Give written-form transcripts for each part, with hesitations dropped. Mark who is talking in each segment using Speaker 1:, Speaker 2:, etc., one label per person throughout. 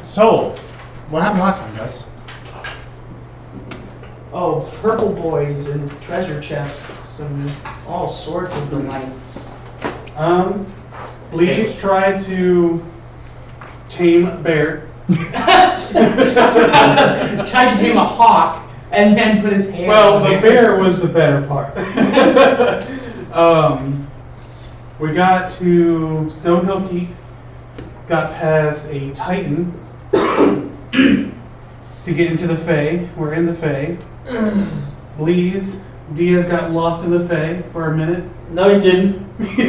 Speaker 1: So, what happened last time, guys?
Speaker 2: Oh, purple boys and treasure chests and all sorts of delights.
Speaker 3: Bleeds tried to tame a bear.
Speaker 2: Tried to tame a hawk and then put his hand
Speaker 3: Well,
Speaker 2: on
Speaker 3: the
Speaker 2: it.
Speaker 3: bear was the better part. We got to Stonehill Keep, got past a Titan to get into the Fae. We're in the Fae. Diaz got lost in the Fae for a minute.
Speaker 4: No, he didn't. No, he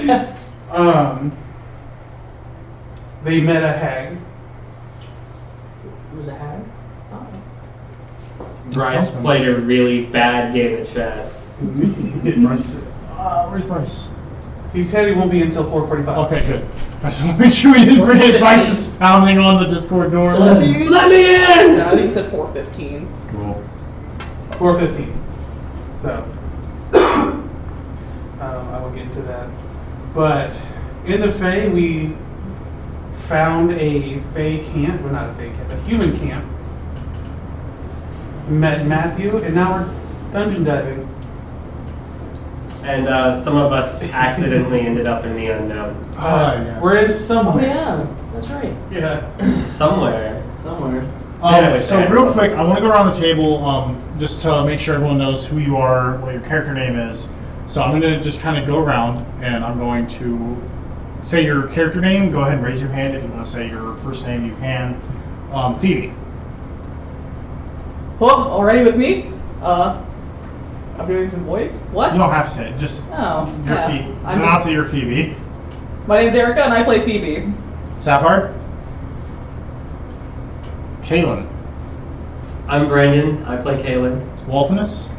Speaker 4: didn't.
Speaker 3: They met a hag.
Speaker 2: It was a hag? Oh.
Speaker 4: Bryce played a really bad game of chess.
Speaker 1: Bryce. Where's Bryce?
Speaker 3: He said he won't be until 4:45.
Speaker 1: Okay, good. I just want to make sure we didn't forget Bryce is pounding on the Discord door.
Speaker 4: Let me in!
Speaker 5: No, I think it said 4:15.
Speaker 1: Cool.
Speaker 3: 4:15. So, I will get into that. But in the Fae, we found a Fae camp. Well, not a Fae camp, a human camp. Met Matthew, and now we're dungeon diving.
Speaker 4: And some of us accidentally ended up in the unknown.
Speaker 1: Yes.
Speaker 3: We're in
Speaker 2: Oh
Speaker 3: somewhere.
Speaker 2: yeah, that's right.
Speaker 3: Yeah.
Speaker 4: Somewhere.
Speaker 1: So real quick, I want to go around the table just to make sure everyone knows who you are, what your character name is. So I'm going to just kind of go around, and I'm going to say your character name. Go ahead and raise your hand if you want to say your first name. You can. Phoebe.
Speaker 5: Oh, already with me? I'm doing some voice. What?
Speaker 1: You don't have to say it. Just
Speaker 5: Oh,
Speaker 1: your
Speaker 5: yeah.
Speaker 1: Phoebe. Not say your Phoebe.
Speaker 5: My name's Erica, and I play Phoebe.
Speaker 1: Sapphire. Kaylin.
Speaker 4: I'm Brandon. I play Kaylin.
Speaker 1: Wolfinus.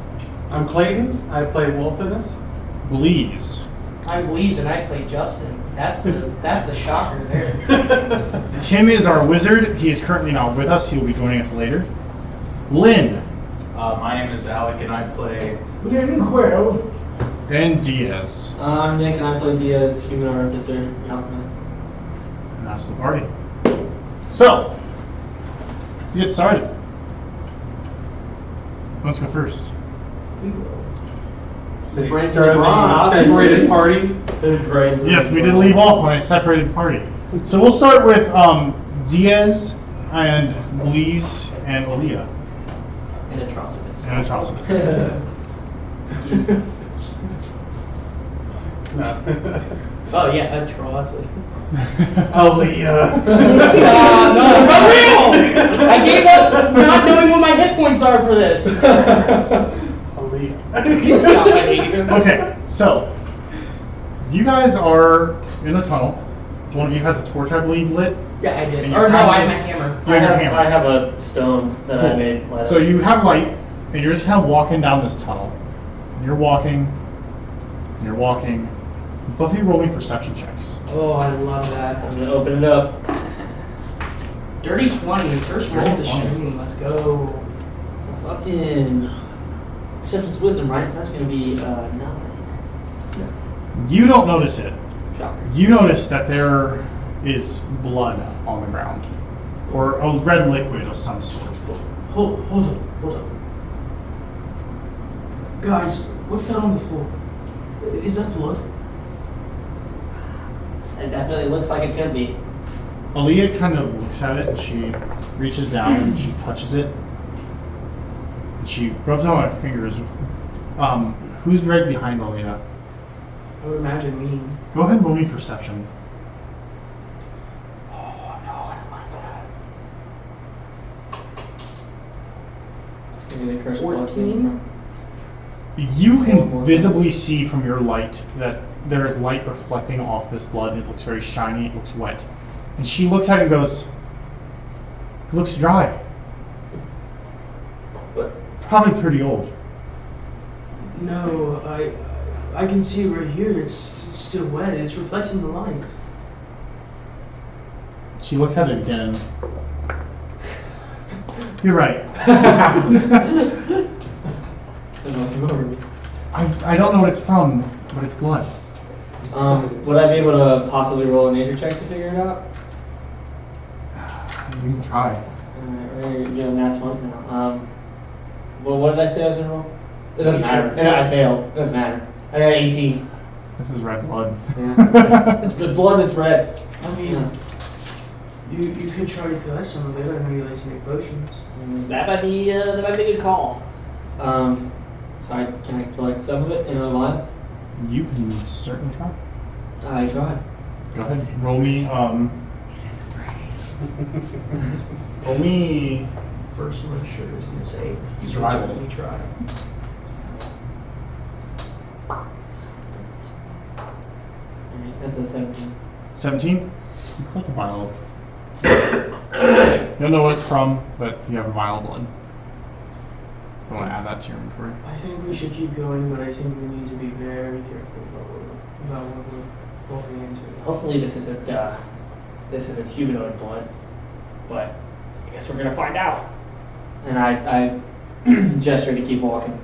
Speaker 3: I'm Clayton. I play Wolfinus.
Speaker 1: Bleeze.
Speaker 2: I'm Bleeze and I play Justin. That's the shocker there.
Speaker 1: Tim is our wizard. He is currently not with us. He will be joining us later. Lynn.
Speaker 6: My name is Alec, and I play.
Speaker 2: Quill.
Speaker 1: And Diaz.
Speaker 4: I'm Nick, and I play Diaz, human artificer, alchemist.
Speaker 1: And that's the party. So, let's get started. Let's go first.
Speaker 3: So you
Speaker 4: Brains
Speaker 3: started
Speaker 4: and bronze.
Speaker 3: the separated party.
Speaker 1: Yes, we did leave off on a separated party. So we'll start with Diaz and Bleeze and Aaliyah.
Speaker 2: And Atrocitus.
Speaker 1: And Atrocitus.
Speaker 3: No.
Speaker 2: Oh yeah, Atrocitus.
Speaker 3: Aaliyah.
Speaker 2: No, real! I gave up not knowing what my hit points are for this.
Speaker 3: Aaliyah.
Speaker 2: Stop, I hate you.
Speaker 1: Okay, so you guys are in the tunnel. One of you has a torch, I believe, lit.
Speaker 2: Yeah, I did.
Speaker 1: And
Speaker 2: Or
Speaker 1: you're
Speaker 2: no, I have
Speaker 1: having-
Speaker 2: my hammer.
Speaker 1: You have your hammer.
Speaker 4: I have a stone that I
Speaker 1: Cool.
Speaker 4: made last
Speaker 1: So you have light, and you're just kind of walking down this tunnel. You're walking, and you're walking. Both of you roll me perception checks.
Speaker 2: Oh, I love that.
Speaker 4: I'm gonna open it up.
Speaker 2: Dirty 20, first roll of the
Speaker 1: Dirty 20.
Speaker 2: stream. Let's go.
Speaker 4: Fucking Shepherd's Wisdom, right? So that's gonna be 9.
Speaker 1: You don't notice it.
Speaker 4: Shocker.
Speaker 1: You notice that there is blood on the ground, or a red liquid of some sort.
Speaker 2: Hold up. Guys, what's that on the floor? Is that blood?
Speaker 4: It definitely looks like it could be.
Speaker 1: Aaliyah kind of looks at it, and she reaches down and she touches it. And she rubs it on her fingers. Who's right behind Aaliyah?
Speaker 2: I would imagine me.
Speaker 1: Go ahead and roll me perception.
Speaker 4: Maybe the cursed
Speaker 2: 14?
Speaker 4: blood came from.
Speaker 1: You can visibly see from your light that there is light reflecting off this blood. It looks very shiny, it looks wet. And she looks at it and goes, "It looks dry."
Speaker 4: What?
Speaker 1: Probably pretty old.
Speaker 2: No, I can see it right here. It's still wet. It's reflecting the light.
Speaker 1: She looks at it again. You're right. I don't know what it's from, but it's blood.
Speaker 4: Would I be able to possibly roll a nature check to figure it out?
Speaker 1: You can try.
Speaker 2: Alright, yeah, nat 20 now. Well, what did I say I was gonna roll? It doesn't matter. Yeah, I failed. It doesn't matter. I got 18.
Speaker 1: This is red blood.
Speaker 2: Yeah. It's the blood that's red.
Speaker 7: I mean, you could try to collect some of it. I know you like to make potions.
Speaker 2: That might be a good call. So can I collect some of it in a vial?
Speaker 1: You can certainly try.
Speaker 2: I try.
Speaker 1: Go ahead. Roll me. Roll me.
Speaker 7: First one, sure, is gonna say
Speaker 1: Survival.
Speaker 7: Let me try.
Speaker 2: Alright, that's a 17.
Speaker 1: 17. You collect a vial of. You don't know what it's from, but you have a vial of blood. If you want to add that to your inventory.
Speaker 7: I think we should keep going, but I think we need to be very careful about what we're walking into.
Speaker 2: Hopefully this isn't humanoid blood, but I guess we're gonna find out. And I gesture to keep walking.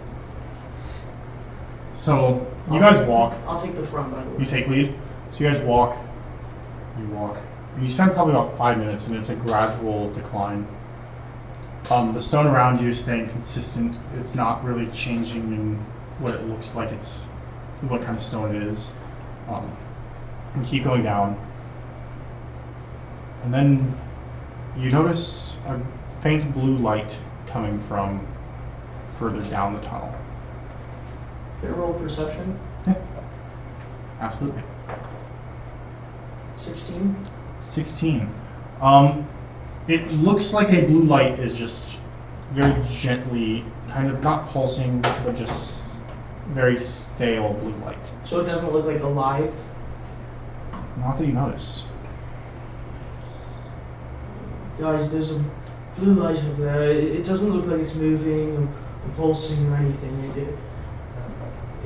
Speaker 1: So you guys walk.
Speaker 7: I'll take the front, by the way.
Speaker 1: You take lead. So you guys walk. You walk. And you spend probably about 5 minutes, and it's a gradual decline. The stone around you is staying consistent. It's not really changing in what it looks like. It's what kind of stone it is. And keep going down. And then you notice a faint blue light coming from further down the tunnel.
Speaker 7: Can I roll perception?
Speaker 1: Yeah, absolutely.
Speaker 7: 16.
Speaker 1: 16. It looks like a blue light is just very gently, kind of not pulsing, but just very stale blue light.
Speaker 7: So it doesn't look like alive.
Speaker 1: Not that you notice.
Speaker 7: Guys, there's a blue light up there. It doesn't look like it's moving or pulsing or anything.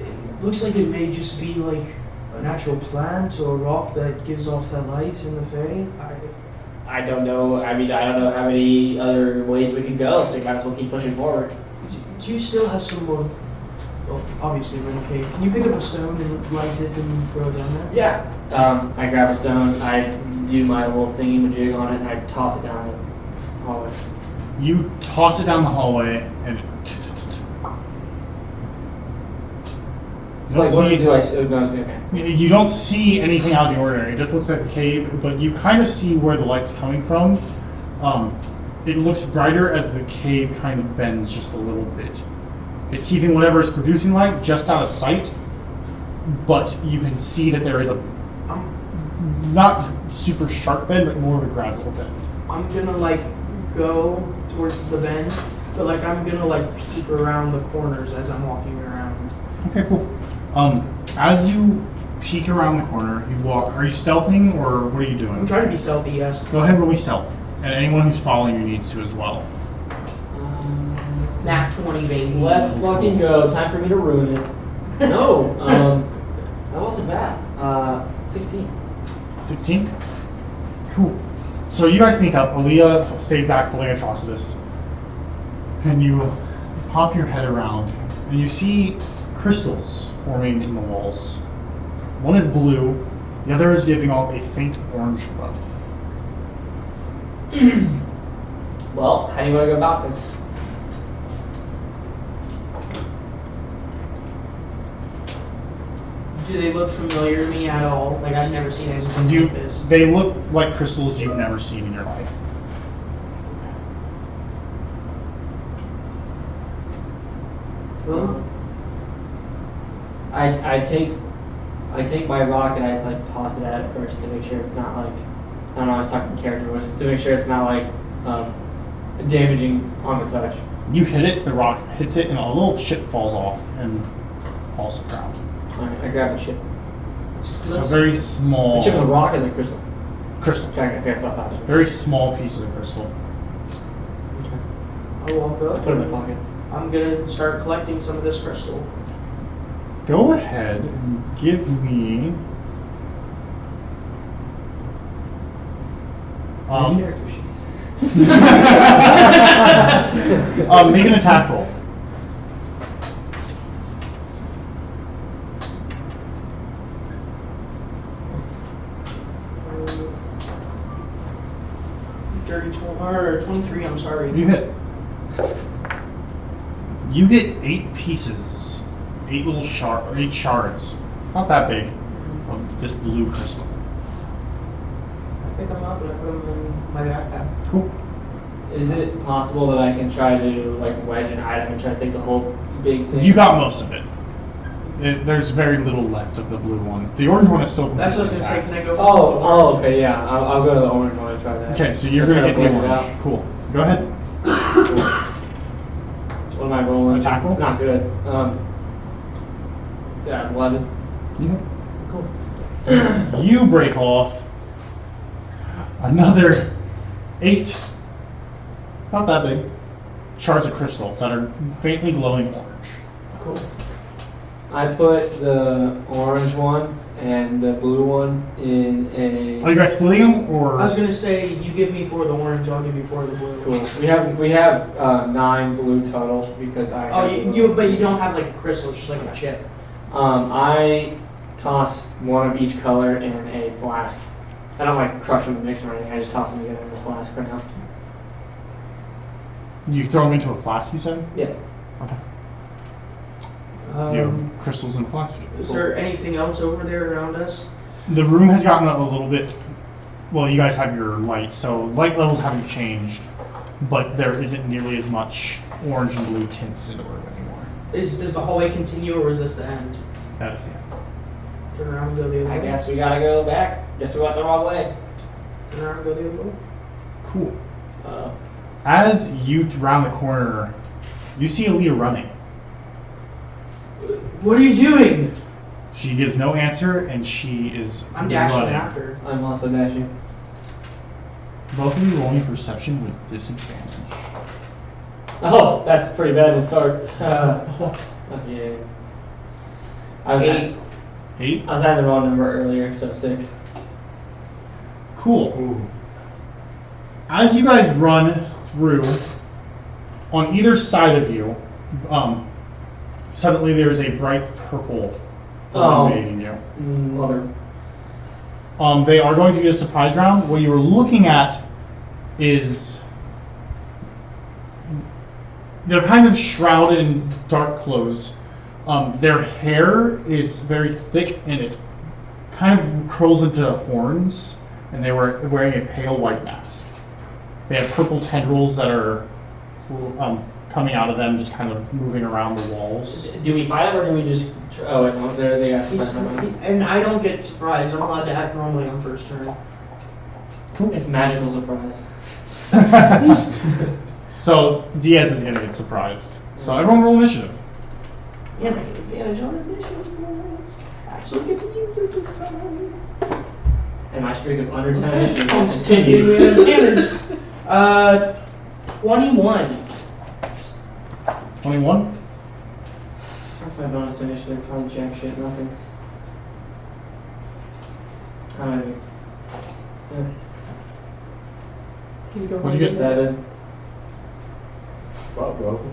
Speaker 7: It looks like it may just be like a natural plant or a rock that gives off that light in the Fae.
Speaker 2: I don't know. I mean, I don't know how many other ways we can go, so you might as well keep pushing forward.
Speaker 7: Do you still have some more? Well, obviously we're in a cave. Can you pick up a stone and light it and throw it down there?
Speaker 2: Yeah. I grab a stone, I do my little thingy-majig on it, and I toss it down the hallway.
Speaker 1: You toss it down the hallway, and
Speaker 2: Like, what do I see? No, okay.
Speaker 1: you don't see anything out of the ordinary. It just looks like a cave, but you kind of see where the light's coming from. It looks brighter as the cave kind of bends just a little bit. It's keeping whatever is producing light just out of sight, but you can see that there is a not super sharp bend, but more of a gradual bend.
Speaker 7: I'm gonna like go towards the bend, but like I'm gonna like peek around the corners as I'm walking around.
Speaker 1: Okay, cool. As you peek around the corner, you walk. Are you stealthing, or what are you doing?
Speaker 7: I'm trying to be stealthy, yes.
Speaker 1: Go ahead and roll me stealth. And anyone who's following you needs to as well.
Speaker 7: Nat 20, baby.
Speaker 2: Let's fucking go. Time for me to ruin it. No, that wasn't bad. 16.
Speaker 1: 16? Cool. So you guys sneak up. Aaliyah stays back pulling Atrocitus. And you pop your head around, and you see crystals forming in the walls. One is blue, the other is giving off a faint orange glow.
Speaker 2: Well, how do you want to go about this?
Speaker 7: Do they look familiar to me at all? Like I've never seen anything like this.
Speaker 1: They look like crystals you've never seen in your life.
Speaker 7: Well,
Speaker 2: I take my rock and I like toss it at it first to make sure it's not like, I don't know, I was talking character voice, to make sure it's not like damaging on the touch.
Speaker 1: You hit it, the rock hits it, and a little chip falls off and falls to the ground.
Speaker 2: Alright, I grab a chip.
Speaker 1: It's a very small
Speaker 2: A chip of the rock is a crystal.
Speaker 1: crystal.
Speaker 2: Okay, so I thought.
Speaker 1: Very small piece of the crystal.
Speaker 7: I'll walk
Speaker 2: I
Speaker 7: up.
Speaker 2: put it in my pocket.
Speaker 7: I'm gonna start collecting some of this crystal.
Speaker 1: Go ahead and give me
Speaker 2: Character sheet.
Speaker 1: make an attack roll.
Speaker 7: Dirty 23, I'm sorry.
Speaker 1: You hit. You get 8 pieces, 8 little shards, not that big, of this blue crystal.
Speaker 7: I pick them up and I put them in my backpack.
Speaker 1: Cool.
Speaker 2: Is it possible that I can try to like wedge an item and try to take the whole big thing?
Speaker 1: You got most of it. There's very little left of the blue one. The orange one is still completely
Speaker 7: That's what I was gonna say. Can I go for
Speaker 2: Oh, okay, yeah. I'll go to the orange one and try that.
Speaker 1: Okay, so you're
Speaker 2: Try
Speaker 1: gonna get the
Speaker 2: wedge it
Speaker 1: orange.
Speaker 2: out.
Speaker 1: Cool. Go ahead.
Speaker 2: What am I rolling?
Speaker 1: Tackle?
Speaker 2: It's not good. Yeah, 11.
Speaker 1: Yeah. Cool. You break off another 8, not that big, shards of crystal that are faintly glowing orange.
Speaker 7: Cool.
Speaker 2: I put the orange one and the blue one in a.
Speaker 1: Are you guys splitting them, or?
Speaker 7: I was gonna say you give me 4 of the orange, I'll give you 4 of the blue.
Speaker 2: Cool. We have 9 blue total because I.
Speaker 7: Oh,
Speaker 2: have
Speaker 7: but you don't have like a crystal, it's just like a chip.
Speaker 2: I toss one of each color in a flask. I don't like crush them and mix them or anything. I just toss them together in a flask for now.
Speaker 1: You throw them into a flask, you said?
Speaker 2: Yes.
Speaker 1: Okay. You have crystals in a flask.
Speaker 7: Is there anything else over there around us?
Speaker 1: The room has gotten a little bit. Well, you guys have your light, so light levels haven't changed, but there isn't nearly as much orange and blue tints in the room anymore.
Speaker 7: Does the hallway continue or is this the end?
Speaker 1: That is it.
Speaker 7: Turn around and go the other way.
Speaker 2: I guess we gotta go back. Guess we went the wrong way.
Speaker 7: Turn around and go the other way.
Speaker 1: Cool.
Speaker 2: Uh,
Speaker 1: As you round the corner, you see Aaliyah running.
Speaker 7: What are you doing?
Speaker 1: She gives no answer, and she is
Speaker 7: I'm dashing
Speaker 1: running.
Speaker 7: after.
Speaker 2: I'm also dashing.
Speaker 1: Both of you rolling perception with disadvantage.
Speaker 2: Oh, that's pretty bad to start. Yeah. I was
Speaker 7: 8.
Speaker 1: 8?
Speaker 2: I was at the wrong number earlier, so 6.
Speaker 1: Cool. As you guys run through, on either side of you, suddenly there's a bright purple illuminating you.
Speaker 2: Mother.
Speaker 1: They are going to get a surprise round. What you were looking at is they're kind of shrouded in dark clothes. Their hair is very thick and it kind of curls into horns, and they were wearing a pale white mask. They have purple tendrils that are coming out of them, just kind of moving around the walls.
Speaker 2: Do we fight them or do we just? Oh wait, no, they got surprise.
Speaker 7: And I don't get surprised. I'm allowed to act normally on first turn.
Speaker 2: It's magical surprise.
Speaker 1: So Diaz is going to get surprised. So everyone roll initiative.
Speaker 7: And I get advantage on initiative. Actually get to use it this time.
Speaker 2: And my streak of under 10 initiative
Speaker 7: I'll
Speaker 2: continues.
Speaker 7: give you advantage. 21.
Speaker 1: 21?
Speaker 2: That's my bonus to initiative. Probably jack shit, nothing. Alright.
Speaker 7: Can you go
Speaker 1: What'd you get?
Speaker 2: 7.
Speaker 4: Well, broken.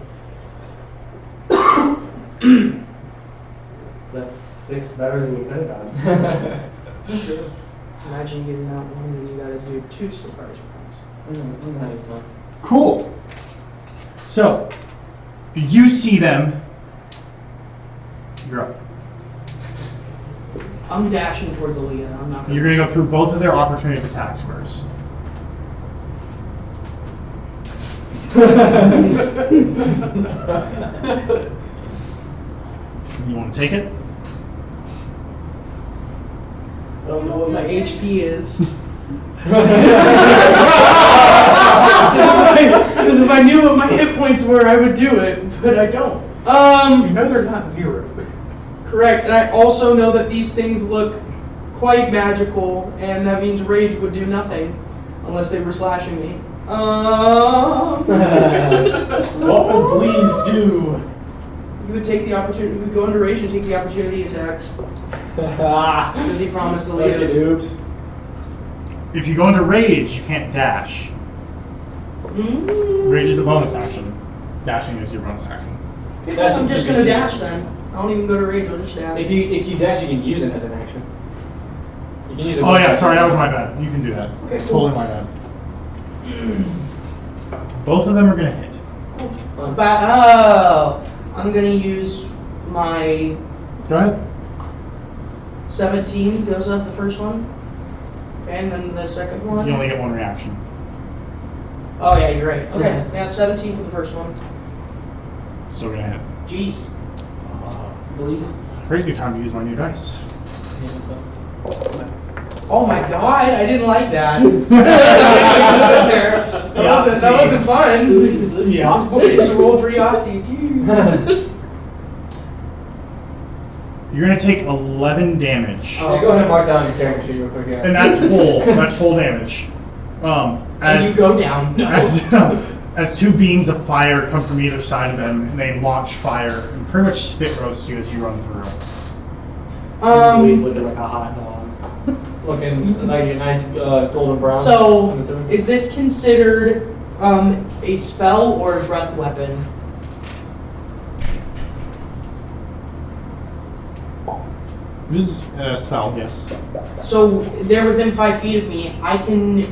Speaker 4: That's 6 better than you could have done.
Speaker 7: Sure. Imagine getting that one and you gotta do 2 surprise rounds.
Speaker 2: I'm having fun.
Speaker 1: Cool. So, you see them. You're up.
Speaker 7: I'm dashing towards Aaliyah. I'm not.
Speaker 1: You're going to go through both of their opportunity attacks first. You want to take it?
Speaker 7: I don't know what my HP is. Because if I knew what my hit points were, I would do it, but I don't.
Speaker 3: You know they're not 0.
Speaker 7: Correct, and I also know that these things look quite magical, and that means rage would do nothing unless they were slashing me.
Speaker 4: What would please do?
Speaker 7: He would take the opportunity. He would go into rage and take the opportunity attacks because he promised to leave.
Speaker 2: Oops.
Speaker 1: If you go into rage, you can't dash. Rage is a bonus action. Dashing is your bonus action.
Speaker 7: Okay, fine, I'm just gonna dash then. I don't even go to rage. I'll just dash.
Speaker 2: If you dash, you can use it as an action. You can use it.
Speaker 1: Oh yeah, sorry, that was my bad. You can do that.
Speaker 7: Okay, cool.
Speaker 1: Totally my bad. Both of them are gonna hit.
Speaker 7: I'm gonna use my
Speaker 1: Go ahead.
Speaker 7: 17 goes up the first one. Okay, and then the second one.
Speaker 1: You only get one reaction.
Speaker 7: Oh yeah, you're right. Okay, yeah, 17 for the first one.
Speaker 1: Still gonna hit.
Speaker 7: Jeez.
Speaker 2: Please.
Speaker 1: Great new time to use my new dice.
Speaker 7: Oh my god, I didn't like that. that wasn't fun.
Speaker 1: Yeah.
Speaker 7: It's a roll for Yahtzee too.
Speaker 1: You're gonna take 11 damage.
Speaker 2: Yeah, go ahead and mark down your character sheet real quick. Yeah.
Speaker 1: And that's full. That's full damage.
Speaker 7: And
Speaker 1: As
Speaker 7: you go down.
Speaker 1: as two beams of fire come from either side of them, and they launch fire and pretty much spit roast you as you run through.
Speaker 2: He's looking like a hot dog. Looking like a nice golden brown.
Speaker 7: So, is this considered a spell or a breath weapon?
Speaker 1: This is a spell, yes.
Speaker 7: So they're within 5 feet of me. I can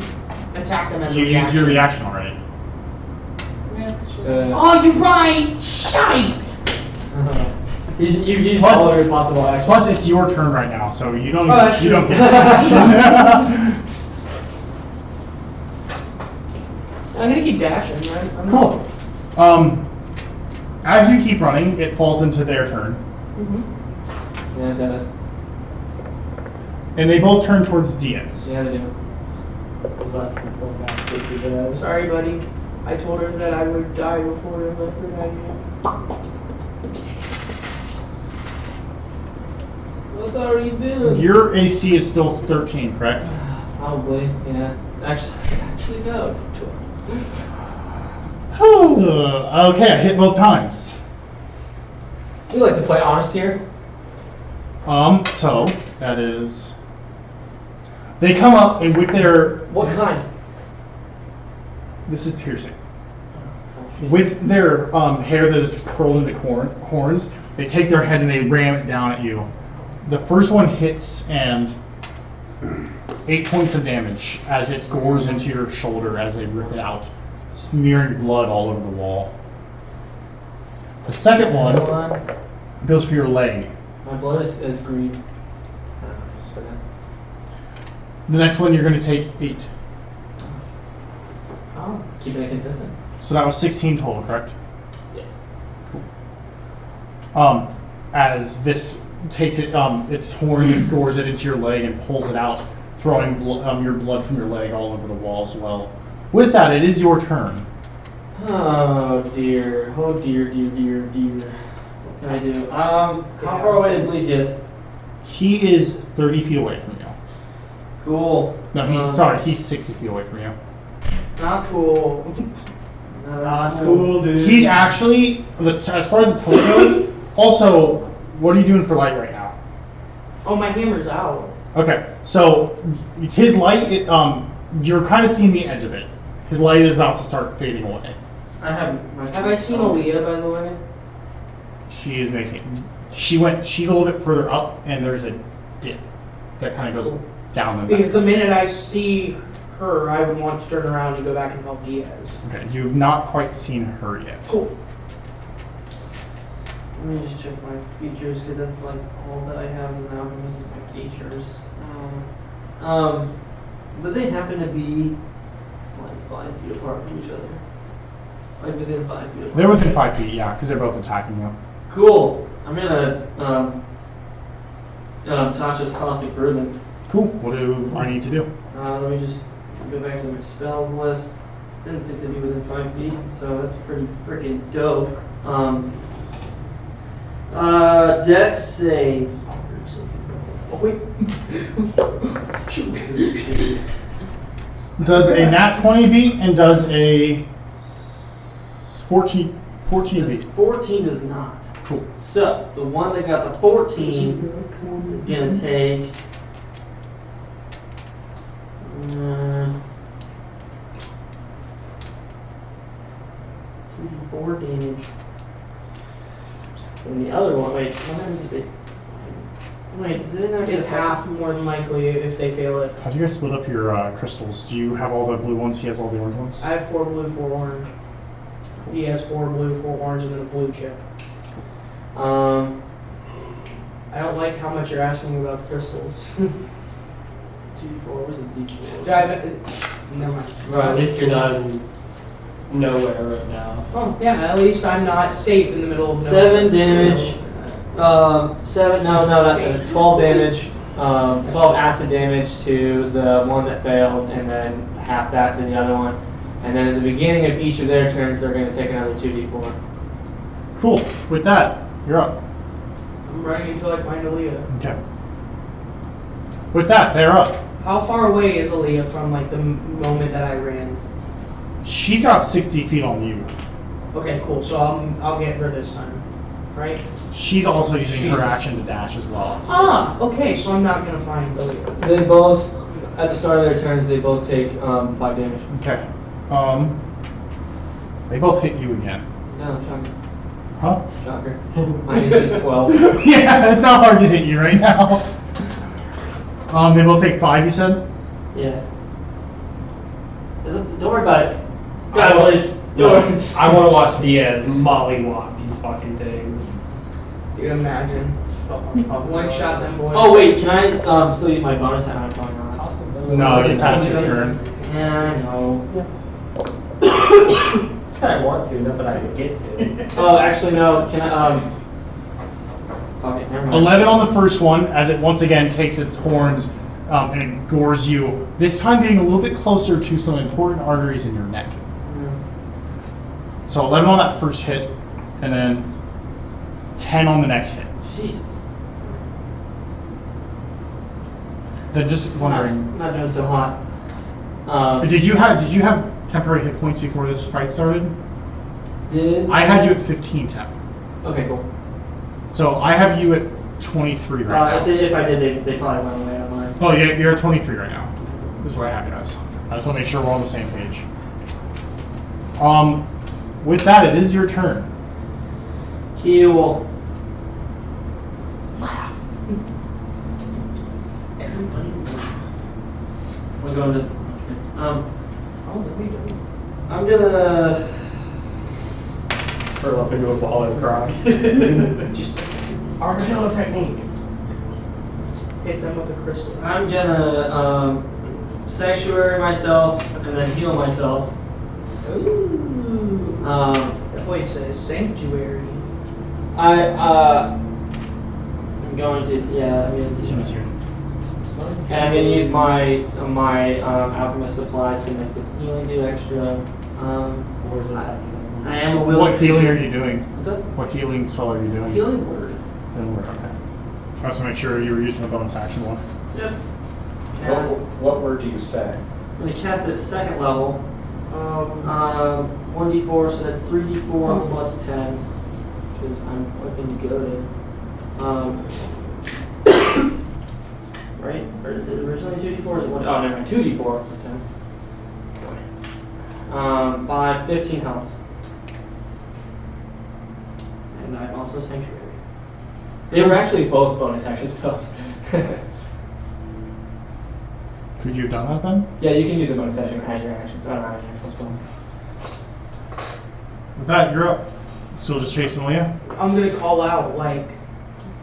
Speaker 7: attack them as a
Speaker 1: You used
Speaker 7: reaction.
Speaker 1: your reaction already.
Speaker 7: Oh, you're right. Shite.
Speaker 2: You've used
Speaker 1: Plus-
Speaker 2: all your possible actions.
Speaker 1: Plus, it's your turn right now, so you don't.
Speaker 7: Oh, that's
Speaker 1: you
Speaker 7: true.
Speaker 1: don't get the action.
Speaker 7: I'm gonna keep dashing, right? I'm
Speaker 1: Cool. As you keep running, it falls into their turn,
Speaker 7: Mhm.
Speaker 2: Yeah, it does.
Speaker 1: and they both turn towards Diaz.
Speaker 2: Yeah, they do. Left and pull back.
Speaker 7: Sorry, buddy. I told her that I would die before I left her die.
Speaker 2: What's already doing?
Speaker 1: Your AC is still 13, correct?
Speaker 2: Probably, yeah. Actually, no, it's 12.
Speaker 1: Okay, I hit both times.
Speaker 2: We like to play honest here.
Speaker 1: So that is. They come up and with their.
Speaker 2: What kind?
Speaker 1: This is piercing. With their hair that is curled into horns, they take their head and they ram it down at you. The first one hits and 8 points of damage as it gores into your shoulder as they rip it out, smearing blood all over the wall. The second one goes for your leg.
Speaker 2: My blood is green.
Speaker 1: The next one you're going to take 8.
Speaker 7: Oh.
Speaker 2: Keeping it consistent.
Speaker 1: So that was 16 total, correct?
Speaker 2: Yes.
Speaker 1: As this takes it, its horn and gores it into your leg and pulls it out, throwing your blood from your leg all over the wall as well. With that, it is your turn.
Speaker 2: Oh dear. Oh dear. What can I do? How far away did Bleeze get?
Speaker 1: He is 30 feet away from you.
Speaker 2: Cool.
Speaker 1: No, he's 60 feet away from you.
Speaker 7: Not cool.
Speaker 2: Not cool, dude.
Speaker 1: He's actually, as far as the total goes, also, what are you doing for light right now?
Speaker 7: Oh, my hammer's out.
Speaker 1: Okay, so his light, you're kind of seeing the edge of it. His light is about to start fading away.
Speaker 7: Have I seen Aaliyah, by the way?
Speaker 1: She is making. She's a little bit further up, and there's a dip that kind of goes down the.
Speaker 7: Because the minute I see her, I would want to turn around and go back and help Diaz.
Speaker 1: Okay, you've not quite seen her yet.
Speaker 7: Cool.
Speaker 2: Let me just check my features because that's like all that I have as an alchemist is my features. But they happen to be like 5 feet apart from each other. Like within 5 feet apart.
Speaker 1: They're within 5 feet, yeah, because they're both attacking you.
Speaker 2: Cool. I'm gonna Tasha's caustic breathing.
Speaker 1: Cool. What do I need to do?
Speaker 2: Let me just go back to my spells list. Didn't think they'd be within 5 feet, so that's pretty freaking dope. Dex save. Oh wait.
Speaker 1: Does a nat 20 beat and does a 14 beat?
Speaker 2: 14 does not.
Speaker 1: Cool.
Speaker 2: So the one that got the 14 is gonna take 4 damage. And the other one, wait, what happens if it
Speaker 7: Wait, it's half more than likely if they fail it.
Speaker 1: How do you guys split up your crystals? Do you have all the blue ones? He has all the orange ones?
Speaker 7: I have 4 blue, 4 orange. He has 4 blue, 4 orange, and then a blue chip. I don't like how much you're asking about the crystals.
Speaker 2: 2d4 was a d4.
Speaker 7: Never mind.
Speaker 4: Right, at least you're not in nowhere right now.
Speaker 7: Oh, yeah, at least I'm not safe in the middle of
Speaker 2: 7 damage. 7, no, not 7. 12 damage. 12 acid damage to the one that failed, and then half that to the other one. And then at the beginning of each of their turns, they're going to take another 2d4.
Speaker 1: Cool. With that, you're up.
Speaker 7: I'm running until I find Aaliyah.
Speaker 1: Okay. With that, they're up.
Speaker 7: How far away is Aaliyah from like the moment that I ran?
Speaker 1: She's got 60 feet on you.
Speaker 7: Okay, cool. So I'll get her this time, right?
Speaker 1: She's also using her action to dash as well.
Speaker 7: Ah, okay. So I'm not gonna find Aaliyah.
Speaker 2: They both, at the start of their turns, they both take 5 damage.
Speaker 1: Okay. They both hit you again.
Speaker 2: No, shocker.
Speaker 1: Huh?
Speaker 2: Shocker. Mine is just 12.
Speaker 1: Yeah, it's not hard to hit you right now. They both take 5, you said?
Speaker 2: Yeah. Don't worry about it.
Speaker 4: I
Speaker 2: God, boys.
Speaker 4: I want to watch Diaz mollywop these fucking things.
Speaker 7: Dude, imagine. One shot them boys.
Speaker 2: Oh wait, can I still use my bonus action? Probably not.
Speaker 1: No, it just has your turn.
Speaker 2: Yeah, I know.
Speaker 4: Said I want to, not that I can get to.
Speaker 2: Oh, actually no. Can I fuck it, never mind.
Speaker 1: 11 on the first one, as it once again takes its horns and it gores you. This time getting a little bit closer to some important arteries in your neck. So 11 on that first hit, and then 10 on the next hit.
Speaker 2: Jesus.
Speaker 1: Then just wondering,
Speaker 2: Not doing so hot.
Speaker 1: did you have temporary hit points before this fight started?
Speaker 2: Did
Speaker 1: I had you at 15 temp.
Speaker 2: Okay, cool.
Speaker 1: So I have you at 23 right now.
Speaker 2: If I did, they probably went away on mine.
Speaker 1: Oh, yeah, you're at 23 right now. This is what I have you as. I just want to make sure we're on the same page. With that, it is your turn.
Speaker 2: He will laugh. Everybody laugh. We're going to I'm gonna
Speaker 4: Curl up into a ball and cry.
Speaker 7: Just armadillo technique. Hit them with a crystal.
Speaker 2: I'm gonna sanctuary myself and then heal myself.
Speaker 7: Ooh.
Speaker 2: That
Speaker 7: voice says sanctuary.
Speaker 2: I'm going to and I'm gonna use my alchemist supplies to make the healing do extra. I am a willing.
Speaker 1: What healing are you doing?
Speaker 2: What's up?
Speaker 1: What healing spell are you doing?
Speaker 2: Healing word.
Speaker 1: Healing word, okay. I also make sure you were using the bonus action one.
Speaker 2: Yep.
Speaker 6: What word do you say?
Speaker 2: I'm gonna cast it at 2nd level. 1d4, so that's 3d4 plus 10, because I'm fucking goaded. Right? Or is it originally 2d4? Or is it 1? Oh, never mind. 2d4 plus 10. 5, 15 health. And I'm also sanctuary. They were actually both bonus action spells.
Speaker 1: Could you have done that then?
Speaker 2: Yeah, you can use a bonus action as your action, so I don't have any actual spells.
Speaker 1: With that, you're up. Still just chasing Leah?
Speaker 7: I'm gonna call out, like,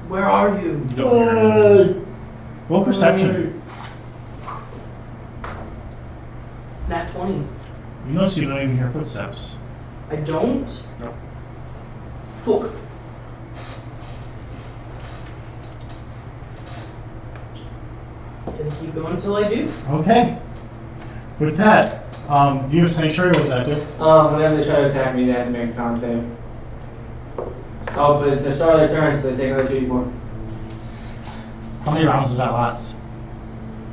Speaker 7: where are you?
Speaker 1: You don't hear anything. Roll perception.
Speaker 7: Nat 20.
Speaker 1: You notice you don't even hear footsteps.
Speaker 7: I don't?
Speaker 1: Nope.
Speaker 7: Fuck. Gonna keep going until I do.
Speaker 1: Okay. With that, do you have Sanctuary? What does that do?
Speaker 2: Whenever they try to attack me, they have to make a con save. Oh, but it's the start of their turn, so they take another 2d4.
Speaker 1: How many rounds does that last?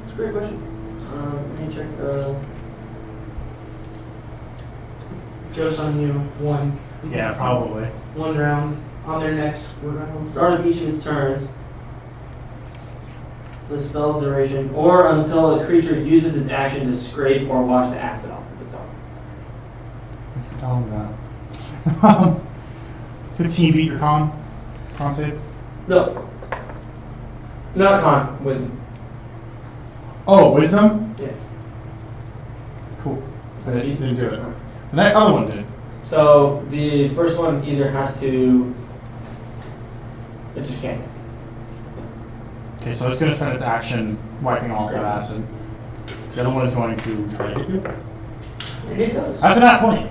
Speaker 2: That's a great question. Let me check.
Speaker 7: Joe's on you. 1.
Speaker 1: Yeah, probably.
Speaker 7: 1 round. On their next round.
Speaker 2: Start of each of its turns. The spell's duration, or until a creature uses its action to scrape or wash the acid off of itself.
Speaker 1: Oh, God. 15 beat your con save?
Speaker 2: No. Not con, wisdom.
Speaker 1: Oh, wisdom?
Speaker 2: Yes.
Speaker 1: Cool. But it didn't do it. And that other one did.
Speaker 2: So the first one either has to. It just can't.
Speaker 1: Okay, so it's going to spend its action wiping off that acid. The other one is going to try to hit you.
Speaker 2: And it does.
Speaker 1: That's a nat 20.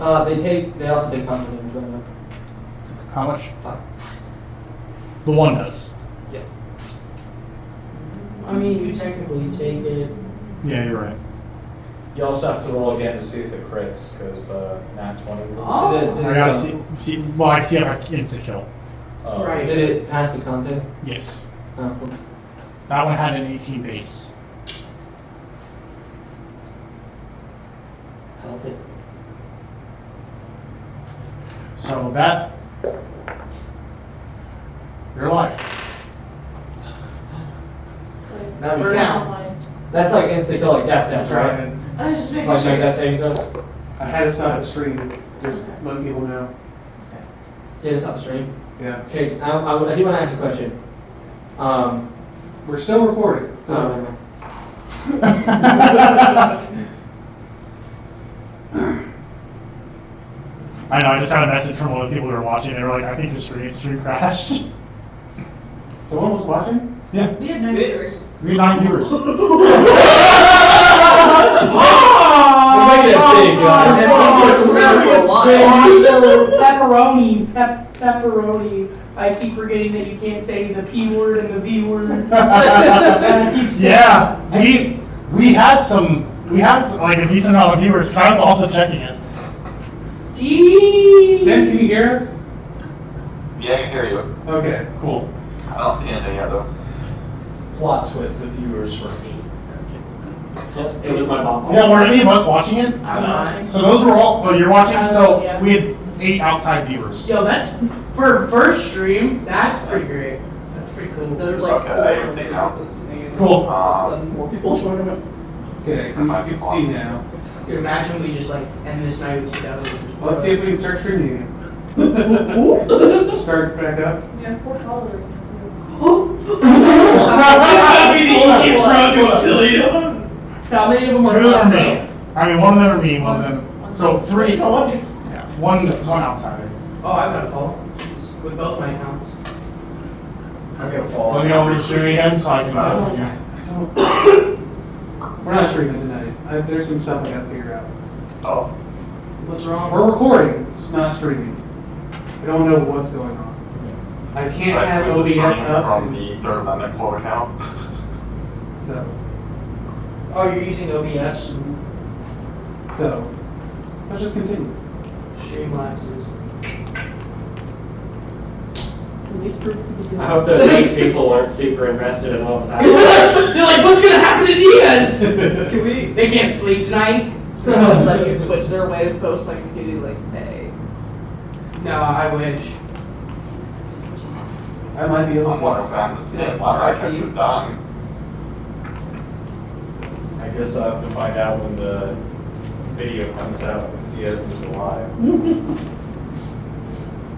Speaker 2: They also take combat damage. By the way.
Speaker 1: How much?
Speaker 2: 5.
Speaker 1: The one does.
Speaker 2: Yes.
Speaker 7: I mean, you technically take it.
Speaker 1: Yeah, you're right.
Speaker 6: You also have to roll again to see if it crits, because nat 20 will.
Speaker 5: Oh.
Speaker 2: Did
Speaker 1: I
Speaker 2: it,
Speaker 1: gotta see. Well, I see if I can insta kill.
Speaker 6: Oh.
Speaker 5: Right.
Speaker 2: Did it pass the con save?
Speaker 1: Yes.
Speaker 2: Oh, cool.
Speaker 1: That one had an 18 base.
Speaker 2: Help it.
Speaker 1: So that. You're alive.
Speaker 2: That'd be
Speaker 7: For
Speaker 2: fun.
Speaker 7: now.
Speaker 2: That's like insta kill, like death, right?
Speaker 3: Trying.
Speaker 7: I was just making
Speaker 2: Like
Speaker 7: sure.
Speaker 2: make that saving throw.
Speaker 3: I had to stop the stream. Just let people know.
Speaker 2: Yeah, it's not the stream.
Speaker 3: Yeah.
Speaker 2: Okay, I do want to ask a question.
Speaker 3: We're still recording, so.
Speaker 2: never mind.
Speaker 1: I know, I just had a message from one of the people who were watching. They were like, I think the stream crashed.
Speaker 3: Someone was watching?
Speaker 1: Yeah,
Speaker 7: We had 9 viewers.
Speaker 1: we had 9 viewers.
Speaker 2: We're making it big, guys.
Speaker 7: Pepperoni. I keep forgetting that you can't say the P word and the V word.
Speaker 1: Yeah, we had like a decent amount of viewers because I was also checking it.
Speaker 7: Jeez.
Speaker 3: Tim, can you hear us?
Speaker 8: Yeah, I can hear you.
Speaker 3: Okay.
Speaker 1: Cool.
Speaker 8: I don't see anything yet, though.
Speaker 6: Plot twist, the viewers for me.
Speaker 2: It was my mom.
Speaker 1: Yeah, were any of us watching it?
Speaker 7: I'm not.
Speaker 1: So those were all. Well, you're watching. So
Speaker 7: Yeah.
Speaker 1: we had 8 outside viewers.
Speaker 7: Yo, that's for first stream. That's pretty great. That's pretty cool.
Speaker 5: There's like
Speaker 8: Okay, I can see now.
Speaker 5: listening.
Speaker 1: Cool.
Speaker 5: All of a sudden, more people joining it.
Speaker 3: Okay, you can see now.
Speaker 7: Dude, imagine we just like end this night with 2,000 viewers.
Speaker 3: Let's see if we can start streaming again. Start back up.
Speaker 5: Yeah, 4 followers. How many of them
Speaker 1: 2
Speaker 5: are
Speaker 1: of them are
Speaker 5: not
Speaker 1: me. I mean, 1 of them are me, 1 of them. So 3.
Speaker 7: So what?
Speaker 1: Yeah, one outsider.
Speaker 7: Oh, I've got a follow with both my accounts.
Speaker 6: I'm gonna fall.
Speaker 1: Let me know when you're streaming again so I can. Yeah.
Speaker 3: We're not streaming tonight. There's some stuff I gotta figure out.
Speaker 8: Oh.
Speaker 7: What's wrong?
Speaker 3: We're recording, just not streaming. I don't know what's going on. I can't have OBS up.
Speaker 8: From the Third Amendment quote account.
Speaker 3: So,
Speaker 7: Oh, you're using OBS?
Speaker 3: let's just continue.
Speaker 7: Streamlabs.
Speaker 4: I hope those 8 people weren't super invested in what was happening.
Speaker 7: They're like, what's gonna happen to Diaz?
Speaker 5: Can we?
Speaker 7: They can't sleep tonight.
Speaker 5: Let me use Twitch. Their way to post like getting like pay.
Speaker 7: No, I wish.
Speaker 3: I might be able
Speaker 8: I'm wondering
Speaker 3: to.
Speaker 8: if my account is dying.
Speaker 6: I guess I'll have to find out when the video comes out if Diaz is alive.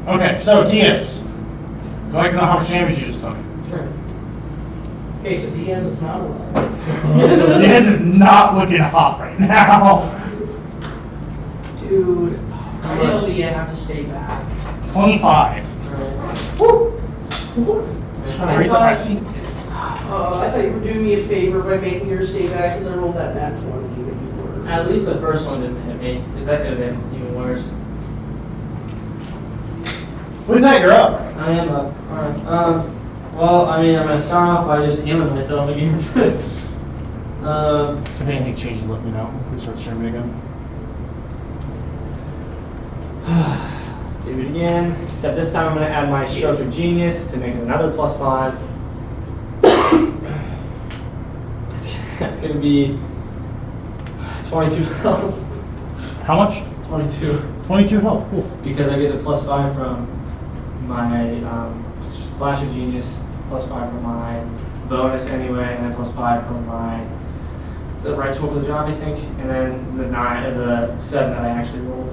Speaker 1: Okay, so Diaz. I'd like to know how much damage you just took.
Speaker 7: Sure. Okay, so Diaz is not alive.
Speaker 1: Diaz is not looking hot right now.
Speaker 7: Dude, I know I have to stay back.
Speaker 1: 25. Raise up my seat.
Speaker 5: I thought you were doing me a favor by making her stay back because I rolled that nat 20 when you were.
Speaker 2: At least the first one didn't hit me, because that could have been even worse.
Speaker 1: With that, you're up.
Speaker 2: I am up. Alright. Well, I mean, I'm gonna start off by just healing myself again.
Speaker 1: If anything changes, let me know. If we start streaming again.
Speaker 2: Let's do it again. Except this time I'm gonna add my stroke of genius to make it another +5. That's gonna be 22 health.
Speaker 1: How much?
Speaker 2: 22.
Speaker 1: 22 health. Cool.
Speaker 2: Because I get the +5 from my Flash of Genius, +5 from my bonus anyway, and then +5 from my, is that right tool for the job, I think? And then the 7 that I actually rolled.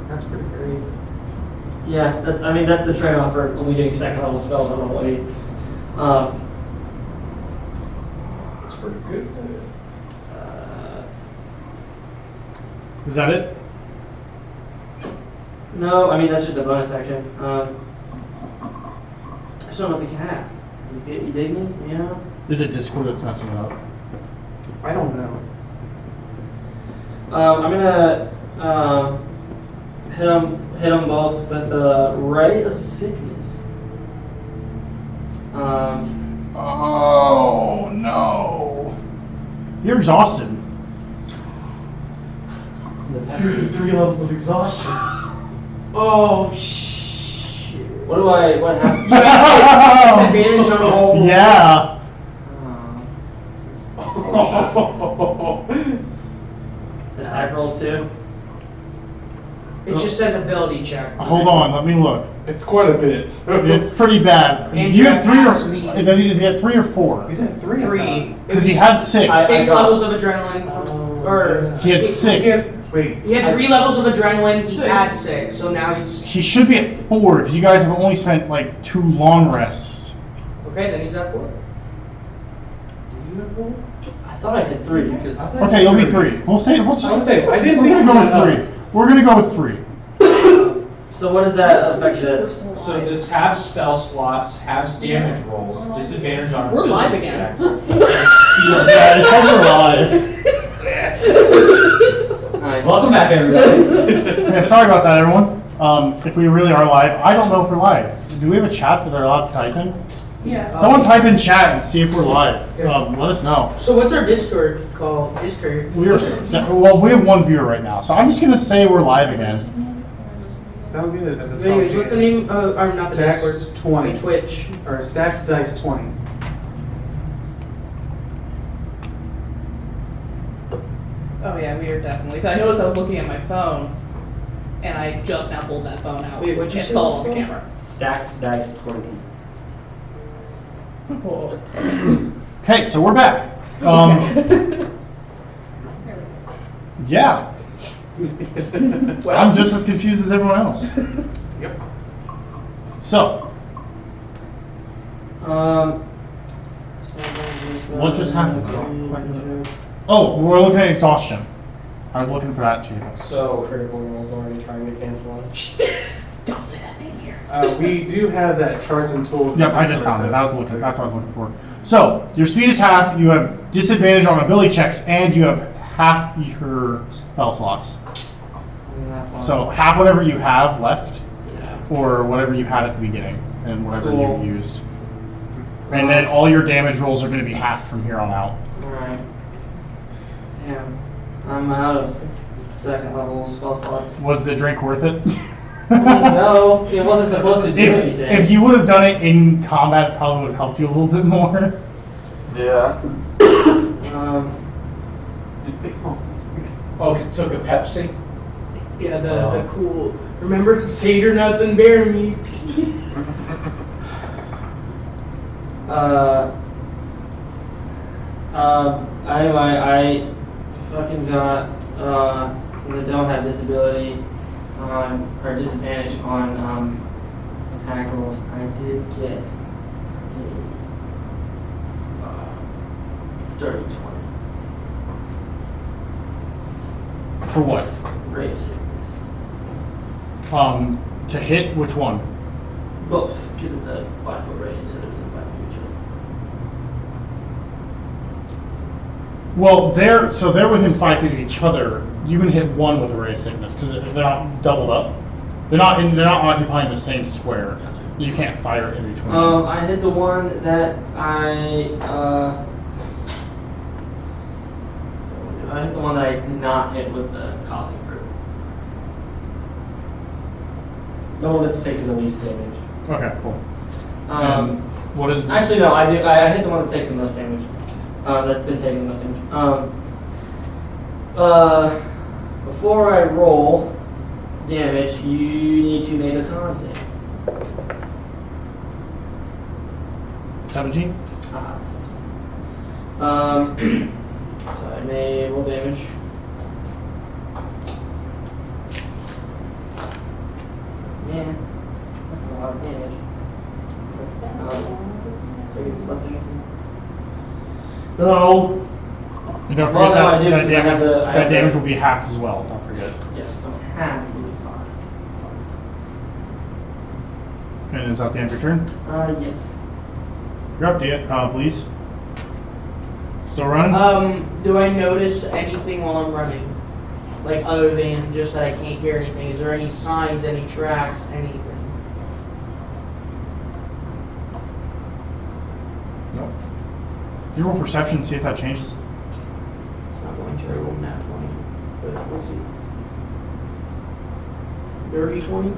Speaker 7: That's pretty great.
Speaker 2: Yeah, that's the trade-off for only getting second level spells on level 8.
Speaker 6: pretty good.
Speaker 1: Is that it?
Speaker 2: No, I mean that's just a bonus action. I just don't know what to cast. You dig me? You know?
Speaker 1: Is it Discord that's messing it up?
Speaker 3: I don't know.
Speaker 2: I'm gonna hit them both with a ray of sickness.
Speaker 1: Oh no! You're exhausted.
Speaker 7: You have 3 levels of exhaustion. Oh shit.
Speaker 2: What happened?
Speaker 5: You have disadvantage on all.
Speaker 1: Yeah.
Speaker 2: Attack rolls too.
Speaker 7: It just says ability check.
Speaker 1: Hold on, let me look.
Speaker 3: It's quite a bit. So.
Speaker 1: It's pretty bad.
Speaker 7: And
Speaker 1: Do you
Speaker 7: you
Speaker 1: have
Speaker 7: have
Speaker 1: 3
Speaker 7: pass
Speaker 1: or
Speaker 7: me.
Speaker 1: does he have 3 or 4?
Speaker 3: He's at 3.
Speaker 7: 3.
Speaker 1: Because he has 6.
Speaker 2: I
Speaker 7: 6
Speaker 2: got-
Speaker 7: levels of adrenaline. Or
Speaker 1: He had 6.
Speaker 3: Wait.
Speaker 7: he had 3 levels of adrenaline. He had 6, so now he's
Speaker 1: He should be at 4 because you guys have only spent like 2 long rests.
Speaker 7: okay. Then he's at 4.
Speaker 3: Do you have 4?
Speaker 2: I thought I had 3 because
Speaker 1: Okay, you'll be 3. We'll say. We'll just.
Speaker 3: I would say, I didn't
Speaker 1: we're
Speaker 3: think
Speaker 1: gonna
Speaker 3: it
Speaker 1: go
Speaker 3: was
Speaker 1: with 3. We're gonna go with 3.
Speaker 2: So what does that affect this?
Speaker 6: So this halves spell slots, halves damage rolls, disadvantage on
Speaker 5: We're live
Speaker 6: ability
Speaker 5: again.
Speaker 6: checks, and speed.
Speaker 1: Yeah, it's over live.
Speaker 2: Nice.
Speaker 6: Welcome back, everybody.
Speaker 1: Yeah, sorry about that, everyone. If we really are live, I don't know if we're live. Do we have a chat that they're allowed to type in?
Speaker 5: Yeah.
Speaker 1: Someone type in chat and see if we're live. Let us know.
Speaker 7: So what's our Discord called? Discord.
Speaker 1: We have 1 viewer right now, so I'm just gonna say we're live again.
Speaker 3: Sounds good. As a
Speaker 7: Anyways, what's the name? Or not the
Speaker 3: Stacked
Speaker 7: Discord.
Speaker 3: 20.
Speaker 7: Twitch.
Speaker 3: Or stacked dice 20.
Speaker 5: Oh yeah, we are definitely. 'Cause I noticed I was looking at my phone, and I just now pulled that phone out.
Speaker 7: Wait, what'd you
Speaker 5: and
Speaker 7: say
Speaker 5: saw
Speaker 7: it
Speaker 5: it on the
Speaker 7: was
Speaker 5: camera.
Speaker 4: Stacked dice 20.
Speaker 5: Cool.
Speaker 1: Okay, so we're back. Yeah,
Speaker 5: Well,
Speaker 1: I'm just as confused as everyone else.
Speaker 3: Yep.
Speaker 1: So, what just happened? Oh, we're looking at exhaustion. I was looking for that too.
Speaker 4: So critical rolls already trying to cancel us.
Speaker 5: don't say that name here.
Speaker 3: We do have that charts and tools.
Speaker 1: Yep, I just found it. That's what I was looking for. So, your speed is half, you have disadvantage on ability checks, and you have half your spell slots. So, half whatever you have left,
Speaker 2: Yeah.
Speaker 1: or whatever you had at the beginning, and whatever
Speaker 2: Cool.
Speaker 1: you used. And then all your damage rolls are going to be half from here on out.
Speaker 2: Alright. Damn. I'm out of second level spell slots.
Speaker 1: Was the drink worth it?
Speaker 2: No, it wasn't supposed to do anything.
Speaker 1: If you would have done it in combat, it probably would have helped you a little bit more.
Speaker 8: Yeah.
Speaker 6: Oh, it took a Pepsi?
Speaker 7: Yeah, the cool. Remember to Seder nuts and bear meat.
Speaker 2: Anyway, I fucking got, since I don't have disability on, or disadvantage on, attack rolls, I did get a, dirty 20.
Speaker 1: For what?
Speaker 2: Ray of sickness.
Speaker 1: To hit which one?
Speaker 2: Both, because it's a 5-foot range instead of 5 feet each other.
Speaker 1: Well, they're within 5 feet of each other. You can hit one with a ray of sickness because they're not doubled up. They're not occupying the same square.
Speaker 2: Gotcha.
Speaker 1: You can't fire in between.
Speaker 2: I hit the one that I hit the one that I did not hit with the costume group.
Speaker 4: The one that's taking the least damage.
Speaker 1: Okay, cool. And what is?
Speaker 2: Actually, no, I do. I hit the one that takes the most damage. That's been taking the most damage. Before I roll damage, you need to make a con save.
Speaker 1: 17?
Speaker 2: So I may roll damage. Yeah, that's not a lot of damage. Take it plus anything. No.
Speaker 1: don't
Speaker 2: Well,
Speaker 1: forget
Speaker 2: no, I
Speaker 1: that,
Speaker 2: do,
Speaker 1: that
Speaker 2: because I
Speaker 1: damage,
Speaker 2: have the- I
Speaker 1: that
Speaker 2: have
Speaker 1: damage
Speaker 2: the-
Speaker 1: will be halved as well. Don't forget.
Speaker 2: Yes, so half will be fine.
Speaker 1: And is that the end of your turn?
Speaker 2: Yes.
Speaker 1: You're up, please. Still running?
Speaker 7: Do I notice anything while I'm running? Like, other than just that I can't hear anything? Is there any signs, any tracks, anything?
Speaker 1: Nope. You roll perception, see if that changes.
Speaker 7: It's not going to roll nat 20, but we'll see. Dirty 20?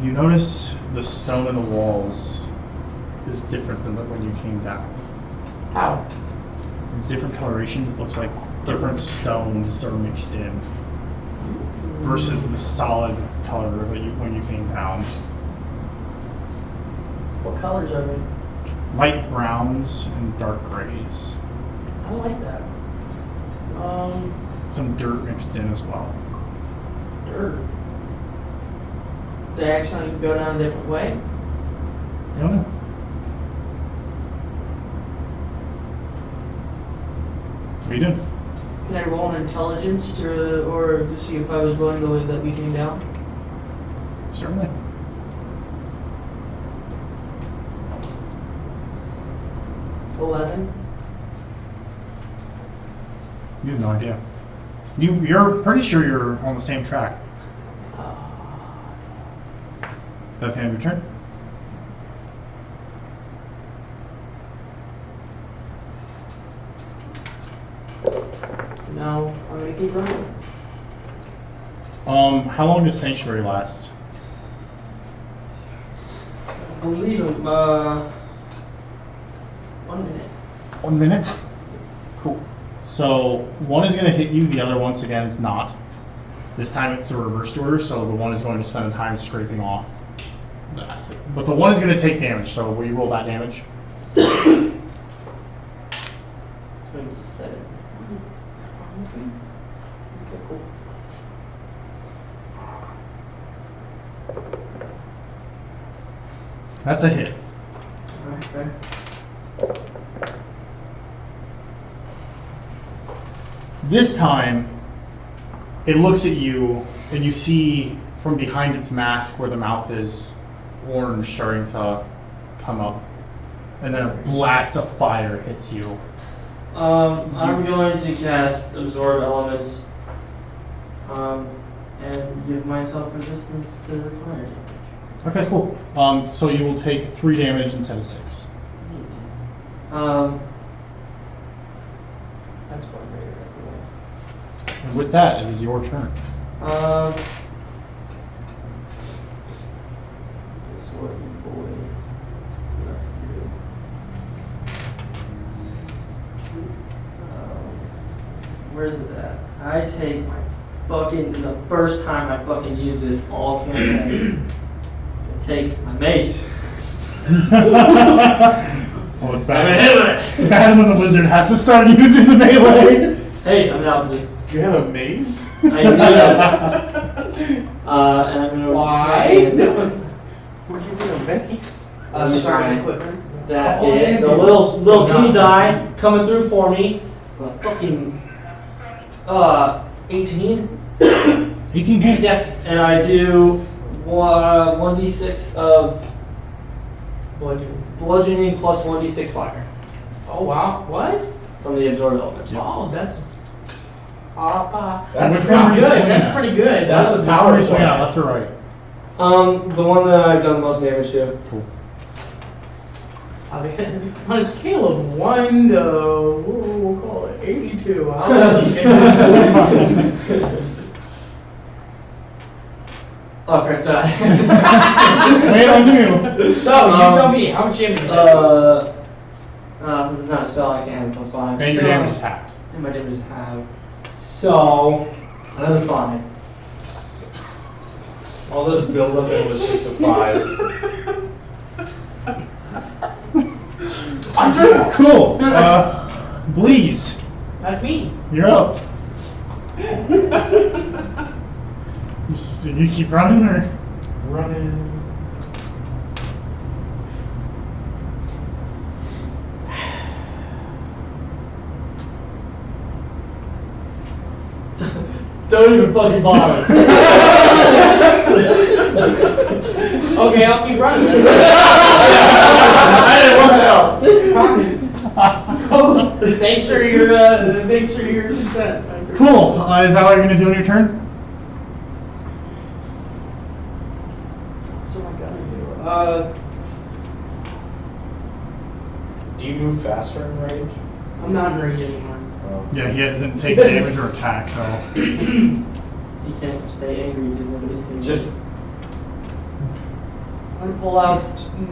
Speaker 1: You notice the stone in the walls is different than when you came down.
Speaker 7: How?
Speaker 1: There's different colorations. It looks like different stones are mixed in versus the solid color that when you came down.
Speaker 7: What colors are they?
Speaker 1: Light browns and dark grays.
Speaker 7: I don't like that.
Speaker 1: Some dirt mixed in as well.
Speaker 7: Dirt. They actually go down a different way?
Speaker 1: You don't know. What are you doing?
Speaker 7: Can I roll an intelligence to see if I was going the way that we came down?
Speaker 1: Certainly.
Speaker 7: $11.
Speaker 1: You have no idea. You're pretty sure you're on the same track. That's the end of your turn.
Speaker 7: No, I'm gonna keep running.
Speaker 1: How long does Sanctuary last?
Speaker 7: I believe 1 minute.
Speaker 1: 1 minute? Cool. So one is going to hit you, the other once again is not. This time it's the reverse order, so the one is going to spend the time scraping off the acid. But the one is going to take damage, so will you roll that damage?
Speaker 2: 27.
Speaker 7: Okay, cool.
Speaker 1: That's a hit.
Speaker 2: Okay.
Speaker 1: This time, it looks at you, and you see from behind its mask where the mouth is orange starting to come up. And then a blast of fire hits you.
Speaker 2: I'm going to cast Absorb Elements and give myself resistance to the fire damage.
Speaker 1: Okay, cool. So you will take 3 damage instead of 6.
Speaker 7: That's one very cool.
Speaker 1: And with that, it is your turn.
Speaker 2: This is what you boy have to do. Where's it at? I take my fucking, the first time I fucking use this all campaign. I take my mace.
Speaker 1: Oh, it's
Speaker 2: I'm
Speaker 1: bad.
Speaker 2: gonna hit with it.
Speaker 1: It's bad when the wizard has to start using the melee.
Speaker 2: Hey, I'm out with this.
Speaker 3: You have a mace?
Speaker 2: I do. And I'm gonna.
Speaker 7: Why?
Speaker 3: What do you mean, a mace?
Speaker 7: Starting equipment.
Speaker 2: That
Speaker 3: Oh,
Speaker 2: is
Speaker 3: yeah,
Speaker 2: the
Speaker 3: yeah.
Speaker 2: little teeny die coming through for me. Fucking 18.
Speaker 1: 18 hits.
Speaker 2: Yes, and I do 1d6 of bludgeoning plus 1d6 fire
Speaker 7: Oh wow, what?
Speaker 2: from the absorb elements.
Speaker 7: Oh, that's
Speaker 1: That's
Speaker 7: pretty
Speaker 1: pretty
Speaker 7: good.
Speaker 1: good.
Speaker 7: That's pretty good. That's a
Speaker 1: Which
Speaker 7: power
Speaker 1: one are you swinging at,
Speaker 7: swing.
Speaker 1: left or right?
Speaker 2: The one that I've done the most damage to.
Speaker 1: Cool.
Speaker 7: I mean, on a scale of 1 to, we'll call it 82. How much?
Speaker 2: Oh, press that.
Speaker 1: Wait on you.
Speaker 7: So, you tell me, how much damage is that?
Speaker 2: Since it's not a spell, I can add plus 5.
Speaker 1: And your damage is halved.
Speaker 2: And my damage is half. So, another 5.
Speaker 6: All this build up and it was just a 5.
Speaker 1: Cool. Bleeze,
Speaker 7: That's me.
Speaker 1: you're up. You keep running, or
Speaker 3: Running.
Speaker 7: Don't even fucking bother.
Speaker 5: Okay, I'll keep running then.
Speaker 7: I didn't want to help. Thanks for your consent.
Speaker 1: Cool. Is that what you're gonna do on your turn?
Speaker 7: What's my gonna do?
Speaker 6: Do you move faster in range?
Speaker 7: I'm not in range anymore.
Speaker 1: Yeah, he hasn't taken damage or attack, so.
Speaker 2: You can't stay angry because nobody's thinking.
Speaker 6: Just
Speaker 7: I'm gonna pull out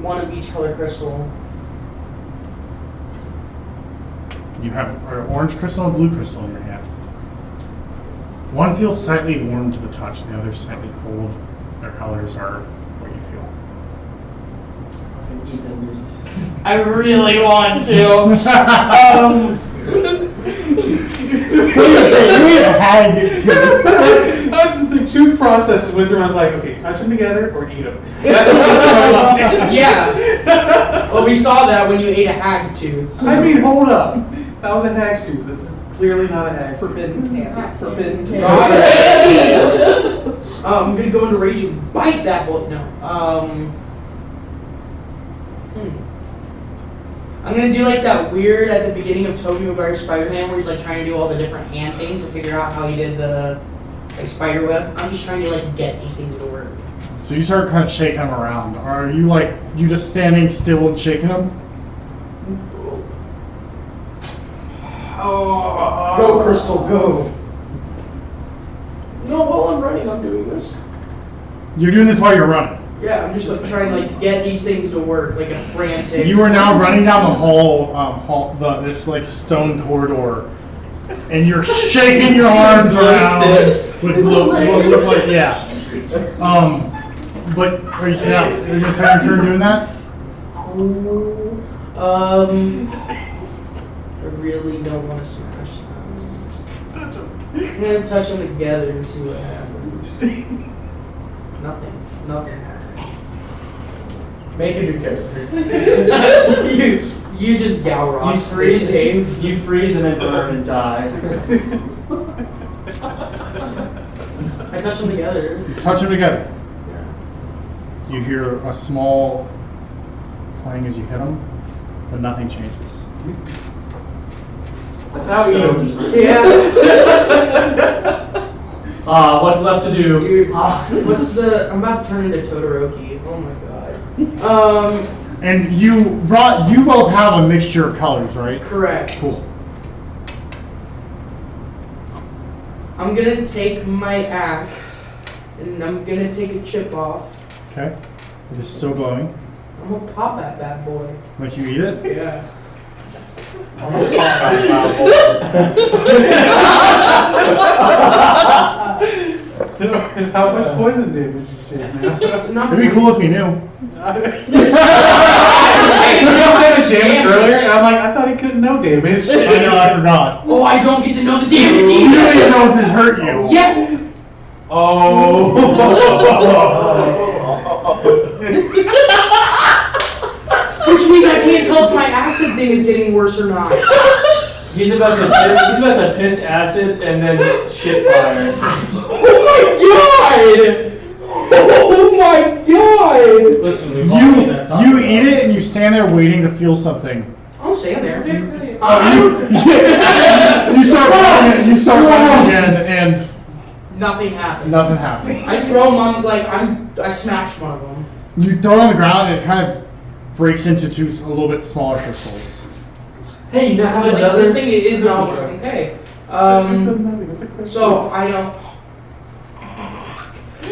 Speaker 7: one of each color crystal.
Speaker 1: You have an orange crystal and blue crystal in your hand. One feels slightly warm to the touch, the other slightly cold. Their colors are what you feel.
Speaker 2: Fucking eat them bitches.
Speaker 7: I really want to.
Speaker 3: The two processes went through. I was like, okay, touch them together or eat them.
Speaker 7: Yeah. Well, we saw that when you ate a hag tooth. So.
Speaker 3: I mean, hold up. That was a hag's tooth. This is clearly not a hag.
Speaker 5: Forbidden candy. Forbidden candy.
Speaker 7: I'm gonna go into rage and bite that boy. No. I'm gonna do like that weird at the beginning of Tobey Maguire's Spider-Man where he's like trying to do all the different hand things to figure out how he did the like spider web. I'm just trying to like get these things to work.
Speaker 1: So you start kind of shaking them around. Are you like, you just standing still and shaking them?
Speaker 7: Oh,
Speaker 3: Go, Crystal, go.
Speaker 7: No, while I'm running, I'm doing this.
Speaker 1: You're doing this while you're running.
Speaker 7: Yeah, I'm just like trying to like get these things to work, like a frantic.
Speaker 1: You are now running down the this like stone corridor, and you're shaking your arms around with what look like But are you now? Are you gonna start your turn doing that?
Speaker 7: I really don't want to smash those. I'm gonna touch them together and see what happens. Nothing happens.
Speaker 4: Make a new character.
Speaker 7: you just Galross.
Speaker 2: You freeze and then burn and die.
Speaker 7: I touch them together.
Speaker 1: You touch them together.
Speaker 7: Yeah.
Speaker 1: You hear a small clang as you hit them, but nothing changes.
Speaker 2: How you?
Speaker 7: Yeah.
Speaker 2: What's left to do?
Speaker 7: Dude, what's the? I'm about to turn into Todoroki. Oh my god.
Speaker 1: And you both have a mixture of colors, right?
Speaker 7: Correct.
Speaker 1: Cool.
Speaker 7: I'm gonna take my axe and I'm gonna take a chip off.
Speaker 1: Okay. It is still glowing.
Speaker 7: I'm gonna pop that bad boy.
Speaker 1: Like you eat it?
Speaker 7: Yeah.
Speaker 6: I'm gonna talk
Speaker 3: How much poison damage did you take, man?
Speaker 1: It'd be cool if you knew.
Speaker 3: I jammed earlier, and I'm like, I thought he couldn't know damage.
Speaker 1: I know, I forgot.
Speaker 7: Oh, I don't get to know the damage
Speaker 1: You
Speaker 7: either.
Speaker 1: don't even know if this hurt you.
Speaker 7: Yeah.
Speaker 3: Oh.
Speaker 7: Which means I can't tell if my acid thing is getting worse or not.
Speaker 2: He's about to piss acid and then shit fire.
Speaker 7: Oh my god!
Speaker 4: Listen, we've all been at Taco
Speaker 1: You
Speaker 4: Bell.
Speaker 1: eat it and you stand there waiting to feel something.
Speaker 7: I'll stand there.
Speaker 1: You start running again, and
Speaker 7: Nothing happened.
Speaker 1: nothing happens.
Speaker 7: I throw them on, like, I smashed one of them.
Speaker 1: You throw it on the ground, and it kind of breaks into two a little bit smaller crystals.
Speaker 2: Hey, you know how
Speaker 7: Like,
Speaker 2: another
Speaker 7: this thing is not working. Okay. So, I don't...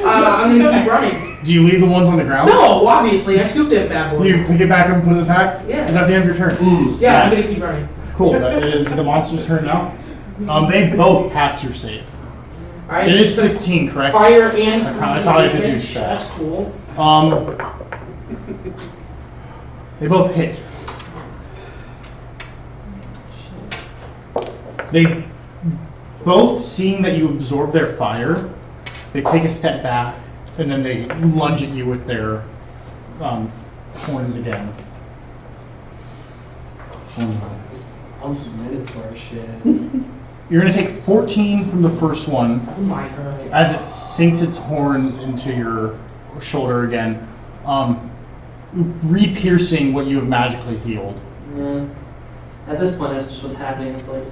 Speaker 7: I'm gonna keep running.
Speaker 1: Do you leave the ones on the ground?
Speaker 7: No, obviously. I scooped that bad boy.
Speaker 1: You pick it back up and put it in the pack?
Speaker 7: Yeah.
Speaker 1: Is that the end of your turn?
Speaker 7: Yeah, I'm gonna keep running.
Speaker 1: Cool. That is the monster's turn now. They both pass your save.
Speaker 7: Alright.
Speaker 1: It is 16, correct?
Speaker 7: Fire and
Speaker 1: I probably could do
Speaker 7: damage.
Speaker 1: that.
Speaker 7: That's cool.
Speaker 1: They both hit. They both, seeing that you absorb their fire, they take a step back and then they lunge at you with their horns again.
Speaker 2: I'm submitted to our shit.
Speaker 1: You're going to take 14 from the first one
Speaker 7: Oh my god.
Speaker 1: as it sinks its horns into your shoulder again, re-piercing what you have magically healed.
Speaker 2: Yeah. At this point, that's just what's happening. It's like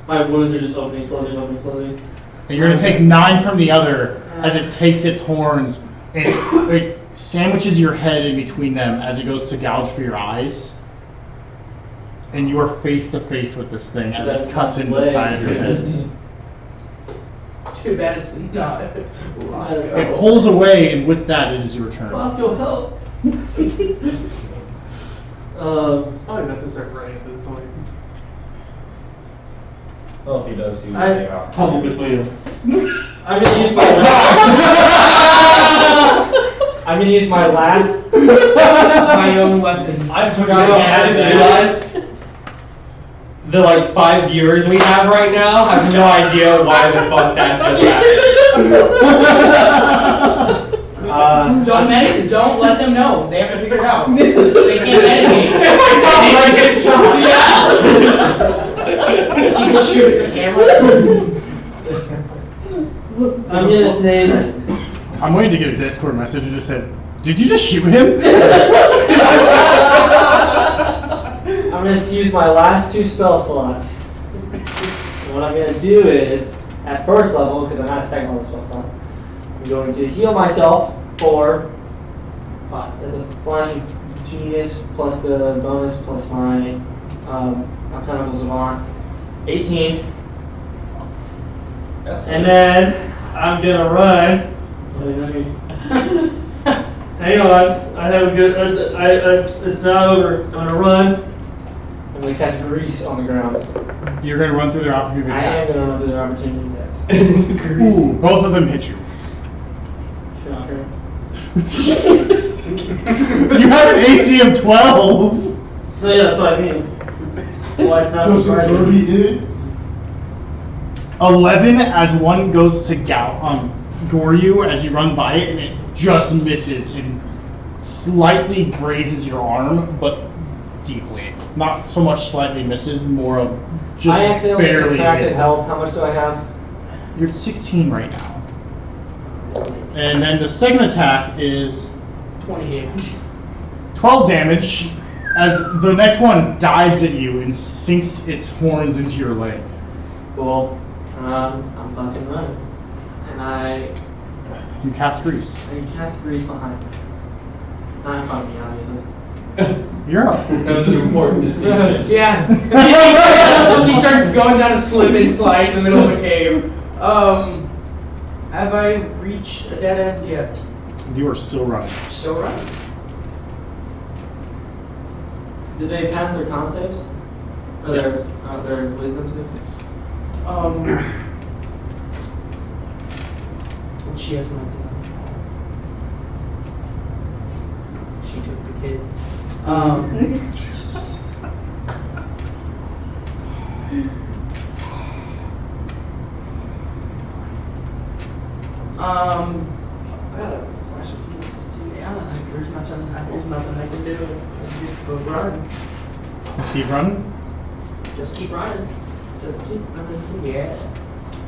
Speaker 2: my wounds are just opening slowly, opening slowly.
Speaker 1: And you're going to take 9 from the other as it takes its horns and it sandwiches your head in between them as it goes to gouge for your eyes. And you are face to face with this thing as it cuts into the side of your head.
Speaker 7: Too bad it's not.
Speaker 1: It pulls away, and with that, it is your turn.
Speaker 2: Roscoe, help!
Speaker 3: It's probably best to start running at this point.
Speaker 6: Well, if he does, he will
Speaker 2: I-
Speaker 6: take out.
Speaker 2: Tumble between them. I'm gonna use my I'm gonna use my last.
Speaker 7: My own weapon.
Speaker 4: I forgot to realize the like 5 viewers we have right now have no idea why the fuck that just happened.
Speaker 7: Don't let them know. They have to figure it out. They can't meditate. You can shoot some camera.
Speaker 2: I'm gonna take.
Speaker 1: I'm waiting to get a Discord message that just said, "Did you just shoot him?"
Speaker 2: I'm going to use my last 2 spell slots. And what I'm going to do is, at first level, because I'm not second level spell slots, I'm going to heal myself for the Flash of Genius plus the bonus plus my Alchemical Savant. 18. And then I'm going to run. Hang on. I have a good. It's not over. I'm going to run. I'm going to cast Grease on the ground.
Speaker 1: You're going to run through their opportunity
Speaker 2: I am
Speaker 1: attacks.
Speaker 2: going to run through their opportunity test.
Speaker 1: Ooh, both of them hit you.
Speaker 2: Shocker.
Speaker 1: You have an AC of 12.
Speaker 2: No, yeah, that's what I mean. That's why it's not surprising.
Speaker 1: 11 as one goes to gore you as you run by it, and it just misses and slightly grazes your arm, but deeply. Not so much slightly misses, more of just
Speaker 2: I accidentally
Speaker 1: barely
Speaker 2: subtracted
Speaker 1: hit.
Speaker 2: health. How much do I have?
Speaker 1: You're at 16 right now. And then the second attack is
Speaker 7: 20 damage.
Speaker 1: 12 damage as the next one dives at you and sinks its horns into your leg.
Speaker 2: Cool. I'm fucking running. And I
Speaker 1: You cast Grease.
Speaker 2: cast Grease behind me. Not in front of me, obviously.
Speaker 1: You're up.
Speaker 4: That was an important distinction.
Speaker 7: Yeah. He starts going down a slip and slide in the middle of a cave. Have I reached a dead end yet?
Speaker 1: You are still running.
Speaker 7: Still running.
Speaker 2: Did they pass their con saves? Or
Speaker 1: Yes.
Speaker 2: their wisdom saves?
Speaker 7: She has not done. She took the kids. Yeah, there's nothing I can do. Just go run.
Speaker 1: Just keep running.
Speaker 7: Just keep running. Just keep running. Yeah.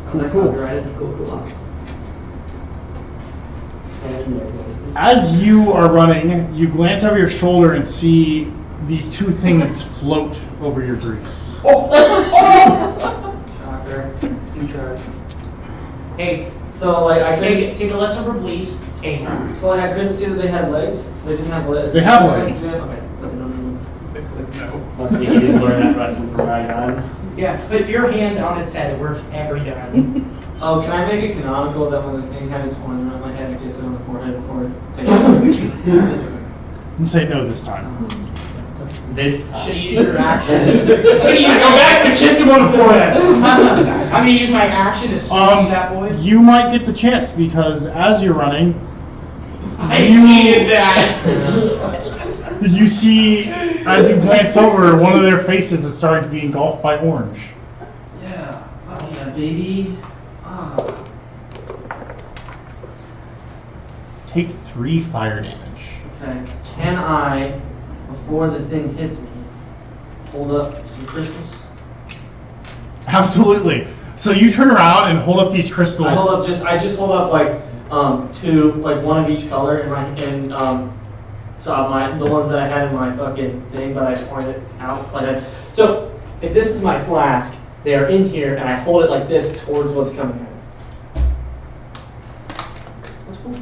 Speaker 1: Cool, cool.
Speaker 7: Cool.
Speaker 1: As you are running, you glance over your shoulder and see these two things float over your grease.
Speaker 2: Shocker.
Speaker 7: You try.
Speaker 2: Hey, so like I
Speaker 7: Take
Speaker 2: couldn't,
Speaker 7: it. Take a lesson for please. Take it.
Speaker 2: so like I couldn't see that they had legs. They didn't have legs.
Speaker 1: They have legs.
Speaker 2: Okay, but they don't move.
Speaker 3: It's like, no.
Speaker 4: Luckily he didn't learn that lesson from Ryan.
Speaker 7: Yeah, put your hand on its head. It works every time.
Speaker 2: Oh, can I make it canonical that when the thing had its horns around my head, I kissed it on the forehead before it takes it?
Speaker 1: I'm saying no this time.
Speaker 4: This
Speaker 7: Should use your action. I'm gonna go back to kiss him on the forehead. I'm gonna use my action to smash that boy.
Speaker 1: You might get the chance because as you're running,
Speaker 7: I needed that.
Speaker 1: you see, as you glance over, one of their faces is starting to be engulfed by orange.
Speaker 2: Yeah. Oh yeah, baby. Ah.
Speaker 1: Take 3 fire damage.
Speaker 2: Okay. Can I, before the thing hits me, hold up some crystals?
Speaker 1: Absolutely. So you turn around and hold up these crystals.
Speaker 2: I just hold up like two, like one of each color in my the ones that I had in my fucking thing, but I pointed out so if this is my flask, they are in here, and I hold it like this towards what's coming out.
Speaker 7: That's cool.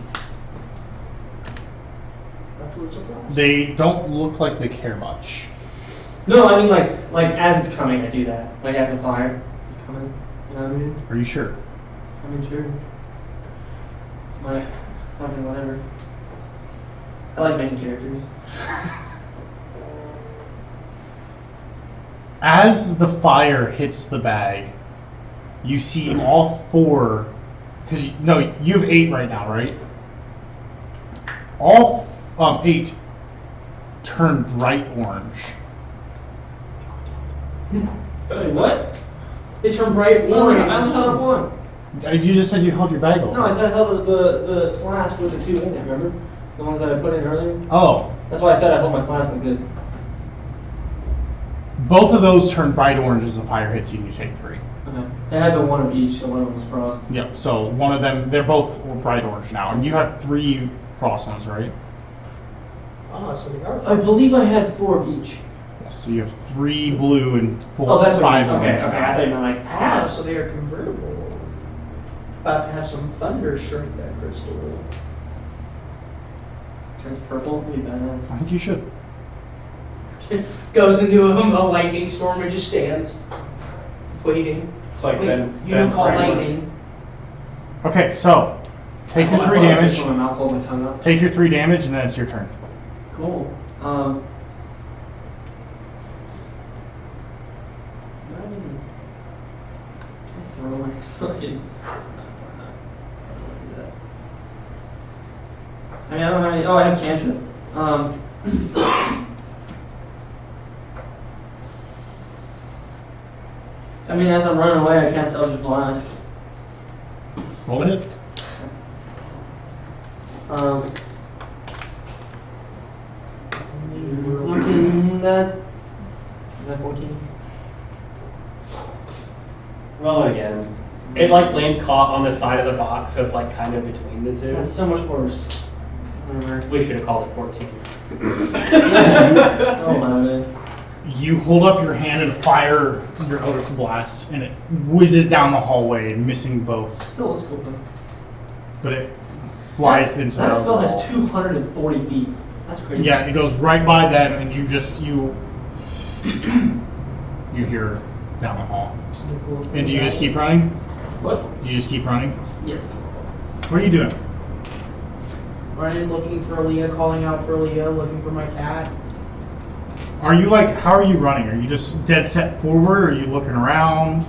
Speaker 7: That's what it's surprise.
Speaker 1: They don't look like they care much.
Speaker 2: No, I mean like as it's coming, I do that. Like as the fire is coming, you know what I mean?
Speaker 1: Are you sure?
Speaker 2: I mean, sure. It's my fucking whatever. I like making characters.
Speaker 1: As the fire hits the bag, you see all four. Because you have 8 right now, right? All 8 turn bright orange.
Speaker 2: Wait, what?
Speaker 7: They turn bright orange.
Speaker 2: I only held up one.
Speaker 1: You just said you held your bag open.
Speaker 2: No, I said I held the flask with the 2 in it, remember? The ones that I put in earlier?
Speaker 1: Oh,
Speaker 2: That's why I said I hold my flask like this.
Speaker 1: both of those turn bright orange as the fire hits you and you take 3.
Speaker 2: Okay. They had the one of each, so one of them was frost.
Speaker 1: Yep, so one of them, they're both bright orange now. And you have 3 frost ones, right?
Speaker 7: Ah, so they are.
Speaker 2: I believe I had 4 of each.
Speaker 1: Yes, so you have 3 blue and 4,
Speaker 2: Oh, that's what
Speaker 1: 5
Speaker 2: you mean. Okay,
Speaker 1: orange.
Speaker 2: okay. I thought you meant like
Speaker 7: Ah,
Speaker 2: half.
Speaker 7: so they are convertible. About to have some thunder strike that crystal.
Speaker 2: Turns purple. Be badass.
Speaker 1: I think you should.
Speaker 7: Goes into a lightning storm and just stands, waiting.
Speaker 6: It's like
Speaker 7: Wait,
Speaker 6: Ben.
Speaker 7: you don't call
Speaker 6: Franklin.
Speaker 7: lightning.
Speaker 1: Okay, so take your 3
Speaker 2: I
Speaker 1: damage.
Speaker 2: put my mouth, hold my tongue up.
Speaker 1: Take your 3 damage, and then it's your turn.
Speaker 2: Cool. I mean, I don't have any. Oh, I have cantrip. I mean, as I'm running away, I cast Eldritch Blast.
Speaker 1: Roll a hit.
Speaker 2: Looking at. Is that 14?
Speaker 4: Roll it again. It like landed caught on the side of the box, so it's like kind of between the two.
Speaker 2: That's so much worse. Whatever.
Speaker 4: We should have called it 14.
Speaker 2: That's all I mean.
Speaker 1: You hold up your hand and fire your Eldritch Blast, and it whizzes down the hallway, missing both.
Speaker 2: Still looks cool though.
Speaker 1: But it flies into
Speaker 2: That
Speaker 1: the
Speaker 2: spell
Speaker 1: wall.
Speaker 2: has 240 feet. That's crazy.
Speaker 1: Yeah, it goes right by them, and you hear down the hall. And do you just keep running?
Speaker 2: What?
Speaker 1: Do you just keep running?
Speaker 2: Yes.
Speaker 1: What are you doing?
Speaker 7: Running, looking for Aaliyah, calling out for Aaliyah, looking for my cat.
Speaker 1: Are you how are you running? Are you just dead set forward, or are you looking around?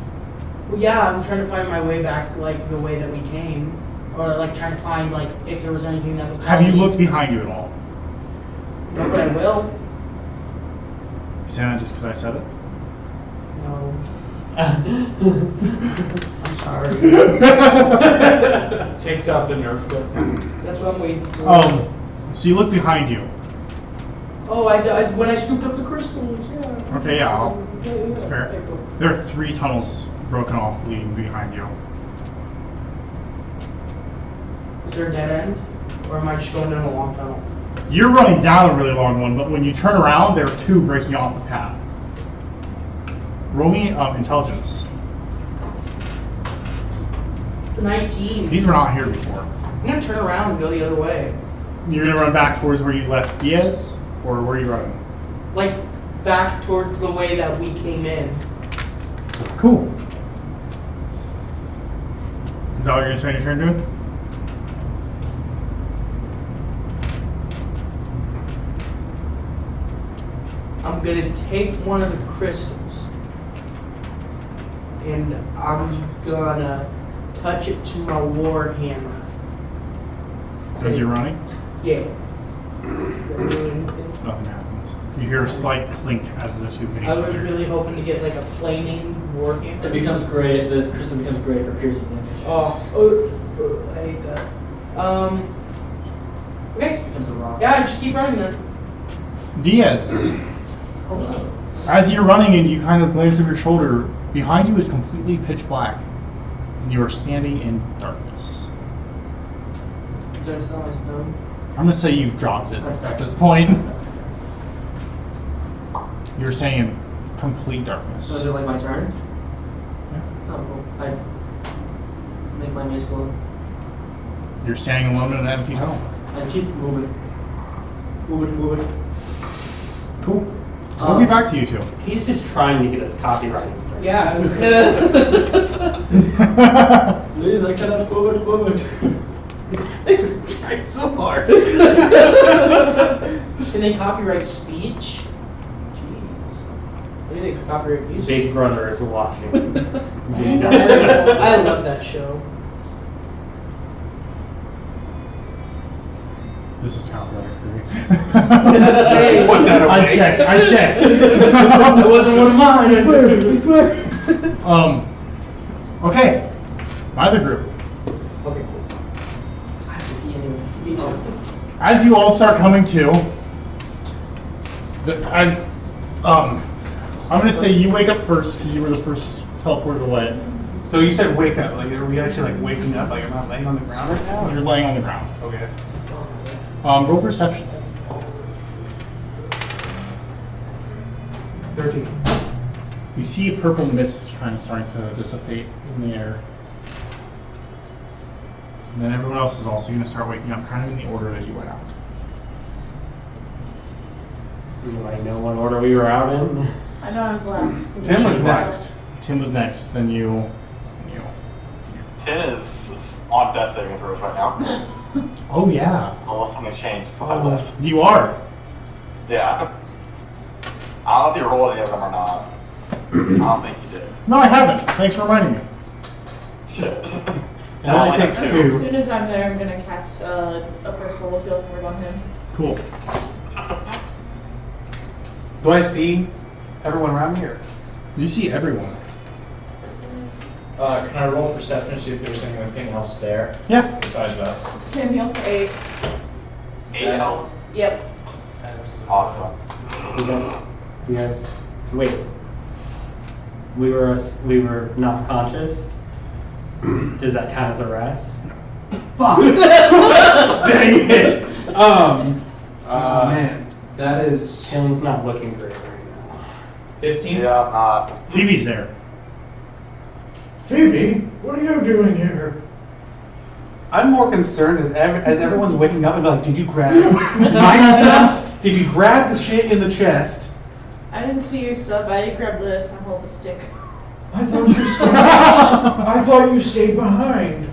Speaker 7: Well, yeah, I'm trying to find my way back, like the way that we came, or like trying to find like if there was anything that would.
Speaker 1: Have you looked behind you at all?
Speaker 7: No, but I will.
Speaker 1: Say that just because I said it?
Speaker 7: No. I'm sorry.
Speaker 6: Takes out the Nerf gun.
Speaker 7: That's what I'm waiting for.
Speaker 1: So you look behind you.
Speaker 7: Oh, when I scooped up the crystals, yeah.
Speaker 1: Okay, yeah,
Speaker 7: Yeah,
Speaker 1: that's fair.
Speaker 7: Okay, cool.
Speaker 1: There are 3 tunnels broken off leading behind you.
Speaker 7: Is there a dead end? Or am I just going down a long tunnel?
Speaker 1: You're running down a really long one, but when you turn around, there are 2 breaking off the path. Roll me intelligence.
Speaker 7: It's a 19.
Speaker 1: These were not here before.
Speaker 7: I'm gonna turn around and go the other way.
Speaker 1: You're gonna run back towards where you left Diaz, or where are you running?
Speaker 7: Like, back towards the way that we came in.
Speaker 1: Cool. Is that what you're gonna spend your turn doing?
Speaker 7: I'm gonna take one of the crystals. And I'm gonna touch it to my war hammer.
Speaker 1: As you're running,
Speaker 7: Yeah. Does that do anything?
Speaker 1: nothing happens. You hear a slight clink as the 2 hit each
Speaker 7: I was
Speaker 1: other.
Speaker 7: really hoping to get like a flaming war hammer.
Speaker 2: It becomes gray. The crystal becomes gray for piercing damage.
Speaker 7: Oh, I hate that. Okay.
Speaker 2: It becomes a rock.
Speaker 7: Yeah, just keep running then.
Speaker 1: Diaz,
Speaker 2: Hello.
Speaker 1: As you're running and you kind of glance over your shoulder, behind you is completely pitch black. And you are standing in darkness.
Speaker 2: Did I sell my stone?
Speaker 1: I'm going to say you've dropped it
Speaker 2: That's fair.
Speaker 1: at this point. You're saying in complete darkness.
Speaker 2: So is it like my turn?
Speaker 1: Yeah.
Speaker 2: Oh, cool. I make my mace glow.
Speaker 1: You're standing alone in an empty tunnel.
Speaker 2: I keep moving. Moving.
Speaker 1: Cool. We'll be back to you two.
Speaker 4: He's just trying to get us copyrighted.
Speaker 5: Yeah.
Speaker 2: Please, I cannot move.
Speaker 5: Tried so hard.
Speaker 7: Can they copyright speech? Jeez. What do you think? Copyright music?
Speaker 4: Big Brother is watching.
Speaker 7: I love that show.
Speaker 1: This is copyright free.
Speaker 3: Put that away.
Speaker 1: I checked.
Speaker 7: That wasn't one of mine. I swear.
Speaker 1: Okay. Neither group.
Speaker 7: Okay, cool. I have to pee anyway. Me too.
Speaker 1: As you all start coming to, I'm gonna say you wake up first because you were the first teleported away.
Speaker 3: So you said wake up. Like, are we actually like waking up? Like, I'm not laying on the ground right now?
Speaker 1: You're laying on the ground.
Speaker 3: Okay.
Speaker 1: Roll perception.
Speaker 3: 13.
Speaker 1: You see a purple mist kind of starting to dissipate in the air. And then everyone else is also going to start waking up kind of in the order that you went out.
Speaker 4: Do I know what order we were out in?
Speaker 5: I know I was last.
Speaker 3: Tim was next.
Speaker 1: Tim was next, then you.
Speaker 8: Tin is on death saving throws right now.
Speaker 1: Oh, yeah.
Speaker 8: Unless something changed since I left.
Speaker 1: You are.
Speaker 8: Yeah. I don't know if you rolled any of them or not. I don't think you did.
Speaker 1: No, I haven't. Thanks for reminding me.
Speaker 8: Shit.
Speaker 3: It only takes
Speaker 5: As
Speaker 3: 2.
Speaker 5: soon as I'm there, I'm gonna cast a first level healing word on him.
Speaker 1: Cool.
Speaker 3: Do I see everyone around here?
Speaker 1: You see everyone.
Speaker 6: Can I roll perception to see if there's anything else there
Speaker 1: Yeah.
Speaker 6: besides us?
Speaker 5: Tim heal for 8.
Speaker 8: 8 health.
Speaker 5: Yep.
Speaker 8: Awesome.
Speaker 4: You guys, wait. We were not conscious. Does that count as a rest?
Speaker 3: Dang it! Man.
Speaker 7: That is.
Speaker 4: Kalen's not looking great right now.
Speaker 6: 15?
Speaker 8: Yeah, I'm not.
Speaker 1: Phoebe's there.
Speaker 7: Phoebe, what are you doing here?
Speaker 3: I'm more concerned as everyone's waking up and be like, did you grab my stuff? Did you grab the shit in the chest?
Speaker 5: I didn't see your stuff. I grabbed this. I hold the stick.
Speaker 7: I thought you stayed behind.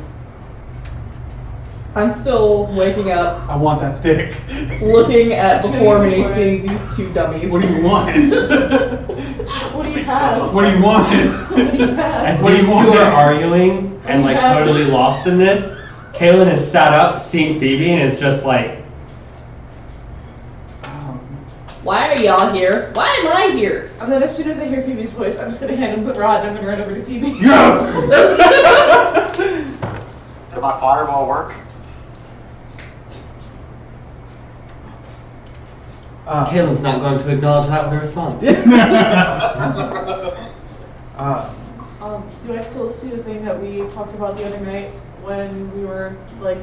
Speaker 5: I'm still waking up,
Speaker 3: I want that stick.
Speaker 5: looking at before me, seeing these two dummies.
Speaker 3: What do you want?
Speaker 5: What do you have?
Speaker 3: What do you want?
Speaker 5: What do you have?
Speaker 4: As
Speaker 3: What do
Speaker 4: these
Speaker 3: you
Speaker 4: two
Speaker 3: want?
Speaker 4: are arguing and like
Speaker 5: Yeah.
Speaker 4: totally lost in this, Kalen is sat up, seeing Phoebe, and is just like,
Speaker 5: Why are y'all here? Why am I here? And then as soon as I hear Phoebe's voice, I'm just gonna hand him the rod and I'm gonna run over to Phoebe.
Speaker 3: Yes!
Speaker 8: Did my fireball work?
Speaker 4: Kalen's not going to acknowledge that with a response.
Speaker 5: Do I still see the thing that we talked about the other night when we were like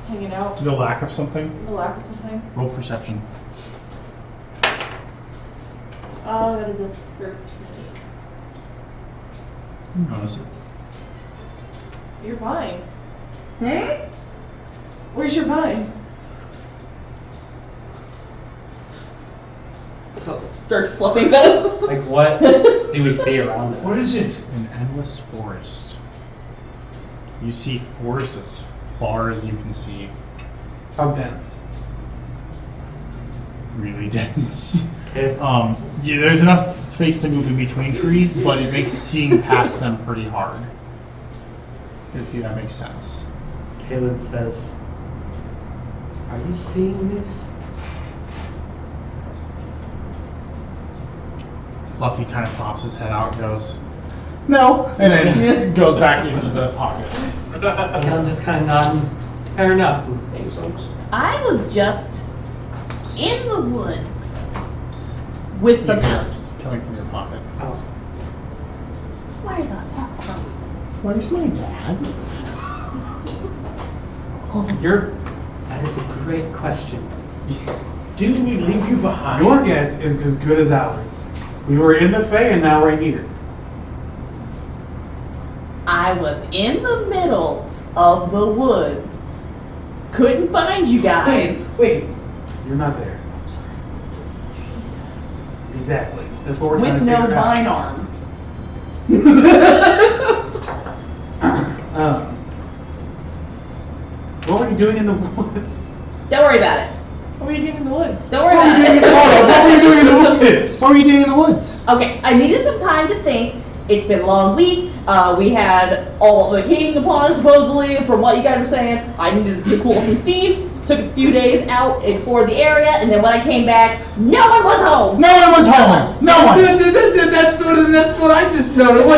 Speaker 5: hanging out?
Speaker 1: The lack of something.
Speaker 5: The lack of something?
Speaker 1: Roll perception.
Speaker 5: Oh, that is a 13.
Speaker 1: You notice it.
Speaker 5: You're fine. Hmm? Where's your vine?
Speaker 4: So,
Speaker 5: Start fluffing them.
Speaker 4: like, what do we see around us?
Speaker 7: What is it?
Speaker 1: An endless forest. You see forest as far as you can see.
Speaker 3: How dense?
Speaker 1: Really dense.
Speaker 4: Okay.
Speaker 1: Yeah, there's enough space to move in between trees, but it makes seeing past them pretty hard. If that makes sense.
Speaker 4: Kalen says, "Are you seeing this?"
Speaker 1: Fluffy kind of pops his head out and goes, "No," and then goes back into the pocket.
Speaker 4: Kalen just kind of nodding. Fair enough.
Speaker 7: Thanks, folks.
Speaker 5: I was just in the woods. with some
Speaker 1: Herbs coming from your pocket.
Speaker 4: Oh.
Speaker 5: Where the heck from?
Speaker 1: Where's my dad?
Speaker 4: That is a great question.
Speaker 7: Didn't we leave you behind?
Speaker 3: Your guess is as good as ours. We were in the Fae and now we're here.
Speaker 5: I was in the middle of the woods. Couldn't find you guys.
Speaker 7: Wait.
Speaker 3: You're not there. Exactly. That's what we're trying
Speaker 5: With
Speaker 3: to
Speaker 5: no
Speaker 3: figure out.
Speaker 5: vine arm.
Speaker 3: What were you doing in the woods?
Speaker 5: Don't worry about it. What were you doing in the woods? Don't worry
Speaker 3: What
Speaker 5: about
Speaker 3: were you doing in the
Speaker 5: it.
Speaker 3: woods? What were you doing in the woods?
Speaker 1: What were you doing in the woods?
Speaker 5: Okay, I needed some time to think. It's been a long week. We had all of the king upon us, supposedly, from what you guys were saying. I needed to cool some steam. Took a few days out, explored the area, and then when I came back, no one was home.
Speaker 1: No one was home. No one.
Speaker 4: That's what I just noticed. Who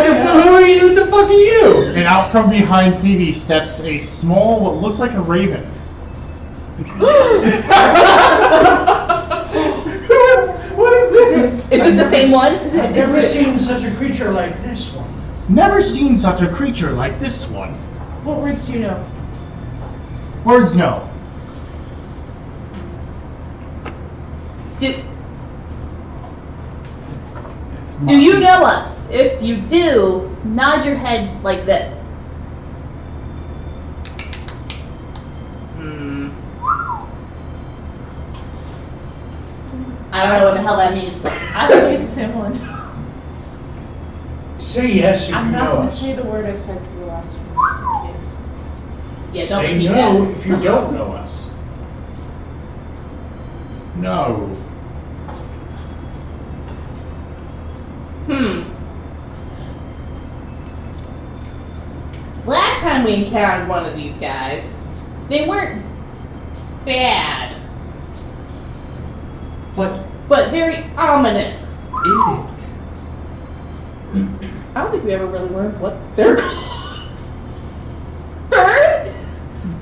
Speaker 4: are you? What the fuck are you?
Speaker 1: And out from behind Phoebe steps a small, what looks like a raven.
Speaker 3: What is this?
Speaker 5: Is this the same one?
Speaker 7: I've never seen such a creature like this one.
Speaker 1: Never seen such a creature like this one.
Speaker 5: What words do you know?
Speaker 1: Words no.
Speaker 5: Do you know us? If you do, nod your head like this. I don't know what the hell that means.
Speaker 9: I think it's the same one.
Speaker 7: Say yes if
Speaker 9: I'm
Speaker 7: you
Speaker 9: not
Speaker 7: know
Speaker 9: going to
Speaker 7: us.
Speaker 9: say the word I said to you last one, just in case.
Speaker 5: Yeah, don't
Speaker 7: Say
Speaker 5: repeat
Speaker 7: no
Speaker 5: that.
Speaker 7: if you don't know us.
Speaker 1: No.
Speaker 5: Last time we encountered one of these guys, they weren't bad,
Speaker 4: What
Speaker 5: but very ominous.
Speaker 4: is it?
Speaker 5: I don't think we ever really learned what they're called. Bird?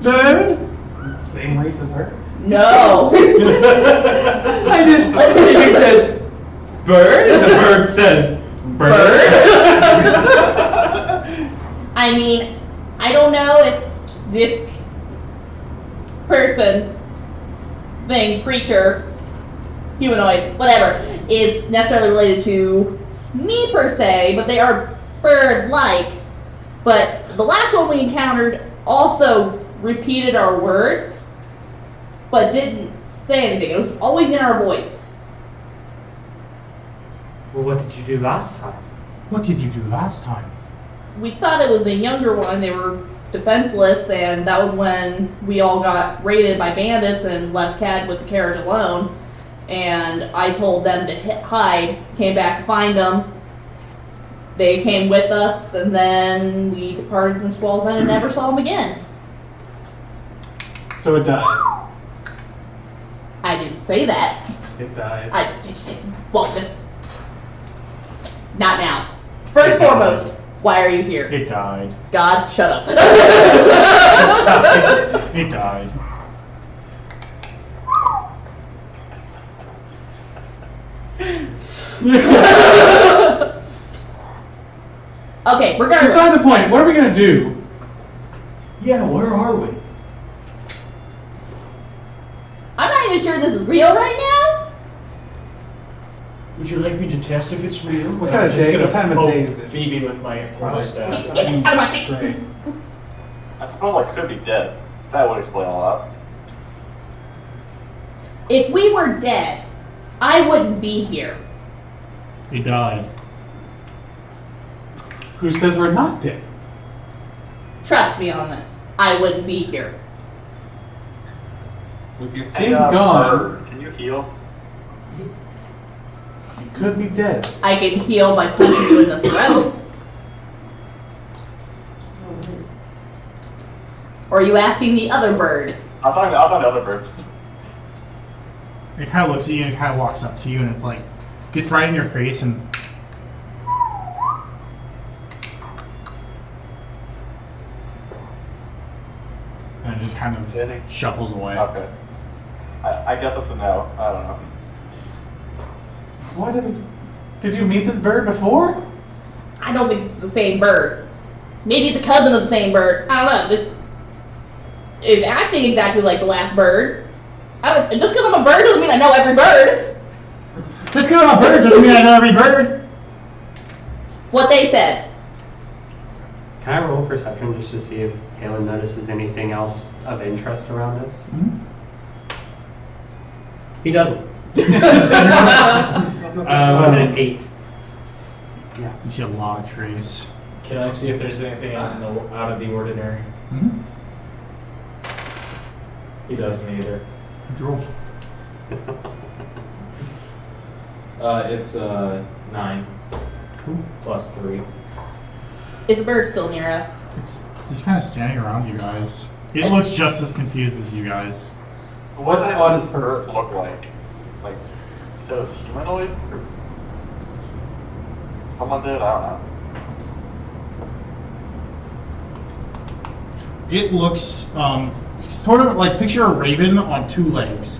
Speaker 1: Bird?
Speaker 3: Same race as her?
Speaker 5: No.
Speaker 4: I just it says bird and the bird says bird.
Speaker 5: I mean, I don't know if this person, thing, creature, humanoid, whatever, is necessarily related to me per se, but they are bird-like. But the last one we encountered also repeated our words, but didn't say anything. It was always in our voice.
Speaker 4: Well, what did you do last time?
Speaker 1: What did you do last time?
Speaker 5: We thought it was a younger one. They were defenseless, and that was when we all got raided by bandits and left Cad with the carriage alone. And I told them to hide, came back to find them. They came with us, and then we departed from Squall's End and never saw them again.
Speaker 3: So it died.
Speaker 5: I didn't say that.
Speaker 3: It died.
Speaker 5: I just well, this. Not now. First and foremost, why are you here?
Speaker 1: It died.
Speaker 5: God, shut up.
Speaker 1: It died.
Speaker 5: Okay, regardless.
Speaker 3: Beside the point, what are we gonna do?
Speaker 7: Yeah, where are we?
Speaker 5: I'm not even sure this is real right now.
Speaker 7: Would you like me to test if it's real?
Speaker 3: What kind of day? What time of day is it?
Speaker 6: Phoebe with my staff.
Speaker 5: Get out of my face.
Speaker 3: Great.
Speaker 8: I suppose I could be dead. That would explain a lot.
Speaker 5: If we were dead, I wouldn't be here.
Speaker 1: It died.
Speaker 3: Who says we're not dead?
Speaker 5: Trust me on this. I wouldn't be here.
Speaker 3: With your
Speaker 8: Hey,
Speaker 3: thing gone,
Speaker 8: Bird, can you heal?
Speaker 3: you could be dead.
Speaker 5: I can heal by punching you in the throat. Or are you asking the other bird?
Speaker 8: I'm talking to the other bird.
Speaker 1: It kind of looks at you and it kind of walks up to you and it's like, gets right in your face and it just kind
Speaker 8: Did he?
Speaker 1: of shuffles away.
Speaker 8: Okay. I guess it's a no. I don't know.
Speaker 3: What is? Did you meet this bird before?
Speaker 5: I don't think it's the same bird. Maybe it's a cousin of the same bird. I don't know. This is acting exactly like the last bird. Just because I'm a bird doesn't mean I know every bird.
Speaker 1: Just because I'm a bird doesn't mean I know every bird.
Speaker 5: What they said.
Speaker 4: Can I roll perception just to see if Taylor notices anything else of interest around us?
Speaker 1: Mm-hmm.
Speaker 4: He doesn't. With an 8.
Speaker 1: You see a lot of trees.
Speaker 6: Can I see if there's anything out of the ordinary?
Speaker 1: Mm-hmm.
Speaker 6: He doesn't either.
Speaker 1: Roll.
Speaker 6: It's 9.
Speaker 1: Cool.
Speaker 6: Plus 3.
Speaker 5: Is the bird still near us?
Speaker 1: It's just kind of standing around you guys. It looks just as confused as you guys.
Speaker 8: What's on his bird look like? Like, you said it's humanoid? Or someone did? I don't know.
Speaker 1: It looks sort of like, picture a raven on 2 legs.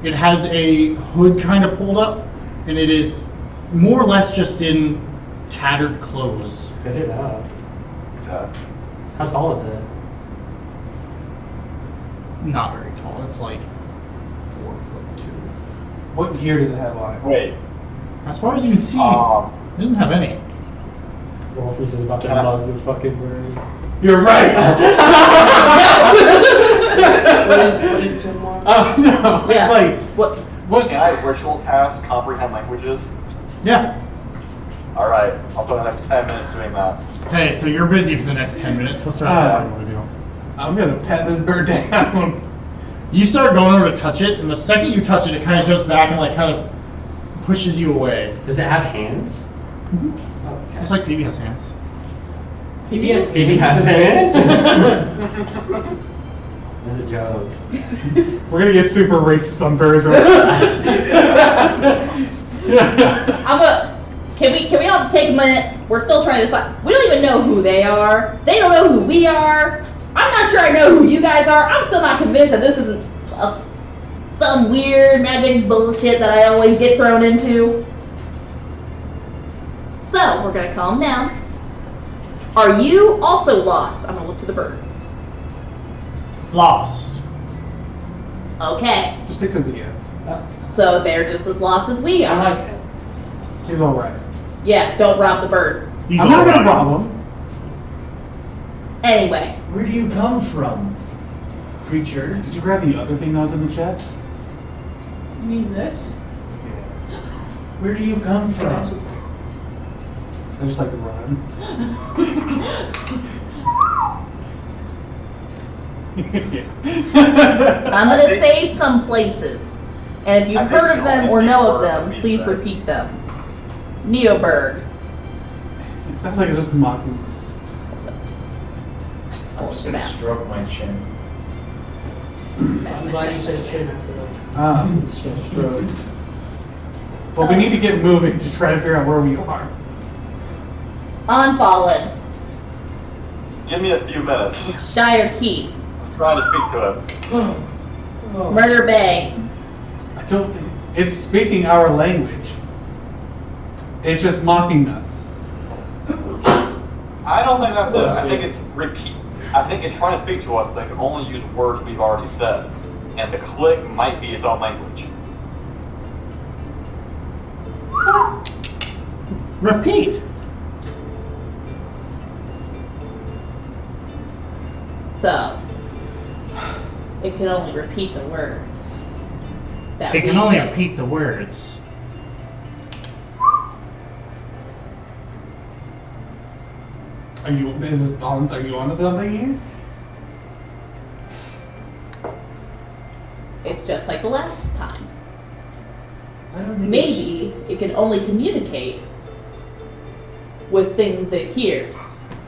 Speaker 1: It has a hood kind of pulled up, and it is more or less just in tattered clothes.
Speaker 4: Fit it up.
Speaker 8: Yeah.
Speaker 4: How tall is it?
Speaker 1: Not very tall. It's like 4'2".
Speaker 3: What gear does it have on it?
Speaker 8: Wait.
Speaker 1: As far as you can see, it doesn't have any.
Speaker 4: Wolfreeze is about to
Speaker 8: Yeah.
Speaker 4: love the fucking bird.
Speaker 3: You're right.
Speaker 7: What did Tim want?
Speaker 3: Oh no.
Speaker 5: Yeah.
Speaker 3: Like,
Speaker 5: What?
Speaker 8: Can I ritual cast comprehend languages?
Speaker 1: Yeah.
Speaker 8: Alright, I'll spend the next 10 minutes doing that.
Speaker 1: Okay, so you're busy for the next 10 minutes. What's the rest of the party want to do?
Speaker 3: I'm gonna pet this bird down.
Speaker 1: You start going over to touch it, and the second you touch it, it kind of jumps back and like kind of pushes you away.
Speaker 4: Does it have hands? Okay.
Speaker 1: Just like Phoebe has hands.
Speaker 4: Phoebe has hands? That's a joke.
Speaker 3: We're gonna get super racist on birds right now.
Speaker 5: Can we all take a minute? We're still trying to decide. We don't even know who they are. They don't know who we are. I'm not sure I know who you guys are. I'm still not convinced that this isn't some weird magic bullshit that I always get thrown into. So, we're gonna calm down. Are you also lost? I'm gonna look to the bird.
Speaker 1: Lost.
Speaker 5: Okay.
Speaker 3: Just because he is.
Speaker 5: So they're just as lost as we
Speaker 4: I
Speaker 5: are.
Speaker 4: like it.
Speaker 3: He's alright.
Speaker 5: Yeah, don't rob the bird.
Speaker 1: He's
Speaker 3: I'm not
Speaker 1: all
Speaker 3: gonna
Speaker 1: right.
Speaker 3: rob him.
Speaker 5: Anyway,
Speaker 7: Where do you come from, creature?
Speaker 3: Did you grab the other thing that was in the chest?
Speaker 9: You mean this?
Speaker 7: Where do you come from?
Speaker 3: I just like to run.
Speaker 5: I'm gonna say some places. And if
Speaker 8: I
Speaker 5: you've
Speaker 8: think
Speaker 5: heard of
Speaker 8: the
Speaker 5: them
Speaker 8: only
Speaker 5: or know of
Speaker 8: word that
Speaker 5: them,
Speaker 8: we
Speaker 5: please
Speaker 8: said.
Speaker 5: repeat them. Neoberg.
Speaker 3: It sounds like it's just mocking us.
Speaker 6: I'm just gonna stroke my chin.
Speaker 7: I'm glad you said chin after that.
Speaker 3: It's just stroke. But we need to get moving to try to figure out where we are.
Speaker 5: Unfallen.
Speaker 8: Give me a few minutes.
Speaker 5: Shire Keep.
Speaker 8: I'm trying to speak to him.
Speaker 5: Murder Bay.
Speaker 3: I don't think it's speaking our language. It's just mocking us.
Speaker 8: I don't think that's it. I think it's repeat. I think it's trying to speak to us, but it can only use words we've already said. And the click might be its own language.
Speaker 1: Repeat.
Speaker 5: So, it can only repeat the words. That
Speaker 1: It
Speaker 5: we
Speaker 1: can only
Speaker 5: say.
Speaker 1: repeat the words.
Speaker 3: Are you on to something here?
Speaker 5: It's just like the last time.
Speaker 7: I don't think
Speaker 5: Maybe it can only communicate with things it hears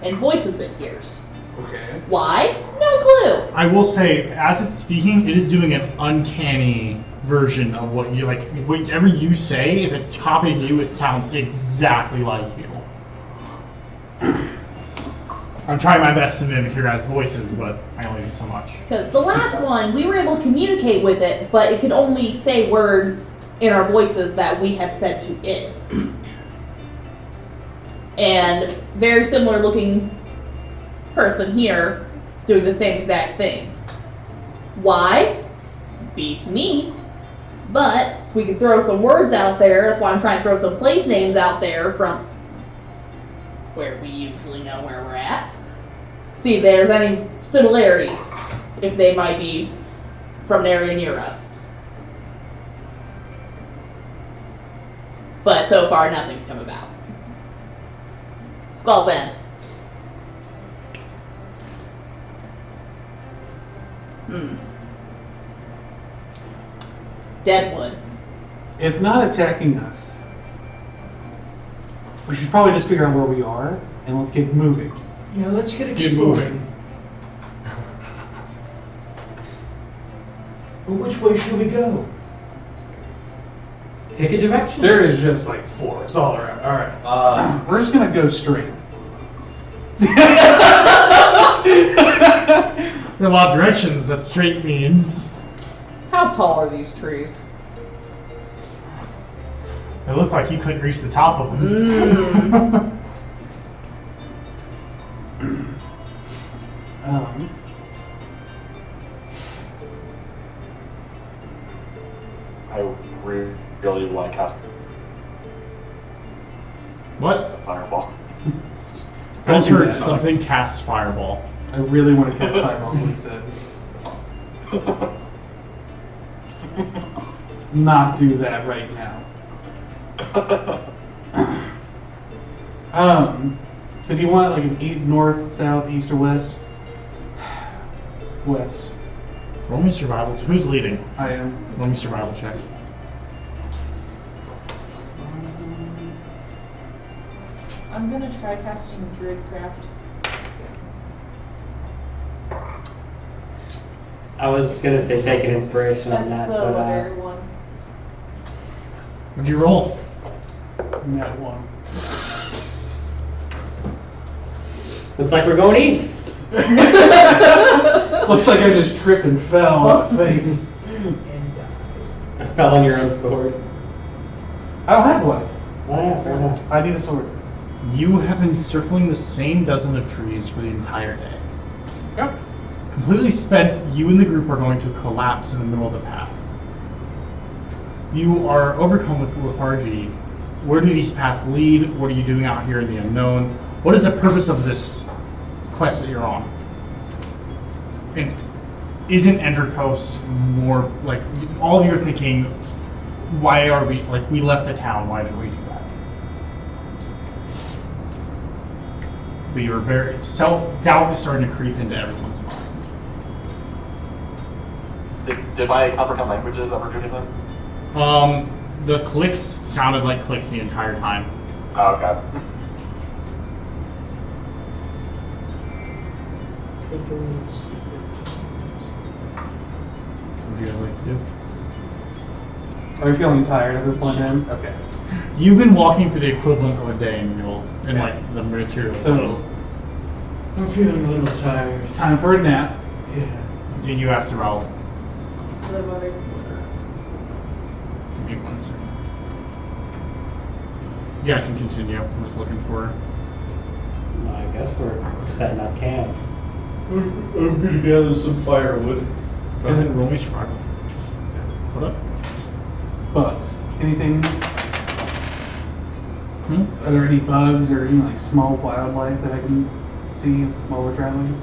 Speaker 5: and voices it hears.
Speaker 3: Okay.
Speaker 5: Why? No clue.
Speaker 1: I will say, as it's speaking, it is doing an uncanny version of what you like. Whatever you say, if it's copying you, it sounds exactly like you. I'm trying my best to mimic your guys' voices, but I only do so much.
Speaker 5: Because the last one, we were able to communicate with it, but it could only say words in our voices that we had said to it. And very similar looking person here doing the same exact thing. Why? Beats me. But if we can throw some words out there, that's why I'm trying to throw some place names out there from where we usually know where we're at. See if there's any similarities, if they might be from an area near us. But so far, nothing's come about. Skull's End. Deadwood.
Speaker 3: It's not attacking us. We should probably just figure out where we are, and let's get moving.
Speaker 7: Yeah, let's get exploring. But which way should we go?
Speaker 4: Pick a direction.
Speaker 3: There is just like forest all around. All right. We're just gonna go straight.
Speaker 1: There are a lot of directions that straight means.
Speaker 10: How tall are these trees?
Speaker 1: It looked like you couldn't reach the top of them.
Speaker 8: I really want to cast
Speaker 1: What?
Speaker 8: fireball.
Speaker 1: Those
Speaker 3: do
Speaker 1: heard
Speaker 3: that.
Speaker 1: something cast fireball.
Speaker 3: I really want to cast fireball. What he said. Let's not do that right now. So do you want like an north, south, east, or west? West.
Speaker 1: Roll me survival. Who's leading?
Speaker 3: I am.
Speaker 1: Roll me survival check.
Speaker 9: I'm gonna try casting Druidcraft.
Speaker 4: I was gonna say take an inspiration on
Speaker 9: That's
Speaker 4: that,
Speaker 9: the
Speaker 4: but
Speaker 9: legendary one.
Speaker 1: What'd you roll?
Speaker 3: That one.
Speaker 4: looks like we're going east.
Speaker 3: Looks like I just tripped and fell on the face.
Speaker 4: I fell on your own sword.
Speaker 3: I don't have one.
Speaker 4: Oh yeah, fair enough.
Speaker 3: I need a sword.
Speaker 1: You have been circling the same dozen of trees for the entire day.
Speaker 3: Yep.
Speaker 1: Completely spent, you and the group are going to collapse in the middle of the path. You are overcome with lethargy. Where do these paths lead? What are you doing out here in the unknown? What is the purpose of this quest that you're on? And isn't Endercoast more like all of you are thinking, why are we like we left the town, why did we do that? But you're very self-doubt is starting to creep into everyone's mind.
Speaker 8: Did my comprehend languages ever do anything?
Speaker 1: The clicks sounded like clicks the entire time.
Speaker 8: Oh, okay.
Speaker 1: What would you guys like to do?
Speaker 3: Are you feeling tired at this point then? Okay.
Speaker 1: You've been walking for the equivalent of a day in like the material.
Speaker 3: So
Speaker 7: I'm feeling a little tired.
Speaker 3: time for a nap.
Speaker 7: Yeah.
Speaker 1: and you asked about.
Speaker 9: The mother.
Speaker 1: Give me 1 second. You guys can continue. I'm just looking for.
Speaker 4: I guess we're setting up camp.
Speaker 6: I'm gonna gather some firewood.
Speaker 1: Is it roll me survival? What up?
Speaker 3: Bugs. Anything?
Speaker 1: Hmm?
Speaker 3: Are there any bugs or any like small wildlife that I can see while we're traveling?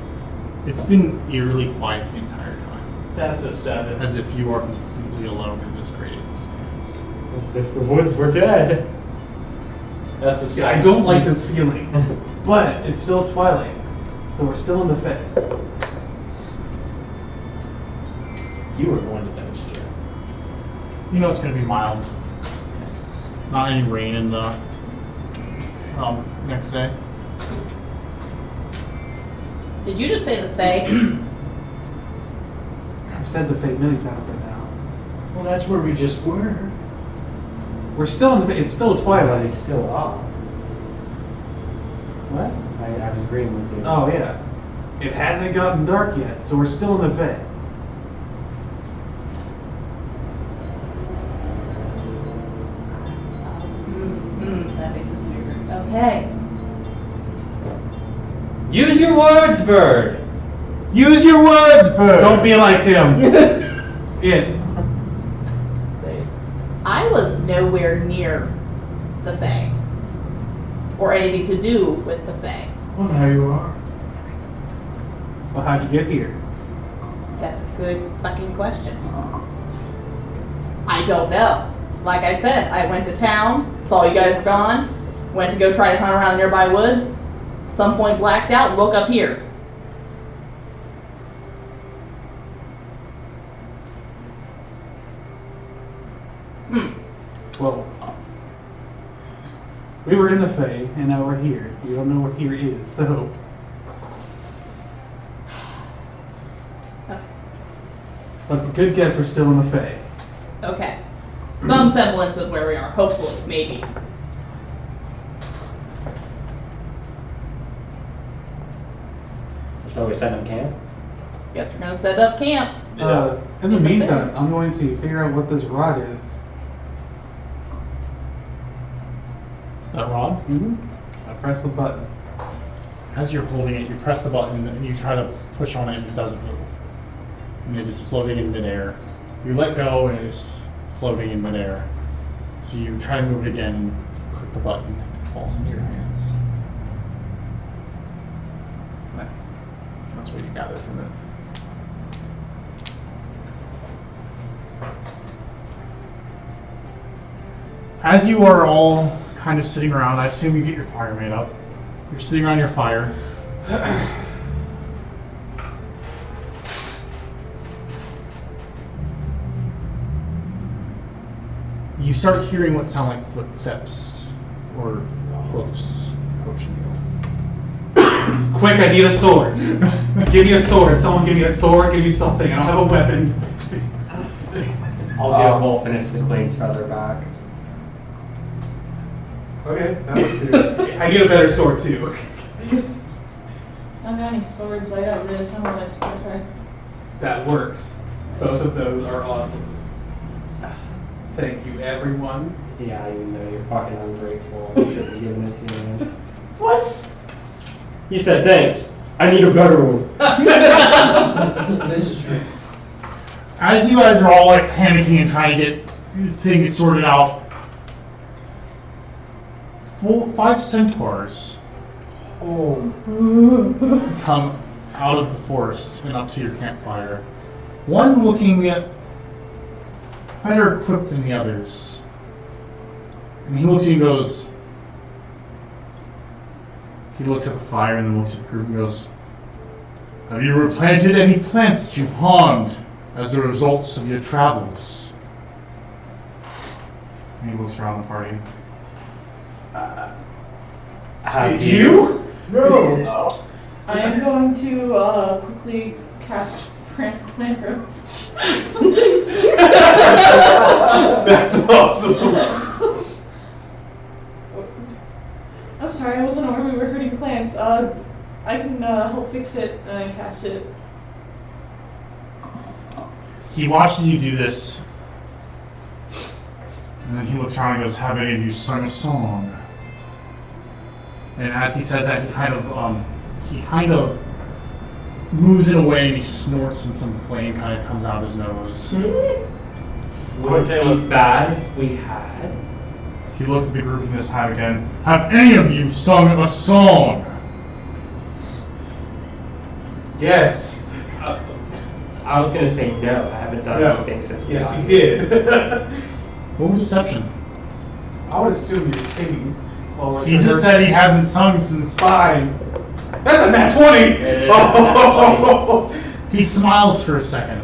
Speaker 1: It's been eerily quiet the entire time,
Speaker 6: That's a 7.
Speaker 1: as if you are completely alone in this great expanse.
Speaker 4: As if the woods were dead.
Speaker 6: That's a 7.
Speaker 3: I don't like this feeling, but it's still twilight, so we're still in the Fey.
Speaker 6: You were going to bench, Jim.
Speaker 1: You know it's going to be mild. Not any rain in the next day.
Speaker 5: Did you just say the Fae?
Speaker 3: I've said the Fey many times right now.
Speaker 7: Well, that's where we just were.
Speaker 3: We're still in the Fey. It's still
Speaker 4: But
Speaker 3: twilight.
Speaker 4: he's still off.
Speaker 3: What?
Speaker 4: I was agreeing with you.
Speaker 3: Oh yeah. It hasn't gotten dark yet, so we're still in the Fey.
Speaker 4: Use your words, bird.
Speaker 1: Use your words, bird.
Speaker 3: Don't be like him. Yeah.
Speaker 5: I was nowhere near the Fae. Or anything to do with the Fae.
Speaker 7: Well, now you are.
Speaker 3: Well, how'd you get here?
Speaker 5: That's a good fucking question. I don't know. Like I said, I went to town, saw you guys were gone, went to go try to hunt around the nearby woods, some point blacked out and woke up here.
Speaker 3: Well, we were in the Fae, and now we're here. We don't know what here is, so. But it's a good guess we're still in the Fae.
Speaker 5: Okay. Some semblance of where we are, hopefully, maybe.
Speaker 4: Shall we set up camp?
Speaker 5: Guess we're gonna set up camp.
Speaker 3: In the meantime, I'm going to figure out what this rod is.
Speaker 1: That rod?
Speaker 3: Mm-hmm. I press the button.
Speaker 1: As you're holding it, you press the button and you try to push on it and it doesn't move. And it is floating in midair. You let go and it is floating in midair. So you try to move it again and click the button and it falls into your hands. That's what you gather from it. As you are all kind of sitting around, I assume you get your fire made up. You're sitting around your fire. You start hearing what sound like footsteps or hoofs approaching you.
Speaker 3: Quick, I need a sword. Give me a sword. Someone give me a sword. Give me something. I don't have a weapon.
Speaker 4: I'll get Wolf and the Queen's feather back.
Speaker 3: Okay, that works too. I need a better sword too.
Speaker 9: I don't got any swords, but I got rid of some of my sword tray.
Speaker 3: That works. Both of those are awesome. Thank you, everyone.
Speaker 4: Yeah, even though you're fucking ungrateful, you should be giving it to me.
Speaker 7: What?
Speaker 4: You said thanks. I need a better one.
Speaker 7: This is true.
Speaker 1: As you guys are all like panicking and trying to get things sorted out, 5 centaurs come out of the forest and up to your campfire. One looking better equipped than the others. And he looks at you and goes, he looks at the fire and then looks at the group and goes, "Have you replanted any plants that you harmed as the results of your travels?" And he looks around the party.
Speaker 3: Did you?
Speaker 7: No.
Speaker 9: I am going to quickly cast plant growth.
Speaker 3: That's awesome.
Speaker 9: I'm sorry, I wasn't aware we were hurting plants. I can help fix it and I cast it.
Speaker 1: He watches you do this, and then he looks around and goes, "Have any of you sung a song?" And as he says that, he kind of moves it away and he snorts, and some flame kind of comes out of his nose.
Speaker 4: Would it be bad if we had?
Speaker 1: He looks at the group this time again. "Have any of you sung a song?"
Speaker 3: Yes.
Speaker 4: I was gonna say no. I haven't done anything since we
Speaker 3: Yes,
Speaker 4: got
Speaker 3: you
Speaker 4: here.
Speaker 3: did.
Speaker 1: What was deception?
Speaker 3: I would assume you're singing. While
Speaker 1: He just said he hasn't sung since.
Speaker 3: Fine. That's a nat 20!
Speaker 4: It is a
Speaker 3: Oh.
Speaker 1: He smiles for a second.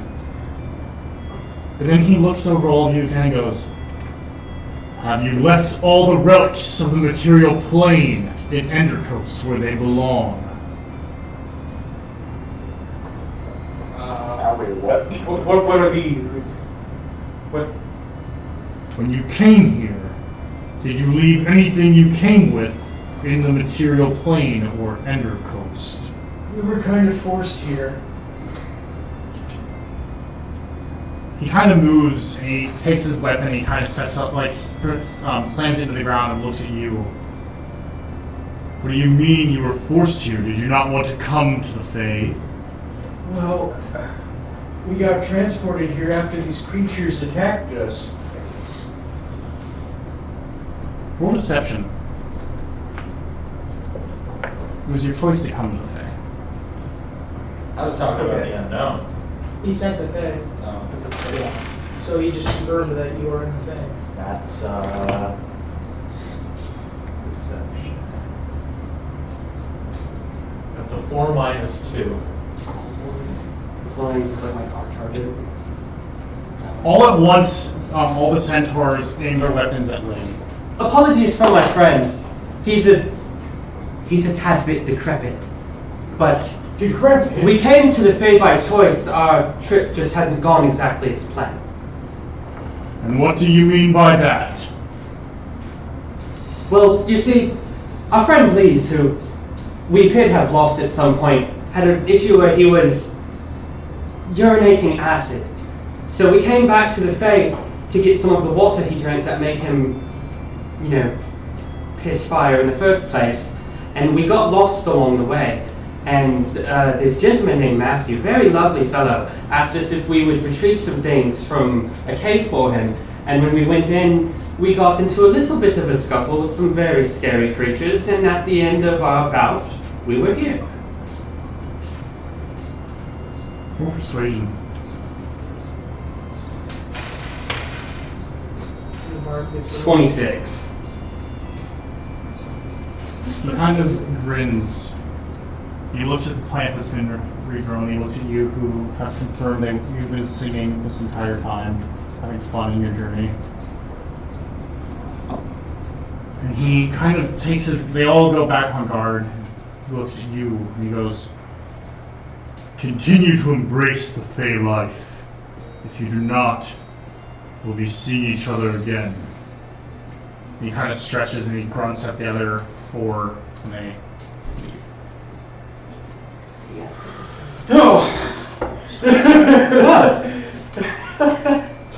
Speaker 1: And then he looks over all of you again and goes, "Have you left all the relics of the material plane in Endercoast where they belong?"
Speaker 3: What are these? What?
Speaker 1: When you came here, did you leave anything you came with in the material plane or Endercoast?
Speaker 7: We were kind of forced here.
Speaker 1: He kind of moves and he takes his weapon and he kind of sets up, like, slams into the ground and looks at you. What do you mean you were forced here? Did you not want to come to the Fae?
Speaker 7: Well, we got transported here after these creatures attacked us.
Speaker 1: Roll deception. It was your choice to come to the Fae.
Speaker 6: I was talking about the unknown.
Speaker 7: He sent the Fae.
Speaker 6: Oh.
Speaker 7: So he just confirmed that you are in the Fae.
Speaker 6: That's deception. That's a 4 - 2.
Speaker 4: As long as you put my car charger.
Speaker 1: All at once, all the centaurs aim their weapons at Lynn.
Speaker 4: Apologies for my friend. He's a tad bit decrepit. But
Speaker 7: Decrepit?
Speaker 4: we came to the Fae by choice. Our trip just hasn't gone exactly as planned.
Speaker 1: And what do you mean by that?
Speaker 4: Well, you see, our friend Lees, who we appear to have lost at some point, had an issue where he was urinating acid. So we came back to the Fae to get some of the water he drank that made him, piss fire in the first place. And we got lost along the way. And this gentleman named Matthew, very lovely fellow, asked us if we would retrieve some things from a cave for him. And when we went in, we got into a little bit of a scuffle with some very scary creatures. And at the end of our bout, we were here.
Speaker 1: Roll persuasion.
Speaker 7: Mark is
Speaker 4: 26.
Speaker 1: He kind of grins. He looks at the plant that's been regrown. He looks at you, who have confirmed that you've been singing this entire time, having fun in your journey. And he kind of takes it. They all go back on guard. He looks at you and he goes, "Continue to embrace the Fey life. If you do not, we'll be seeing each other again." And he kind of stretches and he grunts at the other four, and they leave.
Speaker 7: No!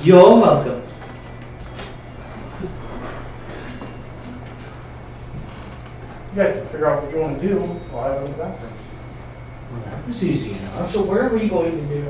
Speaker 4: You're welcome.
Speaker 1: You guys can figure out what you want to do while I go back there.
Speaker 7: It's easy enough. So where are we going to do?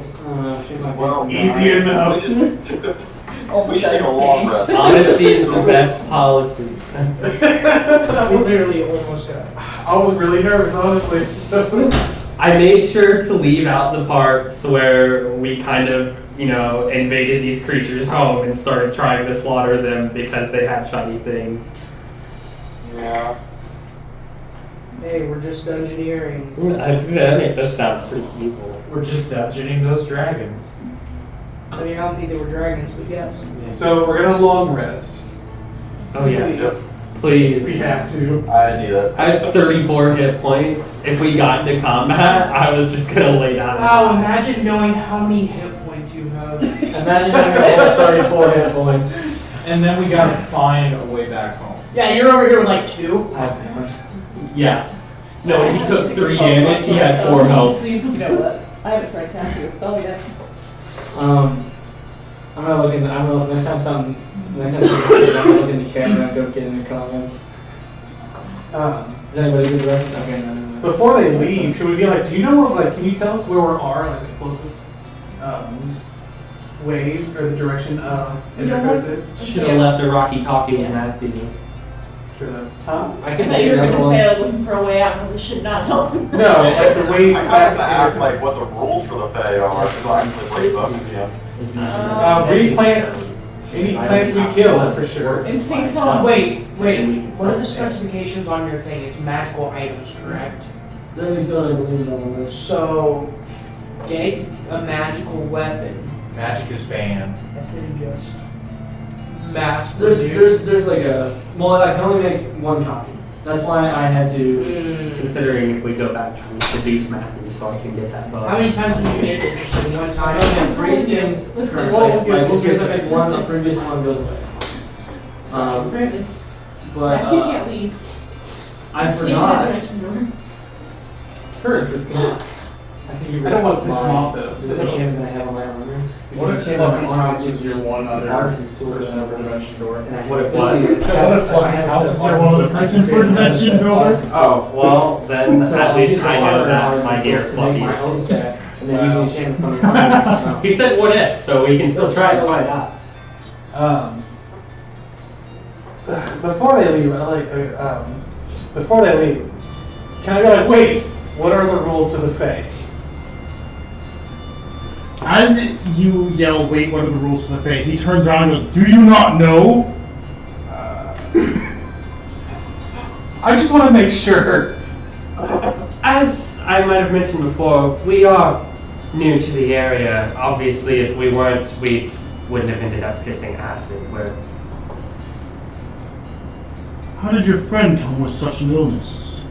Speaker 8: Well,
Speaker 3: Easy enough.
Speaker 8: We should take a long rest.
Speaker 4: Honesty is the best policy.
Speaker 7: We literally almost got it.
Speaker 3: I was really nervous, honestly. So.
Speaker 4: I made sure to leave out the parts where we kind of, invaded these creatures' home and started trying to slaughter them because they had shiny things.
Speaker 8: Yeah.
Speaker 7: Hey, we're just dungeoneering.
Speaker 4: That makes us sound pretty evil.
Speaker 6: We're just dungeoning those dragons.
Speaker 7: I mean, I don't think they were dragons, but yes.
Speaker 3: So we're gonna long rest.
Speaker 4: Oh yeah,
Speaker 8: Yep.
Speaker 4: please.
Speaker 3: We have to.
Speaker 8: I need it.
Speaker 4: I had 34 hit points. If we got into combat, I was just gonna lay down.
Speaker 7: Wow, imagine knowing how many hit points you have.
Speaker 2: Imagine having over 34 hit points.
Speaker 6: And then we gotta find a way back home.
Speaker 7: Yeah, you're over here with like 2.
Speaker 4: Yeah. No, when he took 3 damage, he had 4 health.
Speaker 5: You know what? I haven't tried casting a spell yet.
Speaker 2: I'm gonna look in. Next time something happens, I'm gonna look in the camera and go get in the comments. Does anybody get direction? Okay, no.
Speaker 3: Before they leave, should we be like, do you know where, can you tell us where we are, the closest wave or the direction of Intercoast is?
Speaker 4: Should have left a rocky talkie in that video.
Speaker 3: Should have. Huh?
Speaker 2: I
Speaker 5: I
Speaker 2: can
Speaker 5: thought you were
Speaker 2: another
Speaker 5: going to
Speaker 2: one.
Speaker 5: say I was looking for a way out and we should not help him.
Speaker 3: No, the wave
Speaker 8: I
Speaker 3: back
Speaker 8: kind of asked what the rules for the Fae are, so I actually played both of you.
Speaker 3: Replant any plants we kill, that's for sure.
Speaker 5: Instinct on.
Speaker 7: Wait. What are the specifications on your thing? It's magical items, correct? So, get a magical weapon
Speaker 6: Magic is banned.
Speaker 7: and then just mass
Speaker 2: There's
Speaker 7: produce.
Speaker 2: like a. Well, I can only make 1 copy. That's why I had to.
Speaker 4: Considering if we go back trying to seduce Matthew so I can get that bug.
Speaker 7: How many times did you make it just in one
Speaker 2: I
Speaker 7: time?
Speaker 2: only have 3 things.
Speaker 5: Listen,
Speaker 2: currently.
Speaker 7: we'll
Speaker 2: Like,
Speaker 7: get-
Speaker 2: as soon as I make 1, the previous one goes away.
Speaker 5: Granted.
Speaker 2: But
Speaker 5: Matthew can't leave.
Speaker 2: I
Speaker 5: Steve
Speaker 2: forgot.
Speaker 5: had mentioned him.
Speaker 2: Sure. I think you
Speaker 3: I don't want to piss him off though.
Speaker 2: This is a champion I have on my armor.
Speaker 1: What if Fluffy House is your one other person over dimension door?
Speaker 4: What if what?
Speaker 1: So what if Fluffy House is your one other person for dimension door?
Speaker 4: Oh, well, then at least I know that, my dear
Speaker 2: My own
Speaker 4: fluffies.
Speaker 2: set, and then using enchantments on the armor.
Speaker 4: He said what if, so we can still try to find out.
Speaker 3: Before they leave, can I go like, wait, what are the rules to the Fae?
Speaker 1: As you yell, wait, what are the rules to the Fae? He turns around and goes, do you not know?
Speaker 3: I just want to make sure.
Speaker 4: As I might have mentioned before, we are new to the area. Obviously, if we weren't, we wouldn't have ended up pissing acid.
Speaker 1: How did your friend come with such an illness?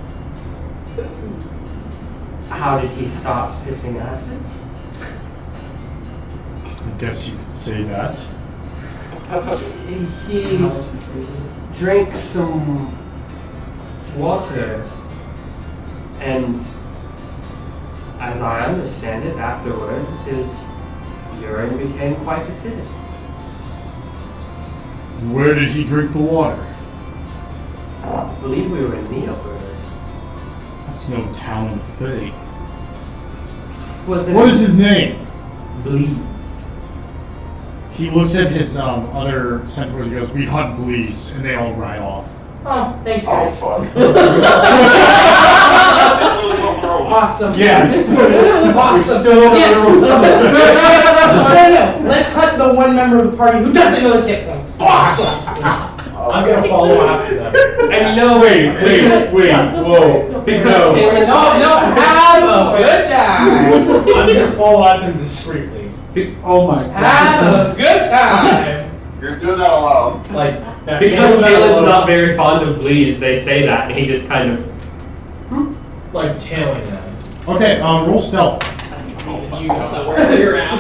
Speaker 4: How did he start pissing acid?
Speaker 1: I guess you could say that.
Speaker 4: He drank some water, and as I understand it, afterwards his urine became quite acidic.
Speaker 1: Where did he drink the water?
Speaker 4: I believe we were in Neoburg.
Speaker 1: That's no town in the Fae.
Speaker 4: Was it
Speaker 1: What is his name?
Speaker 4: Bleeds?
Speaker 1: He looks at his other centaurs and goes, we hunt bleeds, and they all ride off.
Speaker 7: Oh, thanks,
Speaker 8: Oh,
Speaker 7: guys.
Speaker 8: fuck.
Speaker 7: Awesome.
Speaker 1: Yes.
Speaker 7: Awesome.
Speaker 1: Still
Speaker 7: Yes. No. Let's hunt the one member of the party who doesn't know his hit points. Awesome.
Speaker 6: I'm gonna follow after them.
Speaker 4: And no,
Speaker 1: wait, whoa.
Speaker 4: because
Speaker 7: No, have a good time.
Speaker 6: I'm gonna follow at them discreetly.
Speaker 1: Oh my
Speaker 7: Have a good time.
Speaker 8: You're doing that alone.
Speaker 6: Like, that
Speaker 4: because Caleb's not very fond of bleeds, they say that, and he just kind of.
Speaker 6: like tailing them.
Speaker 1: Okay, roll stealth.
Speaker 5: You somewhere you're at.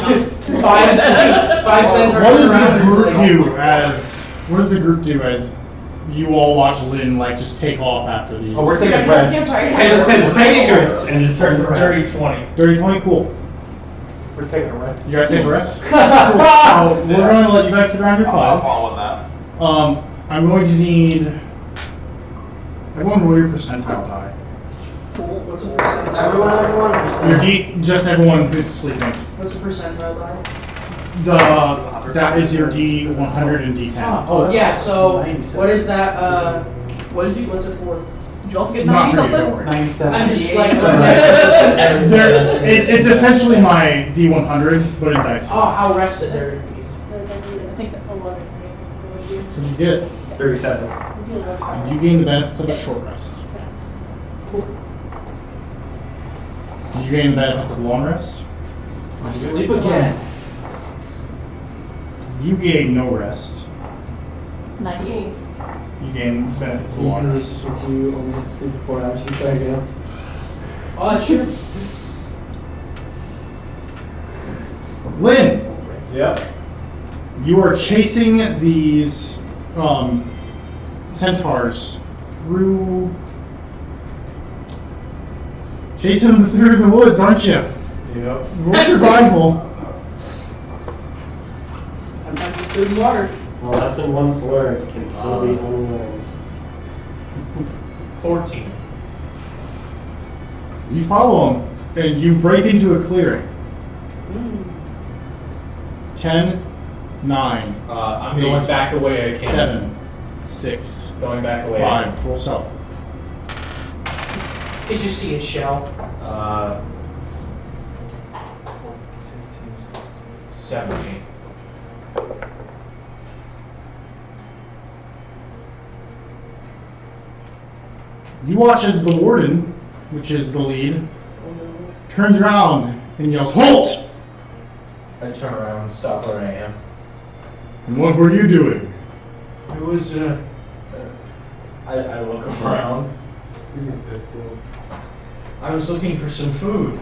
Speaker 7: Five centaurs
Speaker 1: What does
Speaker 7: around
Speaker 1: the
Speaker 7: and
Speaker 1: group
Speaker 7: like-
Speaker 1: do as you all watch Lynn like just take off after these?
Speaker 3: Oh, we're taking rest.
Speaker 4: Caleb says fragrance and just turns around.
Speaker 6: Dirty 20.
Speaker 1: Dirty 20, cool.
Speaker 3: We're taking a rest.
Speaker 1: You guys take a rest? Cool. So we're going to let you guys sit around your
Speaker 8: I'll
Speaker 1: fire.
Speaker 8: follow that.
Speaker 1: I'm going to need everyone roll your percentile die.
Speaker 7: What's a percentile?
Speaker 2: Everyone.
Speaker 1: Your D, just everyone who's sleeping.
Speaker 7: What's a percentile die?
Speaker 1: That is your D100 and D10.
Speaker 7: Oh, yeah, so
Speaker 3: 97.
Speaker 7: what is that?
Speaker 5: What did you?
Speaker 7: What's it for?
Speaker 5: Did you also get
Speaker 1: Not
Speaker 5: 90
Speaker 1: for you, don't
Speaker 5: something?
Speaker 1: worry.
Speaker 3: 97.
Speaker 7: I'm just like,
Speaker 1: It's essentially my D100, but in dice.
Speaker 7: oh, how rested they're gonna be.
Speaker 5: I think that's 11.
Speaker 1: So you get
Speaker 4: 37.
Speaker 1: you gain the benefits of a short rest. You gain the benefits of long rest.
Speaker 2: Sleep again.
Speaker 1: You gain no rest.
Speaker 5: 98.
Speaker 1: You gain benefits of long rest.
Speaker 2: Since you only have to sleep for 4 hours, you try again.
Speaker 7: Oh, that's true.
Speaker 1: Lynn,
Speaker 6: Yep.
Speaker 1: you are chasing these centaurs chasing them through the woods, aren't you?
Speaker 6: Yep.
Speaker 1: Roll survival.
Speaker 7: Sometimes it's food and water.
Speaker 4: A lesson once learned can still be unlearned.
Speaker 6: 14.
Speaker 1: You follow them, and you break into a clearing. 10, 9,
Speaker 6: I'm going back the way I can.
Speaker 1: 7, 6,
Speaker 6: Going back the way
Speaker 1: 5. Roll stealth.
Speaker 7: Did you see a shell?
Speaker 6: 15, 16, 17.
Speaker 1: You watch as the warden, which is the lead, turns around and yells, "Halt!"
Speaker 6: I turn around and stop where I am.
Speaker 1: And what were you doing?
Speaker 6: It was, I look around. I was looking for some food.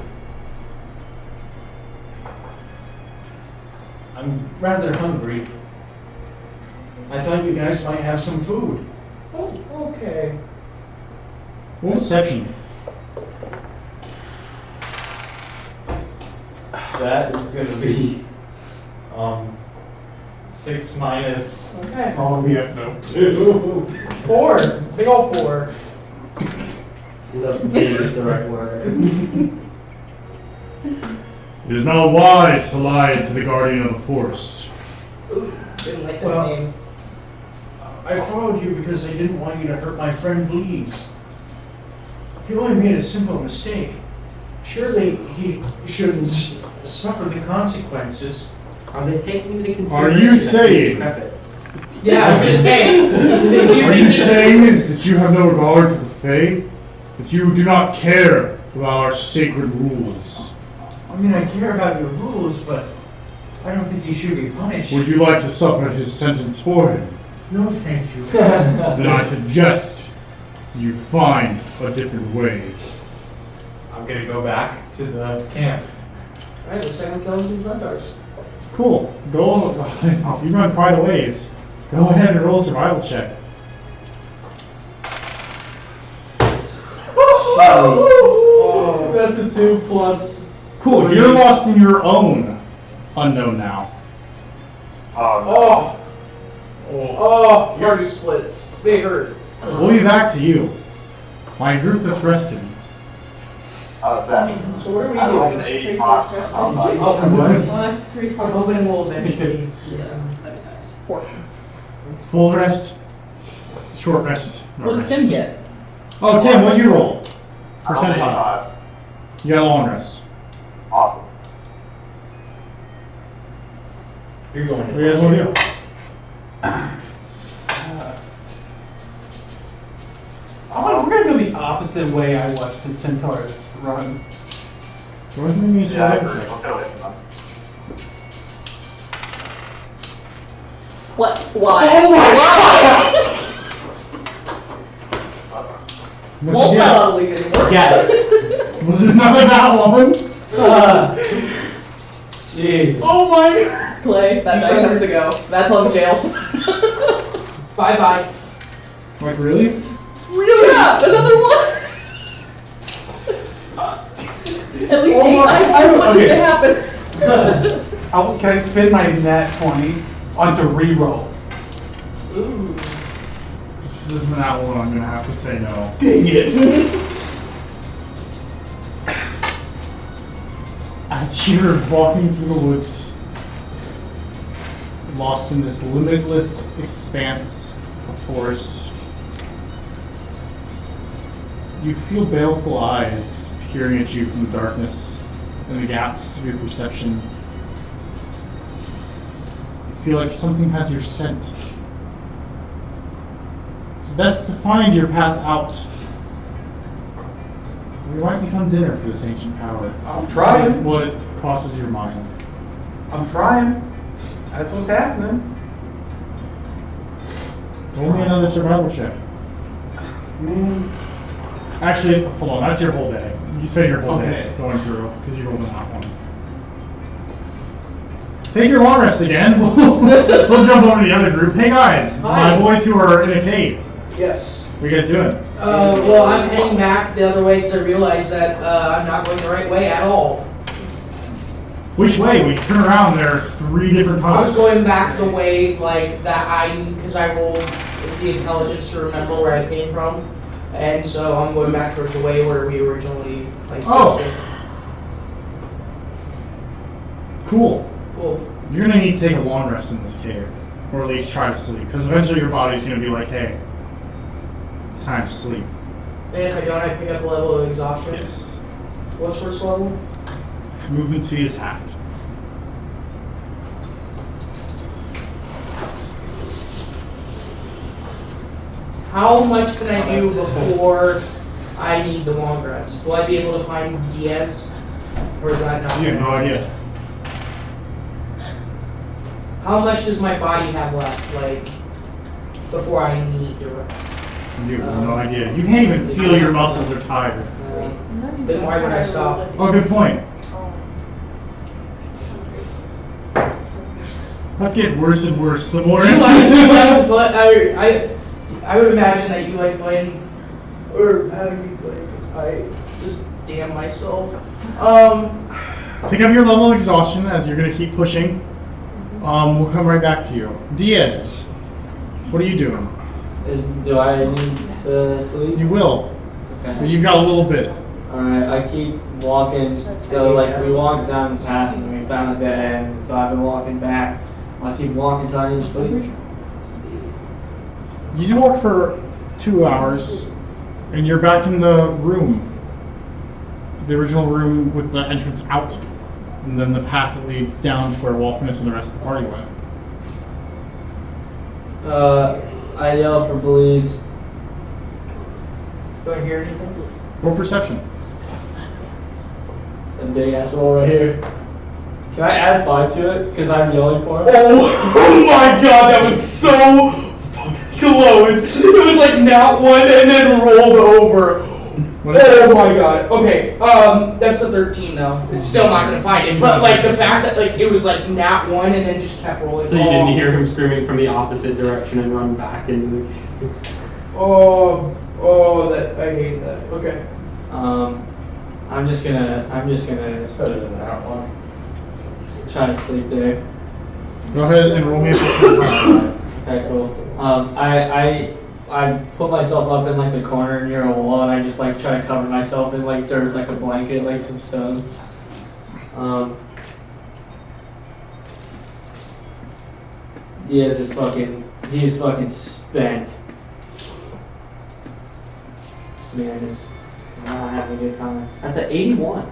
Speaker 6: I'm rather hungry. I thought you guys might have some food. Oh, okay.
Speaker 1: Roll deception.
Speaker 11: that is going to be 6 minus.
Speaker 7: Okay.
Speaker 1: Oh, yeah, no. 2.
Speaker 7: 4. Big ol' 4.
Speaker 2: Big is the right word.
Speaker 1: It is not wise to lie to the guardian of the force.
Speaker 10: Didn't like that
Speaker 6: Well-
Speaker 10: name.
Speaker 6: I followed you because I didn't want you to hurt my friend Bleeds. He only made a simple mistake. Surely he shouldn't suffer the consequences.
Speaker 4: Are they taking into
Speaker 1: Are
Speaker 4: consideration?
Speaker 1: you
Speaker 4: that he's
Speaker 1: saying?
Speaker 4: decrepit?
Speaker 7: Yeah, I was gonna say.
Speaker 1: Are you saying that you have no regard for the Fae? That you do not care about our sacred rules?
Speaker 6: I mean, I care about your rules, but I don't think he should be punished.
Speaker 1: Would you like to suffer his sentence for him?
Speaker 6: No, thank you.
Speaker 1: Then I suggest you find a different way.
Speaker 11: I'm going to go back to the camp.
Speaker 7: Alright, looks like I'm killing some centaurs.
Speaker 1: Cool. Go. You run quite a ways. Go ahead and roll a survival check.
Speaker 11: That's a 2 plus.
Speaker 1: Cool. You're lost in your own unknown now.
Speaker 7: Oh! Oh! Party splits. They hurt.
Speaker 1: We'll be back to you. My group that's rested.
Speaker 8: Out of that.
Speaker 7: So what are we
Speaker 8: I rolled
Speaker 7: doing?
Speaker 8: an 85. So I'm not-
Speaker 9: Last 3
Speaker 7: I'm hoping we'll eventually.
Speaker 1: Full rest. Short rest. No
Speaker 5: What did
Speaker 1: rest.
Speaker 5: Tim get?
Speaker 1: Oh, Tim, what'd you roll?
Speaker 8: I rolled
Speaker 1: Percentile.
Speaker 8: 85.
Speaker 1: You got a long rest.
Speaker 8: Awesome.
Speaker 11: You're going
Speaker 1: What do you guys want to do?
Speaker 3: We're gonna go the opposite way I watched the centaurs run.
Speaker 1: Go ahead and give me a
Speaker 8: Yeah, I
Speaker 1: survival
Speaker 8: agree.
Speaker 1: check.
Speaker 8: Let's go with them.
Speaker 5: What? Why?
Speaker 3: Oh my
Speaker 1: What'd
Speaker 5: Well,
Speaker 1: you get?
Speaker 5: probably didn't work.
Speaker 2: Yes.
Speaker 1: Was it another that woman?
Speaker 2: Jeez.
Speaker 3: Oh my!
Speaker 5: Clay, that
Speaker 7: You
Speaker 5: guy
Speaker 7: said-
Speaker 5: has to go. That's on jail.
Speaker 7: Bye bye.
Speaker 1: Like, really?
Speaker 5: Yeah, another one. At least
Speaker 3: Oh
Speaker 5: 8
Speaker 3: my-
Speaker 5: I want it to happen.
Speaker 3: Can I spin my nat 20 onto reroll?
Speaker 7: Ooh.
Speaker 1: This isn't that one. I'm gonna have to say no.
Speaker 3: Dang it!
Speaker 1: As you're walking through the woods, lost in this limitless expanse of forest, you feel baleful eyes peering at you from the darkness and the gaps of your perception. You feel like something has your scent. It's best to find your path out. We might become dinner for this ancient power.
Speaker 3: I'm trying.
Speaker 1: That's what crosses your mind.
Speaker 3: I'm trying. That's what's happening.
Speaker 1: Roll me another survival check. Actually, hold on. That's your whole day. You spend your whole day
Speaker 3: Okay.
Speaker 1: going through because you rolled a hot one. Take your long rest again. We'll jump over to the other group. Hey guys,
Speaker 7: Hi.
Speaker 1: my boys who are in a cave.
Speaker 7: Yes.
Speaker 1: What you guys doing?
Speaker 7: Well, I'm heading back the other way because I realized that I'm not going the right way at all.
Speaker 1: Which way? We turn around. There are 3 different
Speaker 7: I
Speaker 1: tunnels.
Speaker 7: was going back the way like that because I rolled the intelligence to remember where I came from, and so I'm going back towards the way where we originally like.
Speaker 1: Oh.
Speaker 7: posted.
Speaker 1: Cool.
Speaker 7: Cool.
Speaker 1: You're gonna need to take a long rest in this cave, or at least try to sleep, because eventually your body's gonna be like, hey, it's time to sleep.
Speaker 7: And if I don't, I pick up a level of exhaustion.
Speaker 1: Yes.
Speaker 7: What's first level?
Speaker 1: Movement speed is halved.
Speaker 7: How much can I do before I need the long rest? Will I be able to find Diaz, or is that not?
Speaker 1: You have no idea.
Speaker 7: How much does my body have left, like, before I need to rest?
Speaker 1: You have no idea. You can't even feel your muscles are tired.
Speaker 7: Then why would I stop?
Speaker 1: Oh, good point. Let's get worse and worse the more.
Speaker 7: You like, I would imagine that you like playing, or how do you play? Because I just damn myself.
Speaker 1: Take up your level of exhaustion as you're going to keep pushing. We'll come right back to you. Diaz, what are you doing?
Speaker 2: Do I need to sleep?
Speaker 1: You will.
Speaker 2: Okay.
Speaker 1: But you've got a little bit.
Speaker 2: Alright, I keep walking. So, like, we walked down the path and we found a dead end. So I've been walking back. I keep walking till I need to sleep.
Speaker 1: You walk for 2 hours, and you're back in the room. The original room with the entrance out. And then the path that leads down to where Wolfness and the rest of the party went.
Speaker 2: I yell for police.
Speaker 7: Do I hear anything?
Speaker 1: Roll perception.
Speaker 2: That big ass roll right here. Can I add 5 to it? Because I'm yelling for it?
Speaker 7: Oh my god, that was so fucking close. It was like not one and then rolled over. Oh my god. Okay, that's a 13 though. It's still not gonna find it. But like the fact that like it was like nat 1 and then just kept rolling.
Speaker 4: So you didn't hear him screaming from the opposite direction and run back into the...
Speaker 7: That I hate that. Okay.
Speaker 2: I'm just gonna
Speaker 11: It's better than that one.
Speaker 2: try to sleep there.
Speaker 1: Go ahead and roll me a perception.
Speaker 2: Okay, cool. I put myself up in like the corner near a wall and I just like try to cover myself in like dirt, like a blanket, like some stones. Diaz is fucking spent. This man is not having a good time. That's an 81.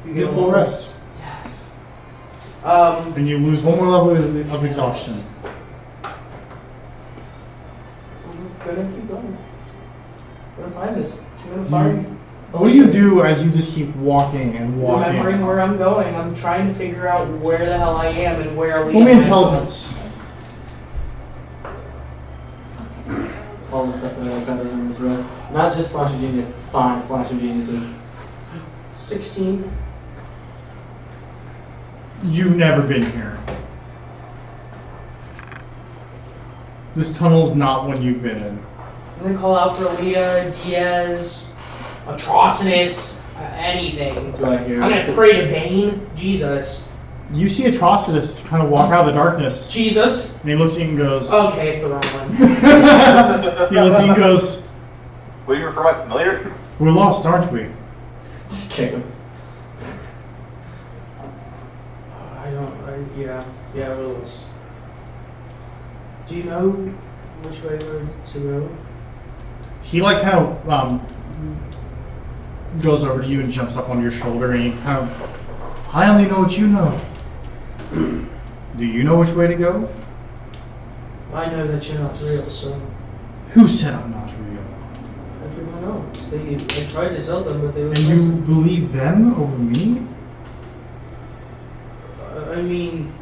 Speaker 1: You get a full rest.
Speaker 7: Yes.
Speaker 1: And you lose 1 more level of exhaustion.
Speaker 7: I'm gonna keep going. I'm gonna find this. I'm gonna find.
Speaker 1: What do you do as you just keep walking and walking?
Speaker 7: Remembering where I'm going, I'm trying to figure out where the hell I am and where are we.
Speaker 1: Roll me intelligence.
Speaker 2: All the stuff that I got in this rest. Not just Flash of Genius, 5 Flash of Geniuses.
Speaker 7: 16.
Speaker 1: You've never been here. This tunnel's not one you've been in.
Speaker 7: I'm gonna call out for Aaliyah, Diaz, Atrocitus, anything.
Speaker 2: Do I hear?
Speaker 7: I'm gonna pray to Bane. Jesus.
Speaker 1: You see Atrocitus kind of walk out of the darkness.
Speaker 7: Jesus.
Speaker 1: And he looks at you and goes...
Speaker 7: Okay, it's the wrong one.
Speaker 1: He looks at you and goes...
Speaker 8: Waiting for my familiar?
Speaker 1: We're lost, aren't we?
Speaker 2: Just kick him.
Speaker 7: Yeah, it was. Do you know which way we're to go?
Speaker 1: He like kind of goes over to you and jumps up on your shoulder and he kind of... I only know what you know. Do you know which way to go?
Speaker 7: I know that you're not real, so...
Speaker 1: Who said I'm not real?
Speaker 7: Everyone knows. I tried to tell them, but they
Speaker 1: And you believe them over me?
Speaker 7: I mean,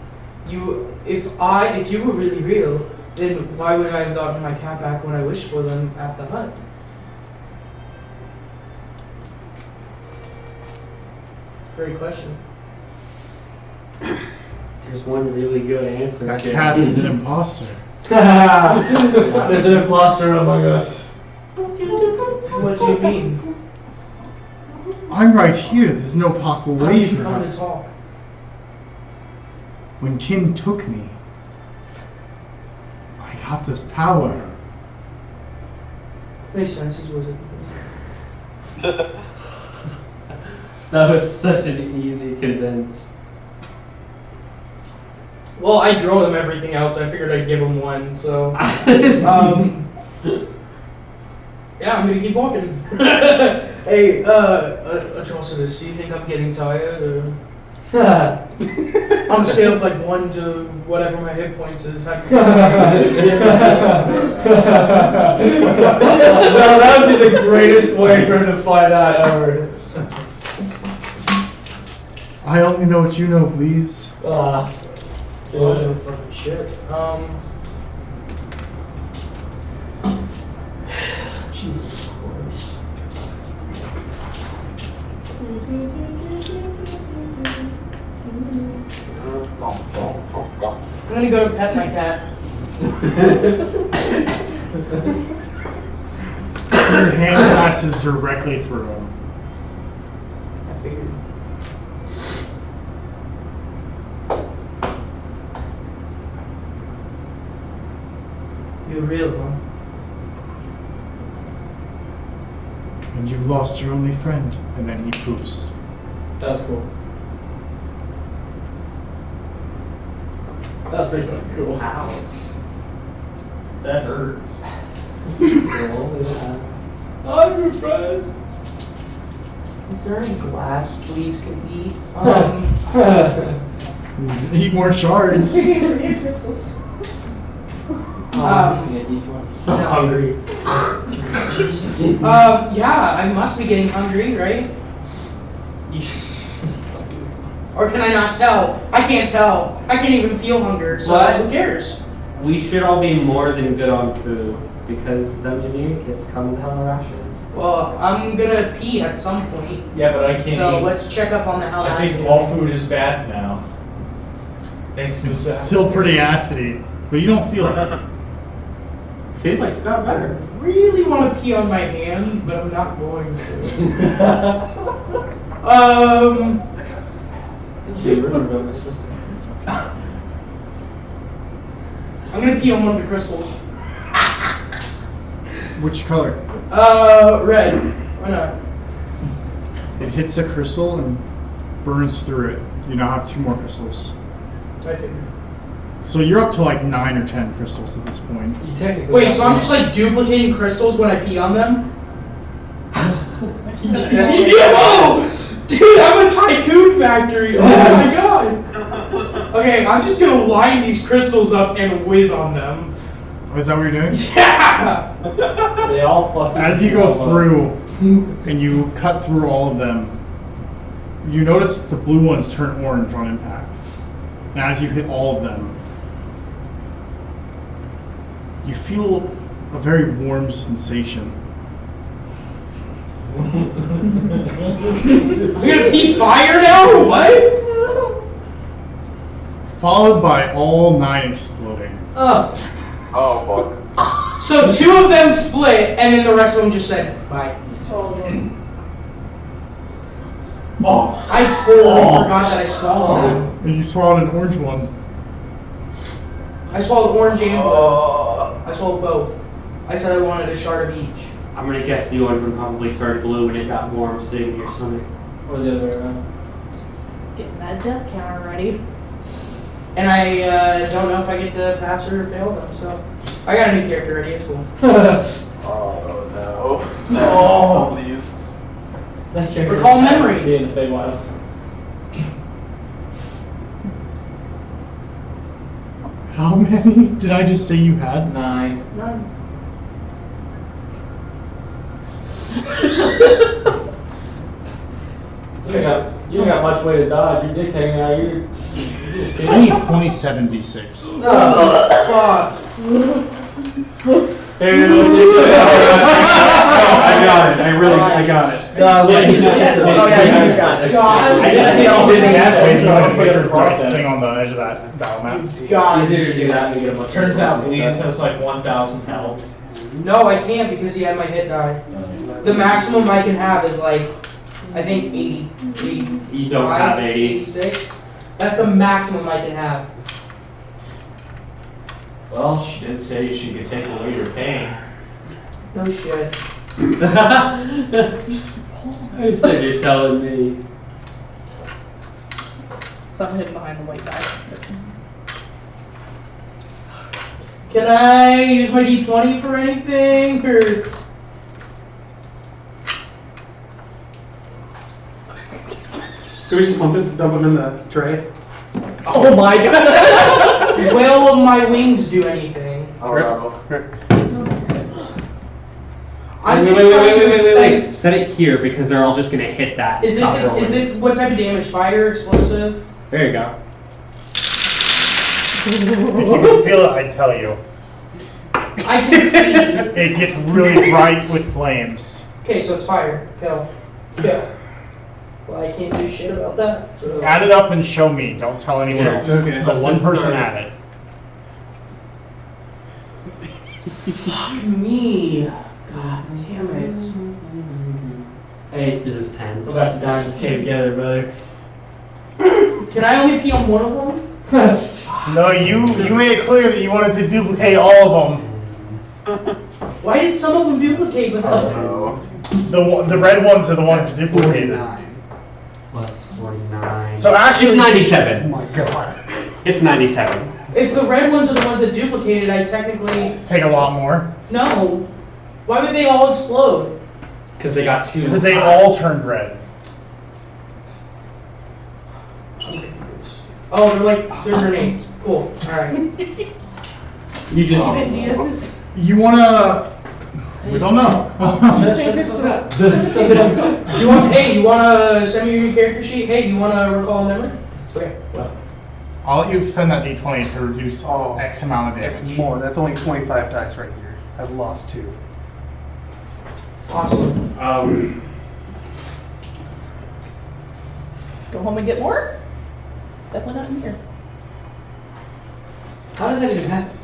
Speaker 7: if you were really real, then why would I have gotten my cat back when I wished for them at the hut? Great question.
Speaker 4: There's one really good answer.
Speaker 1: That cat is an imposter.
Speaker 2: There's an imposter among us.
Speaker 7: What do you mean?
Speaker 1: I'm right here. There's no possible
Speaker 7: How
Speaker 1: way
Speaker 7: did you
Speaker 1: for
Speaker 7: come
Speaker 1: her.
Speaker 7: to talk?
Speaker 1: When Tim took me, I got this power.
Speaker 7: Makes sense. He wasn't.
Speaker 4: That was such an easy convince.
Speaker 7: Well, I drilled him everything else. I figured I'd give him one. So, yeah, I'm gonna keep walking. Hey, Atrocitus, do you think I'm getting tired, or? On a scale of like 1 to whatever my hit points is.
Speaker 2: No, that would be the greatest way for him to find out ever.
Speaker 1: I only know what you know, please.
Speaker 7: Oh, fucking shit. Jesus Christ. I'm gonna go pet my cat.
Speaker 1: Your hand passes directly through him.
Speaker 7: I figured. You're real, huh?
Speaker 1: And you've lost your only friend. And then he poofs.
Speaker 2: That was cool. That was pretty fucking cool.
Speaker 11: Wow. That hurts.
Speaker 2: I'm your friend.
Speaker 7: Is there any glass please can eat?
Speaker 1: Eat more shards.
Speaker 9: Crystals.
Speaker 4: So hungry.
Speaker 7: Yeah, I must be getting hungry, right? Or can I not tell? I can't tell. I can't even feel hunger, so
Speaker 4: What?
Speaker 7: who cares?
Speaker 4: We should all be more than good on food because Dungeoneering kids come with hella rations.
Speaker 7: Well, I'm gonna pee at some point,
Speaker 11: Yeah, but I can't
Speaker 7: so
Speaker 11: eat.
Speaker 7: let's check up on the how
Speaker 11: I
Speaker 7: that's
Speaker 11: think
Speaker 7: doing.
Speaker 11: all food is bad now. Thanks to
Speaker 1: It's
Speaker 11: Zach.
Speaker 1: still pretty acidy, but you don't feel it.
Speaker 4: Seems like it's got better.
Speaker 7: Really want to pee on my hand, but I'm not going to. I'm gonna pee on one of the crystals.
Speaker 1: Which color?
Speaker 7: Red. Why not?
Speaker 1: It hits a crystal and burns through it. You now have 2 more crystals.
Speaker 7: I figured.
Speaker 1: So you're up to like 9 or 10 crystals at this point.
Speaker 2: You technically
Speaker 7: Wait,
Speaker 2: got
Speaker 7: so I'm
Speaker 2: one.
Speaker 7: just like duplicating crystals when I pee on them? Yo! Dude, I'm a tycoon factory! Oh my god! Okay, I'm just gonna line these crystals up and whiz on them.
Speaker 1: Oh, is that what you're doing?
Speaker 7: Yeah!
Speaker 2: They all fucking.
Speaker 1: As you go through and you cut through all of them, you notice the blue ones turn orange on impact. And as you hit all of them, you feel a very warm sensation.
Speaker 7: I'm gonna pee fire now? What?
Speaker 1: Followed by all 9 exploding.
Speaker 2: Oh.
Speaker 8: Oh, fuck.
Speaker 7: So 2 of them split, and then the rest of them just said, bye.
Speaker 11: Oh,
Speaker 7: I totally forgot that I swallowed them.
Speaker 1: And you swallowed an orange one.
Speaker 7: I swallowed orange and blue. I swallowed both. I said I wanted a shard of each.
Speaker 4: I'm gonna guess the orange one probably turned blue when it got warm sitting in your stomach.
Speaker 2: Or the other way around.
Speaker 5: Getting that death counter ready.
Speaker 7: And I don't know if I get to pass or fail them, so I got a new character ready, it's cool.
Speaker 8: Oh, no. No, please.
Speaker 2: That character
Speaker 7: Recall
Speaker 2: just
Speaker 7: memory.
Speaker 2: happens to be in the Feywilds.
Speaker 1: How many did I just say you had?
Speaker 2: 9.
Speaker 7: None.
Speaker 2: You don't got much way to dodge. Your dick's hanging out. You're
Speaker 1: I need 27d6.
Speaker 7: Oh, fuck.
Speaker 2: Here, let's
Speaker 11: I got it. I got it.
Speaker 2: Oh yeah, you
Speaker 7: got it.
Speaker 1: Thing on the edge of that battle map.
Speaker 7: God.
Speaker 2: Easier to do that and get a bunch
Speaker 11: Turns
Speaker 2: of
Speaker 11: out Bleeze has like 1,000 health.
Speaker 7: No, I can't because he had my hit die. The maximum I can have is like, I think 80. 80
Speaker 4: You don't have 80.
Speaker 7: 86. That's the maximum I can have.
Speaker 11: Well, she did say she could take away your pain.
Speaker 7: No shit.
Speaker 4: I said you're telling me.
Speaker 5: Some hidden behind the white die.
Speaker 7: Can I use my d20 for anything? Or
Speaker 3: Can we just dump them in the tray?
Speaker 7: oh my god! Will my wings do anything?
Speaker 8: Oh, no.
Speaker 7: I'm
Speaker 4: Wait,
Speaker 7: just trying to
Speaker 4: wait.
Speaker 7: expect-
Speaker 4: Set it here because they're all just gonna hit that.
Speaker 7: Is
Speaker 4: Stop rolling.
Speaker 7: this what type of damage? Fire, explosive?
Speaker 4: There you go.
Speaker 1: If you could feel it, I'd tell you.
Speaker 7: I can see.
Speaker 1: It gets really bright with flames.
Speaker 7: Okay, so it's fire. Kill. Kill. Well, I can't do shit about that. So.
Speaker 1: Add it up and show me. Don't tell anyone
Speaker 4: Yeah.
Speaker 1: else.
Speaker 3: Okay.
Speaker 1: So one person add it.
Speaker 7: Fuck me. God damn it.
Speaker 4: 8 is 10.
Speaker 2: We're about to die in this cave together, brother.
Speaker 7: Can I only pee on one of them?
Speaker 1: No, you made it clear that you wanted to duplicate all of them.
Speaker 7: Why did some of them duplicate with others?
Speaker 1: The red ones are the ones that duplicated.
Speaker 4: Plus 49.
Speaker 1: So actually,
Speaker 4: It's 97.
Speaker 1: Oh my god.
Speaker 4: It's 97.
Speaker 7: If the red ones are the ones that duplicated, I technically...
Speaker 1: Take a lot more.
Speaker 7: No. Why would they all explode?
Speaker 4: Because they got 2.
Speaker 1: Because they all turned red.
Speaker 7: Oh, they're grenades. Cool. Alright.
Speaker 4: You just.
Speaker 1: You wanna... We don't know.
Speaker 7: You wanna send me your character sheet? Hey, you wanna recall a memory? Okay. Well.
Speaker 1: I'll let you expend that d20 to reduce X amount of damage.
Speaker 3: It's more. That's only 25 dice right here. I've lost 2.
Speaker 7: Awesome.
Speaker 5: Go home and get more? Definitely not in here.
Speaker 4: How does that even happen?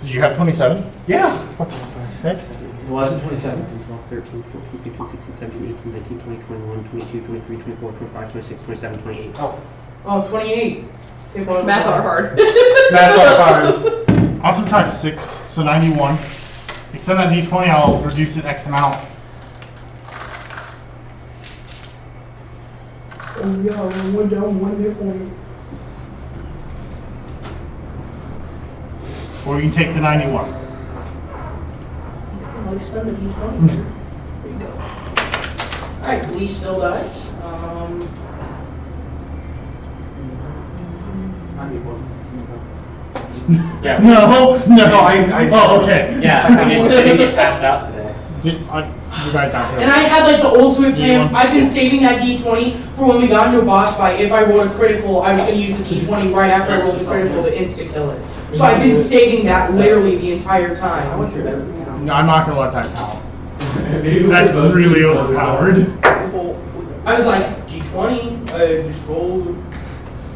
Speaker 1: Did you have 27?
Speaker 3: Yeah.
Speaker 1: What the heck?
Speaker 4: It wasn't 27.
Speaker 12: 12, 13, 14, 15, 16, 17, 18, 19, 20, 21, 22, 23, 24, 25, 26, 27, 28.
Speaker 7: Oh, 28. Take one of
Speaker 5: Math
Speaker 7: the
Speaker 5: are hard.
Speaker 1: Math are hard. Also times 6, so 91. Expend that d20, I'll reduce it X amount.
Speaker 7: Oh yeah, one down, one hit point.
Speaker 1: Or you can take the 91.
Speaker 7: I'll expend the d20. There you go. Alright, Lee still dies.
Speaker 3: I need one.
Speaker 4: Yeah.
Speaker 1: No. Oh, okay.
Speaker 4: Yeah, I didn't get passed out today.
Speaker 1: You guys got
Speaker 7: And I had like the ultimate
Speaker 1: You
Speaker 7: plan.
Speaker 1: want-
Speaker 7: I've been saving that d20 for when we got into a boss fight. If I rolled a critical, I was going to use the d20 right after I rolled the critical to insta kill it. So I've been saving that literally the entire time.
Speaker 1: No, I'm not gonna let that count. That's really overpowered.
Speaker 7: I was like, d20, I just rolled.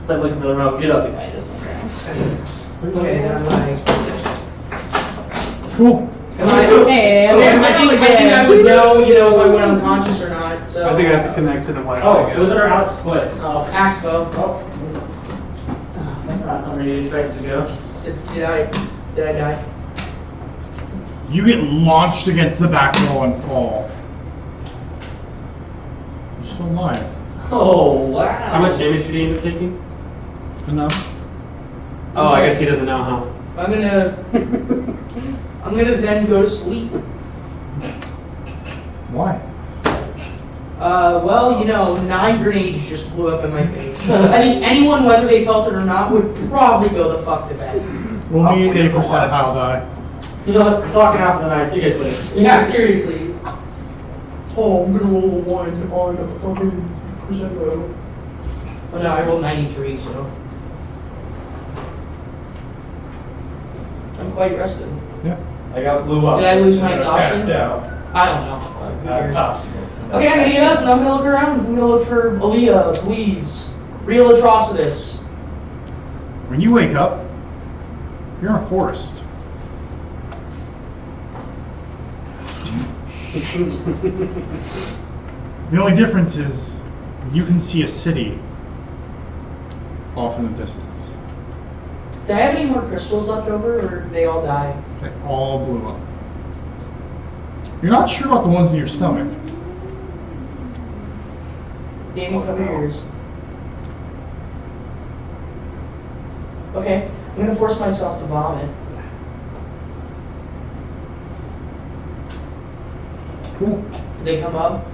Speaker 2: It's like looking for the rope. Get up, the guy just on the ground.
Speaker 7: Okay, then I'm lying.
Speaker 1: Cool.
Speaker 7: And I think I would know, if I went unconscious or not. So
Speaker 3: I think I have to connect to the Wi-Fi.
Speaker 2: Oh, those are out split.
Speaker 7: Oh, Axpo.
Speaker 2: That's not something you expected to go.
Speaker 7: Did I die?
Speaker 1: You get launched against the back wall and fall. You're still alive.
Speaker 2: Oh, wow.
Speaker 4: How much damage did he end up taking?
Speaker 1: Enough.
Speaker 4: Oh, I guess he doesn't know how.
Speaker 7: I'm gonna then go to sleep.
Speaker 1: Why?
Speaker 7: Well, 9 grenades just blew up in my face. I think anyone, whether they felt it or not, would probably go the fuck to bed.
Speaker 1: Roll me a percentile die.
Speaker 2: You know what? I'm talking after the night, seriously.
Speaker 7: Yeah, seriously. Oh, I'm gonna roll a 1 on a fucking percentile. Oh no, I rolled 93, so. I'm quite rested.
Speaker 1: Yeah.
Speaker 11: I got blew up.
Speaker 7: Did I lose my
Speaker 11: I got
Speaker 7: exhaustion?
Speaker 11: Passed out.
Speaker 7: I don't know. Who cares?
Speaker 11: Popsicle.
Speaker 7: Okay, I'm gonna get up and I'm gonna look around. I'm gonna look for Aaliyah, please. Real Atrocitus.
Speaker 1: When you wake up, you're in a forest. The only difference is you can see a city off in the distance.
Speaker 7: Do I have any more crystals left over, or did they all die?
Speaker 1: They all blew up. You're not sure about the ones in your stomach.
Speaker 7: Danny, cover your ears. Okay, I'm gonna force myself to vomit.
Speaker 1: Cool.
Speaker 7: Did they come up?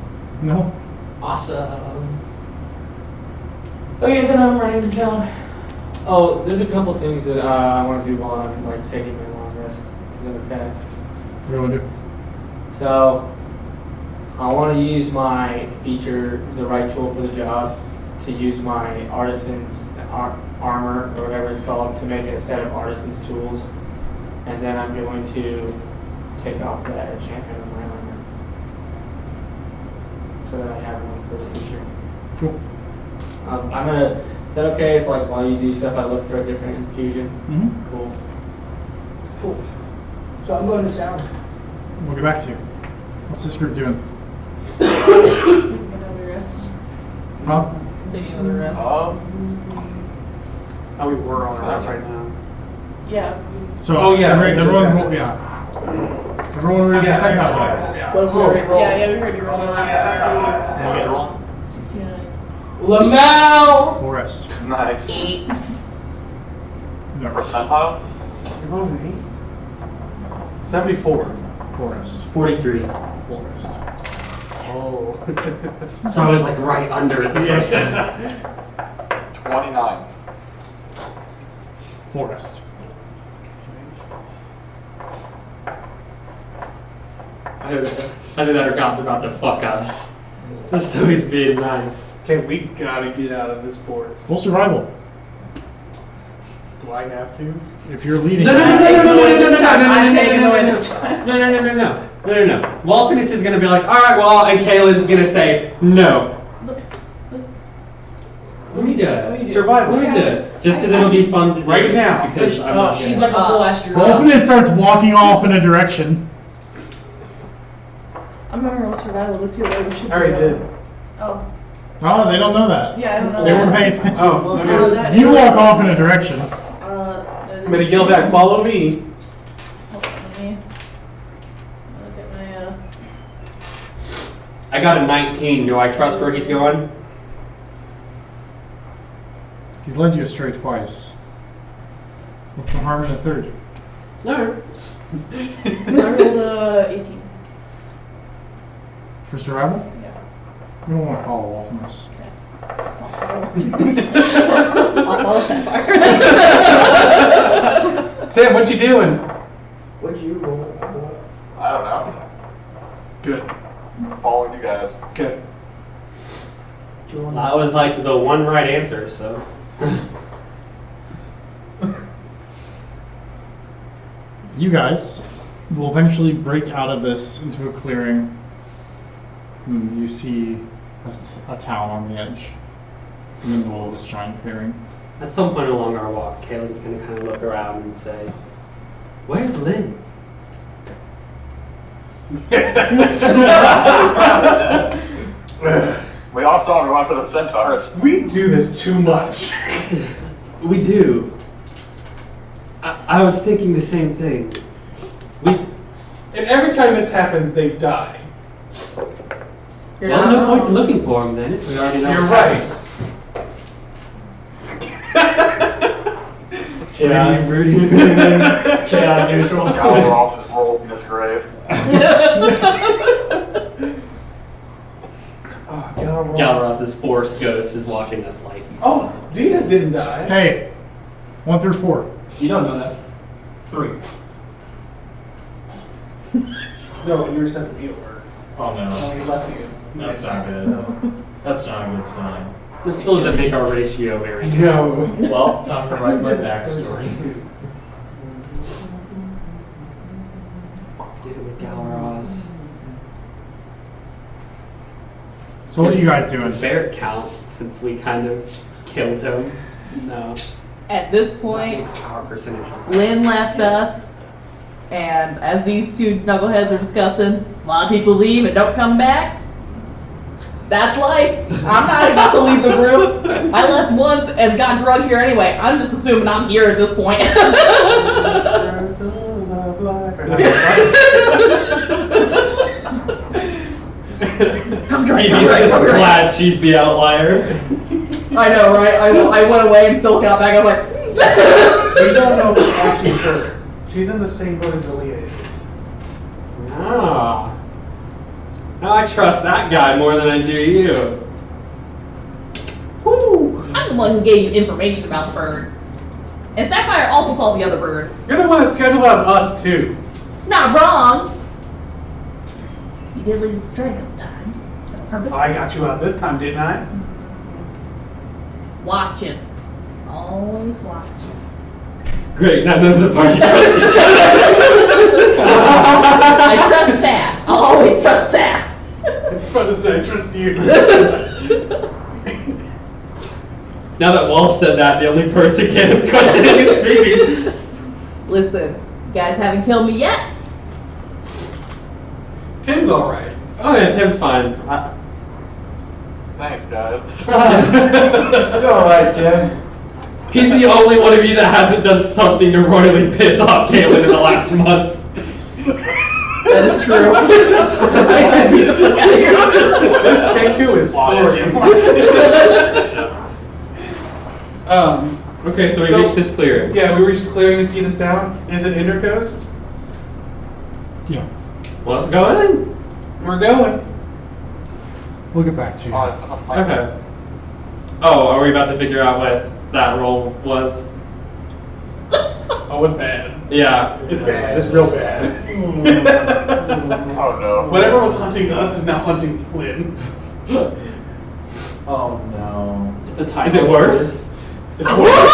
Speaker 1: No.
Speaker 7: Awesome. Okay, then I'm running to town.
Speaker 2: Oh, there's a couple things that I want to do while I'm taking my long rest. Is that okay?
Speaker 1: What do you want to do?
Speaker 2: So, I want to use my feature, the right tool for the job, to use my artisan's armor, or whatever it's called, to make a set of artisan's tools. And then I'm going to take off that enchantment of my armor. So that I have one for the future.
Speaker 1: Cool.
Speaker 2: I'm gonna, is that okay if while you do stuff I look for a different infusion?
Speaker 1: Mm-hmm.
Speaker 2: Cool.
Speaker 7: Cool. So I'm going to town.
Speaker 1: We'll get back to you. What's this group doing?
Speaker 5: Taking another rest.
Speaker 1: Huh?
Speaker 5: Taking another rest.
Speaker 3: How we were on our rest right now.
Speaker 5: Yeah.
Speaker 1: So
Speaker 3: Oh, yeah.
Speaker 1: everyone roll, yeah. Everyone read the second dice.
Speaker 5: What have we already rolled?
Speaker 9: Yeah, we heard you roll.
Speaker 1: Yeah.
Speaker 8: Roll.
Speaker 9: 69.
Speaker 2: Lamau!
Speaker 1: Forest.
Speaker 8: Nice.
Speaker 5: 8.
Speaker 1: Never.
Speaker 8: Percentile?
Speaker 3: You're rolling an 8? 74.
Speaker 1: Forest.
Speaker 12: 43.
Speaker 1: Forest.
Speaker 3: Oh.
Speaker 12: So I was like right under it the first time.
Speaker 8: 29.
Speaker 1: Forest.
Speaker 12: Either that or God's about to fuck us. So he's being nice.
Speaker 3: Okay, we gotta get out of this forest.
Speaker 1: Full survival.
Speaker 3: Do I have to?
Speaker 1: If you're leading.
Speaker 12: No.
Speaker 9: I'm taking the win this time.
Speaker 12: No. Wolfeness is gonna be like, alright, well, and Kaylin's gonna say, no. Let me do it.
Speaker 3: Survival.
Speaker 12: Let me do it. Just because it'll be fun to do
Speaker 3: Right
Speaker 12: it,
Speaker 3: now.
Speaker 12: Because I'm not
Speaker 7: She's
Speaker 12: gonna-
Speaker 7: like a whole astronaut.
Speaker 1: Wolfeness starts walking off in a direction.
Speaker 9: I'm gonna roll survival. Let's see what we should
Speaker 3: I already did.
Speaker 9: Oh,
Speaker 1: Oh, they don't know that.
Speaker 9: yeah, I don't know.
Speaker 1: They weren't paying attention.
Speaker 3: Oh, okay.
Speaker 1: You walk off in a direction.
Speaker 3: I'm gonna yell back, follow me.
Speaker 9: Hold on, let me look at my,
Speaker 12: I got a 19. Do I trust where he's going?
Speaker 1: He's led you astray twice. What's the harm in a third?
Speaker 12: No.
Speaker 9: I rolled 18.
Speaker 1: For survival?
Speaker 9: Yeah.
Speaker 1: You don't want to follow Wolfeness.
Speaker 5: I'll follow Sapphire.
Speaker 3: Sam, what you doing?
Speaker 10: What'd you roll?
Speaker 8: I don't know.
Speaker 3: Good.
Speaker 8: I'm following you guys.
Speaker 3: Good.
Speaker 12: That was like the one right answer, so.
Speaker 1: You guys will eventually break out of this into a clearing. You see a town on the edge, in the middle of this giant clearing.
Speaker 12: At some point along our walk, Kaylin's gonna kind of look around and say, "Where's Lynn?"
Speaker 8: We all saw we went for the centaurs.
Speaker 3: We do this too much.
Speaker 12: We do. I was thinking the same thing.
Speaker 3: And every time this happens, they die.
Speaker 5: You're
Speaker 12: Well,
Speaker 5: not
Speaker 12: no
Speaker 5: wrong.
Speaker 12: point in looking for him then. If we already know.
Speaker 3: You're
Speaker 12: what's
Speaker 3: right.
Speaker 2: Chaotic
Speaker 12: brooding.
Speaker 2: Chaotic neutral.
Speaker 8: Kyle Ross is rolled in his grave.
Speaker 3: Oh, Galross.
Speaker 12: Galross's force ghost is watching us like he's.
Speaker 3: Oh, Diaz didn't die.
Speaker 1: Hey, 1 through 4.
Speaker 2: You don't know that. 3.
Speaker 3: No, you were sent to me at work.
Speaker 11: Oh no,
Speaker 3: Oh, you left me.
Speaker 11: that's not good. That's not a good sign.
Speaker 12: It still doesn't make our ratio very good.
Speaker 3: No.
Speaker 11: Well, time to write my backstory.
Speaker 12: Did it with Galross.
Speaker 1: So what are you guys doing?
Speaker 12: Does Barrett count since we kind of killed him? No.
Speaker 5: At this point,
Speaker 12: What's our percentage?
Speaker 5: Lynn left us, and as these two knuckleheads are discussing, a lot of people leave and don't come back. That's life. I'm not about to leave the group. I left once and got drugged here anyway. I'm just assuming I'm here at this point. I'm great.
Speaker 12: He's just glad she's the outlier.
Speaker 5: I know, right? I went away and still got back. I was like,
Speaker 3: We don't know if it's actually her. She's in the same boat as Aaliyah is.
Speaker 12: Ah. Now I trust that guy more than I do you.
Speaker 5: Woo! I'm the one who gave you information about the bird. And Sapphire also saw the other bird.
Speaker 3: You're the one that scheduled out us too.
Speaker 5: Not wrong. You did leave us astray a couple times. Purpose?
Speaker 3: I got you out this time, didn't I?
Speaker 5: Watching. Always watching.
Speaker 12: Great, now none of the party trusts each
Speaker 5: I trust Saf. I'll always trust Saf.
Speaker 3: I'm about to say, I trust you.
Speaker 12: Now that Wolf said that, the only person Cannon's questioning is Phoebe.
Speaker 5: Listen, you guys haven't killed me yet.
Speaker 3: Tim's alright.
Speaker 12: Oh yeah, Tim's fine.
Speaker 8: Thanks, guys.
Speaker 2: You're alright, Tim.
Speaker 12: He's the only one of you that hasn't done something to royally piss off Caitlin in the last month.
Speaker 5: That is true. I did beat the fuck out of you.
Speaker 3: This Kenku is sorry.
Speaker 4: Okay, so we reached this clearing.
Speaker 3: Yeah, we reached this clearing. You see this down? Is it Intercoast?
Speaker 1: Yeah.
Speaker 4: Let's go in.
Speaker 3: We're going.
Speaker 1: We'll get back to you.
Speaker 4: Okay. Oh, are we about to figure out what that roll was?
Speaker 11: Oh, it's bad.
Speaker 4: Yeah.
Speaker 11: It's bad. It's real bad.
Speaker 8: Oh no.
Speaker 3: Whatever was hunting us is now hunting Lynn.
Speaker 11: Oh no.
Speaker 12: It's a tie.
Speaker 4: Is it worse?
Speaker 11: It's worse.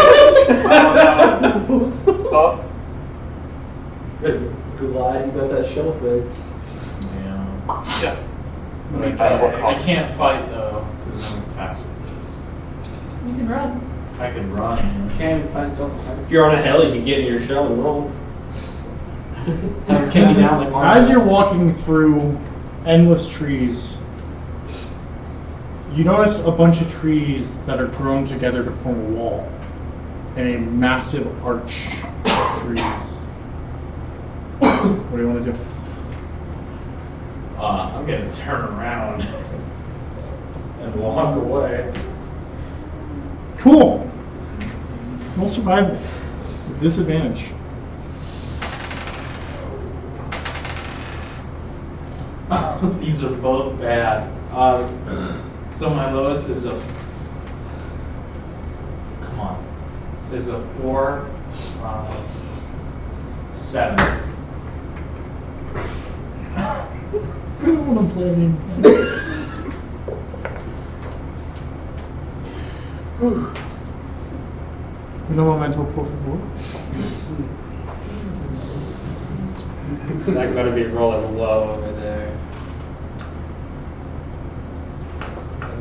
Speaker 8: Oh,
Speaker 10: Glad you got that shell fixed.
Speaker 11: Yeah. I can't fight though, because I'm passive.
Speaker 9: You can run.
Speaker 11: I can run.
Speaker 10: Can't even find something.
Speaker 4: If you're on a hill, you can get in your shell and roll.
Speaker 10: Have him kick me down like Mario.
Speaker 1: As you're walking through endless trees, you notice a bunch of trees that are grown together to form a wall and a massive arch of trees. What do you want to do?
Speaker 11: I'm gonna turn around and walk away.
Speaker 1: Cool. Roll survival with disadvantage.
Speaker 11: These are both bad. So my lowest is a. Come on. Is a 4, 7.
Speaker 1: I don't want to play anymore. No momento, por favor.
Speaker 4: Is that going to be rolling low over there?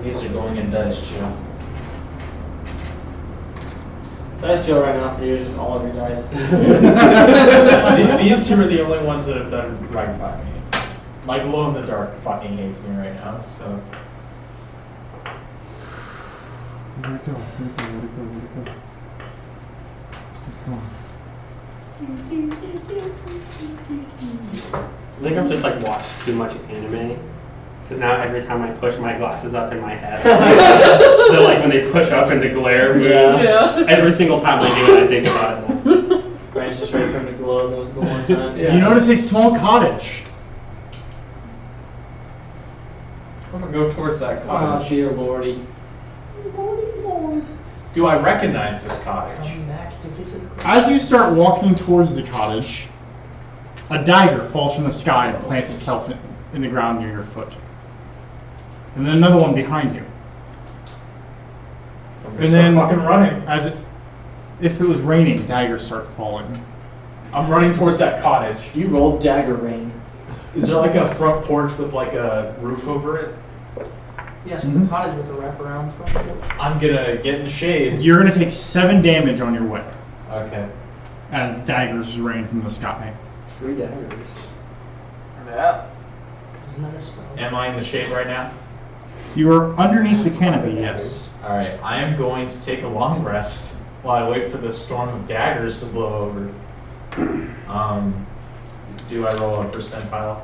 Speaker 11: These are going in dice jail.
Speaker 2: Dice jail right now for you is just all of your dice.
Speaker 11: These two are the only ones that have done right by me. My glow in the dark fucking hates me right now, so.
Speaker 1: Where'd it go? Where'd it go? Where'd it go? Where'd it go? It's gone.
Speaker 4: I think I've just like watched too much anime. Because now every time I push my glasses up in my head, so like when they push up and the glare moves, every single time they do it, I think about it.
Speaker 2: Brand's just ready for him to glow those the one time.
Speaker 1: You notice a small cottage.
Speaker 11: I'm gonna go towards that
Speaker 2: Oh,
Speaker 11: cottage.
Speaker 2: dear lordy.
Speaker 11: Do I recognize this cottage?
Speaker 7: Coming back to visit.
Speaker 1: As you start walking towards the cottage, a dagger falls from the sky and plants itself in the ground near your foot. And then another one behind you.
Speaker 11: I'm
Speaker 1: And
Speaker 11: gonna
Speaker 1: then,
Speaker 11: start fucking running.
Speaker 1: If it was raining, daggers start falling.
Speaker 11: I'm running towards that cottage.
Speaker 10: You rolled dagger rain.
Speaker 11: Is there like a front porch with like a roof over it?
Speaker 7: Yes, the cottage with the wraparound front porch.
Speaker 11: I'm gonna get in the shade.
Speaker 1: You're going to take 7 damage on your way
Speaker 11: Okay.
Speaker 1: as daggers rain from the sky.
Speaker 12: 3 daggers.
Speaker 8: yeah.
Speaker 7: Isn't that a spell?
Speaker 11: Am I in the shade right now?
Speaker 1: You are underneath the canopy, yes.
Speaker 11: Alright, I am going to take a long rest while I wait for the storm of daggers to blow over. Do I roll a percentile?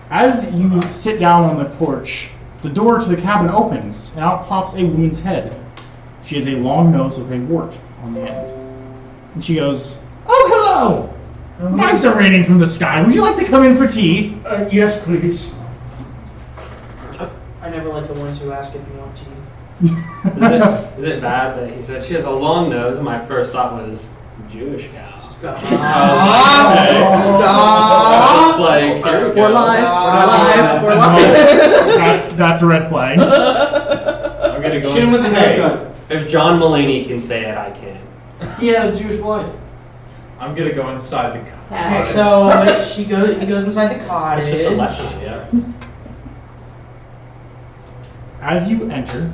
Speaker 1: As you sit down on the porch, the door to the cabin opens, and out pops a woman's head. She has a long nose with a wart on the end. And she goes, "Oh, hello! Knives are raining from the sky. Would you like to come in for tea?"
Speaker 6: Yes, please.
Speaker 7: I never like the ones who ask if you want tea.
Speaker 4: Is it bad that he said she has a long nose? And my first thought was Jewish gal.
Speaker 7: Stop.
Speaker 4: Stop! Like, here we go.
Speaker 5: We're live. We're live.
Speaker 1: That's a red flag.
Speaker 11: I'm gonna go
Speaker 2: Shoot him with the
Speaker 11: Hey,
Speaker 2: haircut.
Speaker 4: If John Mulaney can say it, I can.
Speaker 2: He had a Jewish wife.
Speaker 11: I'm gonna go inside the cottage.
Speaker 7: Okay, so he goes inside the
Speaker 4: It's just a
Speaker 7: cottage.
Speaker 4: lesson.
Speaker 11: Yeah.
Speaker 1: As you enter,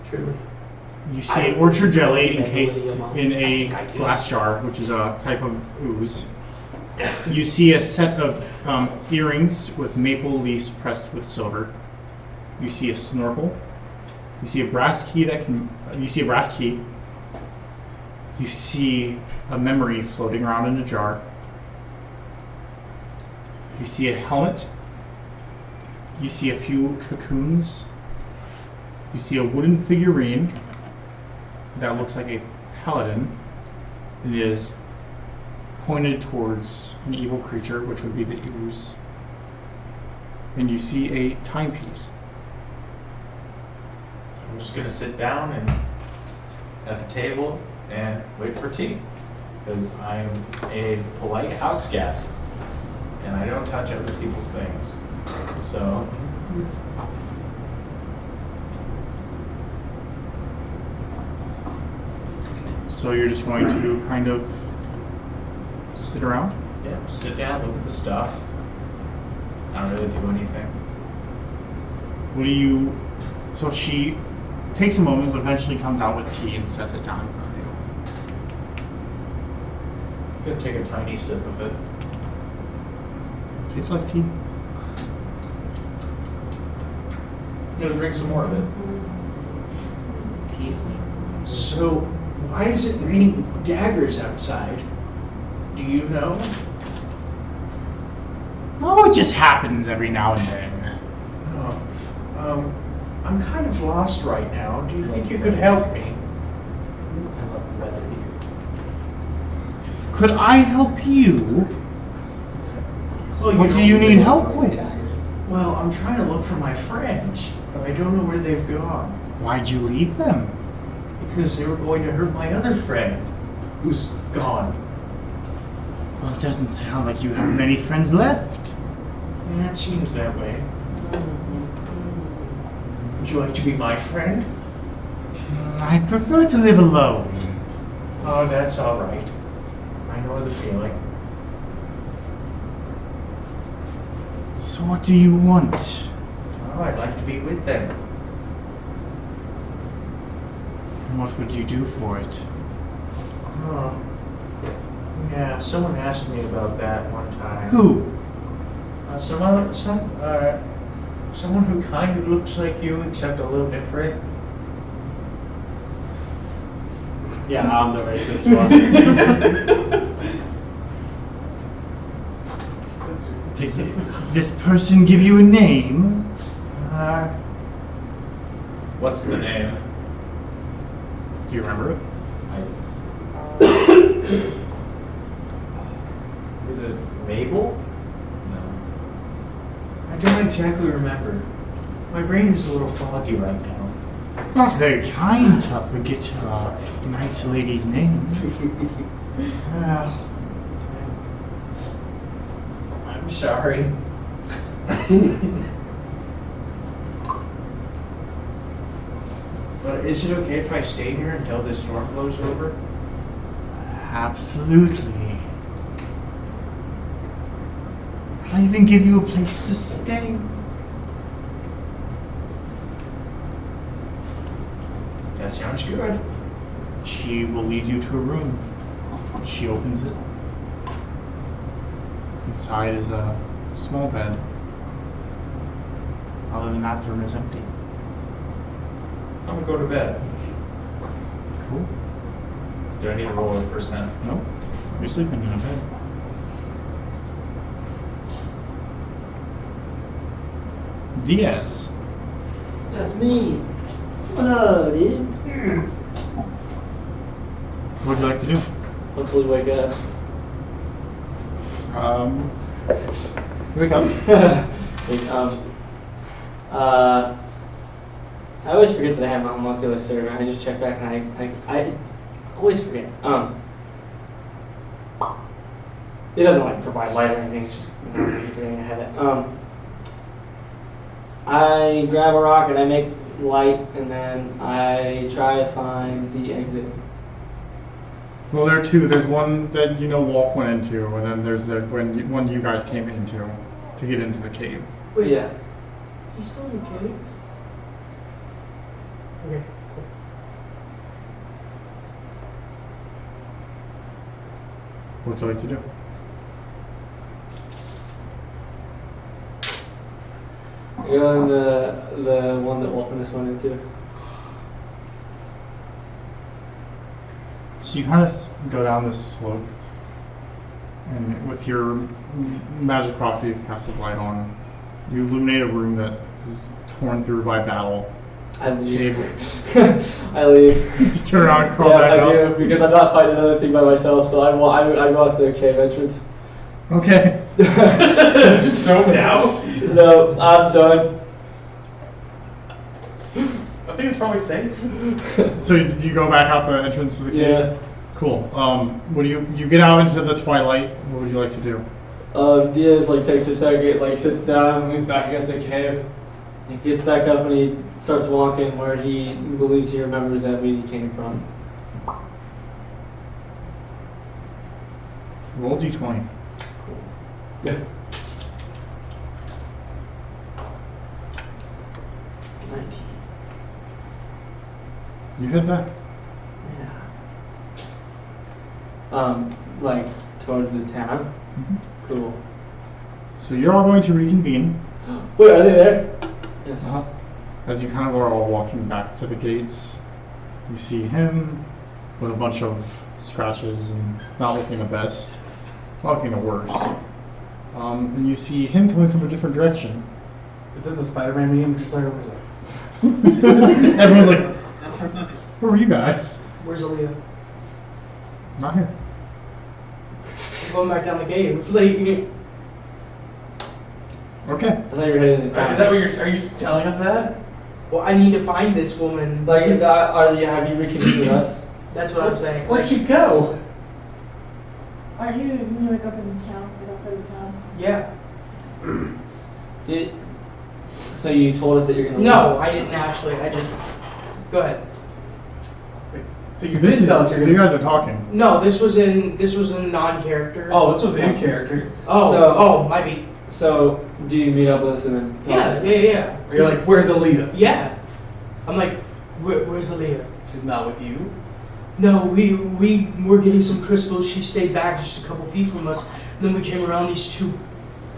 Speaker 7: Truly.
Speaker 1: you see orchard jelly encased in a glass jar, which is a type of ooze. You see a set of earrings with maple leaves pressed with silver. You see a snorkel. You see a brass key You see a brass key. You see a memory floating around in a jar. You see a helmet. You see a few cocoons. You see a wooden figurine that looks like a paladin. It is pointed towards an evil creature, which would be the ooze. And you see a timepiece.
Speaker 11: I'm just gonna sit down and at the table and wait for tea, because I'm a polite house guest and I don't touch other people's things. So
Speaker 1: So you're just going to kind of sit around?
Speaker 11: yeah, sit down, look at the stuff. I don't really do anything.
Speaker 1: What do you... So she takes a moment, but eventually comes out with tea and sets it down in front of you.
Speaker 11: I'm gonna take a tiny sip of it.
Speaker 1: Tastes like tea.
Speaker 11: I'm gonna drink some more of it.
Speaker 6: So, why is it raining daggers outside? Do you know?
Speaker 1: Oh, it just happens every now and then.
Speaker 6: Oh, I'm kind of lost right now. Do you think you could help me?
Speaker 10: I love the weather here.
Speaker 1: Could I help you?
Speaker 6: Well,
Speaker 1: What do you need help with?
Speaker 6: Well, I'm trying to look for my friends, but I don't know where they've gone.
Speaker 1: Why'd you leave them?
Speaker 6: Because they were going to hurt my other friend, who's gone.
Speaker 1: Well, it doesn't sound like you have many friends left.
Speaker 6: And that seems that way. Would you like to be my friend?
Speaker 1: I prefer to live alone.
Speaker 6: Oh, that's all right. I know the feeling.
Speaker 1: So what do you want?
Speaker 6: Oh, I'd like to be with them.
Speaker 1: And what would you do for it?
Speaker 6: Oh. Yeah, someone asked me about that one time.
Speaker 1: Who?
Speaker 6: Someone who kind of looks like you, except a little different.
Speaker 10: Yeah, I'm the racist one.
Speaker 1: Did this person give you a name?
Speaker 11: What's the name?
Speaker 1: Do you remember it?
Speaker 11: Is it Mabel? No.
Speaker 6: I don't exactly remember. My brain is a little foggy right now.
Speaker 1: It's not very kind to forget a nice lady's name.
Speaker 6: I'm sorry. But is it okay if I stay here until this storm blows over?
Speaker 1: Absolutely. I'll even give you a place to stay.
Speaker 6: That sounds good.
Speaker 1: She will lead you to a room. She opens it. Inside is a small bed. Other than that, the room is empty.
Speaker 11: I'm gonna go to bed.
Speaker 1: Cool.
Speaker 11: Do I need to roll a percent?
Speaker 1: No, you're sleeping in a bed. Diaz.
Speaker 10: That's me. Whoa, dude.
Speaker 1: What would you like to do?
Speaker 10: Hopefully wake up.
Speaker 1: Wake up.
Speaker 2: I always forget that I have my homunculus server. I just check back and I always forget. It doesn't like provide light or anything. It's just everything I have it. I grab a rock and I make light, and then I try to find the exit.
Speaker 1: Well, there are two. There's one that Walk went into, and then there's the one you guys came into to get into the cave.
Speaker 7: Wait,
Speaker 2: Yeah.
Speaker 7: he's still in the cave? Okay.
Speaker 1: What would you like to do?
Speaker 2: I go in the one that Wolfeness went into.
Speaker 1: So you kind of go down this slope, And with your magic crossbow you've cast a light on, you illuminate a room that is torn through by battle.
Speaker 2: I leave.
Speaker 1: Table.
Speaker 2: I leave.
Speaker 1: Just turn around and crawl
Speaker 2: Yeah,
Speaker 1: back
Speaker 2: I
Speaker 1: up.
Speaker 2: do, because I'm not fighting another thing by myself, so I go out the cave entrance.
Speaker 1: Okay.
Speaker 3: Just so now.
Speaker 2: No, I'm done.
Speaker 3: I think it's probably safe.
Speaker 1: So you go back out the entrance to the cave?
Speaker 2: Yeah.
Speaker 1: Cool. What do you get out into the twilight? What would you like to do?
Speaker 2: Diaz takes a second, sits down, leans back against the cave. He gets back up and he starts walking where he believes he remembers that meeting came from.
Speaker 1: Roll d20.
Speaker 2: Yeah. 19.
Speaker 1: You hit that?
Speaker 2: Yeah. Towards the town.
Speaker 1: Mm-hmm.
Speaker 2: Cool.
Speaker 1: So you're all going to reconvene.
Speaker 2: Wait, are they there? Yes.
Speaker 1: As you kind of are all walking back to the gates, you see him with a bunch of scratches and not looking the best, not looking the worst. Then you see him coming from a different direction.
Speaker 3: Is this a Spider-Man meme? Just like over there.
Speaker 1: Everyone's like, where were you guys?
Speaker 7: Where's Aaliyah?
Speaker 1: Not here.
Speaker 7: Going back down the cave.
Speaker 1: Okay.
Speaker 2: I thought you were heading to the town.
Speaker 3: Is that what are you telling us that?
Speaker 7: Well, I need to find this woman.
Speaker 2: have you reconvened with us?
Speaker 7: That's what I'm saying.
Speaker 3: Where'd she go?
Speaker 9: Are you going to wake up in town? Like outside of town?
Speaker 7: Yeah.
Speaker 2: So you told us that you're gonna
Speaker 7: No,
Speaker 2: leave?
Speaker 7: I didn't actually. I just. Go ahead.
Speaker 3: So you
Speaker 1: This
Speaker 3: did
Speaker 1: is,
Speaker 3: tell us you're
Speaker 1: you
Speaker 3: gonna.
Speaker 1: guys are talking.
Speaker 7: No, this was in non-character.
Speaker 3: Oh, this was in character.
Speaker 7: Oh, might be.
Speaker 2: So do you meet up with us and then talk?
Speaker 7: Yeah.
Speaker 3: Or you're like, where's Aaliyah?
Speaker 7: Yeah. I'm like, where's Aaliyah?
Speaker 3: She's not with you.
Speaker 7: No, we were getting some crystals. She stayed back just a couple feet from us. And then we came around these two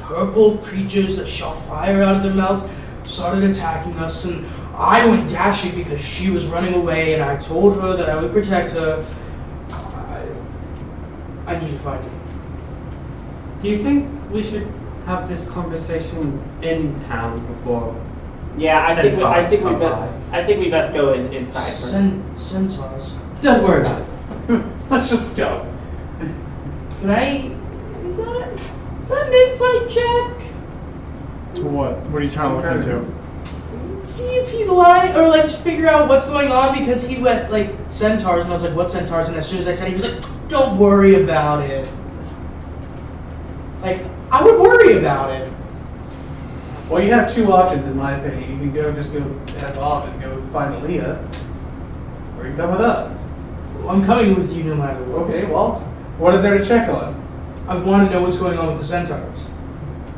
Speaker 7: purple creatures that shot fire out of their mouths, started attacking us, and I went dashing because she was running away, and I told her that I would protect her. I need to find her.
Speaker 4: Do you think we should have this conversation in town before?
Speaker 10: Yeah, I think we best go inside first.
Speaker 7: Centaurs.
Speaker 3: Don't worry about it. Let's just go.
Speaker 7: Can I? Is that an insight check?
Speaker 1: To what? What are you trying to look into?
Speaker 7: See if he's lying, or to figure out what's going on, because he went centaurs, and I was like, what centaurs? And as soon as I said, he was like, don't worry about it. I would worry about it.
Speaker 3: Well, you have two options, in my opinion. You can just go head off and go find Aaliyah, or you can come with us.
Speaker 7: I'm coming with you no matter what.
Speaker 3: Okay, well, what is there to check on?
Speaker 7: I want to know what's going on with the centaurs.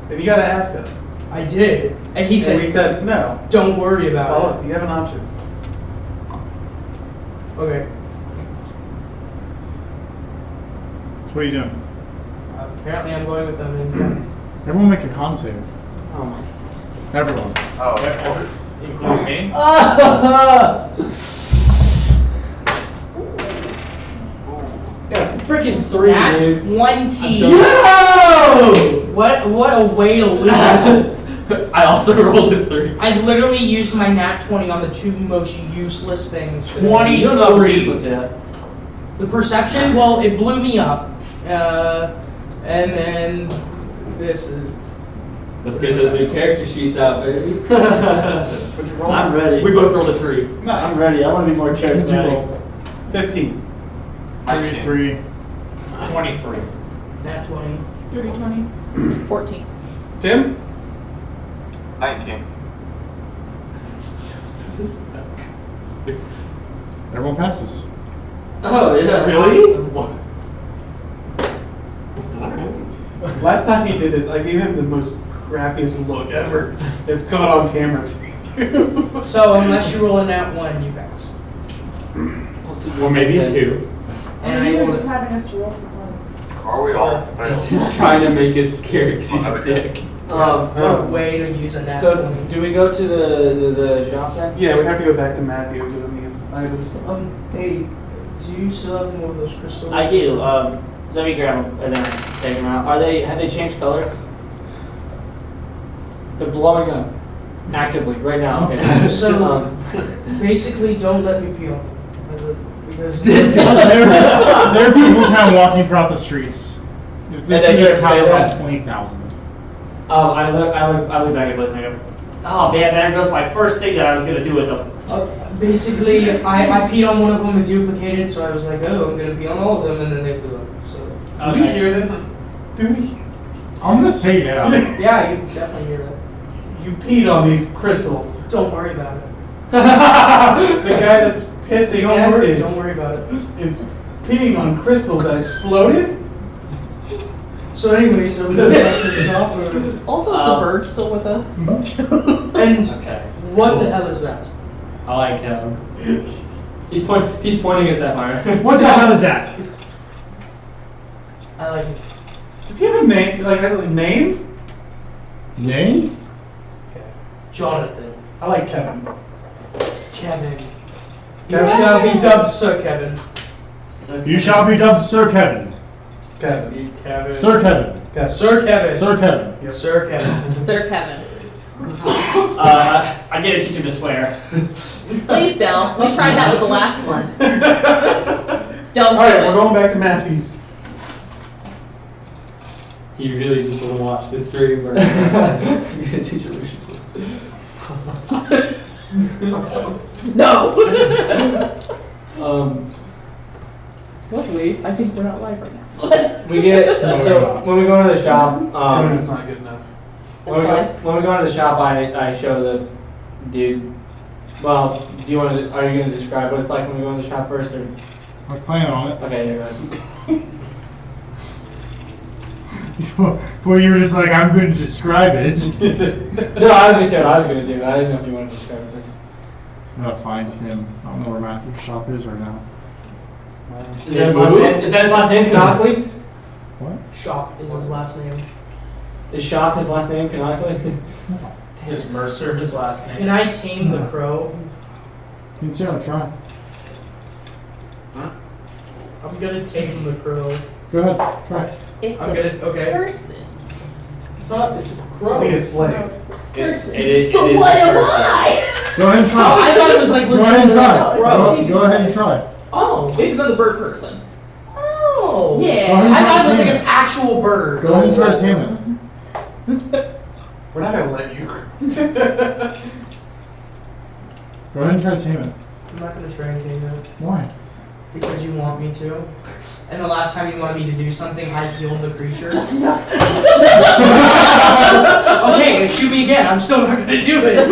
Speaker 3: Then you gotta ask us.
Speaker 7: I did, and he said,
Speaker 3: we said no.
Speaker 7: don't worry about
Speaker 3: Follow
Speaker 7: it.
Speaker 3: us. You have an option.
Speaker 7: Okay.
Speaker 1: So what are you doing?
Speaker 7: Apparently I'm going with them. And
Speaker 1: Everyone make a con save.
Speaker 10: Oh my.
Speaker 1: Everyone.
Speaker 8: Oh, yeah.
Speaker 11: Including me?
Speaker 2: Yeah, freaking 3,
Speaker 7: Nat
Speaker 2: dude.
Speaker 7: 20.
Speaker 2: Yo!
Speaker 7: What a way to lose.
Speaker 2: I also rolled a 3.
Speaker 7: I literally used my nat 20 on the two most useless things.
Speaker 2: You don't know what's useless yet.
Speaker 7: The perception, well, it blew me up. And then this is.
Speaker 2: Let's get those new character sheets out, baby.
Speaker 3: What'd you roll?
Speaker 10: I'm ready.
Speaker 2: We both rolled a 3.
Speaker 3: Nice.
Speaker 10: I'm ready. I want to be more
Speaker 1: What'd you
Speaker 10: charismatic.
Speaker 1: roll?
Speaker 3: 15.
Speaker 1: 33.
Speaker 11: 23.
Speaker 7: Nat 20.
Speaker 9: 30, 20.
Speaker 5: 14.
Speaker 3: Tim?
Speaker 8: 19.
Speaker 1: Everyone passes.
Speaker 2: Oh, yeah.
Speaker 3: Really? Last time he did this, I gave him the most crappiest look ever. It's caught on camera.
Speaker 7: So unless you roll a nat 1, you pass.
Speaker 4: Well, maybe 2.
Speaker 7: And
Speaker 9: he
Speaker 7: I
Speaker 9: was
Speaker 7: will.
Speaker 9: just having us roll for fun.
Speaker 8: Are we all?
Speaker 2: He's trying to make us scared because he's a dick.
Speaker 7: What a way to use a nat
Speaker 2: So,
Speaker 7: 20.
Speaker 2: do we go to the shop then?
Speaker 3: Yeah, we have to go back to Matthew with these items.
Speaker 7: Hey, do you still have more of those crystals?
Speaker 10: I do.
Speaker 2: Let me grab them and then take them out. Have they changed color? They're blowing up actively right now. Okay.
Speaker 7: So basically, don't let me pee on them because
Speaker 1: there are people kind of walking throughout the streets. It's
Speaker 2: And they
Speaker 1: a
Speaker 2: hear him
Speaker 1: town
Speaker 2: say
Speaker 1: around
Speaker 2: that?
Speaker 1: 20,000.
Speaker 2: I look back at Blizz and I go, oh man, there goes my first thing that I was gonna do with them.
Speaker 7: basically, I peed on one of them and duplicated, so I was like, oh, I'm gonna pee on all of them, and then they blew up. So
Speaker 3: Do we hear this? Do we?
Speaker 1: I'm gonna say yeah.
Speaker 7: yeah, you definitely hear that.
Speaker 3: You peed on these crystals.
Speaker 7: Don't worry about it.
Speaker 3: The guy that's pissing acid
Speaker 7: Don't worry about it.
Speaker 3: is peeing on crystals that exploded?
Speaker 7: So anyway, so we go back to the shop.
Speaker 5: Also, is the bird still with us?
Speaker 7: And
Speaker 2: Okay.
Speaker 7: what the hell is that?
Speaker 2: I like him. He's pointing at Sapphire.
Speaker 1: What the hell is that?
Speaker 7: I like it.
Speaker 3: Does he have a name? Like, has a name?
Speaker 1: Name?
Speaker 7: Jonathan.
Speaker 3: I like Kevin.
Speaker 7: Kevin. You shall be dubbed Sir Kevin.
Speaker 1: You shall be dubbed Sir Kevin.
Speaker 3: Kevin.
Speaker 1: Sir Kevin.
Speaker 7: Sir Kevin.
Speaker 1: Sir Kevin.
Speaker 7: Sir Kevin.
Speaker 5: Sir Kevin.
Speaker 2: I get to teach him to swear.
Speaker 5: Please don't. We tried that with the last one. Don't do
Speaker 3: Alright,
Speaker 5: it.
Speaker 3: we're going back to Matthews.
Speaker 2: You really just want to watch this stream, or you're gonna teach him to
Speaker 5: No.
Speaker 9: Luckily, I think we're not live right now.
Speaker 2: We get so when we go into the shop.
Speaker 3: It's not good enough.
Speaker 2: When we go into the shop, I show the dude. Well, do you want to? Are you going to describe what it's like when we go in the shop first, or?
Speaker 1: I was planning on it.
Speaker 2: Okay, there you
Speaker 1: Where you were just like, I'm going to describe it.
Speaker 2: No, I was just saying what I was going to do. I didn't know if you wanted to describe it.
Speaker 1: I'm gonna find him. I don't know where Matthew's shop is right now.
Speaker 2: Is that his last name canonically?
Speaker 1: What?
Speaker 7: Shop is his last name.
Speaker 2: Is Shop his last name canonically?
Speaker 11: Is Mercer his last name?
Speaker 7: Can I tame the crow?
Speaker 1: You can certainly try.
Speaker 7: I'm gonna tame the crow.
Speaker 1: Go ahead, try.
Speaker 5: It's
Speaker 7: I'm
Speaker 5: a
Speaker 7: gonna, okay.
Speaker 5: person.
Speaker 7: It's not, it's a
Speaker 3: It's
Speaker 7: crow.
Speaker 3: be a slave.
Speaker 5: It's a
Speaker 2: It
Speaker 5: person.
Speaker 2: is.
Speaker 5: So what am I?
Speaker 1: Go ahead and
Speaker 7: Oh,
Speaker 1: try.
Speaker 7: I thought it was like
Speaker 1: Go ahead and try.
Speaker 7: legitimately a crow.
Speaker 1: Go ahead and try.
Speaker 7: Oh.
Speaker 5: It's another bird person.
Speaker 7: Oh.
Speaker 5: Yeah.
Speaker 1: Go ahead and
Speaker 7: I
Speaker 1: try
Speaker 7: thought it
Speaker 1: to
Speaker 7: was
Speaker 1: tame
Speaker 7: like
Speaker 1: it.
Speaker 7: an actual bird.
Speaker 1: Go ahead and try to tame it.
Speaker 3: We're not gonna let you.
Speaker 1: Go ahead and try to tame it.
Speaker 7: I'm not gonna try and tame it.
Speaker 1: Why?
Speaker 7: Because you want me to. And the last time you wanted me to do something, I healed the creature. Okay, shoot me again. I'm still not gonna do it.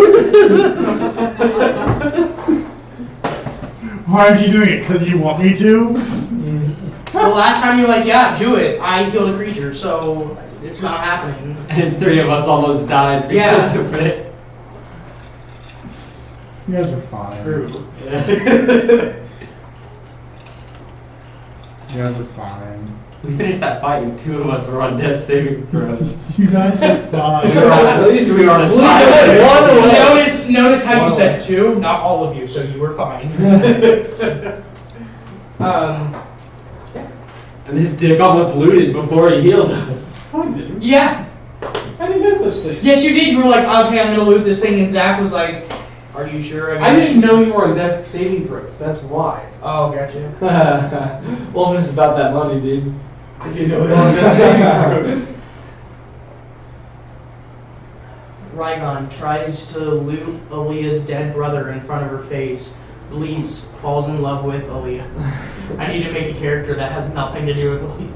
Speaker 1: Why aren't you doing it? Because you want me to?
Speaker 7: The last time you were like, yeah, do it. I healed a creature, so it's not happening.
Speaker 2: And 3 of us almost died because of it.
Speaker 1: You guys are fine.
Speaker 7: True.
Speaker 1: You guys are fine.
Speaker 2: We finished that fight and 2 of us were on death saving throws.
Speaker 1: You guys are fine.
Speaker 2: At least we were on a fight.
Speaker 7: Notice how you said 2, not all of you, so you were fine.
Speaker 2: And this dick almost looted before he healed us.
Speaker 3: I didn't.
Speaker 7: Yeah.
Speaker 3: I didn't know such thing.
Speaker 7: Yes, you did. You were like, okay, I'm gonna loot this thing, and Zach was like, are you sure?
Speaker 3: I didn't know you were on death saving throws. That's why.
Speaker 7: Oh, gotcha.
Speaker 2: Well, it's about that money, dude.
Speaker 3: I didn't know you were on death saving throws.
Speaker 7: Rygon tries to loot Aaliyah's dead brother in front of her face. Bleeds, falls in love with Aaliyah. I need to make a character that has nothing to do with Aaliyah.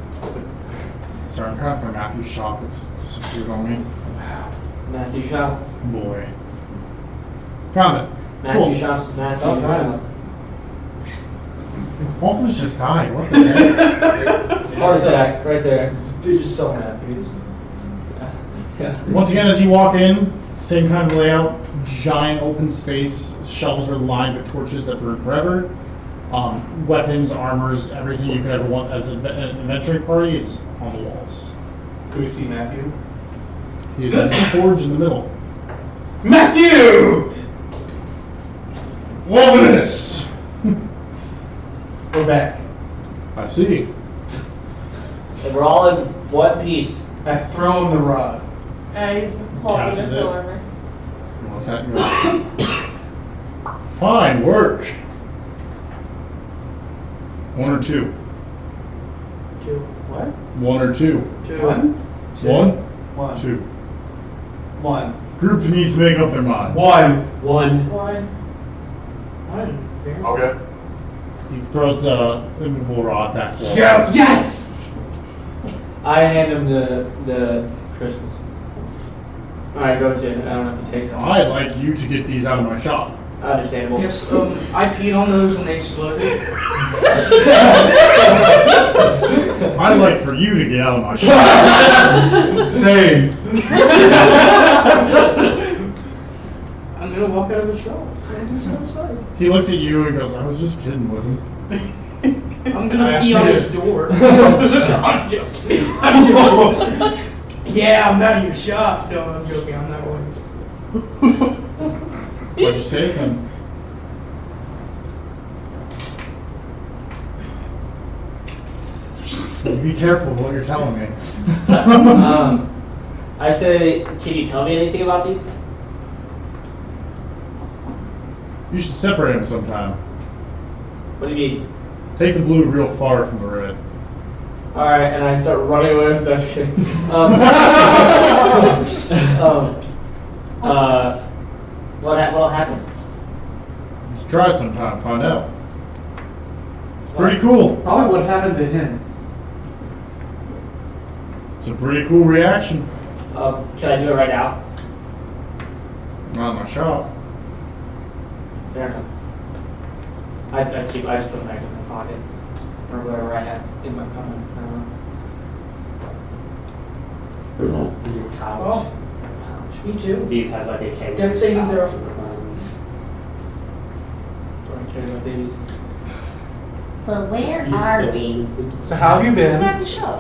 Speaker 1: Sorry, I'm trying to find Matthew's shop. It's disappeared on me.
Speaker 2: Matthew Shop.
Speaker 1: Boy. Found it.
Speaker 2: Matthew
Speaker 1: Cool.
Speaker 2: Shop's Matthew
Speaker 1: Oh,
Speaker 2: Shop.
Speaker 1: Waffles just died. What the heck?
Speaker 2: Heart attack, right there.
Speaker 11: Dude, just so Matthews.
Speaker 2: Yeah.
Speaker 1: Once again, as you walk in, same kind of layout, giant open space, shelves are lined with torches that burn forever. Weapons, armors, everything you could ever want as an adventuring party is on the walls.
Speaker 3: Do we see Matthew?
Speaker 1: He's in the forge in the middle.
Speaker 3: Matthew!
Speaker 1: Wilderness!
Speaker 3: We're back.
Speaker 1: I see.
Speaker 2: And we're all in one piece.
Speaker 3: I throw him the rod.
Speaker 9: I pull the
Speaker 1: Passes
Speaker 9: missile
Speaker 1: it.
Speaker 9: over.
Speaker 1: What's that? Fine work. 1 or 2?
Speaker 7: 2.
Speaker 3: What?
Speaker 1: 1 or 2?
Speaker 7: 2.
Speaker 3: 1?
Speaker 1: 1?
Speaker 3: 1.
Speaker 1: 2.
Speaker 3: 1.
Speaker 1: Group needs to make up their mind.
Speaker 3: 1.
Speaker 4: 1.
Speaker 9: 1.
Speaker 7: 1. Very
Speaker 8: Okay.
Speaker 1: He throws the immovable rod back.
Speaker 3: Yes!
Speaker 4: Yes!
Speaker 2: I hand him the crystals. Alright, go to. I don't know if he takes them.
Speaker 1: I'd like you to get these out of my shop.
Speaker 2: Understandable.
Speaker 7: Yes, I peed on those and they exploded.
Speaker 1: I'd like for you to get out of my shop. Same.
Speaker 7: I'm gonna walk out of the shop.
Speaker 1: He looks at you and goes, I was just kidding with him.
Speaker 7: I'm gonna pee on his door.
Speaker 3: I'm joking. I'm joking.
Speaker 7: Yeah, I'm out of your shop. No, I'm joking. I'm not going.
Speaker 1: What'd you say then? Be careful what you're telling me.
Speaker 2: I say, can you tell me anything about these?
Speaker 1: You should separate them sometime.
Speaker 2: What do you mean?
Speaker 1: Take the blue real far from the red.
Speaker 2: Alright, and I start running away with that shit. What'll happen?
Speaker 1: Just try it sometime, find out. It's pretty cool.
Speaker 3: Probably what happened to him.
Speaker 1: It's a pretty cool reaction.
Speaker 2: Can I do it right now?
Speaker 1: Not in my shop.
Speaker 2: Fair enough. I just put it back in my pocket. Or whatever I have in my pocket.
Speaker 4: In your pouch.
Speaker 7: Oh, me too.
Speaker 4: These has like a cake.
Speaker 7: Dead saving throw.
Speaker 2: Sorry, carry my babies.
Speaker 5: So where are we?
Speaker 3: So how have you
Speaker 5: We're
Speaker 3: been?
Speaker 5: at the show.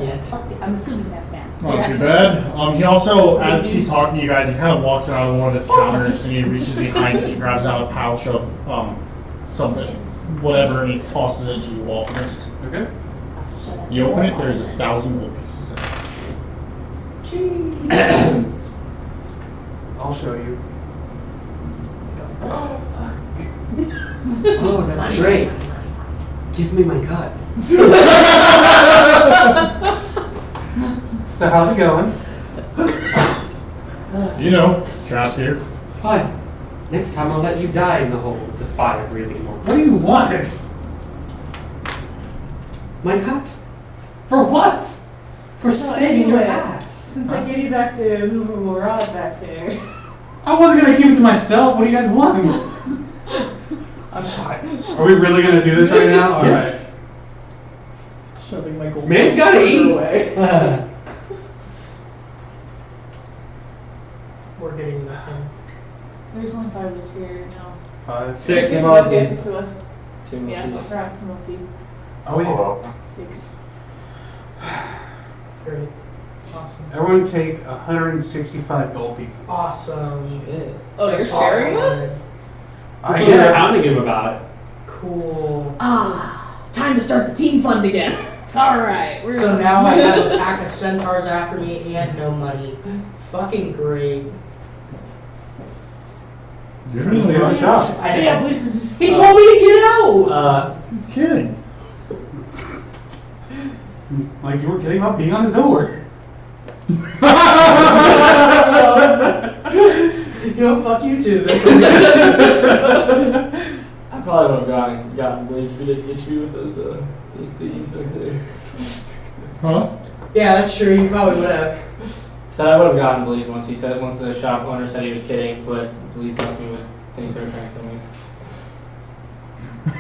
Speaker 2: Yet.
Speaker 5: I'm assuming that's bad.
Speaker 1: Not too bad. He also, as he's talking to you guys, he kind of walks around one of his counters and he reaches behind it. He grabs out a pouch of something, whatever, and he tosses it to you all for this.
Speaker 3: Okay.
Speaker 1: You open it, there's 1,000 gold pieces in it.
Speaker 3: I'll show you.
Speaker 4: Oh, that's great. Give me my cut.
Speaker 3: So how's it going?
Speaker 1: You know, trapped here.
Speaker 4: Fine. Next time I'll let you die in the hole with the fire breathing monster.
Speaker 3: What do you want?
Speaker 4: My cut? For what? For
Speaker 9: So
Speaker 4: saving your
Speaker 9: anyway,
Speaker 4: ass.
Speaker 9: Since I gave you back the movable rod back there.
Speaker 3: I wasn't gonna keep it to myself. What do you guys want?
Speaker 4: I'm fine.
Speaker 3: Are we really gonna do this right now? All right.
Speaker 7: Shoving my gold.
Speaker 4: Man's gotta eat.
Speaker 7: away. We're getting the thing.
Speaker 9: There's only 5 of us here now.
Speaker 3: 5.
Speaker 4: 6.
Speaker 9: 6 of us, yeah, 6 of us.
Speaker 2: Two
Speaker 9: Yeah,
Speaker 2: more
Speaker 9: I'll try to come up with you.
Speaker 3: Oh yeah.
Speaker 8: Hello.
Speaker 9: 6.
Speaker 7: Great. Awesome.
Speaker 3: Everyone take 165 gold pieces.
Speaker 7: Awesome.
Speaker 2: Shit.
Speaker 5: Oh, you're sharing us?
Speaker 3: I
Speaker 4: We're
Speaker 3: guess.
Speaker 4: pounding him about it.
Speaker 7: Cool.
Speaker 5: Ah, time to start the team fund again. All right. We're
Speaker 7: So now I have a pack of centaurs after me and no money. Fucking great.
Speaker 1: You're gonna stay in my shop.
Speaker 7: I know.
Speaker 9: Yeah, please.
Speaker 7: He told me to get out!
Speaker 1: Just kidding.
Speaker 3: Like you were kidding about being on his door.
Speaker 7: You know, fuck you too.
Speaker 2: I probably would have gotten Blaze to get you with those things back there.
Speaker 1: Huh?
Speaker 7: Yeah, that's true. You probably would have.
Speaker 2: So I would have gotten Blaze once the shop owner said he was kidding, but Blaze left me with things they were trying to kill me.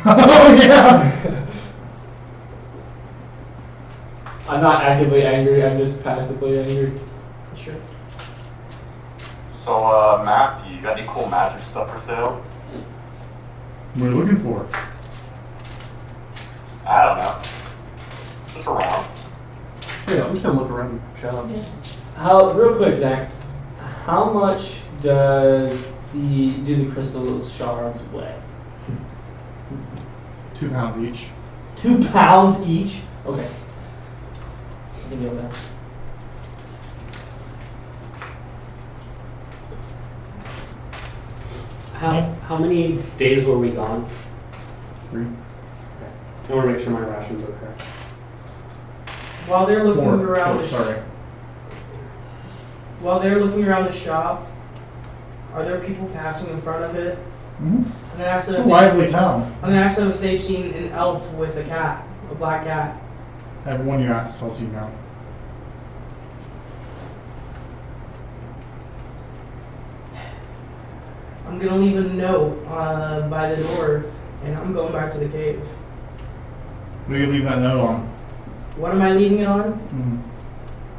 Speaker 1: Oh yeah.
Speaker 2: I'm not actively angry, I'm just passively angry.
Speaker 7: Sure.
Speaker 8: So, Matthew, you got any cool magic stuff for sale?
Speaker 1: What are you looking for?
Speaker 8: I don't know. Just around.
Speaker 3: Yeah, I'm just gonna look around the shop.
Speaker 2: Real quick, Zach, how much do the crystal shards weigh?
Speaker 1: 2 pounds each.
Speaker 2: 2 pounds each? Okay. can deal with that.
Speaker 12: How many days were we gone?
Speaker 1: 3.
Speaker 12: I want to make sure my rations are correct.
Speaker 7: While they're looking
Speaker 1: 4.
Speaker 7: around
Speaker 1: Oh,
Speaker 7: the
Speaker 1: sorry.
Speaker 7: while they're looking around the shop, are there people passing in front of it?
Speaker 1: Mm-hmm.
Speaker 7: I'm gonna ask
Speaker 1: It's
Speaker 7: them
Speaker 1: a lively town.
Speaker 7: I'm gonna ask them if they've seen an elf with a cat, a black cat.
Speaker 1: Everyone you ask tells you no.
Speaker 7: I'm gonna leave a note by the door, and I'm going back to the cave.
Speaker 1: We can leave that note on.
Speaker 7: What am I leaving it on?
Speaker 1: Mm-hmm.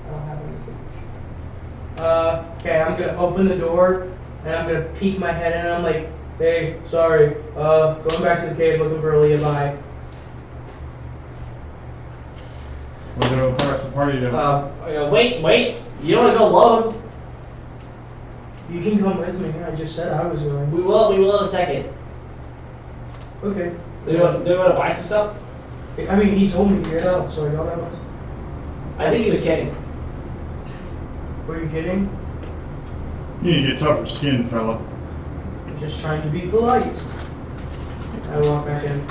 Speaker 7: I don't have any. Okay, I'm gonna open the door, and I'm gonna peek my head in, and I'm like, hey, sorry, going back to the cave looking for a Levi.
Speaker 1: What do the rest of the party do?
Speaker 10: Wait. You don't want to go alone.
Speaker 7: You can come with me. I just said I was going.
Speaker 10: We will in a second.
Speaker 7: Okay.
Speaker 10: Do you want to buy some stuff?
Speaker 7: I mean, he told me to get out, so y'all know.
Speaker 10: I think he was kidding.
Speaker 7: Were you kidding?
Speaker 1: You need to get tougher skin, fella.
Speaker 7: I'm just trying to be polite. I walk back in.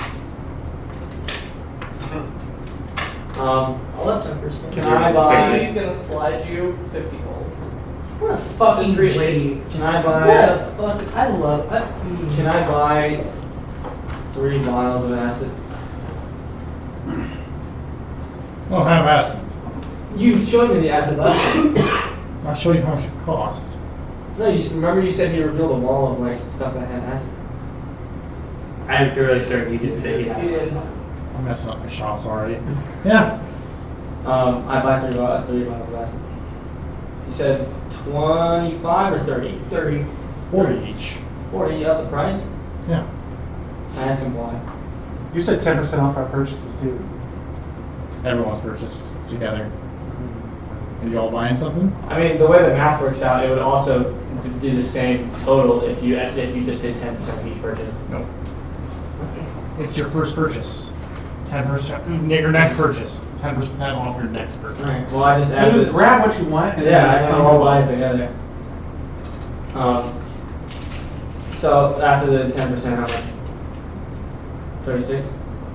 Speaker 7: I'll let him first.
Speaker 2: Can I buy?
Speaker 5: He's gonna slide you 50 gold.
Speaker 7: What a fucking
Speaker 5: Street
Speaker 7: lady.
Speaker 2: Can I buy?
Speaker 7: What a fuck. I love.
Speaker 2: Can I buy 3 vials of acid?
Speaker 1: Well, have acid.
Speaker 2: You showed me the acid last time.
Speaker 1: I'll show you how much it costs.
Speaker 2: No, remember you said you revealed a wall of like stuff that had acid.
Speaker 12: I'm fairly certain you didn't say he had.
Speaker 1: I'm messing up my shops already. Yeah.
Speaker 2: I buy 3 vials of acid. You said 25 or 30?
Speaker 7: 30.
Speaker 1: 40 each.
Speaker 2: 40, you have the price?
Speaker 1: Yeah.
Speaker 2: I asked him why.
Speaker 3: You said 10% off our purchases too.
Speaker 1: Everyone's purchased together. Are you all buying something?
Speaker 2: I mean, the way the math works out, it would also do the same total if you just did 10% of each purchase.
Speaker 1: Nope. It's your first purchase. 10%. Your next purchase. 10% off your next purchase.
Speaker 2: Alright, well I just
Speaker 3: So
Speaker 2: added
Speaker 3: just grab what you want and
Speaker 2: yeah, I
Speaker 3: then
Speaker 2: kind of all buy it together. So after the 10%, how much? 36?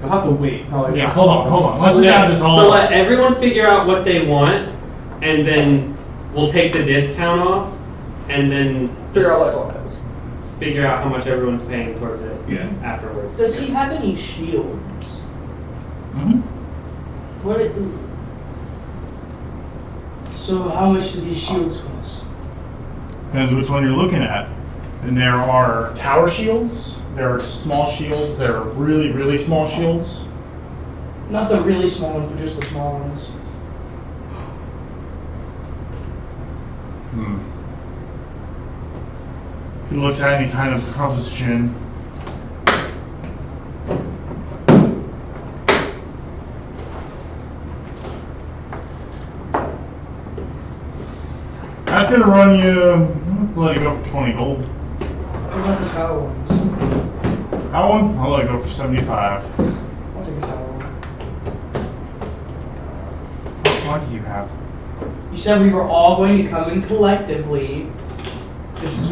Speaker 3: You'll have to wait.
Speaker 1: Yeah, hold on. Let's just have this all.
Speaker 12: So let everyone figure out what they want, and then we'll take the discount off, and then
Speaker 5: Figure out what it was.
Speaker 12: figure out how much everyone's paying towards it afterwards.
Speaker 7: Does he have any shields?
Speaker 1: Mm-hmm.
Speaker 7: What? So how much do these shields cost?
Speaker 1: Depends which one you're looking at. And there are tower shields, there are small shields, there are really, really small shields.
Speaker 7: Not the really small ones, but just the small ones.
Speaker 1: If you look at any kind of composition. That's going to run you, let it go for 20 gold.
Speaker 7: What about the sour ones?
Speaker 1: That one, I'll let it go for 75.
Speaker 7: I'll take a sour one.
Speaker 1: How much do you have?
Speaker 7: You said we were all going to come in collectively. This is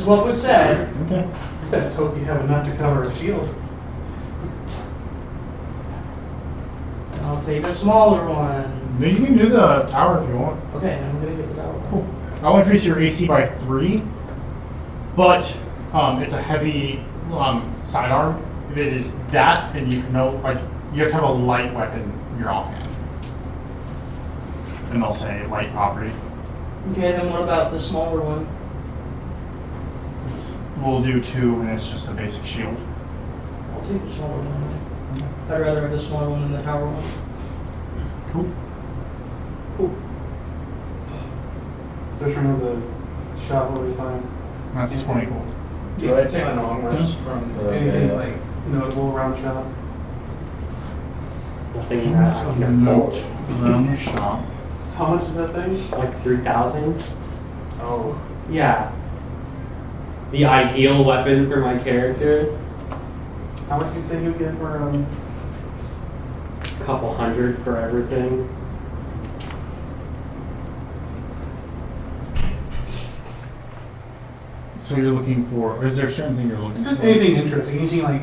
Speaker 7: what was said.
Speaker 1: Okay.
Speaker 3: Let's hope you have enough to cover a shield.
Speaker 7: I'll take a smaller one.
Speaker 1: Then you can do the tower if you want.
Speaker 7: Okay, I'm gonna get the tower.
Speaker 1: Cool. I'll increase your AC by 3, but it's a heavy sidearm. If it is that, then you have to have a light weapon in your offhand. And they'll say light property.
Speaker 7: Okay, then what about the smaller one?
Speaker 1: We'll do 2, and it's just a basic shield.
Speaker 7: I'll take the smaller one. I'd rather have the smaller one than the tower one.
Speaker 1: Cool.
Speaker 7: Cool.
Speaker 3: Search for the shop where we find
Speaker 1: That's 20 gold.
Speaker 6: Do I take an onwards from the
Speaker 3: anything like notable around the shop.
Speaker 12: Nothing you have.
Speaker 1: Note around the shop.
Speaker 3: How much is that thing?
Speaker 12: Like 3,000?
Speaker 3: Oh.
Speaker 12: Yeah. The ideal weapon for my character.
Speaker 3: How much you say you get for
Speaker 12: A couple hundred for everything.
Speaker 1: So you're looking for, or is there a certain thing you're looking
Speaker 3: Just
Speaker 1: for?
Speaker 3: anything interesting, anything like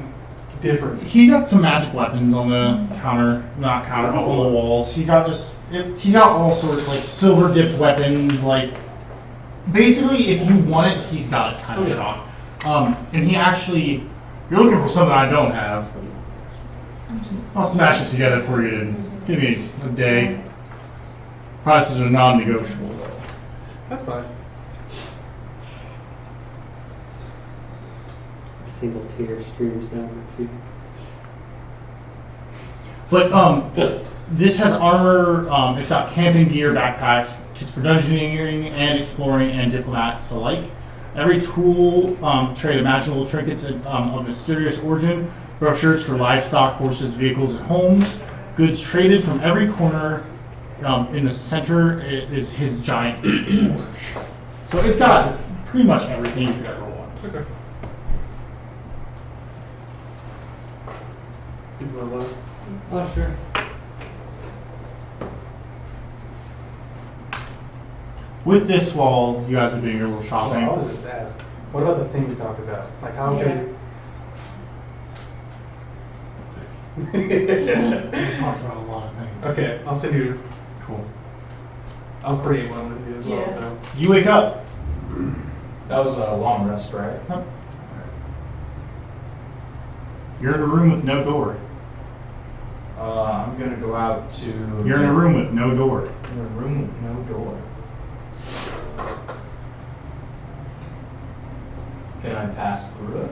Speaker 3: different.
Speaker 1: He's got some magic weapons on the counter, not counter, up on the walls. He's got he's got all sorts, like silver dipped weapons, like, basically if you want it, he's got it kind of shop. And he actually, you're looking for something I don't have. I'll smash it together for you and give me a day. Prices are non-negotiable though.
Speaker 3: That's fine.
Speaker 4: A single tear streams down my cheek.
Speaker 1: But this has armor. It's got camping gear, backpacks, kits for dungeoneering and exploring, and diplomats alike. Every tool, trade of magical trinkets of mysterious origin, brochures for livestock, horses, vehicles, and homes. Goods traded from every corner. In the center is his giant torch. So it's got pretty much everything you could ever want.
Speaker 3: Okay.
Speaker 2: Oh, sure.
Speaker 1: With this, while you guys are doing your little shopping,
Speaker 3: I was just ask. What about the thing we talked about? Like how can
Speaker 1: we talked about a lot of things.
Speaker 3: Okay, I'll send you.
Speaker 1: Cool.
Speaker 3: I'll create one with you as well.
Speaker 9: Yeah.
Speaker 3: So.
Speaker 1: You wake up.
Speaker 11: That was a long rest, right?
Speaker 1: Yep. You're in a room with no door.
Speaker 11: I'm gonna go out to.
Speaker 1: You're in a room with no door.
Speaker 11: In a room with no door. Can I pass through it?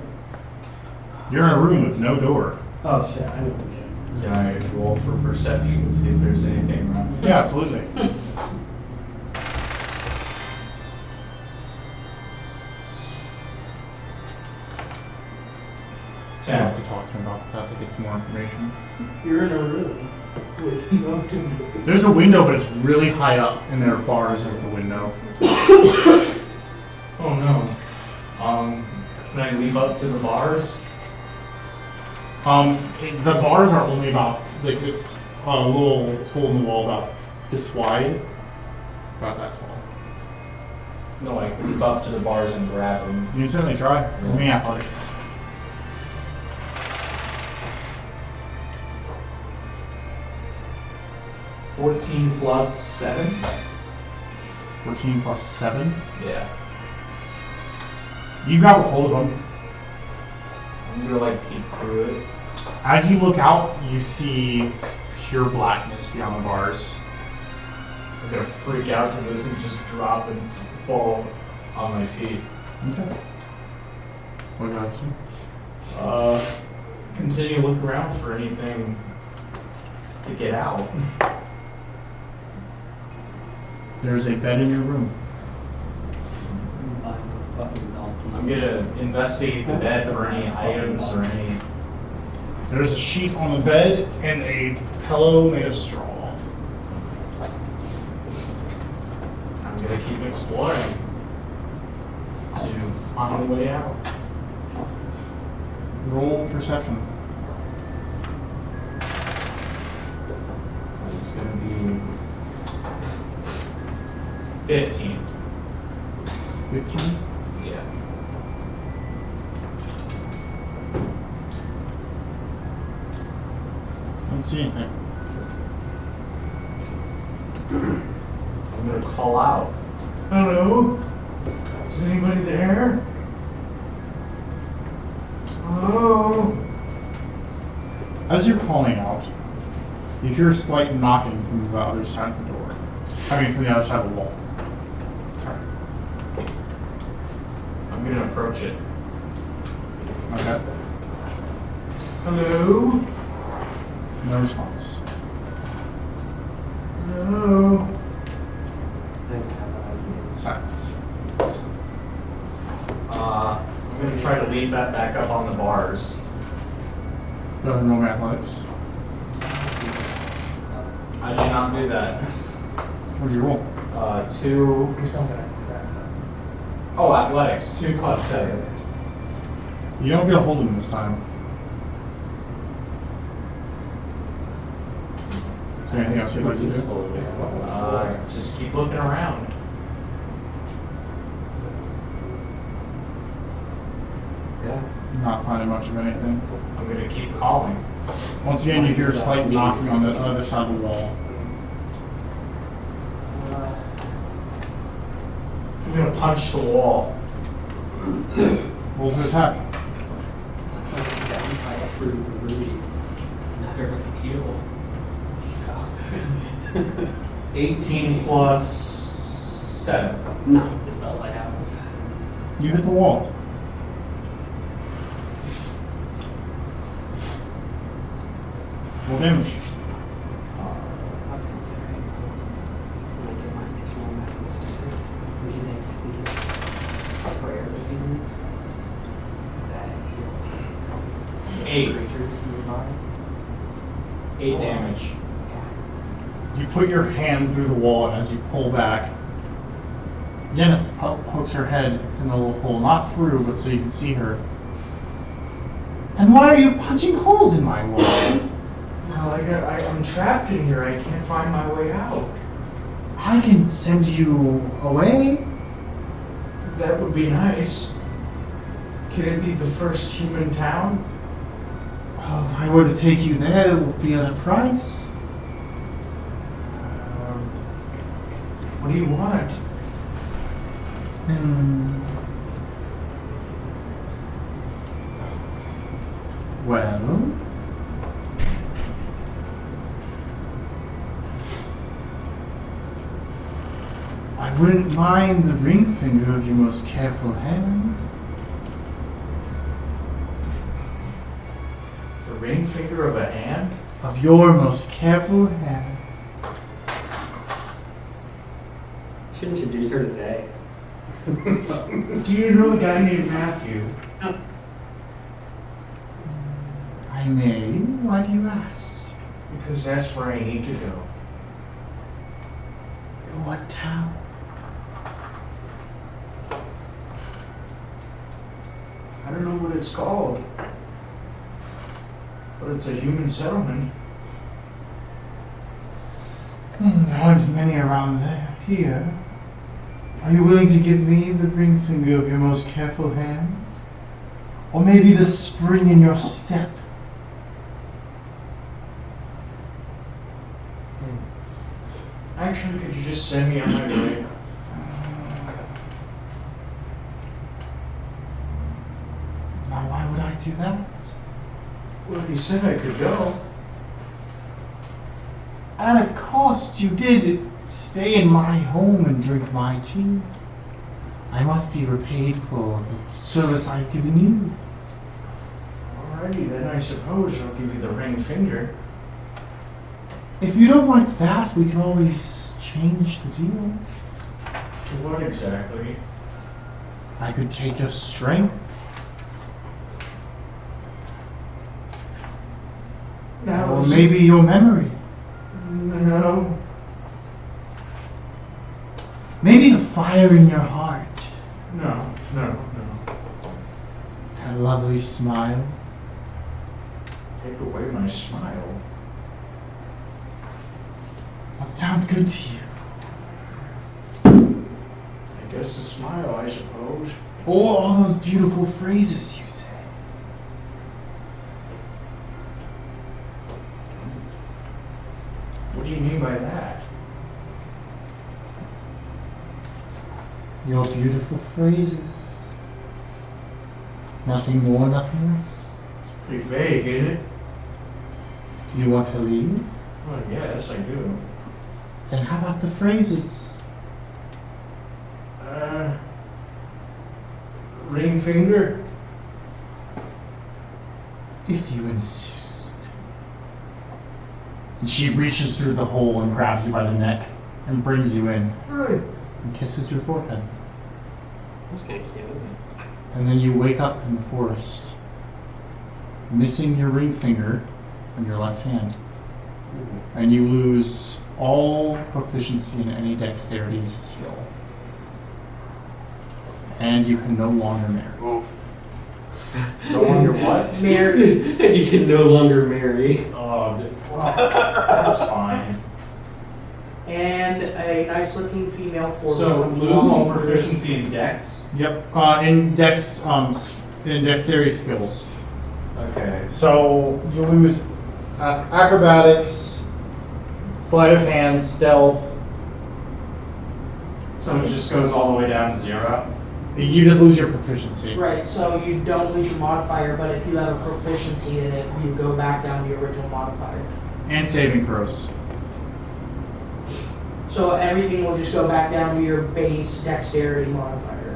Speaker 1: You're in a room with no door.
Speaker 2: Oh shit, I know.
Speaker 11: Can I roll for perception to see if there's anything around?
Speaker 1: Yeah, absolutely. I have to talk to him about that to get some more information.
Speaker 7: You're in a room with no door.
Speaker 1: There's a window, but it's really high up, and there are bars over the window.
Speaker 11: Oh no. Can I leap up to the bars?
Speaker 1: The bars are only about, like, it's a little hole in the wall about this wide. About that tall.
Speaker 11: No, like leap up to the bars and grab them.
Speaker 1: You can certainly try. Give me athletics.
Speaker 11: 14 plus 7?
Speaker 1: 14 plus 7.
Speaker 11: Yeah.
Speaker 1: You grab a hold of them.
Speaker 11: I'm gonna like peek through it.
Speaker 1: As you look out, you see pure blackness beyond the bars.
Speaker 11: I'm gonna freak out to this and just drop and fall on my feet.
Speaker 1: Okay. What do you guys do?
Speaker 11: Continue to look around for anything to get out.
Speaker 1: There's a bed in your room.
Speaker 11: I'm gonna investigate the bed for any items or any.
Speaker 1: There's a sheet on the bed and a pillow made of straw.
Speaker 11: I'm gonna keep exploring to find a way out.
Speaker 1: Roll perception.
Speaker 11: It's gonna be 15.
Speaker 1: 15.
Speaker 11: Yeah.
Speaker 1: I don't see anything.
Speaker 11: I'm gonna call out.
Speaker 6: Hello? Is anybody there? Hello?
Speaker 1: As you're calling out, you hear a slight knocking from the other side of the door. I mean, from the other side of the wall.
Speaker 11: I'm gonna approach it.
Speaker 1: Okay.
Speaker 6: Hello?
Speaker 1: No response.
Speaker 6: Hello?
Speaker 1: Silence.
Speaker 11: I'm gonna try to lead that back up on the bars.
Speaker 1: Go ahead and roll my athletics.
Speaker 11: I did not do that.
Speaker 1: What'd you roll?
Speaker 11: 2. Oh, athletics. 2 plus 7.
Speaker 1: You don't get a hold of him this time. Is there anything else you'd like to do?
Speaker 11: Just keep looking around.
Speaker 1: Not finding much of anything.
Speaker 11: I'm gonna keep calling.
Speaker 1: Once again, you hear a slight knocking on the other side of the wall.
Speaker 6: I'm gonna punch the wall.
Speaker 1: Roll to attack.
Speaker 12: There's a heal.
Speaker 11: 18 plus 7.
Speaker 12: No, the spells I have.
Speaker 1: You hit the wall. Roll damage.
Speaker 12: I was considering let's make it my additional magnetic. We can a prayer begin that heals
Speaker 11: 8.
Speaker 12: creatures nearby.
Speaker 11: 8 damage.
Speaker 1: You put your hand through the wall, and as you pull back, Yeneth pokes her head in the little hole, not through, but so you can see her. Then why are you punching holes in my wall?
Speaker 6: Well, I'm trapped in here. I can't find my way out.
Speaker 1: I can send you away.
Speaker 6: That would be nice. Can it be the first human town?
Speaker 1: Well, if I were to take you there, it would be at a price.
Speaker 6: What do you want?
Speaker 1: Well, I wouldn't mind the ring finger of your most careful hand.
Speaker 6: The ring finger of a hand?
Speaker 1: Of your most careful hand.
Speaker 12: Should introduce her to Zay.
Speaker 6: Do you know a guy named Matthew?
Speaker 1: I may. Why do you ask?
Speaker 6: Because that's where I need to go.
Speaker 1: What town?
Speaker 6: I don't know what it's called. But it's a human settlement.
Speaker 1: There aren't many around there. Here. Are you willing to give me the ring finger of your most careful hand? Or maybe the spring in your step?
Speaker 6: Actually, could you just send me on my way?
Speaker 1: Now, why would I do that?
Speaker 6: Well, you said I could go.
Speaker 1: At a cost, you did stay in my home and drink my tea. I must be repaid for the service I've given you.
Speaker 6: Alrighty, then I suppose I'll give you the ring finger.
Speaker 1: If you don't like that, we can always change the deal.
Speaker 6: To what exactly?
Speaker 1: I could take your strength. Or maybe your memory.
Speaker 6: No.
Speaker 1: Maybe the fire in your heart.
Speaker 6: No.
Speaker 1: That lovely smile.
Speaker 6: Take away my smile.
Speaker 1: What sounds good to you?
Speaker 6: I guess the smile, I suppose.
Speaker 1: Or all those beautiful phrases you say.
Speaker 6: What do you mean by that?
Speaker 1: Your beautiful phrases. Nothing more, nothing less.
Speaker 6: It's pretty vague, isn't it?
Speaker 1: Do you want to leave?
Speaker 6: Well, yes, I do.
Speaker 1: Then how about the phrases?
Speaker 6: Ring finger?
Speaker 1: If you insist. And she reaches through the hole and grabs you by the neck and brings you in and kisses your forehead.
Speaker 12: That's kind of cute.
Speaker 1: And then you wake up in the forest, missing your ring finger on your left hand. And you lose all proficiency in any dexterity skill. And you can no longer marry.
Speaker 11: No longer what?
Speaker 7: Marry.
Speaker 12: You can no longer marry.
Speaker 11: Oh, that's fine.
Speaker 7: And a nice looking female portal.
Speaker 11: So lose all proficiency in Dex.
Speaker 1: Yep. In Dex, in dexterity skills.
Speaker 11: Okay.
Speaker 1: So you lose acrobatics, sleight of hand, stealth.
Speaker 11: So it just goes all the way down to 0?
Speaker 1: You just lose your proficiency.
Speaker 7: Right, so you don't lose your modifier, but if you have a proficiency in it, you go back down to your original modifier.
Speaker 1: And saving throws.
Speaker 7: So everything will just go back down to your base dexterity modifier.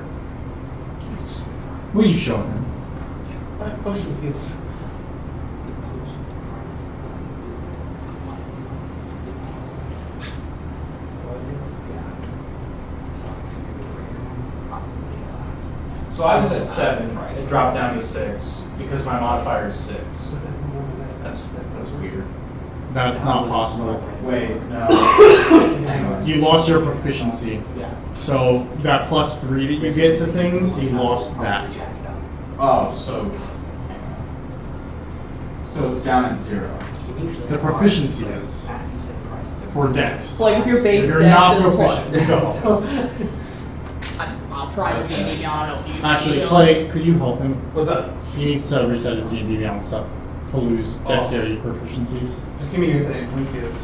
Speaker 1: What are you showing him?
Speaker 7: Potions people.
Speaker 11: So I was at 7. It dropped down to 6 because my modifier is 6. That's weird.
Speaker 1: That's not possible.
Speaker 11: Wait, no.
Speaker 1: You lost your proficiency.
Speaker 11: Yeah.
Speaker 1: So that +3 that you get to things, you lost that.
Speaker 11: Oh, so it's down at 0.
Speaker 1: The proficiency is for dex.
Speaker 5: So like if your base
Speaker 1: You're
Speaker 5: dex
Speaker 1: not
Speaker 5: is
Speaker 1: proficient. Go.
Speaker 5: So, I'll try to D&D Beyond. I'll do
Speaker 1: Actually,
Speaker 5: D&D
Speaker 1: Clay, could you help him?
Speaker 3: What's up?
Speaker 1: He needs to reset his D&D Beyond stuff to lose dexterity proficiencies.
Speaker 3: Just give me your thing. Let me see this.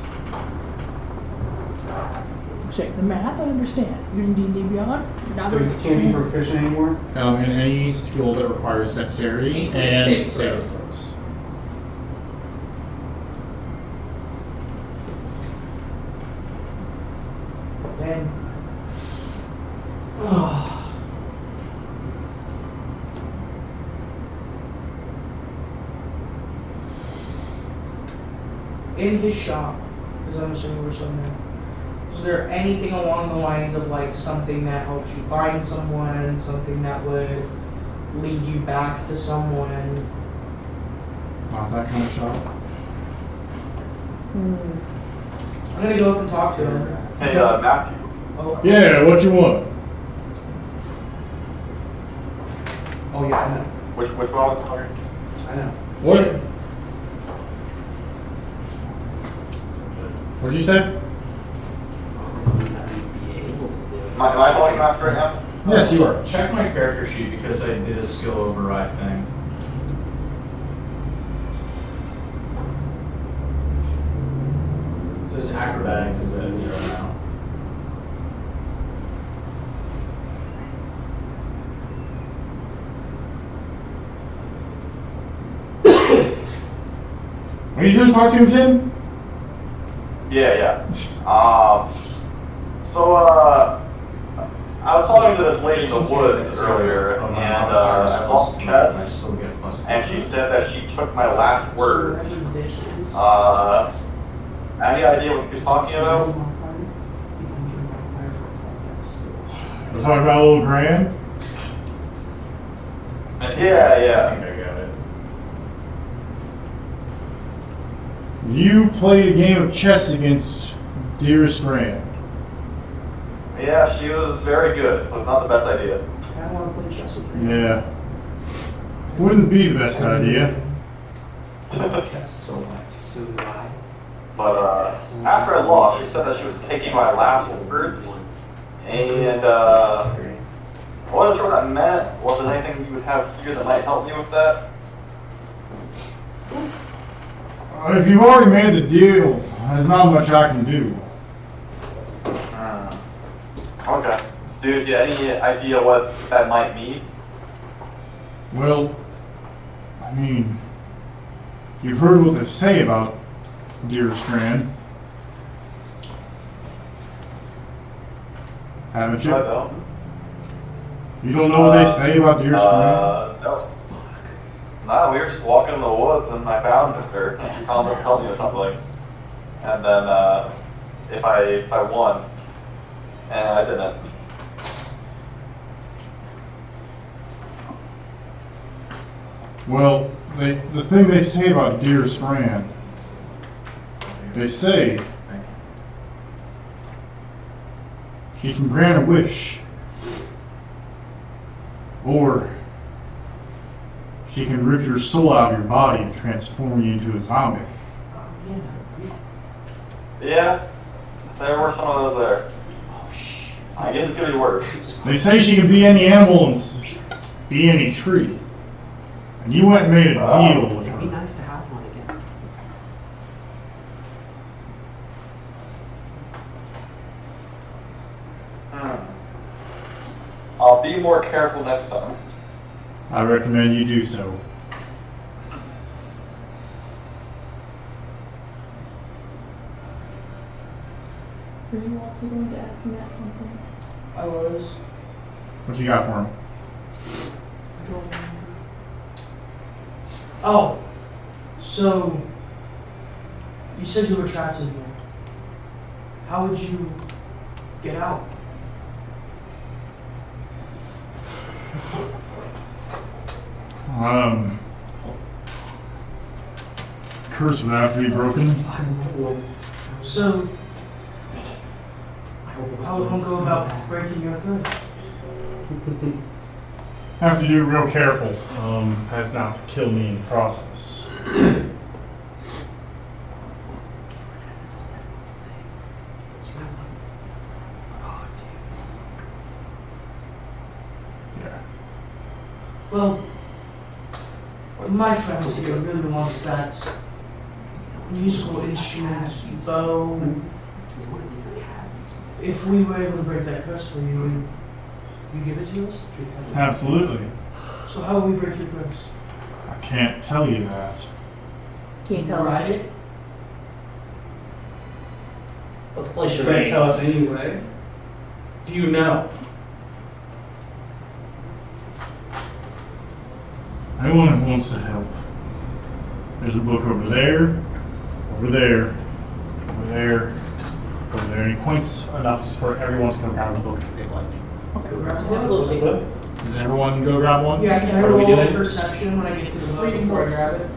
Speaker 5: Check the math, I understand. Using D&D Beyond.
Speaker 3: So you can't be proficient anymore?
Speaker 1: In any skill that requires dexterity and saving throws.
Speaker 7: Then. In his shop, because I'm assuming we're somewhere, is there anything along the lines of like something that helps you find someone, something that would lead you back to someone?
Speaker 1: Not that kind of shot.
Speaker 7: I'm gonna go up and talk to him.
Speaker 8: Hey, Matthew.
Speaker 7: Oh,
Speaker 1: Yeah, what you want?
Speaker 3: Oh yeah, I know.
Speaker 8: Which one was talking?
Speaker 3: I know.
Speaker 1: What? What'd you say?
Speaker 8: Am I talking after right now?
Speaker 1: Yes, you are.
Speaker 11: Check my character sheet because I did a skill override thing. It says acrobatics is at 0 now.
Speaker 1: Are you gonna talk to him, Tim?
Speaker 8: Yeah. So, I was talking to this lady in the woods earlier, and I lost Chess, and she said that she took my last words. Any idea what she was talking about?
Speaker 1: We're talking about old Grand?
Speaker 8: Yeah.
Speaker 11: I think I got it.
Speaker 1: You played a game of chess against Dearest Grand.
Speaker 8: Yeah, she was very good. It was not the best idea.
Speaker 7: I don't want to play chess with you.
Speaker 1: Yeah. Wouldn't be the best idea.
Speaker 8: But after I lost, she said that she was taking my last words, and I wasn't sure what that meant. Was there anything you would have here that might help me with that?
Speaker 1: If you've already made the deal, there's not much I can do.
Speaker 8: Okay. Dude, do you have any idea what that might mean?
Speaker 1: Well, I mean, you've heard what they say about Dearest Grand, haven't you?
Speaker 8: I don't.
Speaker 1: You don't know what they say about Dearest Grand?
Speaker 8: No. Nah, we were just walking in the woods and I found her, and she told me something. And then, if I won, and I didn't.
Speaker 1: Well, the thing they say about Dearest Grand, they say she can grant a wish, or she can rip your soul out of your body and transform you into a zombie.
Speaker 8: Yeah, there were some of those there. I guess it could be worse.
Speaker 1: They say she can be any animal and be any tree. And you went and made a deal with
Speaker 4: It'd be
Speaker 1: her.
Speaker 4: nice to have one again.
Speaker 8: I'll be more careful next time.
Speaker 1: I recommend you do so.
Speaker 5: Were you also going to ask Matt something?
Speaker 7: I was.
Speaker 1: What you got for him?
Speaker 7: Oh, so you said you were trapped in here. How would you get out?
Speaker 1: Curse would have to be broken.
Speaker 7: So how would one go about breaking your curse?
Speaker 1: Have to do it real careful, as not to kill me in the process. Yeah.
Speaker 7: Well, my friend here really wants that musical instrument, bow. If we were able to break that curse for you, would you give it to us?
Speaker 1: Absolutely.
Speaker 7: So how will we break your curse?
Speaker 1: I can't tell you that.
Speaker 5: Can you tell us?
Speaker 7: Ride it?
Speaker 10: Let's play
Speaker 3: Should I
Speaker 10: charades.
Speaker 3: tell us anyway? Do you know?
Speaker 1: Anyone who wants to help. There's a book over there, over there, over there, over there. And he points enough for everyone to go grab the book if they'd like.
Speaker 5: Absolutely.
Speaker 1: Does everyone go grab one?
Speaker 7: Yeah, can I
Speaker 1: What are we
Speaker 7: roll
Speaker 1: doing?
Speaker 7: perception when I get to the boat before I grab it?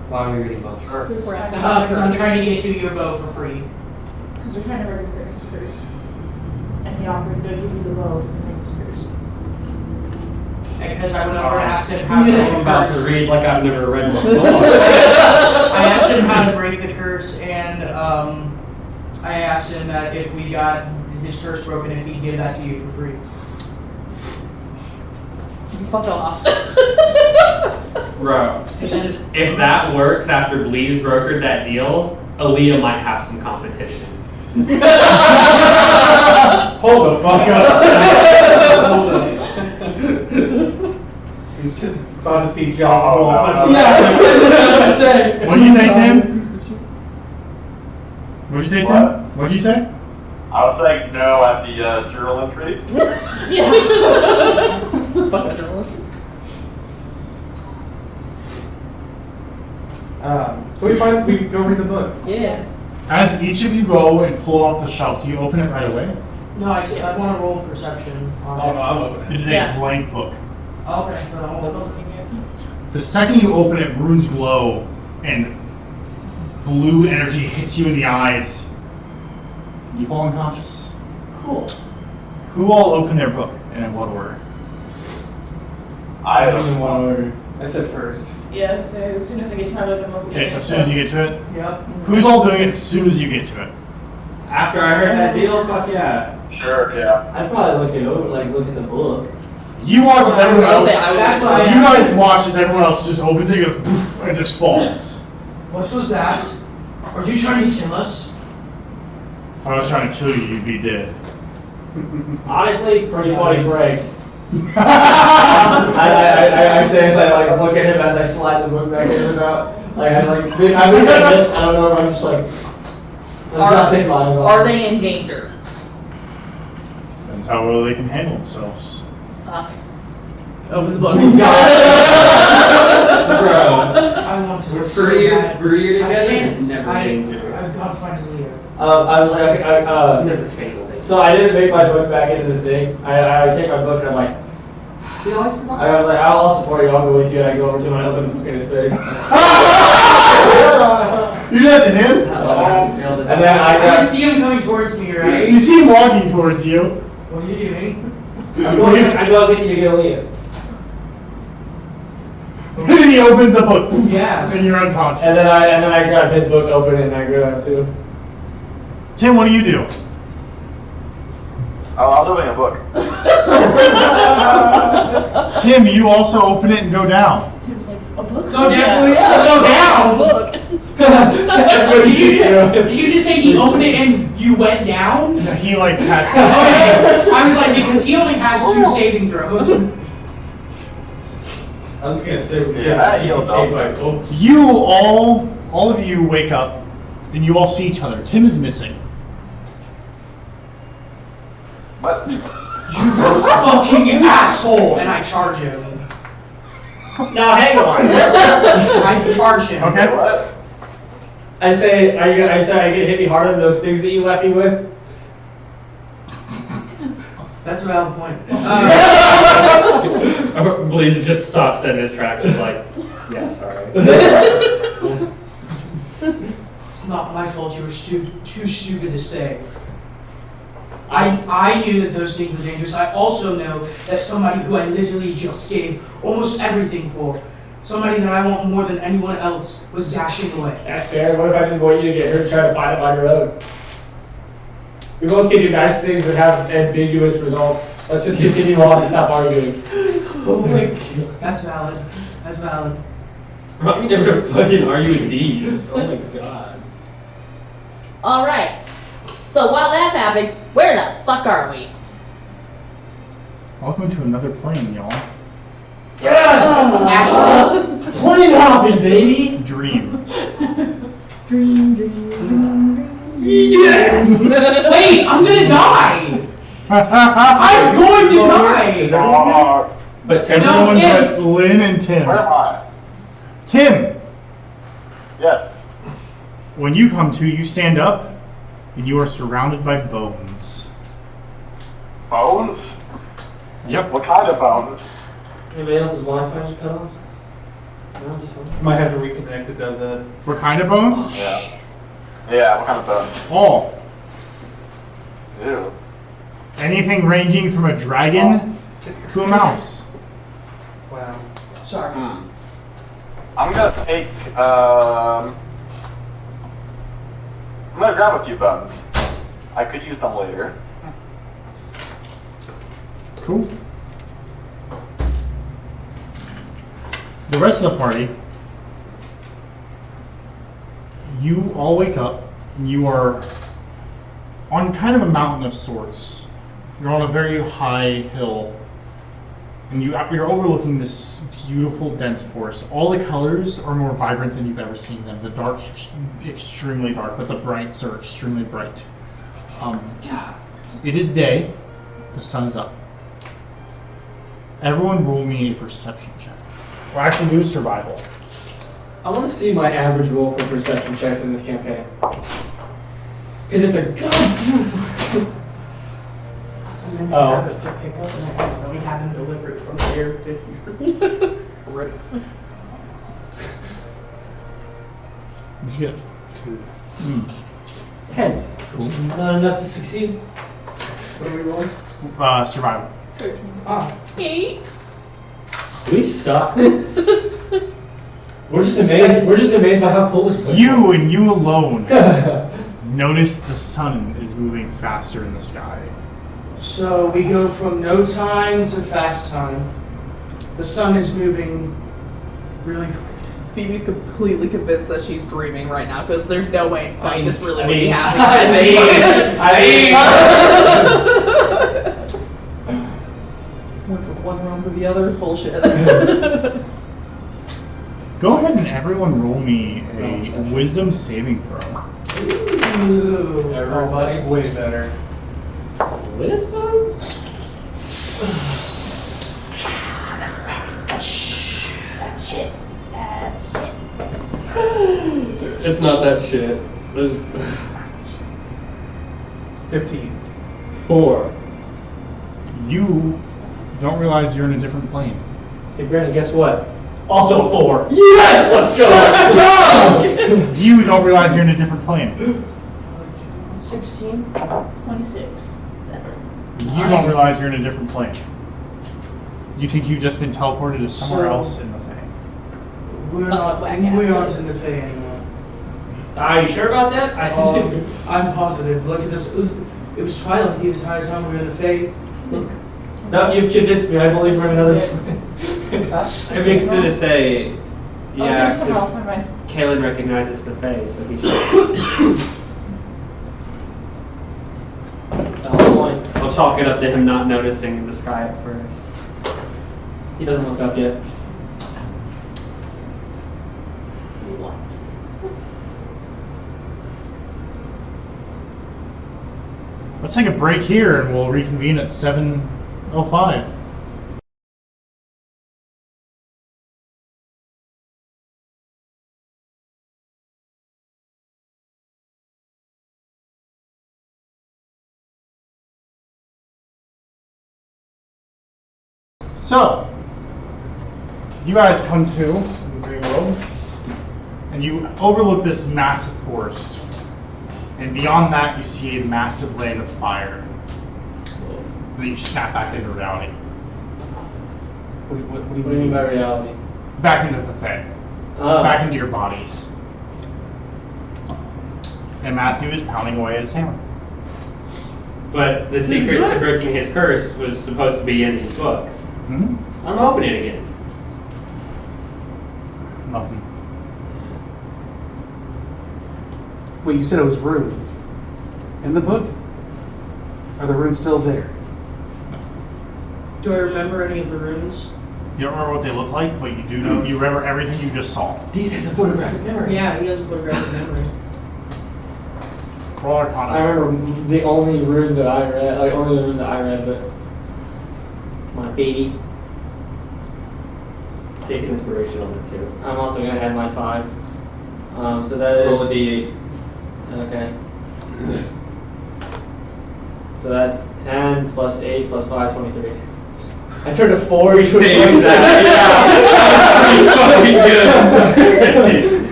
Speaker 4: Why are we reading books?
Speaker 5: We're asking
Speaker 7: Because I'm trying to get to your bow for free.
Speaker 9: Because we're trying to break his curse. And he offered to give you the bow for the next curse.
Speaker 7: Because I would have asked him how to break
Speaker 4: I'm
Speaker 7: the
Speaker 4: about to
Speaker 7: curse.
Speaker 4: read like I've never read before.
Speaker 7: I asked him how to break the curse, and I asked him that if we got his curse broken, if he'd give that to you for free.
Speaker 5: You fuck off.
Speaker 4: Bro,
Speaker 7: And
Speaker 4: if that works after Bleed brokered that deal, Aaliyah might have some competition.
Speaker 3: Hold the fuck up. Hold up. He's about to see Jaws roll up.
Speaker 7: yeah,
Speaker 1: What'd you say, Tim? What'd you say, Tim?
Speaker 8: What?
Speaker 1: What'd you say?
Speaker 8: I was saying no at the journal entry.
Speaker 5: Yeah. Fuck journalist.
Speaker 3: So we go read the book.
Speaker 5: Yeah.
Speaker 1: As each of you go and pull off the shelf, do you open it right away?
Speaker 7: no, I want to roll perception on
Speaker 3: Oh
Speaker 7: it.
Speaker 3: no, I'm opening
Speaker 1: It
Speaker 3: it.
Speaker 1: is
Speaker 5: Yeah.
Speaker 1: a blank book.
Speaker 7: Okay, then I'll open it.
Speaker 1: The second you open it, runes glow and blue energy hits you in the eyes. You fall unconscious.
Speaker 7: Cool.
Speaker 1: Who all opened their book and in what order?
Speaker 8: I
Speaker 3: In one
Speaker 8: don't
Speaker 3: order. I said first.
Speaker 9: Yeah, so as soon as I get to my living room.
Speaker 1: Okay, so as soon as you get to it,
Speaker 7: Yep.
Speaker 1: who's all doing it as soon as you get to it?
Speaker 4: After I heard that deal, fuck yeah.
Speaker 8: Sure, yeah.
Speaker 2: I'd probably look it over, like look at the book.
Speaker 1: You watch as everyone else.
Speaker 7: That's what I
Speaker 1: You guys watch as everyone else just opens it, goes poof, and just falls.
Speaker 7: What was that? Are you trying to kill us?
Speaker 1: If I was trying to kill you, you'd be dead.
Speaker 2: Honestly, pretty funny break. I say as I like look at him as I slide the book back in his mouth. Like I look at this. I don't know if I'm just like. I'm not taking my eyes off.
Speaker 5: Are they in danger?
Speaker 1: That's how well they can handle themselves.
Speaker 5: Fuck. Open the book.
Speaker 4: Bro,
Speaker 7: I want to.
Speaker 4: brew your
Speaker 7: I
Speaker 4: together
Speaker 7: can't.
Speaker 4: is never danger.
Speaker 7: I've got to find Leah.
Speaker 2: I was like,
Speaker 4: Never fatal.
Speaker 2: so I didn't make my book back into the thing. I take my book and I'm like, I was like, I'll support you. I'll go with you. And I go over to him and I open the book in his face.
Speaker 1: You did that to him?
Speaker 2: And then
Speaker 7: I
Speaker 2: I
Speaker 7: can see him coming towards me, right?
Speaker 1: You see him walking towards you.
Speaker 7: What are you doing?
Speaker 2: I go with you to get Aaliyah.
Speaker 1: And he opens the book, poof,
Speaker 7: Yeah.
Speaker 1: and you're unconscious.
Speaker 2: And then I grab his book, open it, and I grab it too.
Speaker 1: Tim, what do you do?
Speaker 8: Oh, I'm doing a book.
Speaker 1: Tim, you also open it and go down.
Speaker 5: Tim's like,
Speaker 9: book?
Speaker 7: Go down.
Speaker 5: Yeah.
Speaker 7: Go down.
Speaker 5: Book.
Speaker 7: Did you just say he opened it and you went down?
Speaker 1: He like passed.
Speaker 7: Okay. I was like, because he only has 2 saving throws.
Speaker 11: I was gonna say we
Speaker 8: Yeah,
Speaker 11: get
Speaker 8: you'll
Speaker 11: TPK
Speaker 8: know.
Speaker 11: by books.
Speaker 1: You all of you wake up, and you all see each other. Tim is missing.
Speaker 8: What?
Speaker 7: You fucking asshole! And I charge him.
Speaker 10: Now hang on.
Speaker 7: I charge him.
Speaker 1: Okay.
Speaker 8: What?
Speaker 10: I say I get hit me harder than those things that you left me with.
Speaker 7: That's a valid point.
Speaker 12: Blaze just stops in his tracks and is like, yeah, sorry.
Speaker 7: It's not my fault you were too stupid to say. I knew that those things were dangerous. I also know that somebody who I literally just gave almost everything for, somebody that I want more than anyone else, was dashing away.
Speaker 10: That's fair. What if I didn't want you to get hurt trying to find it on your own? We both can do nice things but have ambiguous results. Let's just continue on and stop arguing.
Speaker 7: Oh my god. That's valid. That's valid.
Speaker 12: How you never fucking argue with these? Oh my god.
Speaker 5: All right. So while that's happening, where the fuck are we?
Speaker 1: Welcome to another plane, y'all.
Speaker 10: Yes! Plane hopping, baby!
Speaker 1: Dream.
Speaker 5: Dream.
Speaker 10: Yes!
Speaker 7: Wait, I'm gonna die! I'm going to die!
Speaker 1: But
Speaker 7: Tim.
Speaker 1: everyone but Lynn and Tim.
Speaker 8: Where am I?
Speaker 1: Tim,
Speaker 8: Yes.
Speaker 1: when you come to, you stand up, and you are surrounded by bones.
Speaker 8: Bones?
Speaker 1: Yep.
Speaker 8: What kind of bones?
Speaker 2: Anybody else's Wi-Fi just cut off? No, just one.
Speaker 3: Might have to reconnect. It does that.
Speaker 1: What kind of bones?
Speaker 8: Yeah. Yeah, what kind of bones?
Speaker 1: All.
Speaker 8: Ew.
Speaker 1: Anything ranging from a dragon to a mouse.
Speaker 3: Wow.
Speaker 7: Sorry.
Speaker 8: I'm gonna take, I'm gonna grab a few bones. I could use them later.
Speaker 1: Cool. The rest of the party, you all wake up, and you are on kind of a mountain of sorts. You're on a very high hill, and you're overlooking this beautiful, dense forest. All the colors are more vibrant than you've ever seen them. The dark's extremely dark, but the brights are extremely bright. It is day. The sun is up. Everyone roll me a perception check. Well, actually, do survival.
Speaker 10: I want to see my average roll for perception checks in this campaign. Because it's a goddamn...
Speaker 7: Oh. Pick up and I accidentally had him deliver it from there to here. Rip.
Speaker 1: What'd you get? 2.
Speaker 10: 10.
Speaker 1: Cool.
Speaker 10: Not enough to succeed. What are we rolling?
Speaker 1: Survival.
Speaker 10: Ah.
Speaker 5: 8.
Speaker 10: We suck. We're just amazed. We're just amazed by how cool this place
Speaker 1: You and you alone notice the sun is moving faster in the sky.
Speaker 7: So we go from no time to fast time. The sun is moving really quick.
Speaker 5: Phoebe's completely convinced that she's dreaming right now because there's no way in fuck
Speaker 10: I
Speaker 5: this really
Speaker 10: mean-
Speaker 5: would be
Speaker 10: I
Speaker 5: happening. Went from one room to the other. Bullshit.
Speaker 1: Go ahead and everyone roll me a wisdom saving throw.
Speaker 7: Ooh.
Speaker 3: Everybody, way better.
Speaker 10: Wisdom?
Speaker 12: It's not that shit. There's
Speaker 3: 15.
Speaker 12: 4.
Speaker 1: You don't realize you're in a different plane.
Speaker 10: Hey, Brandon, guess what? Also 4.
Speaker 12: Yes! Let's go! Let's go!
Speaker 1: You don't realize you're in a different plane.
Speaker 7: 16.
Speaker 5: 26. 7.
Speaker 1: You don't realize you're in a different plane. You think you've just been teleported to somewhere
Speaker 7: So-
Speaker 1: else in the Fae.
Speaker 7: We're
Speaker 5: Fuck,
Speaker 7: not.
Speaker 5: whack-ass
Speaker 7: We aren't
Speaker 5: place.
Speaker 7: in the Fae anymore.
Speaker 10: Are you sure about that?
Speaker 7: I'm positive. Look at this. It was Twilight the entire time we were in the Fae. Look.
Speaker 10: No, you've convinced me. I believe we're in another.
Speaker 4: I think to say,
Speaker 12: Yeah,
Speaker 9: there's someone else,
Speaker 12: 'cause
Speaker 9: never mind.
Speaker 12: Kalen recognizes the face, so he should. I'll chalk it up to him not noticing the sky at first.
Speaker 2: He doesn't look up yet.
Speaker 5: What?
Speaker 1: Let's take a break here and we'll reconvene at 7:05. So, you guys come to in the Green World, and you overlook this massive forest. And beyond that, you see a massive land of fire. Then you snap back into reality.
Speaker 3: What do
Speaker 2: What do you mean by reality?
Speaker 1: Back into the Fae.
Speaker 2: Oh.
Speaker 1: Back into your bodies. And Matthew is pounding away at his hammer.
Speaker 12: But the secret to breaking his curse was supposed to be in these books.
Speaker 1: Mm-hmm.
Speaker 12: I'm opening it again.
Speaker 1: Nothing.
Speaker 3: Well, you said it was runes. In the book? Are the runes still there?
Speaker 7: Do I remember any of the runes?
Speaker 1: You don't remember what they look like, but you do know. You remember everything you just saw.
Speaker 2: These has a photographic memory.
Speaker 7: Yeah, he has a photographic memory.
Speaker 1: Roll Arcana.
Speaker 2: I remember the only rune that I read, but my baby.
Speaker 12: Take inspiration on it too.
Speaker 2: I'm also gonna add my 5. So that is
Speaker 12: Roll a d8.
Speaker 2: Okay. So that's 10 plus 8 plus 5, 23. I turned a 4. You should
Speaker 12: Save that. Yeah. Pretty fucking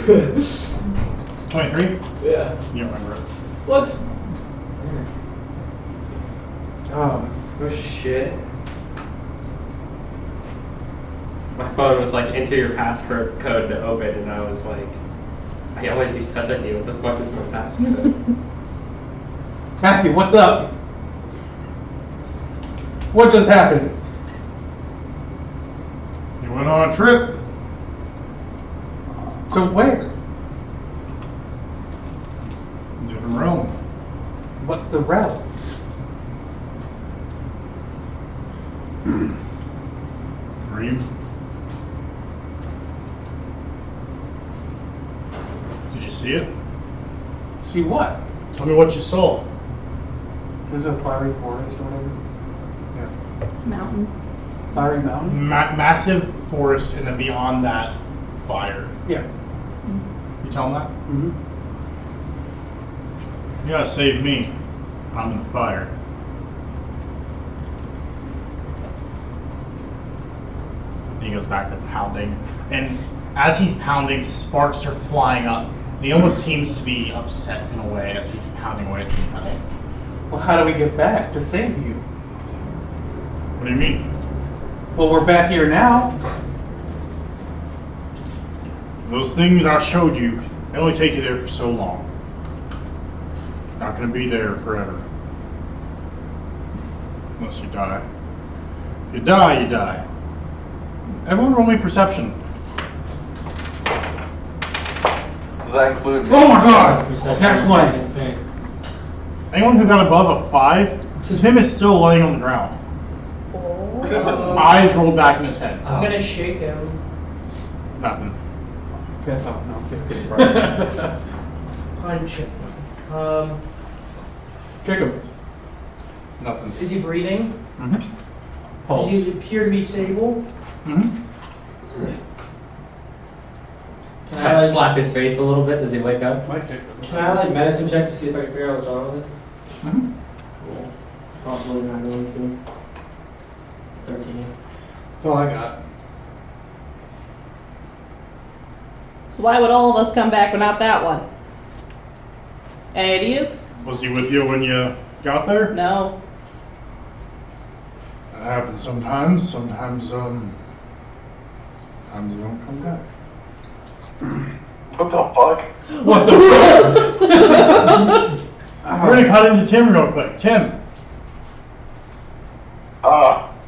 Speaker 12: good.
Speaker 1: 23?
Speaker 2: Yeah.
Speaker 1: You don't remember it.
Speaker 2: What?
Speaker 12: Oh shit. My phone was like, enter your passcode code to open, and I was like, I always use Touch ID. What the fuck is my passcode?
Speaker 3: Matthew, what's up? What just happened?
Speaker 1: You went on a trip.
Speaker 3: To where?
Speaker 1: Different realm.
Speaker 3: What's the realm?
Speaker 1: Dream. Did you see it?
Speaker 3: See what?
Speaker 1: Tell me what you saw.
Speaker 3: There's a flowery forest or whatever. Yeah.
Speaker 5: Mountain.
Speaker 3: Flowery mountain?
Speaker 1: Massive forest, and then beyond that, fire.
Speaker 3: Yeah.
Speaker 1: You tell him that?
Speaker 3: Mm-hmm.
Speaker 1: You gotta save me. I'm in the fire. He goes back to pounding. And as he's pounding, sparks are flying up. And he almost seems to be upset in a way as he's pounding away at this metal.
Speaker 3: Well, how do we get back to save you?
Speaker 1: What do you mean?
Speaker 3: Well, we're back here now.
Speaker 1: Those things I showed you, they only take you there for so long. Not gonna be there forever. Unless you die. If you die, you die. Everyone roll me perception.
Speaker 8: Does that include me?
Speaker 3: Oh my god! That's one.
Speaker 1: Anyone who got above a 5, Tim is still laying on the ground. Eyes rolled back in his head.
Speaker 7: I'm gonna shake him.
Speaker 1: Nothing.
Speaker 3: Piss off, no. Just
Speaker 7: Punch him.
Speaker 3: kick him.
Speaker 1: Nothing.
Speaker 7: Is he breathing?
Speaker 1: Mm-hmm.
Speaker 7: Does he appear to be stable?
Speaker 1: Mm-hmm.
Speaker 2: Can I slap his face a little bit? Does he wake up?
Speaker 3: Might kick him.
Speaker 2: Can I like medicine check to see if I can figure out what's wrong with it?
Speaker 1: Mm-hmm.
Speaker 2: Cool. Possibly not going to. 13.
Speaker 3: That's all I got.
Speaker 5: So why would all of us come back but not that one? Any ideas?
Speaker 1: Was he with you when you got there?
Speaker 5: No.
Speaker 1: That happens sometimes. Sometimes they don't come back.
Speaker 8: What the fuck?
Speaker 1: What the fuck? We're gonna cut into Tim real quick. Tim,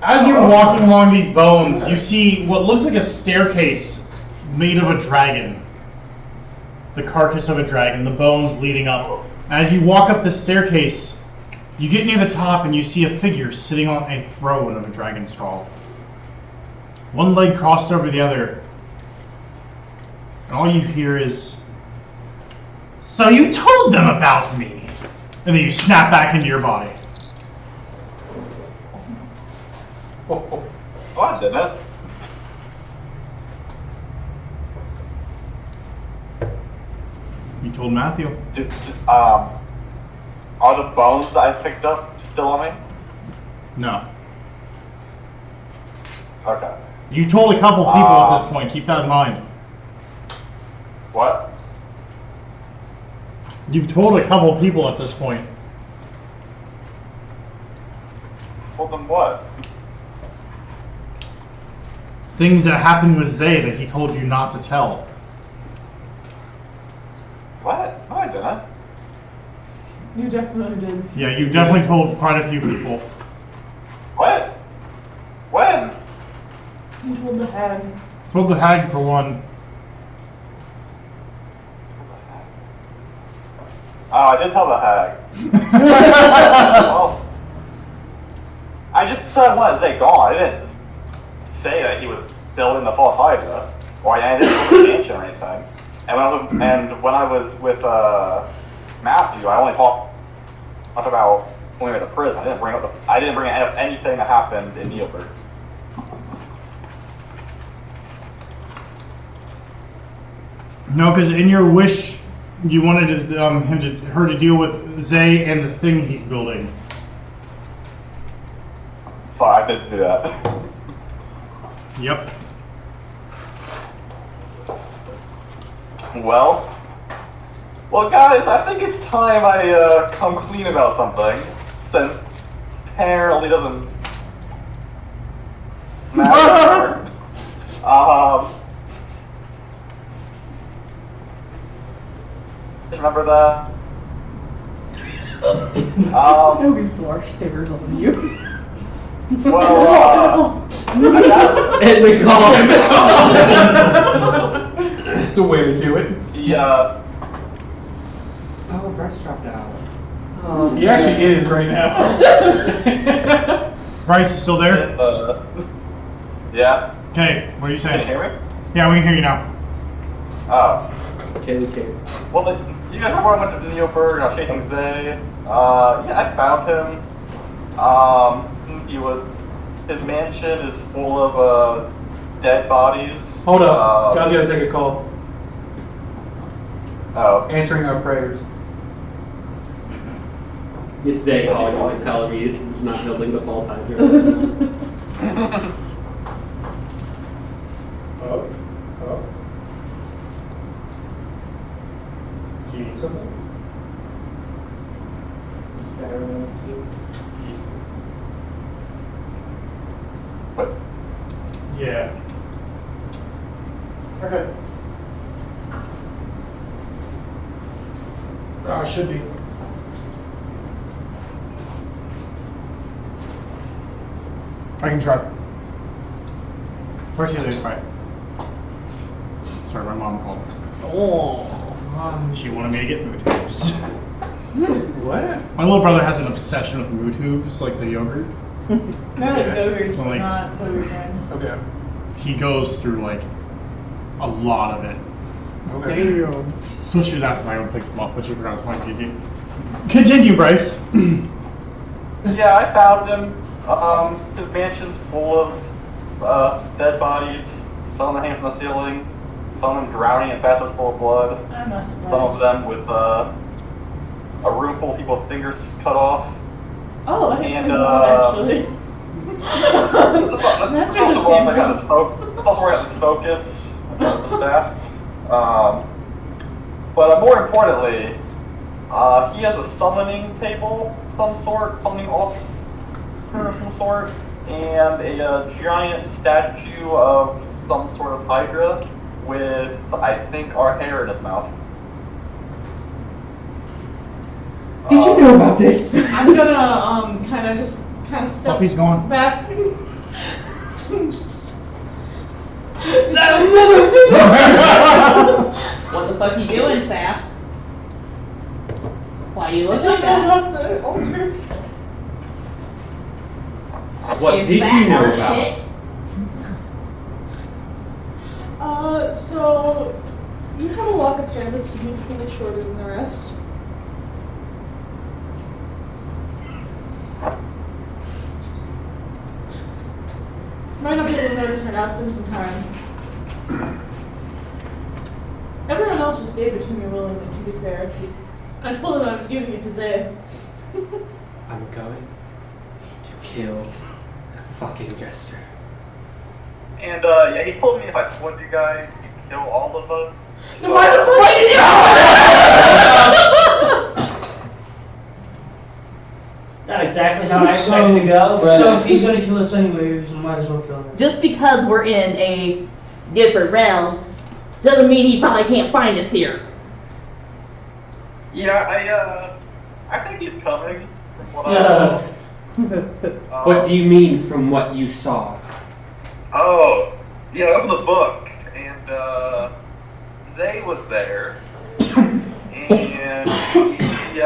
Speaker 1: as you're walking along these bones, you see what looks like a staircase made of a dragon. The carcass of a dragon, the bones leading up. As you walk up the staircase, you get near the top and you see a figure sitting on a throne of a dragon skull. One leg crossed over the other. And all you hear is, "So you told them about me!" And then you snap back into your body.
Speaker 8: Oh, I didn't.
Speaker 1: You told Matthew.
Speaker 8: Are the bones that I picked up still on me?
Speaker 1: No.
Speaker 8: Okay.
Speaker 1: You told a couple people at this point. Keep that in mind.
Speaker 8: What?
Speaker 1: You've told a couple people at this point.
Speaker 8: Told them what?
Speaker 1: Things that happened with Zay that he told you not to tell.
Speaker 8: What? No, I didn't.
Speaker 9: You definitely did.
Speaker 1: Yeah, you definitely told quite a few people.
Speaker 8: What? When?
Speaker 9: You told the hag.
Speaker 1: Told the hag for one.
Speaker 8: Oh, I did tell the hag. Well, I just said I wanted Zay gone. I didn't say that he was building the false Hydra, or I didn't build the mansion or anything. And when I was with Matthew, I only talked about when we were at the prison. I didn't bring up anything that happened in Neoburg.
Speaker 1: No, because in your wish, you wanted her to deal with Zay and the thing he's building.
Speaker 8: Sorry, I didn't do that.
Speaker 1: Yep.
Speaker 8: Well, guys, I think it's time I come clean about something, since apparently doesn't matter. Remember that?
Speaker 5: No people are stickers on you.
Speaker 8: Well,
Speaker 10: And we call him.
Speaker 3: It's a way to do it.
Speaker 8: yeah.
Speaker 4: Oh, Brett's dropped out.
Speaker 5: Oh,
Speaker 3: He actually is right now.
Speaker 1: Bryce, you still there?
Speaker 8: Yeah.
Speaker 1: Okay, what are you
Speaker 8: Can you
Speaker 1: saying?
Speaker 8: hear me?
Speaker 1: Yeah, we can hear you now.
Speaker 8: Oh.
Speaker 4: Okay.
Speaker 8: Well, you guys remember I went to Neoburg and I was chasing Zay? Yeah, I found him. His mansion is full of, dead bodies.
Speaker 3: Hold up. Guys, gotta take a call.
Speaker 8: Oh.
Speaker 3: Answering our prayers.
Speaker 12: It's Zay calling and telling me it's not building the false Hydra.
Speaker 10: Oh. Do you need something?
Speaker 8: What?
Speaker 1: Yeah. Okay. Oh, it should be. I can try. First, you have to try it. Sorry, my mom called.
Speaker 7: Oh.
Speaker 1: She wanted me to get moo tubes.
Speaker 3: What?
Speaker 1: My little brother has an obsession with moo tubes, like the yogurt.
Speaker 9: Not like ogres,
Speaker 1: Like-
Speaker 9: not ogre kind.
Speaker 3: Okay.
Speaker 1: He goes through like a lot of it.
Speaker 3: Okay.
Speaker 7: Damn.
Speaker 1: So she was asking my own picks him up, but she forgot his point. Continue, Bryce.
Speaker 8: Yeah, I found him. His mansion's full of dead bodies. Some of them hanging from the ceiling. Some of them drowning in bathtubs full of blood.
Speaker 9: I'm not surprised.
Speaker 8: Some of them with a room full of people with fingers cut off.
Speaker 9: Oh, that
Speaker 8: And,
Speaker 9: explains a lot, actually. That's where this came from.
Speaker 8: That's also where I got this focus of the staff. But more importantly, he has a summoning table, summoning altar of some sort, and a giant statue of some sort of Hydra with, I think, our hair in his mouth.
Speaker 10: Did you know about this?
Speaker 9: I'm gonna kind of step
Speaker 1: Puppy's gone.
Speaker 9: back. Just
Speaker 5: What the fuck you doing, Saf? Why you look like that?
Speaker 4: What
Speaker 5: Is
Speaker 4: did
Speaker 5: that
Speaker 4: you know
Speaker 5: our
Speaker 4: about?
Speaker 5: chick?
Speaker 9: So you have a lock of hair that's significantly shorter than the rest. Might not be able to notice right now, it's been some time. Everyone else just gave it to me willingly, to be fair. I told them I was giving it to Zay.
Speaker 4: I'm going to kill that fucking jester.
Speaker 8: And yeah, he told me if I told you guys, he'd kill all of us.
Speaker 9: Then why the fuck did you
Speaker 2: Not exactly how I expected to go, but
Speaker 7: So if he's gonna kill us anyway, we might as well kill him.
Speaker 5: Just because we're in a different realm doesn't mean he probably can't find us here.
Speaker 8: Yeah, I think he's coming. From what I know.
Speaker 4: What do you mean from what you saw?
Speaker 8: Oh, yeah, open the book, and Zay was there, and he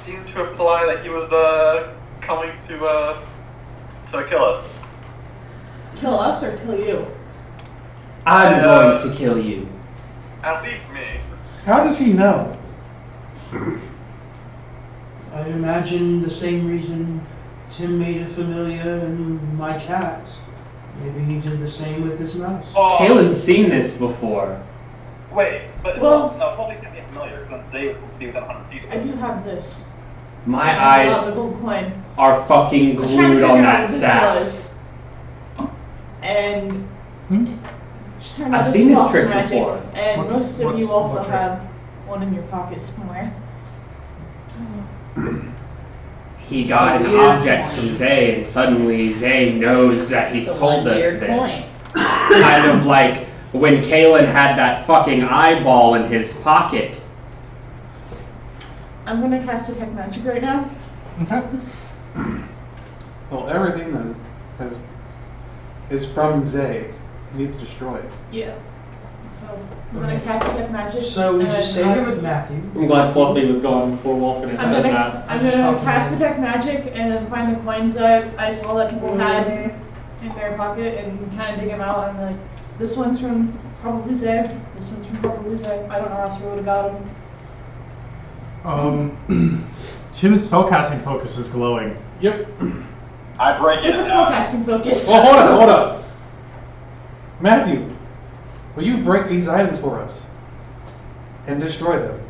Speaker 8: seemed to imply that he was coming to kill us.
Speaker 9: kill us or kill you?
Speaker 4: I'm going to kill you.
Speaker 8: At least me.
Speaker 3: How does he know?
Speaker 7: I'd imagine the same reason Tim made a familiar in my cat. Maybe he did the same with his mouse.
Speaker 4: Kalen's seen this before.
Speaker 8: Wait, but
Speaker 9: Well-
Speaker 8: no, probably can't be familiar because then Zay was supposed to be within 100 feet.
Speaker 9: I do have this.
Speaker 4: My
Speaker 9: The
Speaker 4: eyes
Speaker 9: gold coin.
Speaker 4: are fucking
Speaker 9: I was trying to
Speaker 4: glued on
Speaker 9: figure out
Speaker 4: that
Speaker 9: what this
Speaker 4: staff.
Speaker 9: was. And just turned out
Speaker 4: I've
Speaker 9: this
Speaker 4: seen
Speaker 9: is
Speaker 4: this
Speaker 9: also
Speaker 4: trick
Speaker 9: magic.
Speaker 4: before.
Speaker 9: And most of you also
Speaker 1: what trick?
Speaker 9: have one in your pocket somewhere.
Speaker 4: He got an
Speaker 5: Weird
Speaker 4: object
Speaker 5: coin.
Speaker 4: from Zay, and suddenly Zay knows that he's
Speaker 5: The
Speaker 4: told
Speaker 5: one
Speaker 4: us
Speaker 5: weird
Speaker 4: this. Kind of like when Kalen had that fucking eyeball in his pocket.
Speaker 9: I'm gonna cast Detect Magic right now.
Speaker 3: Well, everything that is from Zay needs destroyed.
Speaker 9: Yeah. So I'm gonna cast Detect Magic.
Speaker 7: So we just
Speaker 9: and
Speaker 7: save it with Matthew.
Speaker 12: I'm glad Fluffy was gone before Wolf and his
Speaker 9: I'm
Speaker 12: said
Speaker 9: gonna,
Speaker 12: that.
Speaker 9: I'm
Speaker 7: Just
Speaker 9: gonna
Speaker 7: talking
Speaker 9: cast
Speaker 7: about
Speaker 9: Detect Magic and then find the coins that I saw that people had in their pocket and kind of dig them out. And I'm like, this one's from probably Zay. This one's from probably Zay. I don't know how else we would have got them.
Speaker 1: Tim's spellcasting focus is glowing.
Speaker 3: Yep.
Speaker 8: I break it
Speaker 9: It's a
Speaker 8: down.
Speaker 9: spellcasting focus.
Speaker 3: Well, hold up. Matthew, will you break these items for us and destroy them?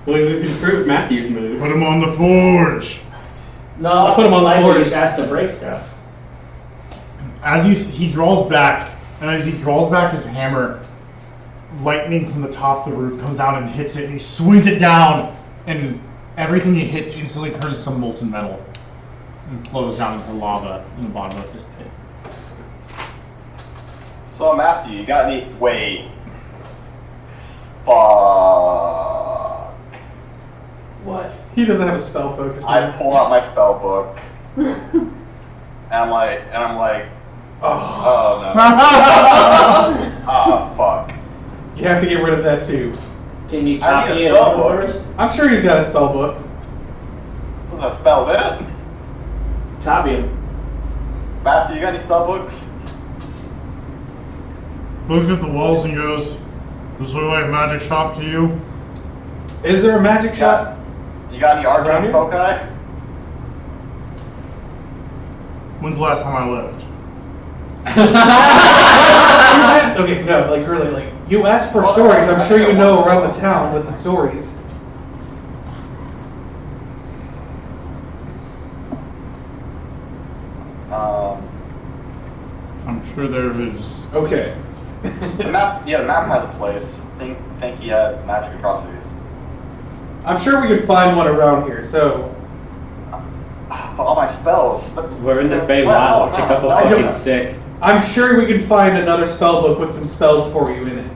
Speaker 12: Well, we can prove Matthew's move.
Speaker 1: Put him on the forge.
Speaker 2: no,
Speaker 12: I'll put him on the
Speaker 2: likely
Speaker 12: board.
Speaker 2: just asked to break stuff.
Speaker 1: He draws back, and as he draws back his hammer, lightning from the top of the roof comes down and hits it, and he swings it down, and everything he hits instantly turns to molten metal and flows down into lava in the bottom of this pit.
Speaker 8: So Matthew, you got any? Wait. Fuck.
Speaker 9: What?
Speaker 3: He doesn't have a spell focus.
Speaker 8: I pull out my spell book, and I'm like, oh no. Ah, fuck.
Speaker 3: You have to get rid of that too.
Speaker 2: Can you
Speaker 8: I need
Speaker 2: copy
Speaker 8: a
Speaker 2: it
Speaker 8: spell
Speaker 2: over
Speaker 8: book.
Speaker 2: first?
Speaker 3: I'm sure he's got a spell book.
Speaker 8: The spell's in it.
Speaker 2: Copy him.
Speaker 8: Matthew, you got any spell books?
Speaker 1: Looks at the walls and goes, "Does this look like a magic shop to you?"
Speaker 3: Is there a magic shop?
Speaker 8: You got any
Speaker 3: Around
Speaker 8: arcane
Speaker 3: here?
Speaker 8: foci?
Speaker 1: When's the last time I lived?
Speaker 3: Okay, no, like really, like you asked for stories. I'm sure you know around the town with the stories.
Speaker 1: I'm sure there is.
Speaker 3: Okay.
Speaker 8: The map has a place. Think he has magic atrocities.
Speaker 3: I'm sure we could find one around here. So
Speaker 8: All my spells.
Speaker 12: We're in the Fey
Speaker 8: Well,
Speaker 12: Wild. Pick up a
Speaker 3: I
Speaker 12: fucking
Speaker 3: don't-
Speaker 12: stick.
Speaker 3: I'm sure we can find another spell book with some spells for you in it.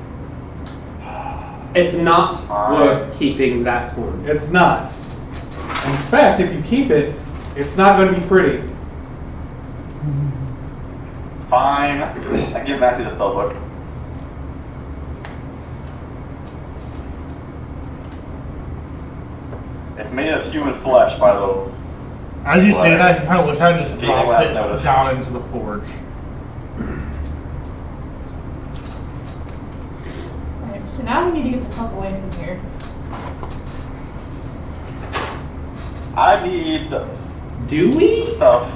Speaker 4: It's not
Speaker 8: Alright.
Speaker 4: worth keeping that one.
Speaker 3: It's not. In fact, if you keep it, it's not going to be pretty.
Speaker 8: Fine. I give Matthew the spellbook. It's made of human flesh, by the way.
Speaker 1: As you say that, he kind of looks at it and just
Speaker 8: Taking
Speaker 1: drops
Speaker 8: last
Speaker 1: it
Speaker 8: notice.
Speaker 1: down into the forge.
Speaker 9: Alright, so now we need to get the fuck away from here.
Speaker 8: I need
Speaker 4: Do we?
Speaker 8: stuff.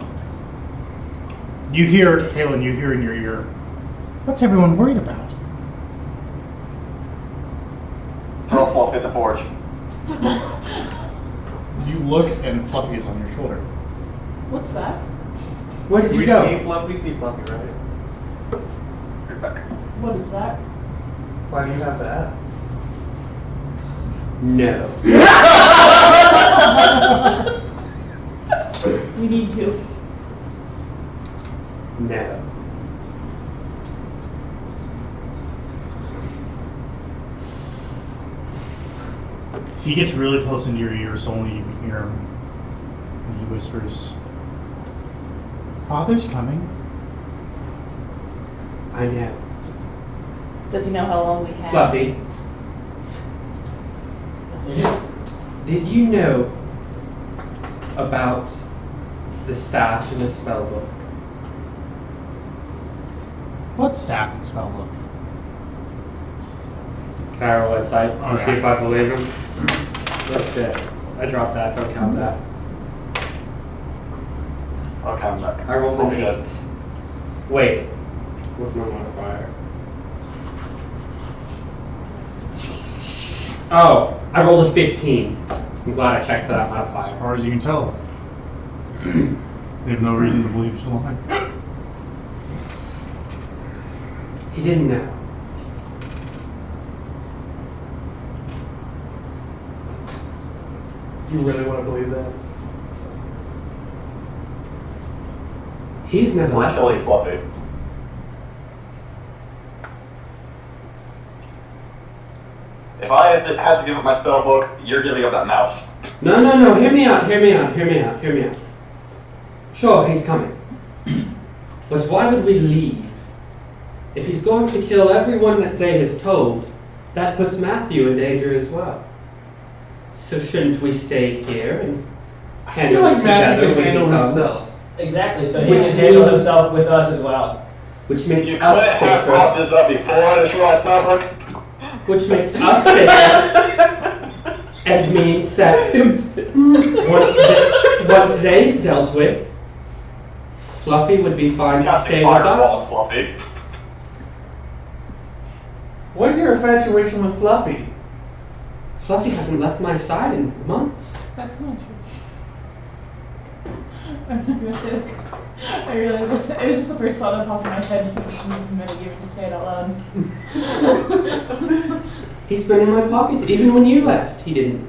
Speaker 1: You hear, Kaylin, you hear in your ear, what's everyone worried about?
Speaker 8: Throw Fluffy in the forge.
Speaker 1: You look and Fluffy is on your shoulder.
Speaker 9: What's that?
Speaker 4: Where did you
Speaker 3: We
Speaker 4: go?
Speaker 3: see Fluffy, right?
Speaker 8: Get back.
Speaker 9: What is that?
Speaker 3: Why do you have that?
Speaker 4: No.
Speaker 9: We need to.
Speaker 4: No.
Speaker 1: He gets really close into your ear, so only you can hear him. And he whispers, Father's coming.
Speaker 4: I know.
Speaker 5: Does he know how long we have?
Speaker 4: Fluffy, did you know about the staff in the spellbook?
Speaker 1: What's staff and spellbook?
Speaker 12: Can I roll insight
Speaker 1: Oh,
Speaker 12: to see
Speaker 1: yeah.
Speaker 12: if I believe him? Oh shit. I dropped that, don't count that.
Speaker 8: Okay, I'm back.
Speaker 12: I rolled an
Speaker 8: Okay.
Speaker 12: 8. Wait. What's my modifier? Oh, I rolled a 15. I'm glad I checked for that
Speaker 1: As
Speaker 12: modifier.
Speaker 1: far as you can tell. They have no reason to believe he's lying.
Speaker 4: He didn't know.
Speaker 3: You really want to believe that?
Speaker 4: He's never left.
Speaker 8: Actually, Fluffy. If I had to give up my spellbook, you're giving up that mouse.
Speaker 4: No. Hear me out. Sure, he's coming. But why would we leave? If he's going to kill everyone that Zane has told, that puts Matthew in danger as well. So shouldn't we stay here and
Speaker 3: I
Speaker 4: handle
Speaker 3: feel
Speaker 4: it
Speaker 3: like Matthew
Speaker 4: together
Speaker 3: can
Speaker 4: when he
Speaker 3: handle
Speaker 4: comes?
Speaker 3: himself.
Speaker 2: Exactly, so he
Speaker 4: Which
Speaker 2: can handle
Speaker 4: means-
Speaker 2: himself with us as well.
Speaker 4: Which makes
Speaker 8: You couldn't
Speaker 4: us
Speaker 8: have brought
Speaker 4: safer.
Speaker 8: this up before I destroyed my spellbook.
Speaker 4: Which makes us safer. And means that once Zane's dealt with, Fluffy would be fine to
Speaker 8: Casting
Speaker 4: stay with
Speaker 8: fireballs,
Speaker 4: us.
Speaker 8: Fluffy.
Speaker 3: What is your infatuation with Fluffy?
Speaker 4: Fluffy hasn't left my side in months.
Speaker 9: That's not true. I'm not gonna say that. I realized it was just the first thought that popped in my head. And I didn't metagame to say it out loud.
Speaker 4: He's been in my pocket even when you left. He didn't.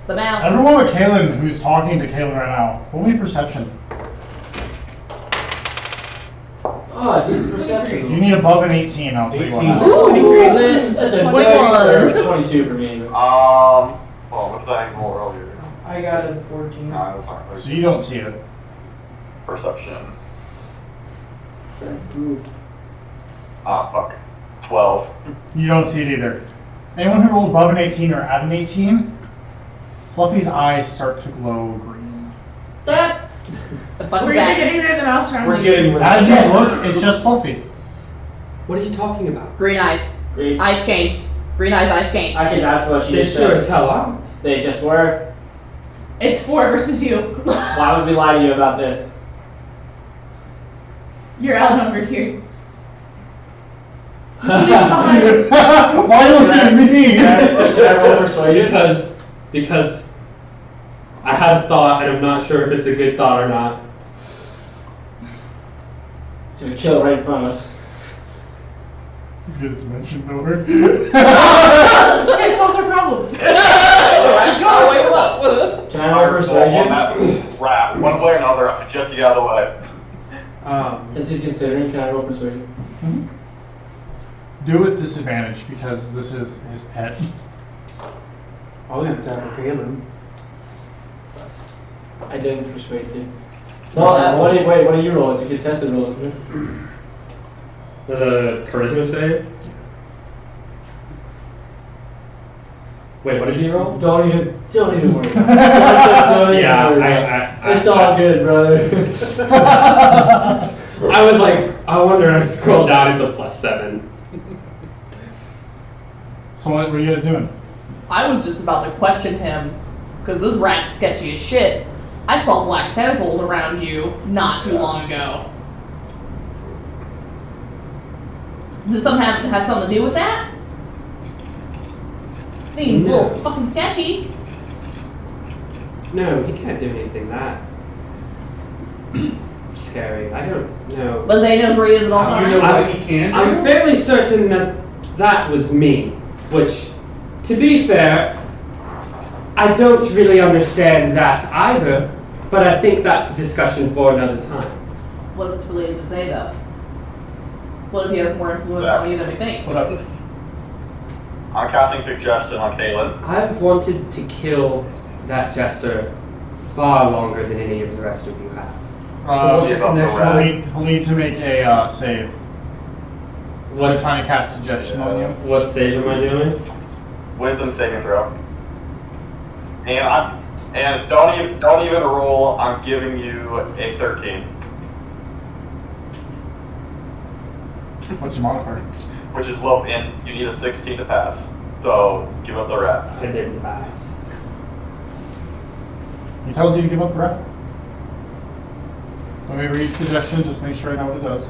Speaker 5: The mouth.
Speaker 1: Everyone with Kaylin who's talking to Kaylin right now, roll me perception.
Speaker 2: Oh, it's easy perception.
Speaker 1: You need above an 18, I'll tell you what
Speaker 3: 18.
Speaker 1: happens.
Speaker 5: Ooh,
Speaker 2: That's a
Speaker 5: 21.
Speaker 2: 22 for me.
Speaker 8: Well, what did I roll earlier?
Speaker 7: I got a 14.
Speaker 8: No, that's not
Speaker 1: So you don't see it.
Speaker 8: perception. Ah, fuck. 12.
Speaker 1: You don't see it either. Anyone who rolled above an 18 or at an 18, Fluffy's eyes start to glow green.
Speaker 5: That. The fuck
Speaker 9: We're
Speaker 5: is
Speaker 9: either
Speaker 5: that?
Speaker 9: getting rid of the mouse or I'm
Speaker 3: We're
Speaker 9: leaving.
Speaker 3: getting rid
Speaker 1: As
Speaker 3: of
Speaker 1: you look, it's just Fluffy.
Speaker 4: What are you talking about?
Speaker 5: Green eyes.
Speaker 2: Green.
Speaker 5: Eyes changed. Green eyes changed.
Speaker 2: I can vouch for what she
Speaker 4: They
Speaker 2: just
Speaker 4: sure as
Speaker 2: said.
Speaker 4: hell aren't.
Speaker 2: They just were.
Speaker 9: It's 4 versus you.
Speaker 2: Why would we lie to you about this?
Speaker 9: You're outnumbered here.
Speaker 1: Why are you looking at me?
Speaker 2: Can I roll persuasion?
Speaker 12: Because I had a thought and I'm not sure if it's a good thought or not.
Speaker 2: It's gonna kill right in front of us.
Speaker 1: He's good at dimension over.
Speaker 9: This guy solves our problem.
Speaker 5: Oh, wait, what?
Speaker 2: Can I roll
Speaker 8: On
Speaker 2: persuasion?
Speaker 8: that rat, one way or another, I suggest you get out of the way.
Speaker 2: Since he's considering, can I roll persuasion?
Speaker 1: Do it disadvantage because this is his pet.
Speaker 3: I was gonna tackle Caleb.
Speaker 10: I didn't persuade you. Well, what do you roll? It's a contested roll, isn't it?
Speaker 12: The charisma save? Wait, what did you roll?
Speaker 10: Don't even worry about it. Don't even
Speaker 12: Yeah,
Speaker 10: worry about
Speaker 12: I
Speaker 10: it's all good, brother.
Speaker 12: I was like, I wonder, I scrolled down, it's a +7.
Speaker 1: So what were you guys doing?
Speaker 5: I was just about to question him, because this rat's sketchy as shit. I saw black tentacles around you not too long ago. Does something have something to do with that? Seems a little fucking sketchy.
Speaker 4: No, he can't do anything that scary. I don't know.
Speaker 5: But Zay knows where he is at all
Speaker 3: How do you know
Speaker 5: times.
Speaker 3: what he can do?
Speaker 4: I'm fairly certain that that was me, which, to be fair, I don't really understand that either, but I think that's a discussion for another time.
Speaker 5: What if it's related to Zay, though? What if he has more influence on you than we think?
Speaker 1: What up?
Speaker 8: I'm casting suggestion on Kaylin.
Speaker 4: I've wanted to kill that jester far longer than any of the rest of you have.
Speaker 3: what's your connection?
Speaker 1: He'll need to make a save. We're trying to cast suggestion on you.
Speaker 12: What save am I doing?
Speaker 8: Wisdom saving throw. And don't even roll. I'm giving you a 13,
Speaker 1: What's your modifier?
Speaker 8: which is low, and you need a 16 to pass. So give up the rat.
Speaker 4: I didn't pass.
Speaker 1: He tells you to give up the rep. Let me read suggestion, just make sure I know what it does.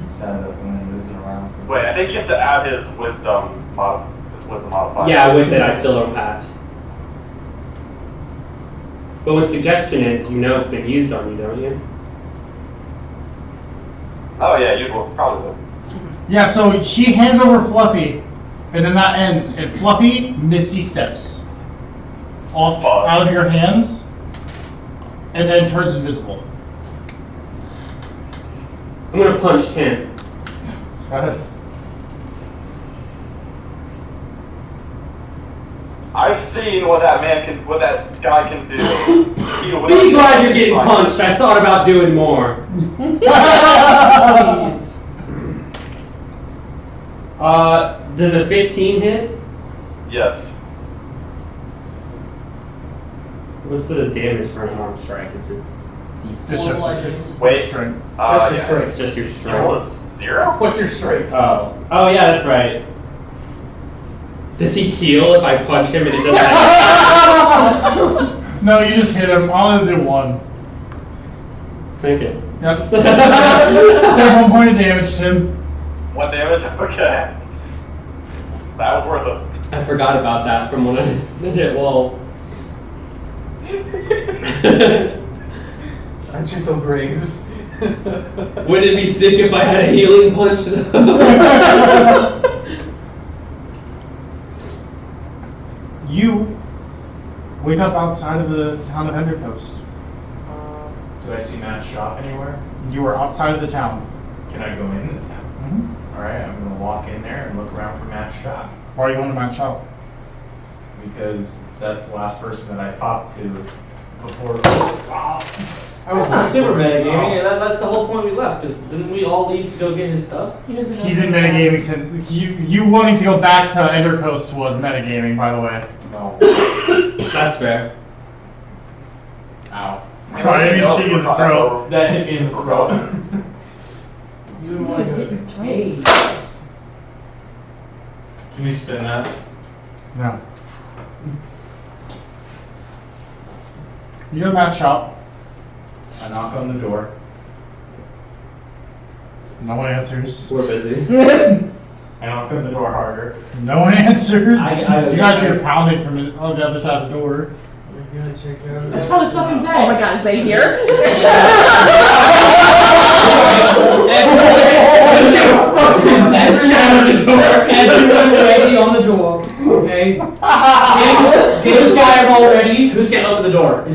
Speaker 11: He said that when he wasn't around.
Speaker 8: Wait, I think you have to add his wisdom modifier.
Speaker 12: Yeah, with it, I still don't pass. But what suggestion is, you know it's been used on you, don't you?
Speaker 8: Oh yeah, you will probably will.
Speaker 1: Yeah, so he hands over Fluffy, and then that ends, and Fluffy misty steps off out of your hands, and then turns invisible.
Speaker 12: I'm gonna punch him.
Speaker 1: Go ahead.
Speaker 8: I've seen what that guy can do.
Speaker 12: Be glad you're getting punched. I thought about doing more. Does a 15 hit?
Speaker 8: Yes.
Speaker 12: What's the damage for an arm strike? Is it
Speaker 1: It's just
Speaker 8: Wait.
Speaker 1: strength.
Speaker 12: It's just your
Speaker 8: You
Speaker 12: strength.
Speaker 8: rolled a 0?
Speaker 3: What's your strength?
Speaker 12: Oh yeah, that's right. Does he heal if I punch him and it doesn't happen?
Speaker 1: No, you just hit him. I'll only do one.
Speaker 12: Thank you.
Speaker 1: Yep. Take 1 point of damage, Tim.
Speaker 8: 1 damage? Okay. That was worth it.
Speaker 12: I forgot about that from when I hit wall.
Speaker 3: A gentle graze.
Speaker 12: Wouldn't it be sick if I had a healing punch though?
Speaker 1: You wake up outside of the town of Endercoast.
Speaker 11: Do I see Matt's shop anywhere?
Speaker 1: You are outside of the town.
Speaker 11: Can I go in the town?
Speaker 1: Mm-hmm.
Speaker 11: Alright, I'm gonna walk in there and look around for Matt's shop.
Speaker 1: Why are you going to Matt's shop?
Speaker 11: Because that's the last person that I talked to before.
Speaker 2: That's not super metagaming. That's the whole point we left. Because didn't we all leave to go get his stuff?
Speaker 9: He doesn't know.
Speaker 1: He's been metagaming since you wanting to go back to Endercoast was metagaming, by the way.
Speaker 11: No.
Speaker 12: That's fair.
Speaker 11: Ow.
Speaker 1: Sorry, I didn't mean to shoot you in the throat.
Speaker 3: That hit me in the throat.
Speaker 11: Can you spin that?
Speaker 1: No. You go to Matt's shop.
Speaker 11: I knock on the door.
Speaker 1: No one answers.
Speaker 12: We're busy.
Speaker 11: I knock on the door harder.
Speaker 1: No one answers.
Speaker 10: I-
Speaker 1: You guys hear pounding from on the other side of the door.
Speaker 9: That's probably fucking
Speaker 5: Oh
Speaker 9: Zay.
Speaker 5: my god, is Zay here?
Speaker 7: Everyone ready on the door, okay? Get his fire already.
Speaker 2: Who's getting open the door?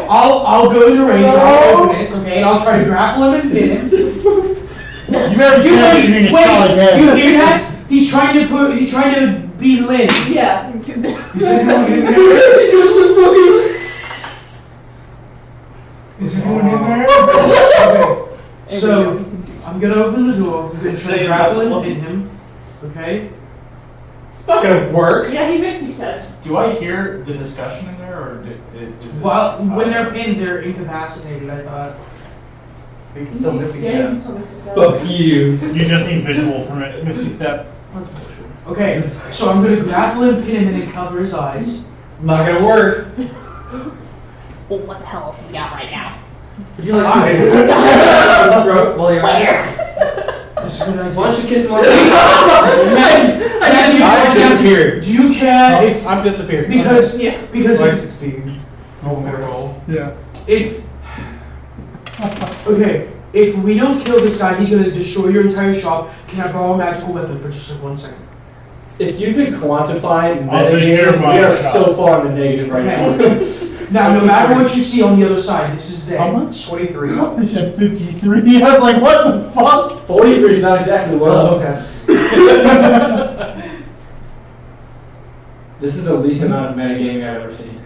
Speaker 7: I'll go into range. I'll open it, okay? and I'll try to grapple him and pin him.
Speaker 1: You ever doing a solid head?
Speaker 7: Do you hear that? He's trying to be Lynn.
Speaker 9: Yeah.
Speaker 6: Is anyone in there?
Speaker 7: Okay. So I'm gonna open the door. I'm gonna try to grapple and pin him. Okay.
Speaker 11: It's not gonna work.
Speaker 9: Yeah, he missed his steps.
Speaker 11: Do I hear the discussion in there, or is it?
Speaker 7: Well, when they're pinned, they're incapacitated. I thought.
Speaker 11: You can still miss
Speaker 9: Yeah, he can still miss his steps.
Speaker 10: Fuck you.
Speaker 1: You just need visual from it. Missy step.
Speaker 7: Okay, so I'm gonna grapple and pin him and then cover his eyes.
Speaker 11: It's not gonna work.
Speaker 5: Well, what the hell else you got right now?
Speaker 7: Would you like
Speaker 10: While you're
Speaker 5: Where?
Speaker 7: This is a good idea.
Speaker 10: Why don't you kiss him on the
Speaker 11: I'm disappeared.
Speaker 7: Do you care if
Speaker 11: I'm disappeared.
Speaker 7: because
Speaker 9: Yeah.
Speaker 7: because
Speaker 11: Do I
Speaker 7: if,
Speaker 11: succeed? Roll.
Speaker 1: Yeah.
Speaker 7: if okay, if we don't kill this guy, he's gonna destroy your entire shop. Can I borrow a magical weapon for just like 1 second?
Speaker 10: If you could quantify
Speaker 1: I'll take care of
Speaker 10: negative,
Speaker 1: my
Speaker 10: we are
Speaker 1: shot.
Speaker 10: so far in the negative right now.
Speaker 7: Okay. Now, no matter what you see on the other side, this is Zay.
Speaker 1: How much?
Speaker 11: 23.
Speaker 1: I said 53. I was like, what the fuck?
Speaker 10: 43 is not exactly well.
Speaker 7: Okay.
Speaker 10: This is the least amount of metagaming I've ever seen.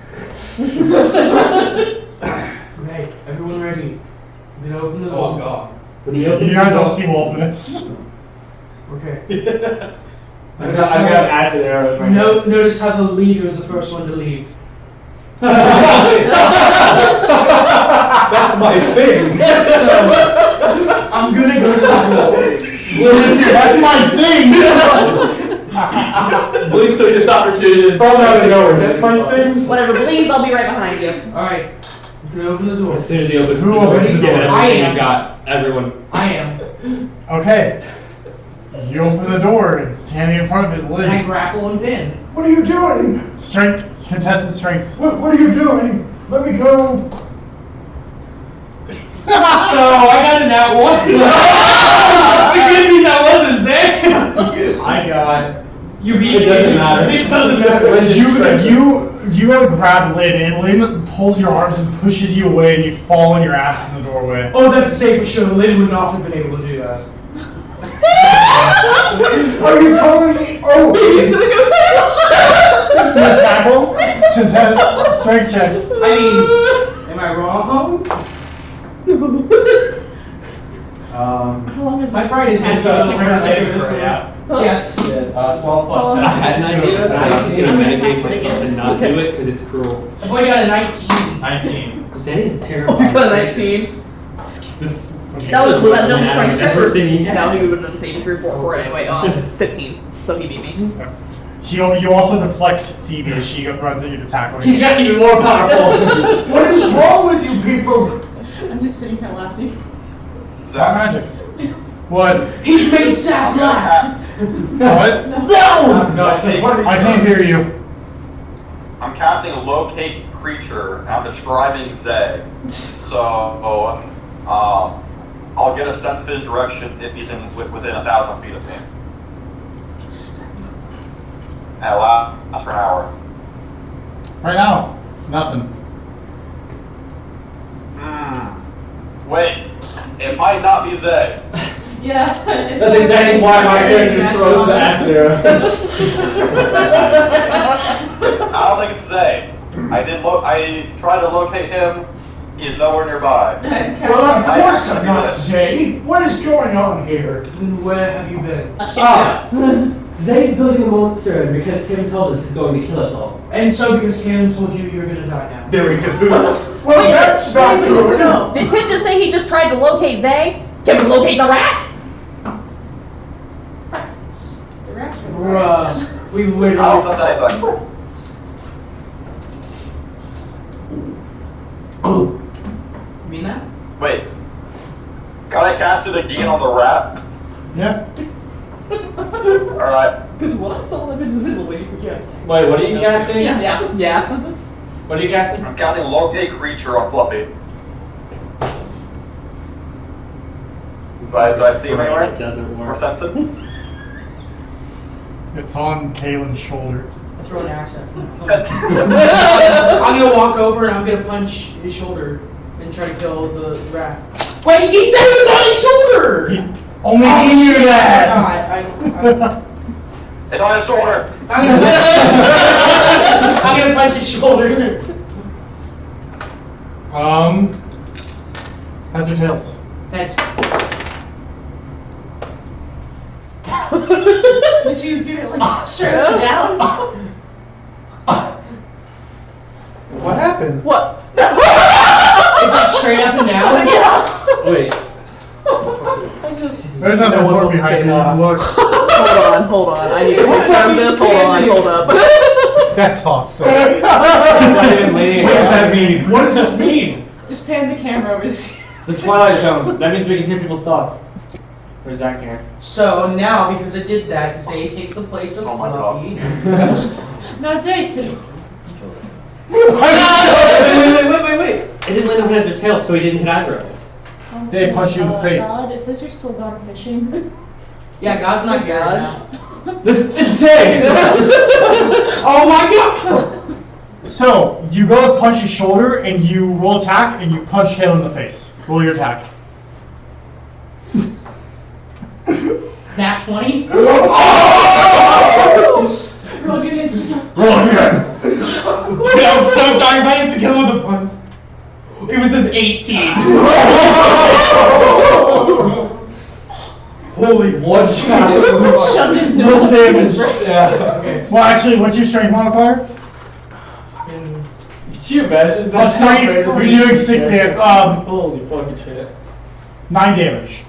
Speaker 7: Okay, everyone ready? I'm gonna open the door.
Speaker 11: Oh god.
Speaker 10: When he opens
Speaker 1: You guys
Speaker 10: his
Speaker 1: don't
Speaker 10: mouth-
Speaker 1: see Wolfness.
Speaker 7: Okay.
Speaker 10: I've got acid arrows right now.
Speaker 7: Notice how the leader is the first one to leave.
Speaker 11: That's my thing.
Speaker 7: I'm gonna go to the door.
Speaker 1: That's my thing!
Speaker 10: Please took this opportunity to
Speaker 1: Fall down and over. That's my thing.
Speaker 5: Whatever, please, I'll be right behind you.
Speaker 7: Alright, I'm gonna open the door.
Speaker 10: As soon as he opens
Speaker 1: Who
Speaker 10: the door,
Speaker 1: opens
Speaker 10: he's
Speaker 1: the
Speaker 10: getting
Speaker 1: door?
Speaker 7: I
Speaker 10: everything
Speaker 7: am.
Speaker 10: you got. Everyone.
Speaker 7: I am.
Speaker 1: Okay. You open the door and standing in front of his
Speaker 7: And I
Speaker 1: lid.
Speaker 7: grapple and pin.
Speaker 6: What are you doing?
Speaker 1: Strength, contestant strength.
Speaker 6: What are you doing? Let me go.
Speaker 3: So I got a nat 1. It's a good thing that wasn't Zay.
Speaker 1: I got.
Speaker 3: You beat
Speaker 10: It doesn't matter.
Speaker 3: It doesn't matter.
Speaker 10: When just strikes him.
Speaker 1: You have a grab Lynn, and Lynn pulls your arms and pushes you away, and you fall on your ass in the doorway.
Speaker 7: Oh, that's safe for sure. Lynn would not have been able to do that.
Speaker 6: Are you calling me? Oh,
Speaker 5: He's gonna go tackle.
Speaker 1: Tackle? Is that strength checks?
Speaker 7: I mean, am I wrong?
Speaker 9: How long is
Speaker 7: My pride is in
Speaker 3: It's a strength saving throw, yeah.
Speaker 7: Yes.
Speaker 10: Yes.
Speaker 11: 12 plus
Speaker 5: Oh.
Speaker 11: 7.
Speaker 12: I had an idea, but I was
Speaker 5: I'm
Speaker 12: gonna
Speaker 5: gonna
Speaker 12: medicate
Speaker 5: cast it
Speaker 12: myself
Speaker 5: again.
Speaker 12: and not do it because it's cruel.
Speaker 7: The boy got a 19.
Speaker 11: 19.
Speaker 12: That is terrible.
Speaker 5: I got a 19. That was that just a strength check? Or, no, he would have done saving through 4 anyway. 15. So he beat me.
Speaker 1: You also deflect Phoebe as she runs at you to tackle
Speaker 10: He's
Speaker 1: you.
Speaker 10: got even more powerful.
Speaker 6: what is wrong with you people?
Speaker 9: I'm just sitting here laughing.
Speaker 1: Not magic. What?
Speaker 7: He's made Saf laugh.
Speaker 1: What?
Speaker 11: No, I say,
Speaker 1: I can't hear you.
Speaker 8: I'm casting locate creature, and I'm describing Zay. So, I'll get a sense of his direction if he's within 1,000 feet of me. And it lasts for an hour.
Speaker 1: Right now, nothing.
Speaker 8: Wait, it might not be Zay.
Speaker 9: Yeah.
Speaker 10: That's exactly why my character throws the acid arrow.
Speaker 8: I don't think it's Zay. I tried to locate him. He's nowhere nearby.
Speaker 6: Well, of course I'm not Zay. What is going on here?
Speaker 7: Then where have you been?
Speaker 10: Zay's building a monster because Tim told us he's going to kill us all.
Speaker 7: And so because Cam told you you're gonna die now.
Speaker 11: there we go.
Speaker 6: Well, that's not good.
Speaker 9: No.
Speaker 5: Did Tim just say he just tried to locate Zay? Can we locate the rat?
Speaker 9: The rats are
Speaker 7: Bruh, we
Speaker 8: I don't
Speaker 7: literally.
Speaker 8: know anything.
Speaker 7: You mean that?
Speaker 8: Wait. Can I cast it again on the rat?
Speaker 1: Yeah.
Speaker 8: Alright.
Speaker 5: Because what I saw them invisible when you yeah.
Speaker 10: Wait, what are you casting?
Speaker 5: Yeah. Yeah.
Speaker 10: What are you casting?
Speaker 8: I'm casting locate creature on Fluffy. Do I see him
Speaker 12: It
Speaker 8: anywhere?
Speaker 12: doesn't
Speaker 8: Or
Speaker 12: work.
Speaker 8: sense it?
Speaker 1: It's on Kaylin's shoulder.
Speaker 7: I throw an axe at him. I'm gonna walk over and I'm gonna punch his shoulder. and try to kill the rat. Wait, he said it was on his shoulder!
Speaker 1: Only he knew that!
Speaker 8: It's on his shoulder.
Speaker 7: I'm gonna punch his shoulder.
Speaker 1: Heads or tails?
Speaker 7: Heads.
Speaker 9: Did you get it like straight up and down?
Speaker 3: What happened?
Speaker 5: What?
Speaker 7: It's like straight up and down.
Speaker 10: Wait.
Speaker 1: There's nothing more behind me. Look.
Speaker 5: Hold on. I need to picture of this. Hold up.
Speaker 1: That's awesome.
Speaker 10: What
Speaker 3: What does that mean?
Speaker 6: What does this mean?
Speaker 9: Just pan the camera over to see.
Speaker 10: The Twilight Zone. That means we can hear people's thoughts. Where's that can?
Speaker 7: So now, because I did that, Zay takes the place of
Speaker 8: Oh my God.
Speaker 7: Fluffy.
Speaker 9: No, seriously.
Speaker 10: Wait.
Speaker 12: It didn't land on head or tail, so he didn't hit either of us.
Speaker 1: They punch you in the face.
Speaker 9: God, it says you're still gone fishing.
Speaker 7: Yeah, God's not here
Speaker 5: God.
Speaker 7: now.
Speaker 10: This is insane!
Speaker 7: Oh my God!
Speaker 1: So, you go to punch his shoulder, and you roll attack, and you punch Kale in the face. Roll your attack.
Speaker 7: Nat 20?
Speaker 9: Roll your instant.
Speaker 1: Roll again!
Speaker 10: Dude, I'm so sorry if I didn't kill him with a punch. It was an 18. Holy one shot.
Speaker 9: Shoved his
Speaker 1: Roll
Speaker 9: nose.
Speaker 1: damage.
Speaker 10: Yeah. Okay.
Speaker 1: Well, actually, what's your strength modifier?
Speaker 10: Could you imagine?
Speaker 1: That's
Speaker 10: That's
Speaker 1: great.
Speaker 10: crazy.
Speaker 1: You're doing 6 damage.
Speaker 10: Holy fucking shit.
Speaker 1: 9 damage.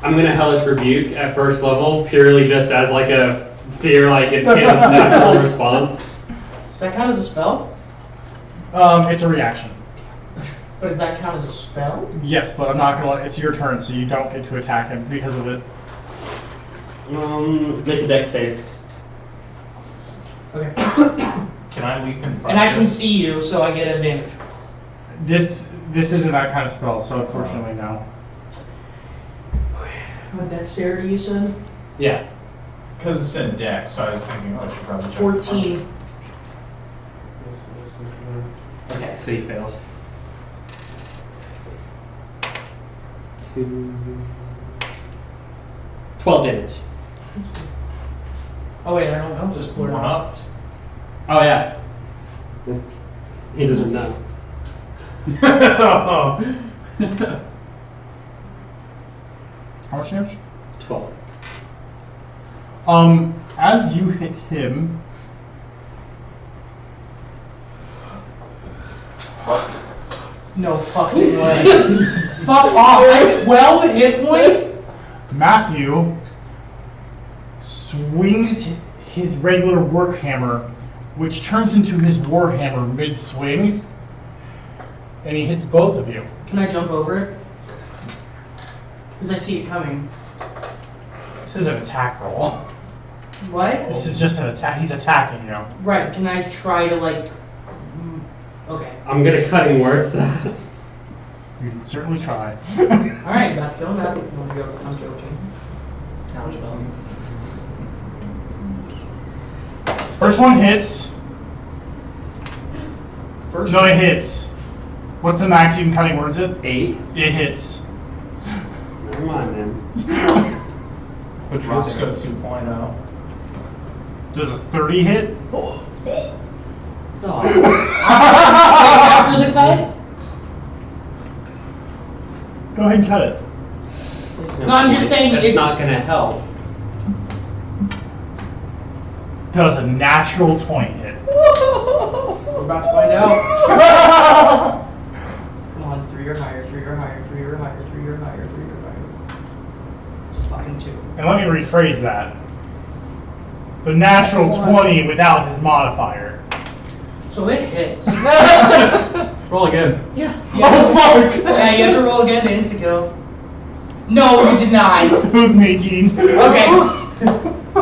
Speaker 12: I'm gonna Hellish Rebuke at first level, purely just as like a fear, like it's Caleb's natural response.
Speaker 7: Does that count as a spell?
Speaker 1: It's a reaction.
Speaker 7: But does that count as a spell?
Speaker 1: Yes, but I'm not gonna. It's your turn, so you don't get to attack him because of it.
Speaker 12: Make a dex save.
Speaker 7: Okay.
Speaker 11: Can I leap in front
Speaker 7: And I
Speaker 11: of
Speaker 7: can
Speaker 11: this?
Speaker 7: see you, so I get advantage.
Speaker 1: This isn't that kind of spell, so unfortunately no.
Speaker 7: What, dexterity you said?
Speaker 12: Yeah.
Speaker 11: Because it's in deck, so I was thinking, oh, I should probably jump in front.
Speaker 7: 14.
Speaker 12: Okay, so he fails. 12 damage.
Speaker 7: Oh wait, I don't know. Just put it
Speaker 11: One
Speaker 7: on.
Speaker 11: upped.
Speaker 12: Oh yeah. He doesn't know.
Speaker 1: How much damage?
Speaker 12: 12.
Speaker 1: As you hit him,
Speaker 7: No fucking way. Fuck off. I have 12 hit points?
Speaker 1: Matthew swings his regular work hammer, which turns into his war hammer mid-swing, and he hits both of you.
Speaker 7: Can I jump over it? Because I see it coming.
Speaker 1: This is an attack roll.
Speaker 7: What?
Speaker 1: This is just an attack. He's attacking you.
Speaker 7: Right, can I try to like... Okay.
Speaker 12: I'm gonna cutting words that.
Speaker 1: You can certainly try.
Speaker 7: Alright, about to go now. I'm joking. Challenge spell.
Speaker 1: First one hits.
Speaker 7: First
Speaker 1: No, it hits. What's the max you can cutting words it?
Speaker 12: 8.
Speaker 1: It hits.
Speaker 12: Never mind then.
Speaker 11: Roscoe 2.0.
Speaker 1: Does a 30 hit?
Speaker 7: After the cut?
Speaker 1: Go ahead and cut it.
Speaker 7: No, I'm just saying
Speaker 12: That's
Speaker 7: it-
Speaker 12: not gonna help.
Speaker 1: Does a natural 20 hit?
Speaker 7: We're about to find out. Come on, 3 or higher, 3 or higher, 3 or higher, 3 or higher, 3 or higher. It's a fucking 2.
Speaker 1: And let me rephrase that. The natural 20 without his modifier.
Speaker 7: So it hits.
Speaker 3: Roll again.
Speaker 7: Yeah.
Speaker 1: Oh fuck!
Speaker 7: Yeah, you have to roll again to insta-kill. No, you did not.
Speaker 1: It was an 18.
Speaker 7: Okay.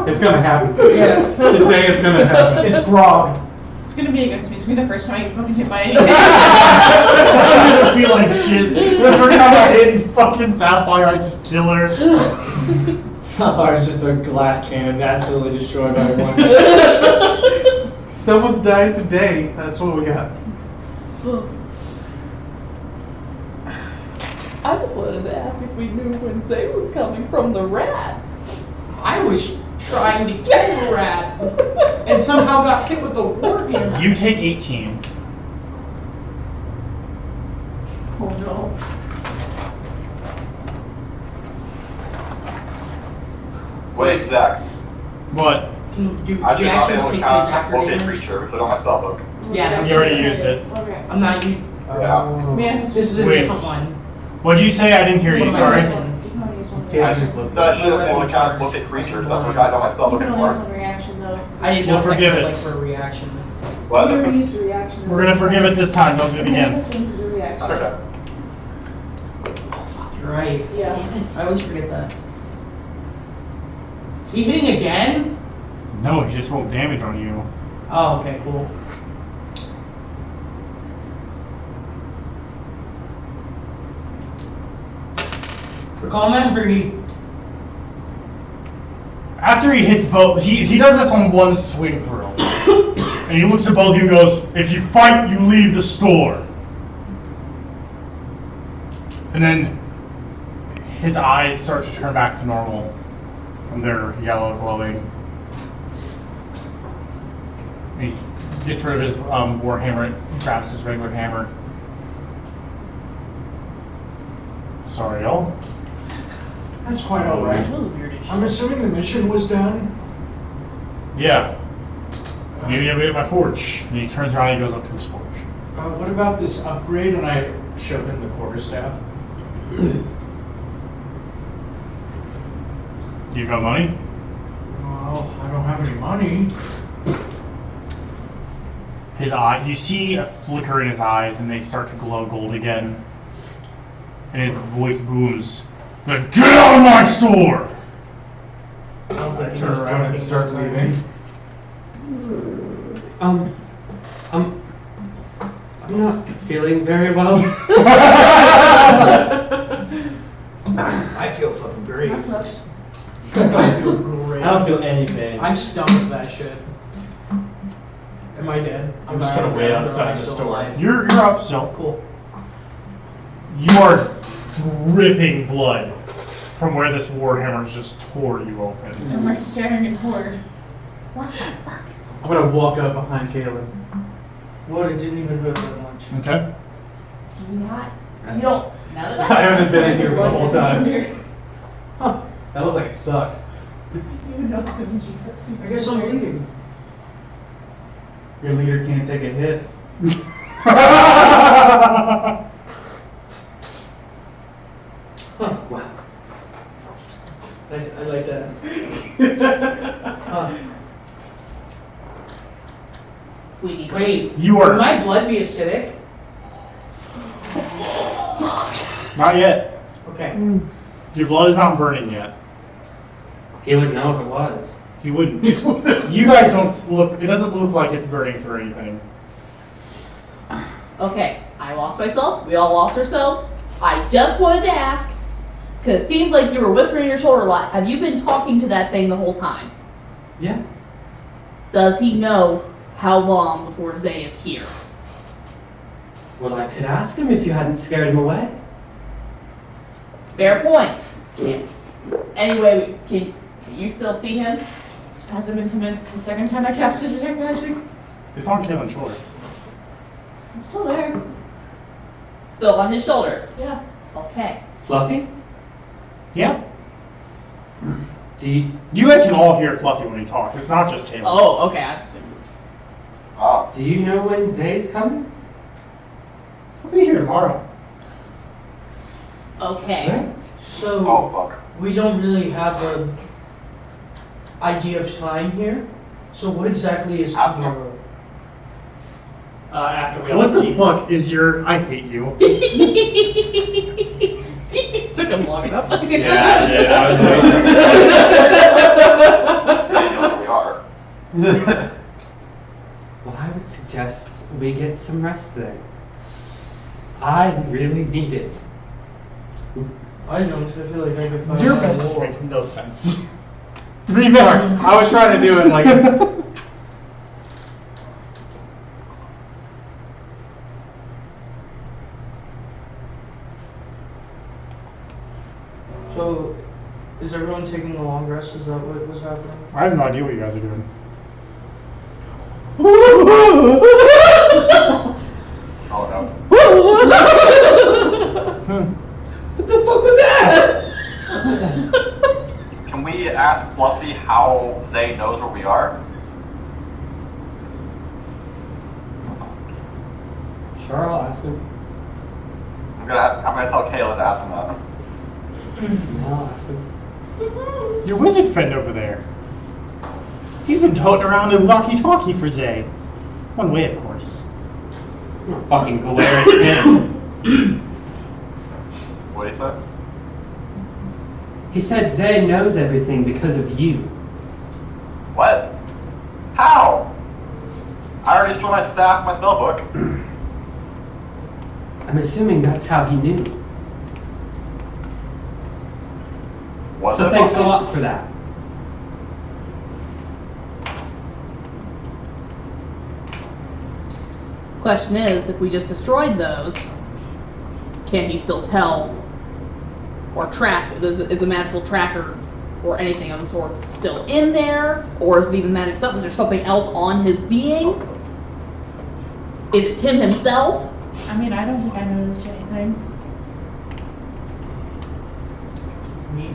Speaker 3: It's gonna happen.
Speaker 7: Yeah.
Speaker 3: Today it's gonna happen.
Speaker 7: It's grog.
Speaker 9: It's gonna be against me. It's gonna be the first time I get fucking hit by anything.
Speaker 1: I'm gonna feel like shit. The first time I hit fucking Sapphire, I just kill her.
Speaker 10: Sapphire is just a glass cannon absolutely destroyed by one.
Speaker 3: Someone's dying today. That's what we got.
Speaker 5: I just wanted to ask if we knew when Zay was coming from the rat.
Speaker 7: I was trying to get the rat and somehow got hit with a warhammer.
Speaker 1: You take 18.
Speaker 9: Oh no.
Speaker 8: Wait, Zach.
Speaker 1: What?
Speaker 7: Do
Speaker 8: I should not be
Speaker 7: reactions
Speaker 8: able to
Speaker 7: take place
Speaker 8: cast
Speaker 7: after
Speaker 8: Located
Speaker 7: damage?
Speaker 8: Creature because I don't my spell book.
Speaker 7: Yeah,
Speaker 1: You already used it.
Speaker 9: Okay.
Speaker 7: I'm not. You,
Speaker 8: Yeah.
Speaker 9: Man,
Speaker 7: this is a
Speaker 1: Wait.
Speaker 7: different one.
Speaker 1: What'd you say? I didn't hear you.
Speaker 7: What am I
Speaker 1: Sorry.
Speaker 7: using?
Speaker 9: You can only use one
Speaker 3: Yeah,
Speaker 9: reaction.
Speaker 3: just look.
Speaker 8: I should have been able to cast Located Creatures. I forgot I don't my spell
Speaker 9: You
Speaker 8: book
Speaker 9: can only use
Speaker 8: anymore.
Speaker 9: one reaction though.
Speaker 7: I didn't know
Speaker 1: We'll
Speaker 7: if I
Speaker 1: forgive
Speaker 7: could
Speaker 1: it.
Speaker 7: like for a reaction.
Speaker 8: What?
Speaker 9: You already used a reaction.
Speaker 1: We're gonna forgive it this time. Don't do it again.
Speaker 9: This one is a reaction.
Speaker 8: Okay.
Speaker 7: You're right.
Speaker 9: Yeah.
Speaker 7: Damn it, I always forget that. Is he hitting again?
Speaker 1: No, he just rolled damage on you.
Speaker 7: Oh, okay, cool. Recall memory.
Speaker 1: After he hits both, he does this on one swing through. And he looks at both of you and goes, "If you fight, you leave the store." And then his eyes start to turn back to normal from their yellow glowing. And he gets rid of his warhammer and grabs his regular hammer. Sorry, y'all.
Speaker 6: That's quite alright.
Speaker 5: That was weird as shit.
Speaker 6: I'm assuming the mission was done.
Speaker 1: Yeah. Maybe I'll be at my forge. And he turns around and he goes up to his forge.
Speaker 6: What about this upgrade? And I show him the quarterstaff.
Speaker 1: You got money?
Speaker 6: Well, I don't have any money.
Speaker 1: His eye, you see a flicker in his eyes and they start to glow gold again. And his voice booms. Then get out of my store!
Speaker 6: I turn around and start leaving.
Speaker 4: I'm not feeling very well.
Speaker 7: I feel fucking great.
Speaker 9: That sucks.
Speaker 7: I feel great.
Speaker 2: I don't feel any pain.
Speaker 7: I stomach that shit. Am I dead?
Speaker 6: I'm just gonna wait
Speaker 7: Am I
Speaker 6: outside the
Speaker 7: still
Speaker 6: store.
Speaker 7: alive?
Speaker 1: You're up, so
Speaker 7: Cool.
Speaker 1: you are dripping blood from where this warhammer's just tore you open.
Speaker 9: And we're staring in horror.
Speaker 3: I'm gonna walk up behind Caleb.
Speaker 7: What? It didn't even hurt that much.
Speaker 1: Okay.
Speaker 5: You don't. None of that.
Speaker 3: I haven't been in here for the whole time.
Speaker 9: Here.
Speaker 3: That looked like it sucked.
Speaker 9: You know that you got super
Speaker 7: I guess I'm
Speaker 9: scary.
Speaker 7: leaving.
Speaker 3: Your leader can't take a hit.
Speaker 7: Wow. Nice. I like that.
Speaker 5: We need to.
Speaker 7: Wait.
Speaker 1: You
Speaker 7: Would
Speaker 1: are
Speaker 7: my blood be acidic?
Speaker 1: not yet.
Speaker 7: Okay.
Speaker 1: Your blood is not burning yet.
Speaker 4: He would know if it was.
Speaker 1: You wouldn't. You guys don't look. It doesn't look like it's burning through anything.
Speaker 5: Okay, I lost myself. We all lost ourselves. I just wanted to ask, because it seems like you were whispering in your shoulder a lot. Have you been talking to that thing the whole time?
Speaker 4: Yeah.
Speaker 5: Does he know how long before Zay is here?
Speaker 4: Well, I could ask him if you hadn't scared him away.
Speaker 5: Fair point. Anyway, can you still see him?
Speaker 9: Hasn't been convinced it's the second time I casted detect magic.
Speaker 1: It's on Caitlin's shoulder.
Speaker 9: It's still there.
Speaker 5: Still on his shoulder.
Speaker 9: Yeah.
Speaker 5: Okay.
Speaker 4: Fluffy?
Speaker 1: Yeah.
Speaker 4: Do you,
Speaker 1: You guys can all hear Fluffy when he talks. It's not just Caitlin.
Speaker 5: Oh, okay. I assumed.
Speaker 8: Oh.
Speaker 4: do you know when Zay's coming?
Speaker 1: He'll be here tomorrow.
Speaker 5: Okay.
Speaker 4: Right.
Speaker 7: So
Speaker 8: Oh, fuck.
Speaker 7: we don't really have a idea of time here. So what exactly is
Speaker 8: Ask him.
Speaker 7: tomorrow?
Speaker 2: After we all
Speaker 1: What the
Speaker 2: sleep.
Speaker 1: fuck is your? I hate you.
Speaker 5: Took him long enough.
Speaker 12: Yeah, I did. I was waiting.
Speaker 8: We are.
Speaker 4: Well, I would suggest we get some rest then. I really need it.
Speaker 7: I don't. I feel like I could find
Speaker 1: Your
Speaker 7: out
Speaker 1: message
Speaker 7: more.
Speaker 1: makes no sense. Remix.
Speaker 3: I was trying to do it like.
Speaker 7: So, is everyone taking a long rest? Is that what was happening?
Speaker 1: I have no idea what you guys are doing.
Speaker 8: Oh no.
Speaker 10: What the fuck was that?
Speaker 8: Can we ask Fluffy how Zay knows where we are?
Speaker 4: Sure, I'll ask him.
Speaker 8: I'm gonna tell Kayla to ask him that.
Speaker 4: I'll ask him.
Speaker 1: Your wizard friend over there. He's been toting around a walkie-talkie for Zay. One way, of course.
Speaker 4: I'm gonna fucking glare at him.
Speaker 8: What did he say?
Speaker 4: He said Zay knows everything because of you.
Speaker 8: What? How? I already destroyed my staff, my spell book.
Speaker 4: I'm assuming that's how he knew.
Speaker 8: Was
Speaker 4: So
Speaker 8: it
Speaker 4: thanks a
Speaker 8: Fluffy?
Speaker 4: lot for that.
Speaker 5: Question is, if we just destroyed those, can he still tell or track? Is the magical tracker or anything of the sort still in there, or is it even magic stuff? Is there something else on his being? Is it Tim himself?
Speaker 9: I mean, I don't think I noticed anything.
Speaker 7: Me?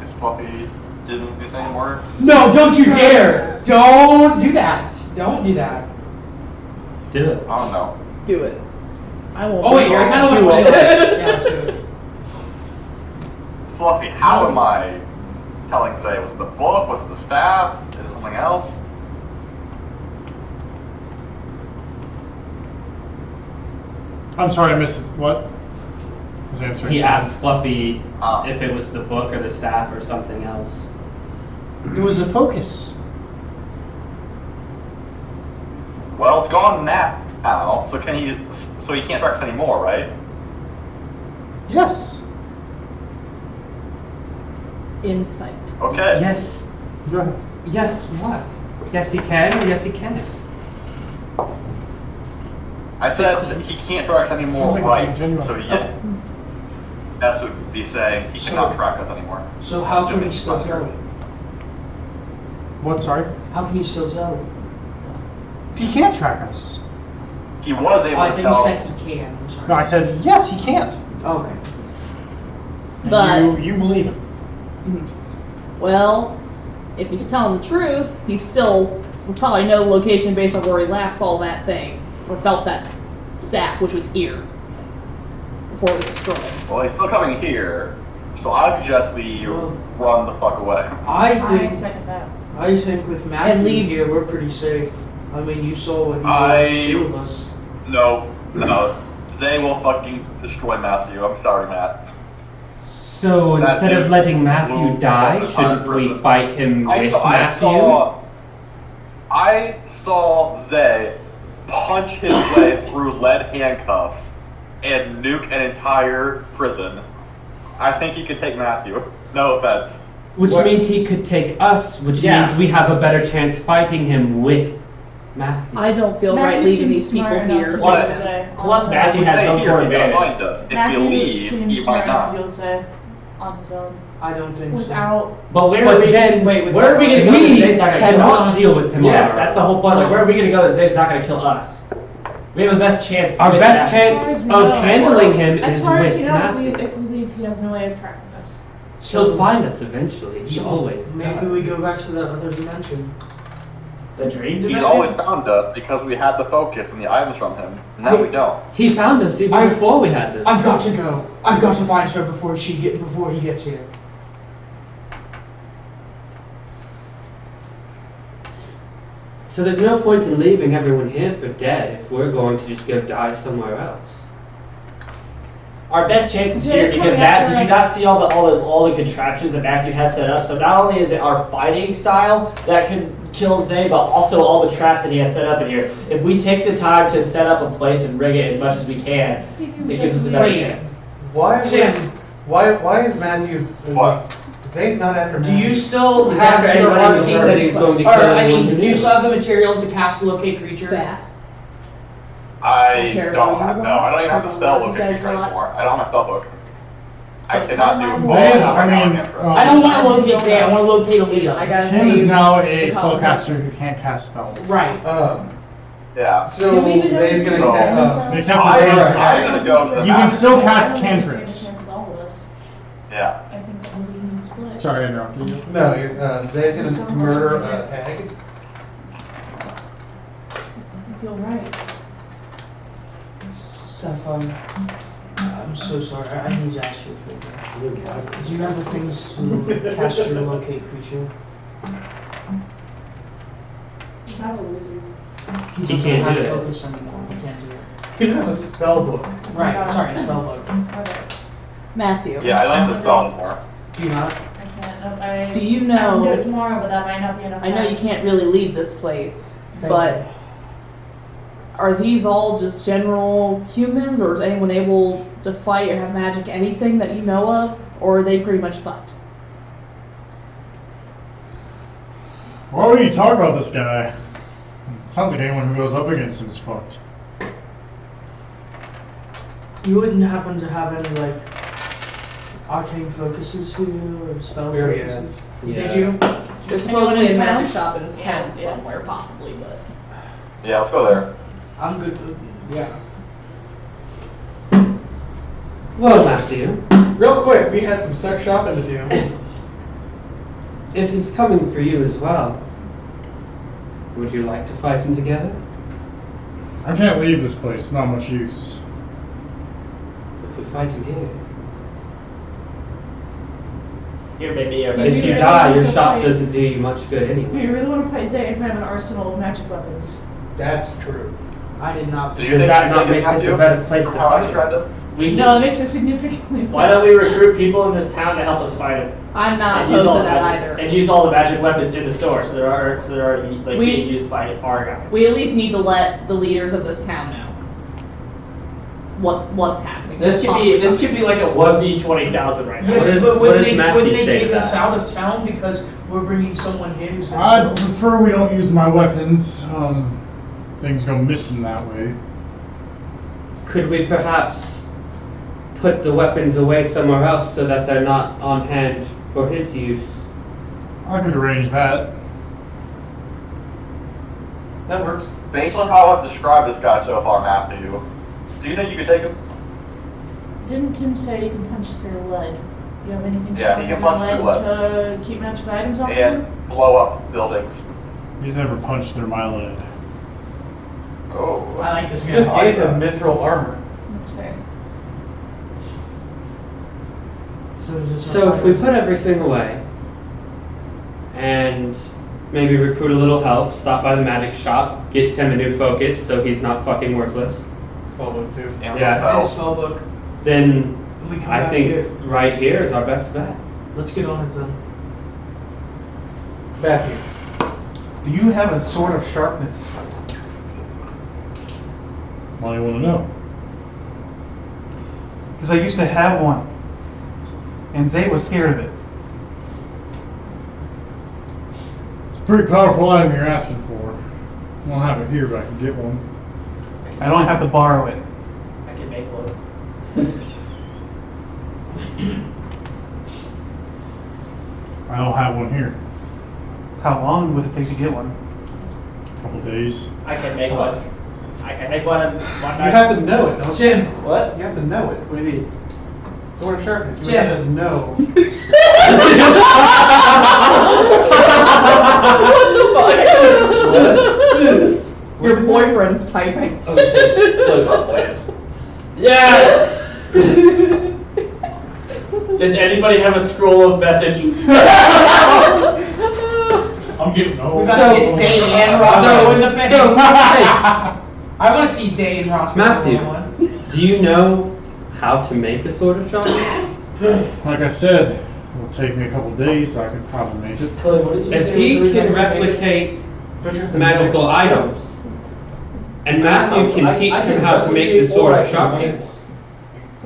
Speaker 8: Is Fluffy didn't do any more?
Speaker 10: No, don't you dare! Don't do that. Don't do that.
Speaker 4: Do it.
Speaker 8: I don't know.
Speaker 5: Do it. I won't.
Speaker 10: Oh wait, I kind of
Speaker 5: do
Speaker 10: want to.
Speaker 5: it.
Speaker 10: Yeah, let's do it.
Speaker 8: Fluffy, how am I telling Zay? Was it the book? Was it the staff? Is it something else?
Speaker 1: I'm sorry, I missed it. What? His answer.
Speaker 4: He asked Fluffy
Speaker 8: Ah.
Speaker 4: if it was the book or the staff or something else.
Speaker 1: It was the focus.
Speaker 8: Well, it's gone now. So can he? So he can't track us anymore, right?
Speaker 1: Yes.
Speaker 5: Insight.
Speaker 8: Okay.
Speaker 4: Yes.
Speaker 1: Go ahead.
Speaker 4: Yes, what? Yes, he can. Yes, he can.
Speaker 8: I said that he can't track us anymore,
Speaker 1: Sounds like
Speaker 8: right?
Speaker 1: a genuine-
Speaker 8: So yeah. That's what he'd be saying. He cannot track us anymore.
Speaker 7: So how can we
Speaker 8: Assuming
Speaker 7: still
Speaker 8: he's
Speaker 7: tell
Speaker 8: not
Speaker 7: him?
Speaker 1: What? Sorry.
Speaker 7: How can you still tell him?
Speaker 1: He can't track us.
Speaker 8: He was able
Speaker 7: Oh, I
Speaker 8: to
Speaker 7: think you
Speaker 8: tell.
Speaker 7: said he can. I'm sorry.
Speaker 1: No, I said yes. He can't.
Speaker 7: Okay.
Speaker 1: And
Speaker 5: But
Speaker 1: you believe him.
Speaker 5: well, if he's telling the truth, he still will probably know the location based on where he last saw that thing or felt that staff, which was here before it was destroyed.
Speaker 8: Well, he's still coming here, so I suggest we run the fuck away.
Speaker 7: I
Speaker 9: I
Speaker 7: think
Speaker 9: second that.
Speaker 7: with Matthew
Speaker 5: And leave-
Speaker 7: here, we're pretty safe. I mean, you saw what he
Speaker 8: I-
Speaker 7: did to two of us.
Speaker 8: No. Zay will fucking destroy Matthew. I'm sorry, Matt.
Speaker 4: So instead
Speaker 8: Matthew
Speaker 4: of letting Matthew
Speaker 8: will
Speaker 4: die,
Speaker 8: become
Speaker 4: shouldn't we
Speaker 8: 100%.
Speaker 4: fight him with Matthew?
Speaker 8: I saw Zay punch his way through lead handcuffs and nuke an entire prison. I think he could take Matthew. No offense.
Speaker 4: Which means he could take us, which
Speaker 10: Yeah.
Speaker 4: means we have a better chance fighting him with Matthew.
Speaker 5: I don't feel right
Speaker 9: Matthew
Speaker 5: leaving
Speaker 9: seems
Speaker 5: these people
Speaker 9: smart enough
Speaker 5: here.
Speaker 9: to
Speaker 11: Plus-
Speaker 9: be able to say,
Speaker 11: Plus,
Speaker 9: on
Speaker 11: Matthew
Speaker 8: If we
Speaker 11: has
Speaker 8: stay
Speaker 11: no
Speaker 8: here,
Speaker 11: core
Speaker 8: he's gonna
Speaker 11: advantage.
Speaker 8: find us. If
Speaker 9: Matthew
Speaker 8: we leave,
Speaker 9: seems
Speaker 8: he
Speaker 9: smart
Speaker 8: might
Speaker 9: enough to be
Speaker 8: not.
Speaker 9: able to say on his own
Speaker 7: I don't think so.
Speaker 9: without.
Speaker 11: But where
Speaker 4: But
Speaker 11: are we?
Speaker 4: then,
Speaker 7: Wait,
Speaker 11: where are we going to go? that
Speaker 4: we
Speaker 11: Zay's not gonna kill
Speaker 4: cannot
Speaker 11: us?
Speaker 4: deal with him.
Speaker 11: Yes,
Speaker 4: on our
Speaker 11: that's the
Speaker 4: own.
Speaker 11: whole point. Like, where are we going to go that Zay's not going to kill us? We have the best chance.
Speaker 4: Our
Speaker 11: with
Speaker 4: best
Speaker 11: Matthew.
Speaker 4: chance
Speaker 9: As far as we
Speaker 4: of
Speaker 9: know.
Speaker 4: handling him
Speaker 9: As
Speaker 4: is
Speaker 9: far as
Speaker 4: with
Speaker 9: you know,
Speaker 4: Matthew.
Speaker 9: if we leave, he has no way of tracking us.
Speaker 4: He'll find us eventually. He
Speaker 7: So
Speaker 4: always
Speaker 7: maybe
Speaker 4: does.
Speaker 7: we go back to that other dimension.
Speaker 11: The dream
Speaker 8: He's
Speaker 11: dimension?
Speaker 8: always found us because we had the focus and the items from him. Now we don't.
Speaker 4: He found us even before we had this.
Speaker 7: I've got to go. I've got to find her before he gets here.
Speaker 4: So there's no point in leaving everyone here for dead if we're going to just go die somewhere else.
Speaker 11: Our best chance is
Speaker 9: Yeah,
Speaker 11: here
Speaker 9: it's
Speaker 11: because
Speaker 9: coming
Speaker 11: Matt.
Speaker 9: after
Speaker 11: Did you
Speaker 9: us.
Speaker 11: not see all the contraptions that Matthew has set up? So not only is it our fighting style that can kill Zay, but also all the traps that he has set up in here. If we take the time to set up a place and rig it as much as we can, it gives us a better chance.
Speaker 3: Why?
Speaker 7: Tim.
Speaker 3: Why is Matthew?
Speaker 8: What?
Speaker 3: Zane's not after
Speaker 7: Do
Speaker 3: Matthew.
Speaker 7: you still
Speaker 4: He's
Speaker 7: have
Speaker 4: after
Speaker 7: your
Speaker 4: anybody who said he was going to
Speaker 7: Or,
Speaker 4: kill
Speaker 7: I
Speaker 4: anyone
Speaker 7: mean,
Speaker 4: who
Speaker 7: do you
Speaker 4: knew.
Speaker 7: still have the materials to cast locate creature?
Speaker 5: Staff.
Speaker 8: I
Speaker 5: Care
Speaker 8: don't
Speaker 5: what
Speaker 8: have,
Speaker 5: you
Speaker 8: no, I don't even have the
Speaker 5: want.
Speaker 8: spell book
Speaker 5: You guys
Speaker 8: anymore.
Speaker 5: want-
Speaker 8: I don't have a spell book. I
Speaker 5: But
Speaker 8: cannot do
Speaker 5: mine
Speaker 8: all
Speaker 1: Zay is-
Speaker 8: of
Speaker 1: I
Speaker 8: my
Speaker 1: mean,
Speaker 8: cantrips.
Speaker 7: I don't want to locate Zay. I want to locate Alita.
Speaker 5: I gotta
Speaker 1: Tim is
Speaker 5: save
Speaker 1: now a
Speaker 5: the color.
Speaker 1: spellcaster who can't cast spells.
Speaker 7: Right.
Speaker 8: Yeah.
Speaker 7: So
Speaker 5: Do we even
Speaker 7: Zay's
Speaker 5: know
Speaker 7: gonna
Speaker 5: if
Speaker 1: Except for
Speaker 8: I'm
Speaker 1: cantrips.
Speaker 8: gonna go for the
Speaker 1: You can
Speaker 8: magic.
Speaker 1: still cast
Speaker 9: I don't think it's
Speaker 1: cantrips.
Speaker 9: gonna cancel all of us.
Speaker 8: Yeah.
Speaker 9: I think that we can split.
Speaker 1: Sorry, I interrupted you.
Speaker 3: No, Zay's gonna murder a hag.
Speaker 5: This doesn't feel right.
Speaker 7: Sapphire, I'm so sorry. I need to ask you a favor. Do you have the things to cast your locate creature?
Speaker 9: I have a wizard.
Speaker 7: He
Speaker 4: He
Speaker 7: doesn't
Speaker 4: can't
Speaker 7: have
Speaker 4: do it.
Speaker 7: focus anymore. He can't do it.
Speaker 3: He doesn't have a spell book.
Speaker 7: Right. Sorry, spell book.
Speaker 9: Okay.
Speaker 5: Matthew,
Speaker 8: Yeah, I don't have the spell anymore.
Speaker 7: Do you not?
Speaker 9: I can't. Nope, I.
Speaker 5: do you
Speaker 9: I can do it
Speaker 5: know?
Speaker 9: tomorrow, but that might not be enough.
Speaker 5: I know
Speaker 9: time.
Speaker 5: you can't really leave this place,
Speaker 7: Thank
Speaker 5: but
Speaker 7: you.
Speaker 5: are these all just general humans, or is anyone able to fight or have magic, anything that you know of, or are they pretty much fucked?
Speaker 1: Why would you talk about this guy? Sounds like anyone who goes up against him is fucked.
Speaker 7: You wouldn't happen to have any like arcane focuses here or spell
Speaker 3: We already
Speaker 7: focuses?
Speaker 4: Yeah.
Speaker 7: Did you?
Speaker 5: There's
Speaker 9: Anyone
Speaker 5: supposedly
Speaker 9: in
Speaker 5: a
Speaker 9: town?
Speaker 5: magic shop in
Speaker 9: Yeah,
Speaker 5: town
Speaker 9: yeah.
Speaker 5: somewhere, possibly, but
Speaker 8: Yeah, let's go there.
Speaker 7: I'm good. Yeah.
Speaker 4: Well, Matthew,
Speaker 3: Real quick, we had some sex shopping to do.
Speaker 4: if he's coming for you as well, would you like to fight him together?
Speaker 1: I can't leave this place. Not much use.
Speaker 4: If we fight him here.
Speaker 10: Here, baby.
Speaker 4: If you die, your shop doesn't do you much good
Speaker 9: Do
Speaker 4: anyway.
Speaker 9: you really want to fight Zay if I have an arsenal of magic weapons?
Speaker 3: That's true.
Speaker 7: I did not.
Speaker 8: Do you
Speaker 4: Does
Speaker 8: think
Speaker 4: that
Speaker 8: you
Speaker 4: not
Speaker 8: can
Speaker 4: make
Speaker 8: have
Speaker 4: this
Speaker 8: you?
Speaker 4: a better place to
Speaker 8: How
Speaker 4: fight?
Speaker 8: much random?
Speaker 9: No, it makes it significantly worse.
Speaker 10: Why don't we recruit people in this town to help us fight him?
Speaker 5: I'm not
Speaker 10: And use all
Speaker 5: opposed to
Speaker 10: the
Speaker 5: that
Speaker 10: magic-
Speaker 5: either.
Speaker 10: And use all the magic weapons in the store, so they're already like
Speaker 5: We-
Speaker 10: being used by our guys.
Speaker 5: We at least need to let the leaders of this town know what's happening.
Speaker 10: This could be like a 1v20,000 right now.
Speaker 7: Yes,
Speaker 4: What is-
Speaker 7: but
Speaker 4: what
Speaker 7: wouldn't
Speaker 4: does
Speaker 7: they,
Speaker 4: Matthew
Speaker 7: wouldn't they
Speaker 4: say to
Speaker 7: kick us
Speaker 4: that?
Speaker 7: out of town because we're bringing someone here who's going
Speaker 1: I'd
Speaker 7: to
Speaker 1: prefer we don't use my weapons. Things go missing that way.
Speaker 4: Could we perhaps put the weapons away somewhere else so that they're not on hand for his use?
Speaker 1: I could arrange that.
Speaker 3: That works.
Speaker 8: Based on how I've described this guy so far, Matthew, do you think you could take him?
Speaker 9: Didn't Tim say you can punch through lead? You have anything
Speaker 8: Yeah, he can punch through
Speaker 9: to keep magic items off you?
Speaker 8: And blow up buildings.
Speaker 1: He's never punched through my lead.
Speaker 8: Oh.
Speaker 7: I like this
Speaker 3: You
Speaker 7: guy.
Speaker 3: just gave him mithril armor.
Speaker 9: That's fair.
Speaker 7: So is this
Speaker 4: So if we put everything away and maybe recruit a little help, stop by the magic shop, get Tim a new focus so he's not fucking worthless,
Speaker 3: Spell book too.
Speaker 8: And
Speaker 7: and a
Speaker 8: spells.
Speaker 7: spell book,
Speaker 4: then
Speaker 7: and we come
Speaker 4: I
Speaker 7: back
Speaker 4: think
Speaker 7: here.
Speaker 4: right here is our best bet.
Speaker 7: Let's get on it then.
Speaker 3: Matthew, do you have a sword of sharpness?
Speaker 1: Why do you want to know?
Speaker 3: Because I used to have one, and Zay was scared of it.
Speaker 1: It's a pretty powerful item you're asking for. I don't have it here, but I can get one.
Speaker 3: I don't have to borrow it.
Speaker 10: I can make one.
Speaker 1: I don't have one here.
Speaker 3: How long would it take to get one?
Speaker 1: A couple days.
Speaker 10: I can make one. I can make one in one
Speaker 3: You
Speaker 10: night.
Speaker 3: have to know it, don't you?
Speaker 7: Tim,
Speaker 10: What?
Speaker 3: You have to know it.
Speaker 10: What do you mean?
Speaker 3: Sword of sharpness. You
Speaker 7: Tim.
Speaker 3: have to know.
Speaker 5: What the fuck? Your boyfriend's typing.
Speaker 8: What's up, please?
Speaker 10: Yes! Does anybody have a scroll of message?
Speaker 1: I'm getting
Speaker 7: we
Speaker 1: old.
Speaker 7: gotta get Zay and Roscoe in the face.
Speaker 4: So,
Speaker 7: I want to see Zay and Roscoe.
Speaker 4: Matthew.
Speaker 7: one-on-one.
Speaker 4: do you know how to make a sword of sharpness?
Speaker 1: Like I said, it will take me a couple days, but I could probably make it.
Speaker 10: Chloe, what did you
Speaker 4: If
Speaker 10: say
Speaker 4: he
Speaker 10: was the
Speaker 4: can
Speaker 10: reason I made it?
Speaker 4: replicate
Speaker 3: Don't you have to
Speaker 4: magical
Speaker 3: know?
Speaker 4: items, and Matthew can teach
Speaker 10: I
Speaker 4: him
Speaker 10: can
Speaker 4: how to make the
Speaker 10: replicate
Speaker 4: sword
Speaker 10: or I
Speaker 4: of
Speaker 10: can
Speaker 4: sharpness.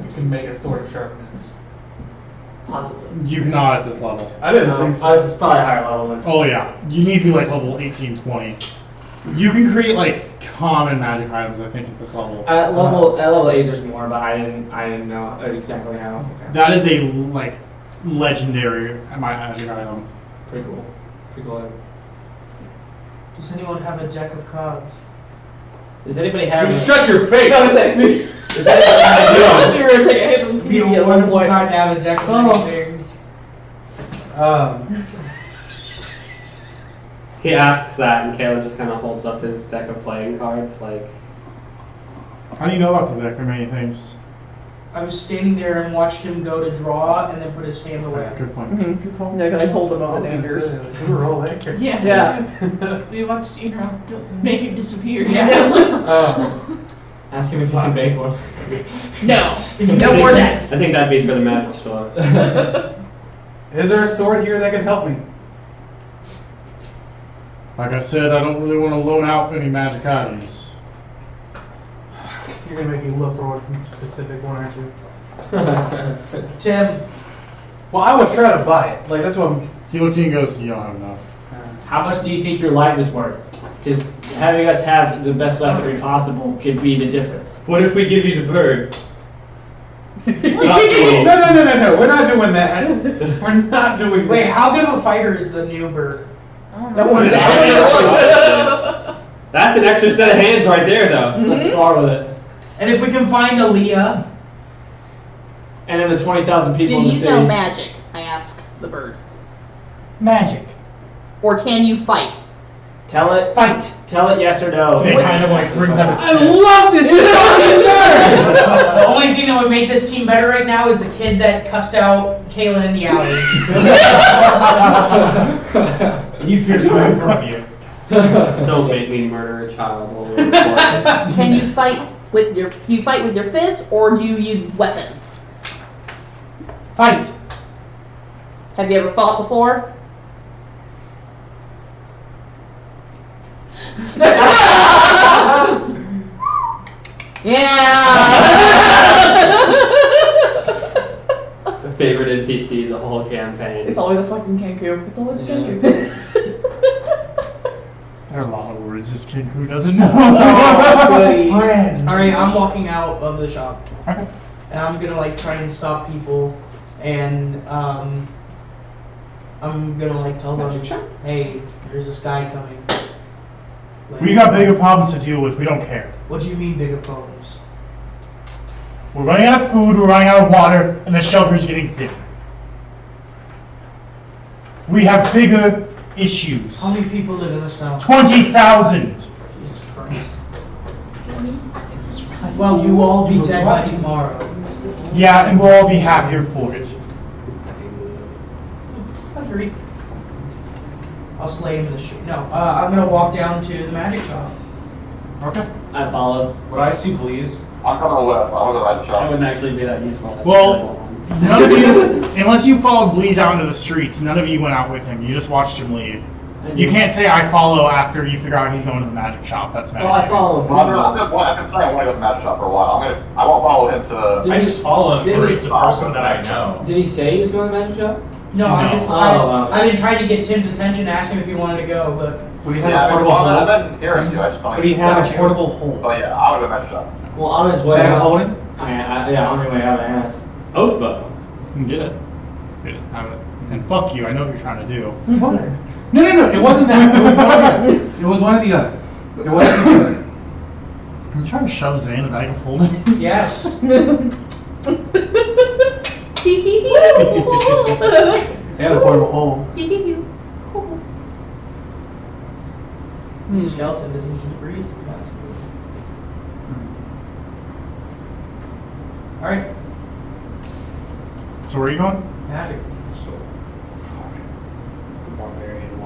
Speaker 3: You can make a sword of sharpness.
Speaker 10: Possibly.
Speaker 1: You cannot at this level.
Speaker 3: I didn't think so.
Speaker 10: It's probably a higher level than.
Speaker 1: Oh yeah, you need to be like level 18, 20. You can create like common magic items, I think, at this level.
Speaker 2: At level 8, there's more, but I didn't know exactly how.
Speaker 1: That is a like legendary magic item.
Speaker 2: Pretty cool. Pretty cool.
Speaker 7: Does anyone have a deck of cards?
Speaker 2: Does anybody have?
Speaker 10: Shut your face!
Speaker 2: Does anybody have?
Speaker 7: It'd be a wonderful time to have a deck of things.
Speaker 12: He asks that, and Caleb just kind of holds up his deck of playing cards, like.
Speaker 1: How do you know about the deck of many things?
Speaker 7: I was standing there and watched him go to draw and then put his hand away.
Speaker 1: Good point.
Speaker 5: Yeah, because I told him about the dangers.
Speaker 3: We were all there.
Speaker 9: Yeah. We watched make it disappear.
Speaker 2: Ask him if you can make one.
Speaker 5: No. No more decks.
Speaker 12: I think that'd be for the magic store.
Speaker 3: Is there a sword here that can help me?
Speaker 1: Like I said, I don't really want to loan out any magic items.
Speaker 3: You're gonna make me look for one specific one, aren't you?
Speaker 7: Tim,
Speaker 3: Well, I would try to buy it. Like that's what I'm.
Speaker 1: He looks at you and goes, "You don't have enough."
Speaker 10: How much do you think your life is worth? Because having us have the best weaponry possible could be the difference.
Speaker 12: What if we give you the bird?
Speaker 3: No. We're not doing that. We're not doing
Speaker 7: wait,
Speaker 3: that.
Speaker 7: how good of a fighter is the new bird?
Speaker 5: That one's
Speaker 12: That's an extra set of hands right there, though.
Speaker 10: Let's spar with it.
Speaker 7: And if we can find Aaliyah,
Speaker 10: And then the 20,000
Speaker 5: Do
Speaker 10: people in the
Speaker 5: you
Speaker 10: city.
Speaker 5: know magic? I ask the bird.
Speaker 6: Magic.
Speaker 5: Or can you fight?
Speaker 10: Tell it.
Speaker 6: Fight.
Speaker 10: Tell it yes or no.
Speaker 1: It kind of like brings up its
Speaker 10: I
Speaker 1: fist.
Speaker 10: love this fucking
Speaker 7: the only thing that would make this team better right now is the kid that cussed out Kayla in the alley.
Speaker 1: He appears right in front of you.
Speaker 12: Don't make me murder a child. while we're recording.
Speaker 5: Can you fight with your? Do you fight with your fist or do you use weapons?
Speaker 6: Fight.
Speaker 5: Have you ever fought before? Yeah.
Speaker 12: The favorite NPC the whole campaign.
Speaker 5: It's always a fucking Kenku. It's always a
Speaker 12: Yeah.
Speaker 5: Kenku.
Speaker 1: There are a lot of words this kid who doesn't know.
Speaker 6: Friend.
Speaker 7: Alright, I'm walking out of the shop.
Speaker 1: Okay.
Speaker 7: And I'm gonna like try and stop people and I'm gonna like tell them, hey, there's this guy coming. Like,
Speaker 1: We got bigger problems to deal with. We don't care.
Speaker 7: what do you mean bigger problems?
Speaker 1: We're running out of food, we're running out of water, and the shelter's getting thinner. We have bigger issues.
Speaker 7: How many people live in this town?
Speaker 1: 20,000!
Speaker 7: Jesus Christ. Well, you will all be dead by tomorrow.
Speaker 1: Yeah, and we'll all be happier for it.
Speaker 7: Agreed. I'll slay him in the street. No, I'm gonna walk down to the magic shop.
Speaker 1: Okay.
Speaker 2: I followed.
Speaker 11: Would I see Bleeze?
Speaker 8: I'm coming with. I was at the
Speaker 12: That
Speaker 8: shop.
Speaker 12: wouldn't actually be that useful.
Speaker 1: Well, none of you, unless you followed Bleeze out into the streets, none of you went out with him. You just watched him leave. You can't say I follow after you figure out he's going to the magic shop. That's not.
Speaker 2: Well, I followed.
Speaker 8: I've been saying I want to go to the match shop for a while. I won't follow him to.
Speaker 11: I just follow him
Speaker 2: Did
Speaker 11: because
Speaker 2: he-
Speaker 11: it's a person that I know.
Speaker 2: Did he say he was going to the magic shop?
Speaker 7: No,
Speaker 1: No.
Speaker 7: I've been trying to get Tim's attention, ask him if he wanted to go, but
Speaker 3: Would he have
Speaker 8: Yeah,
Speaker 3: a portable hole?
Speaker 8: I've been hearing you. I just don't.
Speaker 3: Would he have
Speaker 7: Gotcha.
Speaker 3: a portable hole?
Speaker 8: Oh yeah, I would go to the match shop.
Speaker 2: Well, on his way
Speaker 3: Bag of
Speaker 2: out.
Speaker 3: holding?
Speaker 2: Yeah, on your way out, I asked.
Speaker 12: Oath bow.
Speaker 1: You can get it. You just have it. And fuck you, I know what you're trying to do.
Speaker 3: What? No, it wasn't that. It was one or the other. It wasn't the other.
Speaker 1: Are you trying to shove Zay in a bag of holding?
Speaker 7: yes.
Speaker 3: They had a portable hole.
Speaker 7: He's a skeleton, doesn't need to breathe. Alright,
Speaker 1: So where are you going?
Speaker 7: magic.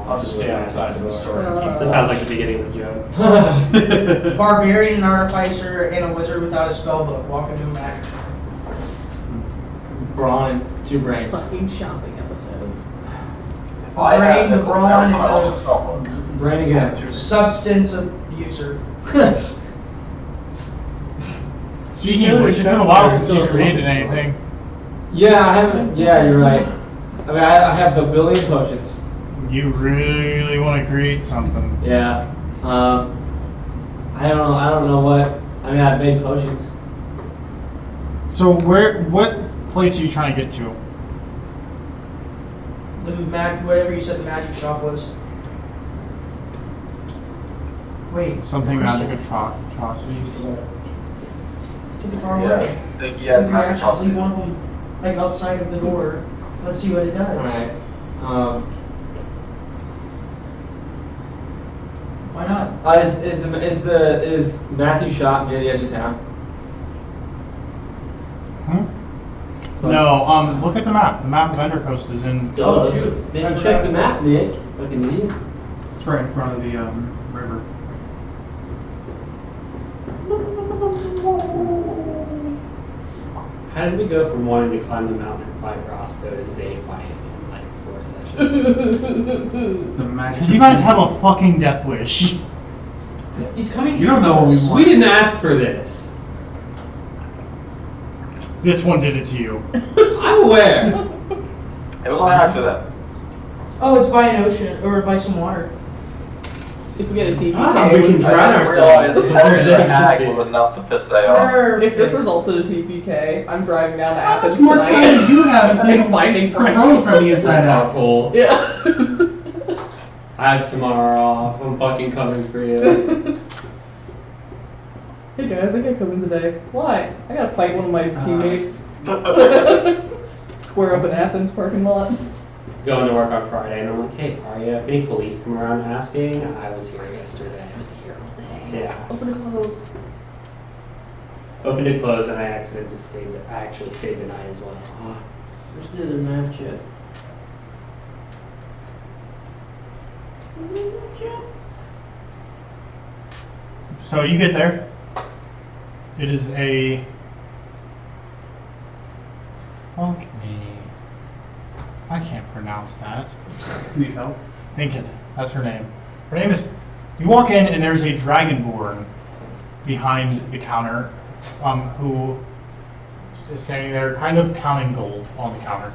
Speaker 11: I'll just stay outside of the store.
Speaker 12: This sounds like the beginning of a joke.
Speaker 7: Barbarian, an artificer, and a wizard without a spellbook walk into a magic shop.
Speaker 2: Brawn and 2 brains.
Speaker 5: Fucking shopping episodes.
Speaker 7: Brain, the brawn, and
Speaker 2: Brain again.
Speaker 7: the substance abuser.
Speaker 1: Speaking of which, it's been a while since you created anything.
Speaker 2: Yeah, I haven't. Yeah, you're right. I mean, I have the billion potions.
Speaker 1: You really want to create something.
Speaker 2: Yeah. I I don't know what. I mean, I've made potions.
Speaker 1: So what place are you trying to get to?
Speaker 7: Whatever you said the magic shop was. Wait.
Speaker 1: Something magic atrocities.
Speaker 7: To the far
Speaker 8: Yeah, I
Speaker 7: right.
Speaker 8: think he
Speaker 7: So
Speaker 8: has
Speaker 7: we
Speaker 8: magic
Speaker 7: actually leave
Speaker 8: costumes.
Speaker 7: one of them like outside of the door. Let's see what it does.
Speaker 2: Alright.
Speaker 7: Why not?
Speaker 2: Is Matthew shop near the edge of town?
Speaker 1: No, look at the map. The map of Endercoast is in.
Speaker 7: Oh, shoot.
Speaker 2: Then you check the map, Nick. Fucking idiot.
Speaker 3: It's right in front of the river.
Speaker 12: How did we go from wanting to climb the mountain and fight Roscoe to Zay fighting in like 4 sessions?
Speaker 3: The magic.
Speaker 1: Because you guys have a fucking death wish.
Speaker 7: He's coming.
Speaker 3: You don't know what we want.
Speaker 12: We didn't ask for this.
Speaker 1: This one did it to you.
Speaker 12: I'm aware.
Speaker 8: It was by accident.
Speaker 7: Oh, it's by an ocean or by some water.
Speaker 5: If we get a TPK,
Speaker 10: we can drown
Speaker 8: I didn't realize
Speaker 10: ourselves.
Speaker 8: the hack was enough to piss Zay off.
Speaker 5: if this resulted in a TPK, I'm driving down to
Speaker 3: How
Speaker 5: Athens
Speaker 3: much more time
Speaker 5: tonight.
Speaker 3: do you have until you
Speaker 5: and finding
Speaker 3: grow
Speaker 5: Bryce.
Speaker 3: from the inside out?
Speaker 12: Cool.
Speaker 5: Yeah.
Speaker 12: I have tomorrow off. I'm fucking coming for you.
Speaker 5: Hey guys, I can't come in today. Why? I gotta fight one of my teammates. Square up in Athens parking lot.
Speaker 12: Going to work on Friday, and I'm like, hey, Arya, if any police come around asking, I was here yesterday.
Speaker 5: I was here all day.
Speaker 12: Yeah.
Speaker 5: Open and close.
Speaker 12: Opened and closed, and I actually stayed the night as well.
Speaker 2: Where's the other map chip?
Speaker 1: So you get there. It is a. Fuck me. I can't pronounce that.
Speaker 3: Need help?
Speaker 1: Think it. That's her name. Her name is. You walk in and there's a dragonborn behind the counter, who is standing there, kind of counting gold on the counter.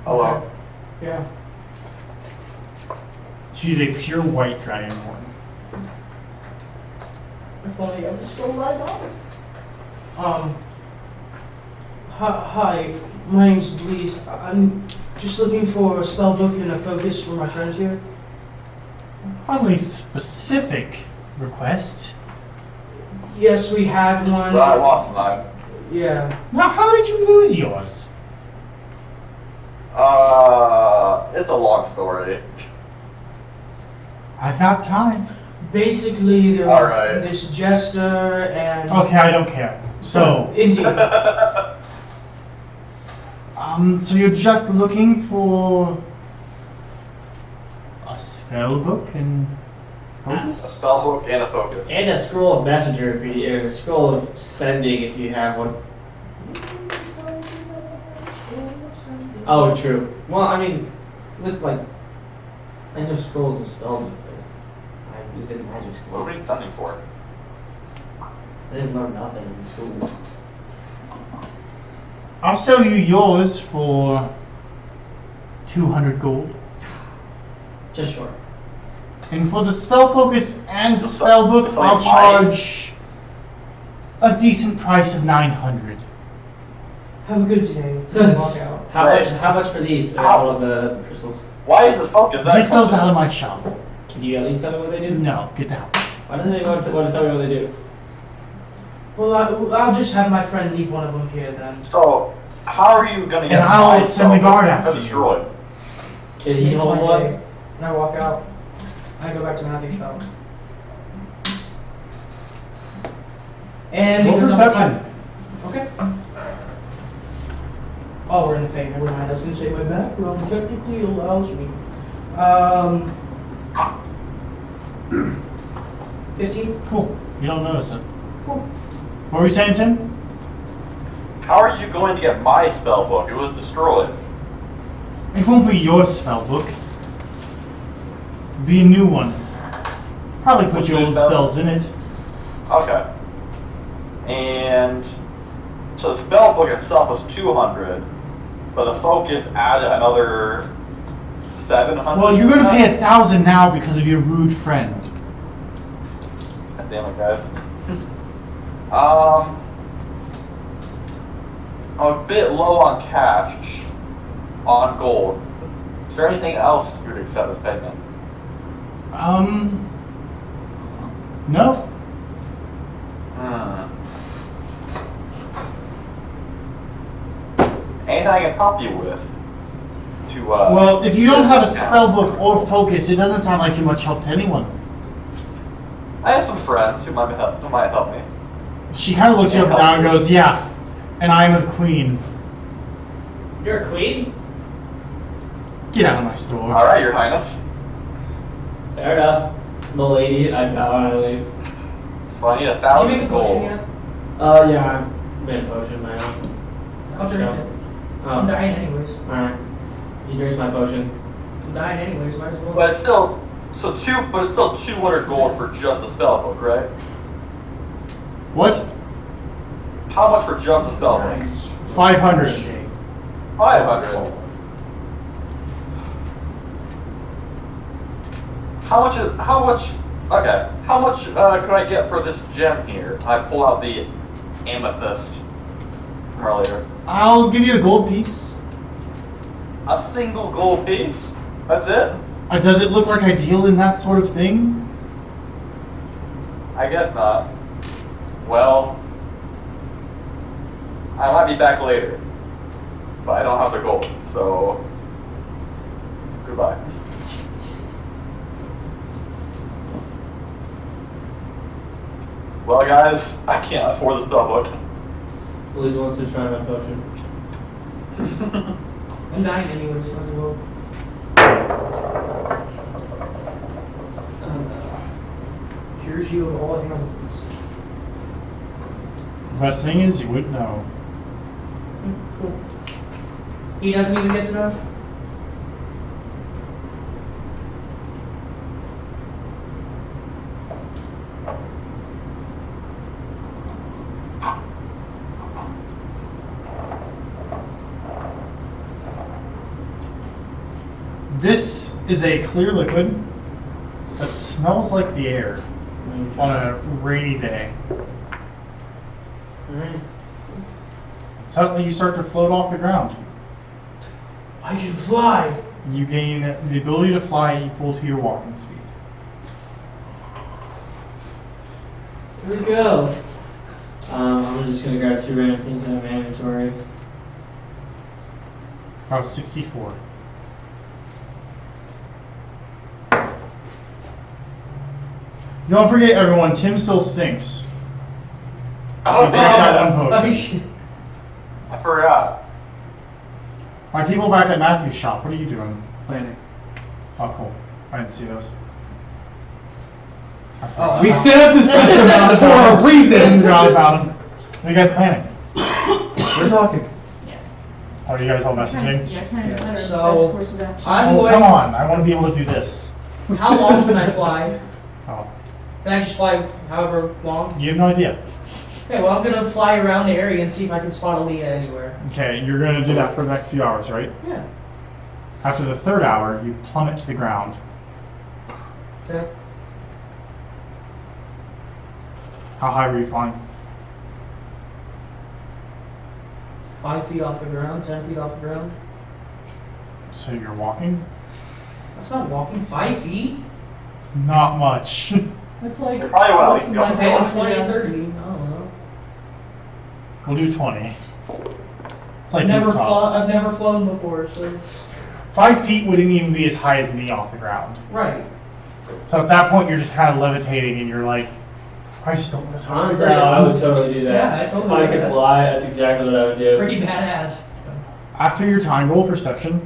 Speaker 8: Hello.
Speaker 7: Yeah.
Speaker 1: She's a pure white dragonborn.
Speaker 7: If only I was still alive. Hi, my name's Bleeze. I'm just looking for a spell book and a focus for my friends here.
Speaker 1: Hardly specific request.
Speaker 7: Yes, we had one.
Speaker 8: But I lost mine.
Speaker 7: Yeah.
Speaker 1: Now, how did you lose yours?
Speaker 8: It's a long story.
Speaker 1: I've got time.
Speaker 7: Basically, there was
Speaker 8: Alright.
Speaker 7: this jester and.
Speaker 1: Okay, I don't care. So,
Speaker 7: Indeed.
Speaker 1: so you're just looking for a spell book and
Speaker 8: A
Speaker 1: focus?
Speaker 8: spell book and a focus.
Speaker 2: And a scroll of messenger if you, or a scroll of sending if you have one. Oh, true. Well, I mean, with like, I know scrolls and spells and stuff. I use it in magic
Speaker 8: What
Speaker 2: school.
Speaker 8: are we sending for?
Speaker 2: I didn't learn nothing in school.
Speaker 1: I'll sell you yours for 200 gold.
Speaker 2: Just short.
Speaker 1: And for the spell focus and spell book,
Speaker 8: it's like
Speaker 1: I'll
Speaker 8: mine.
Speaker 1: charge a decent price of 900.
Speaker 7: Have a good day. Then walk out.
Speaker 2: How
Speaker 8: Right.
Speaker 2: much? How much for these?
Speaker 8: How?
Speaker 2: All of the crystals.
Speaker 8: Why is this focus that
Speaker 1: Get those
Speaker 8: expensive?
Speaker 1: out of my shop.
Speaker 2: Can you at least tell me what they do?
Speaker 1: No, get down.
Speaker 2: Why doesn't anyone want to tell me what they do?
Speaker 7: Well, I'll just have my friend leave one of them here then.
Speaker 8: So, how are you gonna get
Speaker 1: And I'll
Speaker 8: my
Speaker 1: send the
Speaker 8: spell
Speaker 1: guard
Speaker 8: book
Speaker 1: after
Speaker 8: for
Speaker 1: you.
Speaker 8: destroyed?
Speaker 2: Can he
Speaker 7: Leave
Speaker 2: hold
Speaker 7: my
Speaker 2: one?
Speaker 7: day, and I walk out. I go back to Matthew's shop. And
Speaker 3: Roll
Speaker 7: because I'm-
Speaker 3: perception.
Speaker 7: Okay. Oh, we're in the Fae. Never mind. I was gonna say my background technically allows me. 15.
Speaker 1: Cool. You don't notice it.
Speaker 7: Cool.
Speaker 1: What were you saying, Tim?
Speaker 8: How are you going to get my spell book? It was destroyed.
Speaker 1: It won't be your spell book. It'll be a new one. Probably put
Speaker 8: What's
Speaker 1: your
Speaker 8: new
Speaker 1: old
Speaker 8: spell?
Speaker 1: spells in it.
Speaker 8: Okay. And so the spell book itself was 200, but the focus added another 700.
Speaker 1: Well, you're gonna pay 1,000 now because of your rude friend.
Speaker 8: God damn it, guys. I'm a bit low on cash, on gold. Is there anything else you'd accept as payment?
Speaker 1: No.
Speaker 8: Anything I can help you with? To
Speaker 1: Well, if you don't have a spell book or focus, it doesn't sound like you're much help to anyone.
Speaker 8: I have some friends who might help me.
Speaker 1: She kind of looks you up and down and goes, "Yeah, and I am the queen.
Speaker 2: You're a queen?
Speaker 1: Get out of my store."
Speaker 8: All right, Your Highness.
Speaker 2: Fair enough. Milady, I bow and I leave.
Speaker 8: So I need
Speaker 7: Did you
Speaker 8: 1,000
Speaker 7: make a potion
Speaker 8: gold.
Speaker 7: yet?
Speaker 2: Yeah, I made a potion my own.
Speaker 7: I'll drink it. I'm
Speaker 2: Oh,
Speaker 7: dying anyways.
Speaker 2: alright. He drinks my potion.
Speaker 7: I'm dying anyways, might as well.
Speaker 8: But it's still 200 gold for just the spell book, right?
Speaker 1: What?
Speaker 8: How much for just the spell book?
Speaker 1: 500.
Speaker 8: 500. How much could I get for this gem here? I pull out the amethyst from earlier.
Speaker 1: I'll give you a gold piece.
Speaker 8: A single gold piece? That's it?
Speaker 1: Does it look like I deal in that sort of thing?
Speaker 8: I guess not. Well, I might be back later. But I don't have the gold, so goodbye. Well, guys, I can't afford the spell book.
Speaker 2: Liz wants to try my potion.
Speaker 7: I'm dying anyways, might as well. Cures you of all ailments.
Speaker 1: The best thing is you wouldn't know.
Speaker 7: Cool. He doesn't even get to know?
Speaker 1: This is a clear liquid that smells like the air on a rainy day.
Speaker 2: Alright.
Speaker 1: Suddenly you start to float off the ground.
Speaker 7: I can fly!
Speaker 1: You gain the ability to fly equal to your walking speed.
Speaker 2: Here we go. I'm just gonna grab 2 random things in my inventory.
Speaker 1: I was 64. Don't forget, everyone, Tim still stinks.
Speaker 8: Oh,
Speaker 1: Drink that one potion.
Speaker 8: I forgot.
Speaker 1: My people back at Matthew's shop, what are you doing? Planning. Oh, cool. I didn't see those.
Speaker 7: Oh,
Speaker 1: We set up the system for a reason. Forgot about them. What are you guys planning? We're talking. Are you guys all messaging?
Speaker 9: Yeah, trying to decide our
Speaker 7: So,
Speaker 9: best course of action.
Speaker 7: I'm
Speaker 1: Oh,
Speaker 7: going.
Speaker 1: come on. I want to be able to do this.
Speaker 7: How long can I fly?
Speaker 1: Oh,
Speaker 7: Can I just fly however long?
Speaker 1: you have no idea.
Speaker 7: Okay, well, I'm gonna fly around the area and see if I can spot Aaliyah anywhere.
Speaker 1: Okay, you're going to do that for the next few hours, right?
Speaker 7: Yeah.
Speaker 1: After the 3rd hour, you plummet to the ground.
Speaker 7: Okay.
Speaker 1: How high were you flying?
Speaker 7: 5 feet off the ground, 10 feet off the ground.
Speaker 1: So you're walking?
Speaker 7: That's not walking. 5 feet?
Speaker 1: It's not much.
Speaker 9: It's like
Speaker 8: They probably want
Speaker 9: less
Speaker 8: to
Speaker 9: than
Speaker 8: leave
Speaker 9: that.
Speaker 7: Okay, 20, 30. I don't know.
Speaker 1: We'll do 20. It's like
Speaker 7: I've never
Speaker 1: rooftops.
Speaker 7: I've never flown before, so
Speaker 1: 5 feet wouldn't even be as high as me off the ground.
Speaker 7: right.
Speaker 1: So at that point, you're just kind of levitating, and you're like, I just don't want to touch the
Speaker 2: Honestly,
Speaker 1: ground.
Speaker 2: I would totally do that.
Speaker 7: Yeah, I totally
Speaker 2: If I
Speaker 7: would.
Speaker 2: could
Speaker 7: That's
Speaker 2: fly, that's exactly what I would do.
Speaker 7: Pretty badass.
Speaker 1: After your time, roll perception.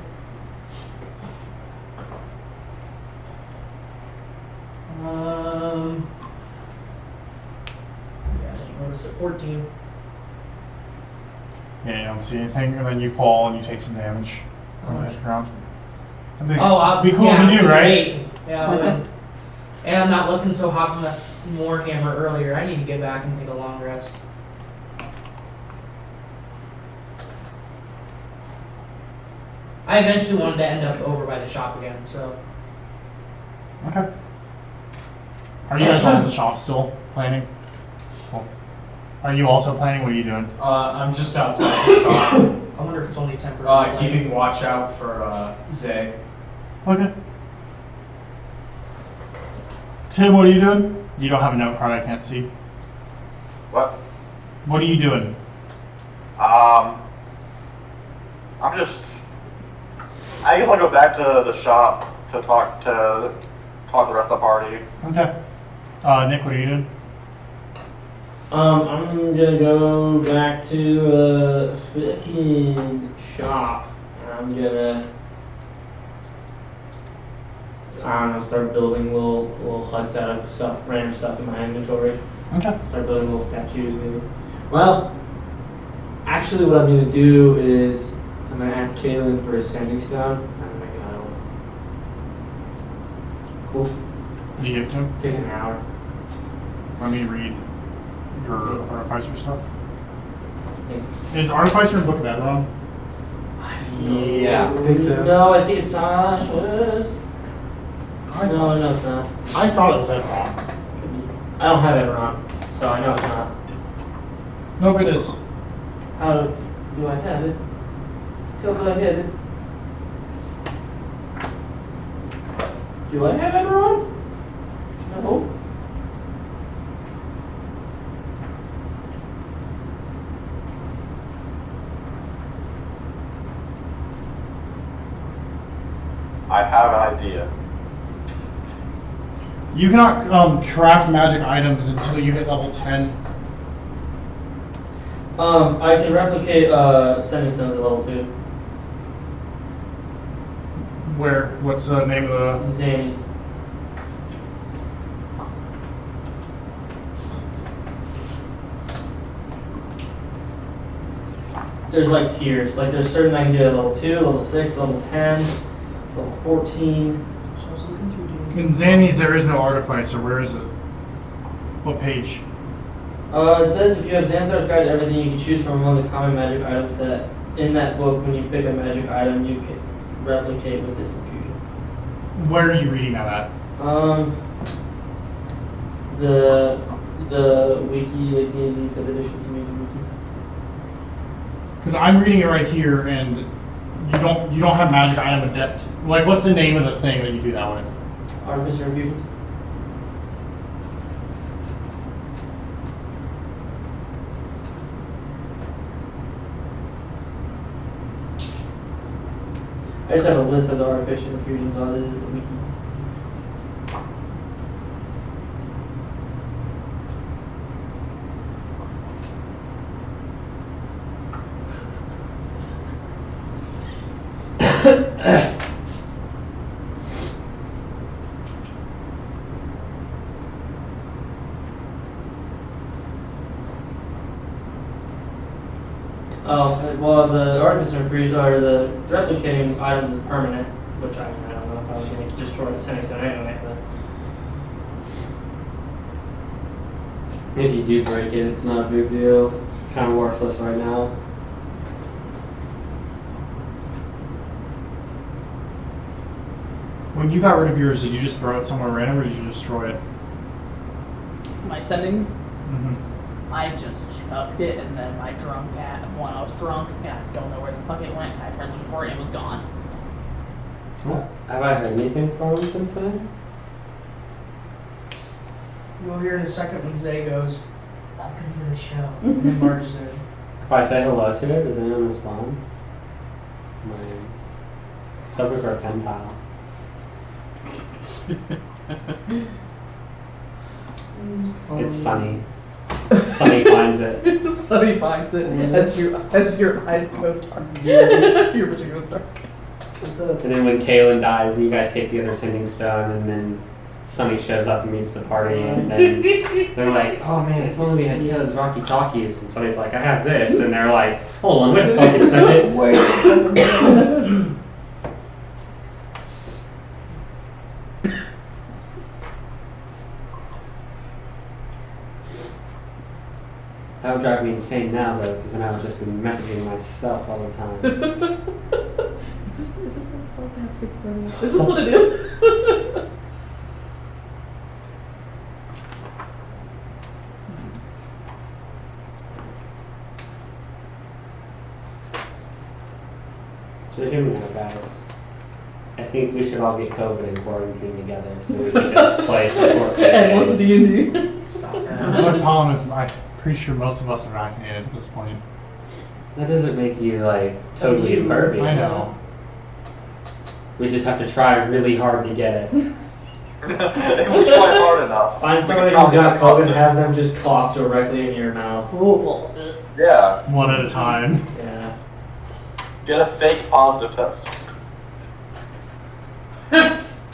Speaker 7: Yes, what is it? 14.
Speaker 1: Yeah, you don't see anything, and then you fall and you take some damage on the ground. I think
Speaker 7: Oh,
Speaker 1: it'd be cool
Speaker 7: yeah,
Speaker 1: if you do, right?
Speaker 7: great. Yeah, I would. And I'm not looking so hot from that Warhammer earlier. I need to get back and take a long rest. I eventually wanted to end up over by the shop again, so.
Speaker 1: Okay. Are you guys all in the shop still planning? Cool. Are you also planning? What are you doing?
Speaker 11: I'm just outside the shop,
Speaker 7: I wonder if it's only temporary.
Speaker 11: keeping watch out for Zay.
Speaker 1: Okay. Tim, what are you doing? You don't have a note card, I can't see.
Speaker 8: What?
Speaker 1: What are you doing?
Speaker 8: I'm just. I guess I'll go back to the shop to talk to the rest of the party.
Speaker 1: Okay. Nick, what are you doing?
Speaker 2: I'm gonna go back to fucking shop. I'm gonna, I don't know, start building little huts out of stuff, random stuff in my inventory.
Speaker 1: Okay.
Speaker 2: Start building little statues, maybe. Well, actually, what I'm gonna do is I'm gonna ask Kaylin for a sending stone. I'm gonna make another one. Cool.
Speaker 1: You give it to him?
Speaker 2: Takes an hour.
Speaker 1: Let me read your Artificer stuff.
Speaker 2: Thanks.
Speaker 1: Is Artificer in Book of Eberron?
Speaker 11: Yeah, I think so.
Speaker 2: No, I think it's Tasha's. No, it's not.
Speaker 1: I thought it was Eberron.
Speaker 2: Could be. I don't have Everon, so I know it's not.
Speaker 1: Nope, it is.
Speaker 2: How do I have it? How do I have it? Do I have Everon? No.
Speaker 8: I have an idea.
Speaker 1: You cannot craft magic items until you hit level 10.
Speaker 2: I can replicate sending stones at level 2.
Speaker 1: Where? What's the name of the...
Speaker 2: Zannies. There's like tiers. Like there's certain I can do at level 2, level 6, level 10, level 14.
Speaker 7: So I was looking through
Speaker 1: In Zannies, there is no Artificer. Where is it? What page?
Speaker 2: It says if you have Xanthar's Guide to Everything, you can choose from one of the common magic items that, in that book, when you pick a magic item, you can replicate with this infusion.
Speaker 1: Where are you reading that at?
Speaker 2: The wiki, like the 5th edition community wiki.
Speaker 1: Because I'm reading it right here, and you don't have magic item adept. Like, what's the name of the thing that you do that with?
Speaker 2: Artificer infusions. I just have a list of the artificial infusions on this is the wiki. Oh, well, the artificer infusion or the replicating items is permanent, which I don't know if I was going to destroy the sending stone anyway. But
Speaker 12: If you do break it, it's not a big deal. It's kind of worthless right now.
Speaker 1: When you got rid of yours, did you just throw it somewhere random, or did you destroy it?
Speaker 5: My sending,
Speaker 1: Mm-hmm.
Speaker 5: I just chucked it, and then when I was drunk, and I don't know where the fuck it went. I tried looking for it, and it was gone.
Speaker 1: Cool.
Speaker 12: Have I heard anything from him since then?
Speaker 7: We'll hear in a second when Zay goes, "Welcome to the show," and then barges in.
Speaker 12: If I say hello to it, does anyone respond? No. So for a pen pal. It's Sunny. Sunny finds it.
Speaker 5: Sunny finds it as your eyes go dark. Your vision goes dark.
Speaker 12: And then when Kaylin dies, and you guys take the other sending stone, and then Sunny shows up and meets the party, and then they're like, "Oh man, if only we had Kaylin's Rocky Talkies." And Sunny's like, "I have this," and they're like, "Hold on, wait a fucking second, wait." That would drive me insane now, though, because then I would just be messaging myself all the time.
Speaker 5: Is this what it's like to have schizophrenia? Is this what it is?
Speaker 12: So hear me now, guys. I think we should all get COVID and quarantine together so we can just play support.
Speaker 5: And what's D&D?
Speaker 1: The only problem is I'm pretty sure most of us are vaccinated at this point.
Speaker 12: That doesn't make you like totally impervious.
Speaker 1: I know.
Speaker 12: We just have to try really hard to get it.
Speaker 8: If we try hard enough.
Speaker 2: Find
Speaker 8: we can
Speaker 2: somebody who's
Speaker 8: probably
Speaker 2: got
Speaker 8: get
Speaker 2: COVID and have them just cough directly in your mouth.
Speaker 8: Yeah.
Speaker 1: One at a time.
Speaker 2: Yeah.
Speaker 8: Get a fake positive test.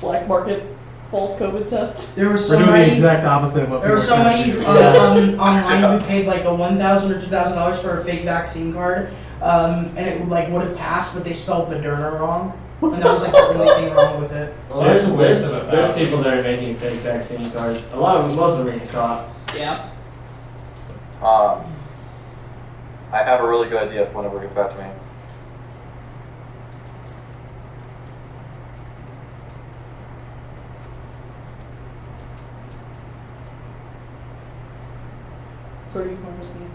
Speaker 5: Black market false COVID test.
Speaker 7: There was
Speaker 3: We're doing the
Speaker 7: somebody.
Speaker 3: exact opposite of what
Speaker 7: There was
Speaker 3: people are trying
Speaker 7: somebody
Speaker 3: to do.
Speaker 7: online who paid like a $1,000 or $2,000 for a fake vaccine card, and it like would have passed, but they spelled Moderna wrong, and that was like the only thing wrong with it.
Speaker 11: Well, there's a waste of it.
Speaker 2: There's people that are making fake vaccine cards. A lot of them, most of them are getting caught.
Speaker 5: Yeah.
Speaker 8: I have a really good idea whenever it gets back to me.
Speaker 5: So are you going with me?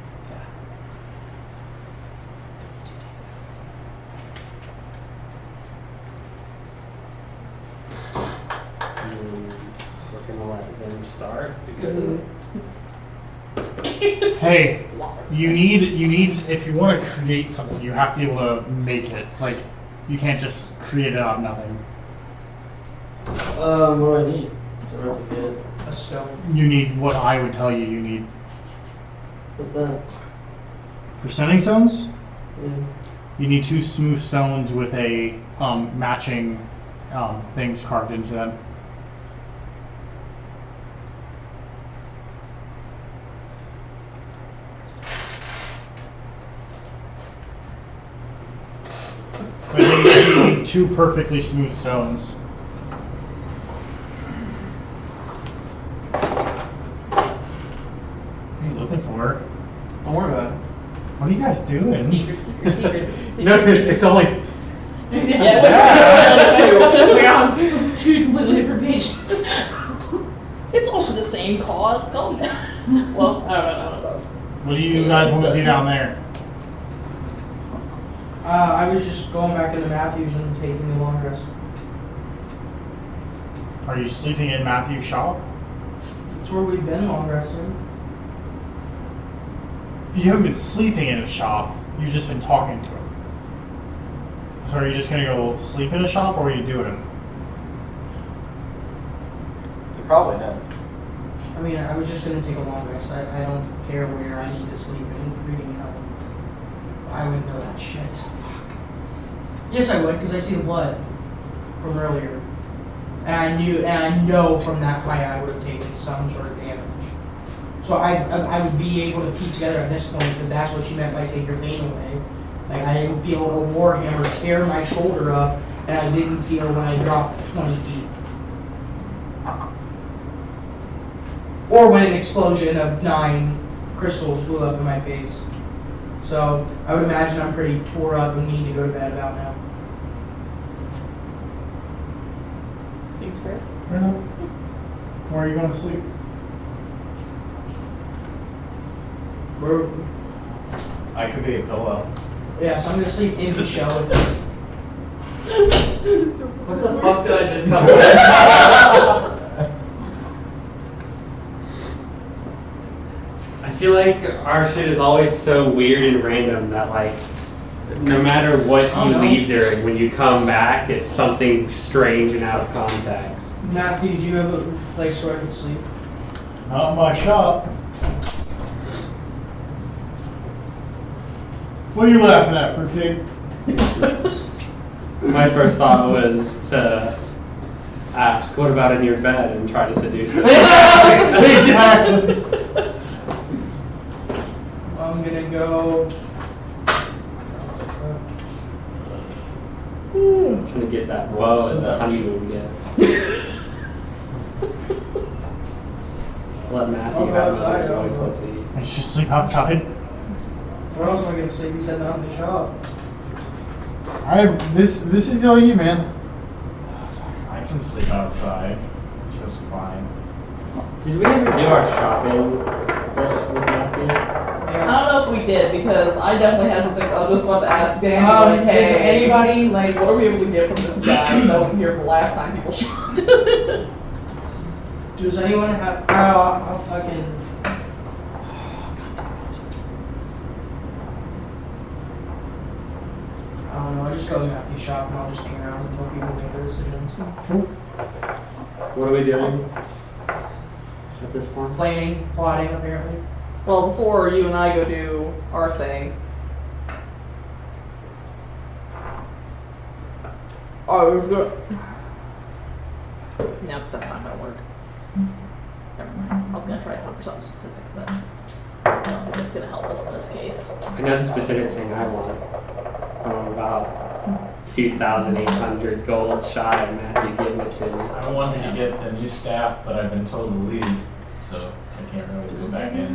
Speaker 12: We're gonna let them start because
Speaker 1: Hey, you need if you want to create something, you have to be able to make it. Like, you can't just create it out of nothing.
Speaker 2: What do I need to replicate?
Speaker 7: A stone.
Speaker 1: You need what I would tell you need.
Speaker 2: What's that?
Speaker 1: For sending stones,
Speaker 2: Yeah.
Speaker 1: you need 2 smooth stones with a matching things carved into them. But you need 2 perfectly smooth stones. What are you looking for?
Speaker 3: Don't worry about it.
Speaker 1: What are you guys doing?
Speaker 5: Secret.
Speaker 3: No, it's only.
Speaker 9: We're on 2 completely different pages.
Speaker 5: It's all for the same cause. Go. Well, I don't know.
Speaker 1: What do you guys want to do down there?
Speaker 7: I was just going back into Matthews and taking the long rest.
Speaker 1: Are you sleeping in Matthew's shop?
Speaker 7: That's where we've been long resting.
Speaker 1: You haven't been sleeping in a shop. You've just been talking to him. So are you just gonna go sleep in a shop, or are you doing it?
Speaker 8: You probably did.
Speaker 7: I mean, I was just gonna take a long rest. I don't care where I need to sleep, including I wouldn't know that shit. Fuck. Yes, I would, because I see the blood from earlier, and I know from that fight I would have taken some sort of damage. So I would be able to piece together at this point that that's what she meant by take your pain away. Like, I didn't feel a warhammer tear my shoulder up, and I didn't feel when I dropped 20 feet. Or when an explosion of 9 crystals blew up in my face. So I would imagine I'm pretty tore up and need to go to bed about now.
Speaker 5: Seems fair.
Speaker 1: Fair enough. Where are you going to sleep?
Speaker 7: We're,
Speaker 11: I could be a pillow.
Speaker 7: yeah, so I'm gonna sleep in the shell with her.
Speaker 2: What the fuck did I just come with?
Speaker 12: I feel like our shit is always so weird and random that like no matter what
Speaker 7: Oh,
Speaker 12: you
Speaker 7: no.
Speaker 12: leave during, when you come back, it's something strange and out of context.
Speaker 7: Matthew, do you have a place where I could sleep?
Speaker 1: Not in my shop. What are you laughing at, fruitcake?
Speaker 12: My first thought was to ask, what about in your bed, and try to seduce it.
Speaker 1: Exactly.
Speaker 7: I'm gonna go.
Speaker 12: Trying to get that bow and the honeymoon gift. Let Matthew
Speaker 7: I'll go
Speaker 12: have
Speaker 7: outside,
Speaker 12: another
Speaker 7: I'll
Speaker 12: boy
Speaker 7: go.
Speaker 12: pussy.
Speaker 1: I should sleep outside.
Speaker 7: Where else am I gonna sleep? He said not in the shop.
Speaker 1: This is all you, man.
Speaker 11: I can sleep outside just fine.
Speaker 12: Did we ever do our shopping list with Matthew?
Speaker 5: I don't know if we did because I definitely had some things I was just about to ask Dan. Like,
Speaker 7: Does
Speaker 5: hey,
Speaker 7: anybody like?
Speaker 5: what are we able to get from this guy? No one here the last time people shopped.
Speaker 7: Does anyone have? I'll fucking. I don't know. I just go to Matthew shop and I'll just hang around until people make their decisions.
Speaker 12: What are we doing at this point?
Speaker 7: Planning, plotting, apparently.
Speaker 5: Well, before you and I go do our thing. Oh, nope, that's not gonna work. Never mind. I was gonna try to look for something specific, but I don't think it's gonna help us in this case.
Speaker 12: I know the specific thing I want. I'm about 2,800 gold shy of Matthew giving it to me.
Speaker 11: I wanted to get the new staff, but I've been told to leave, so I can't really just back in.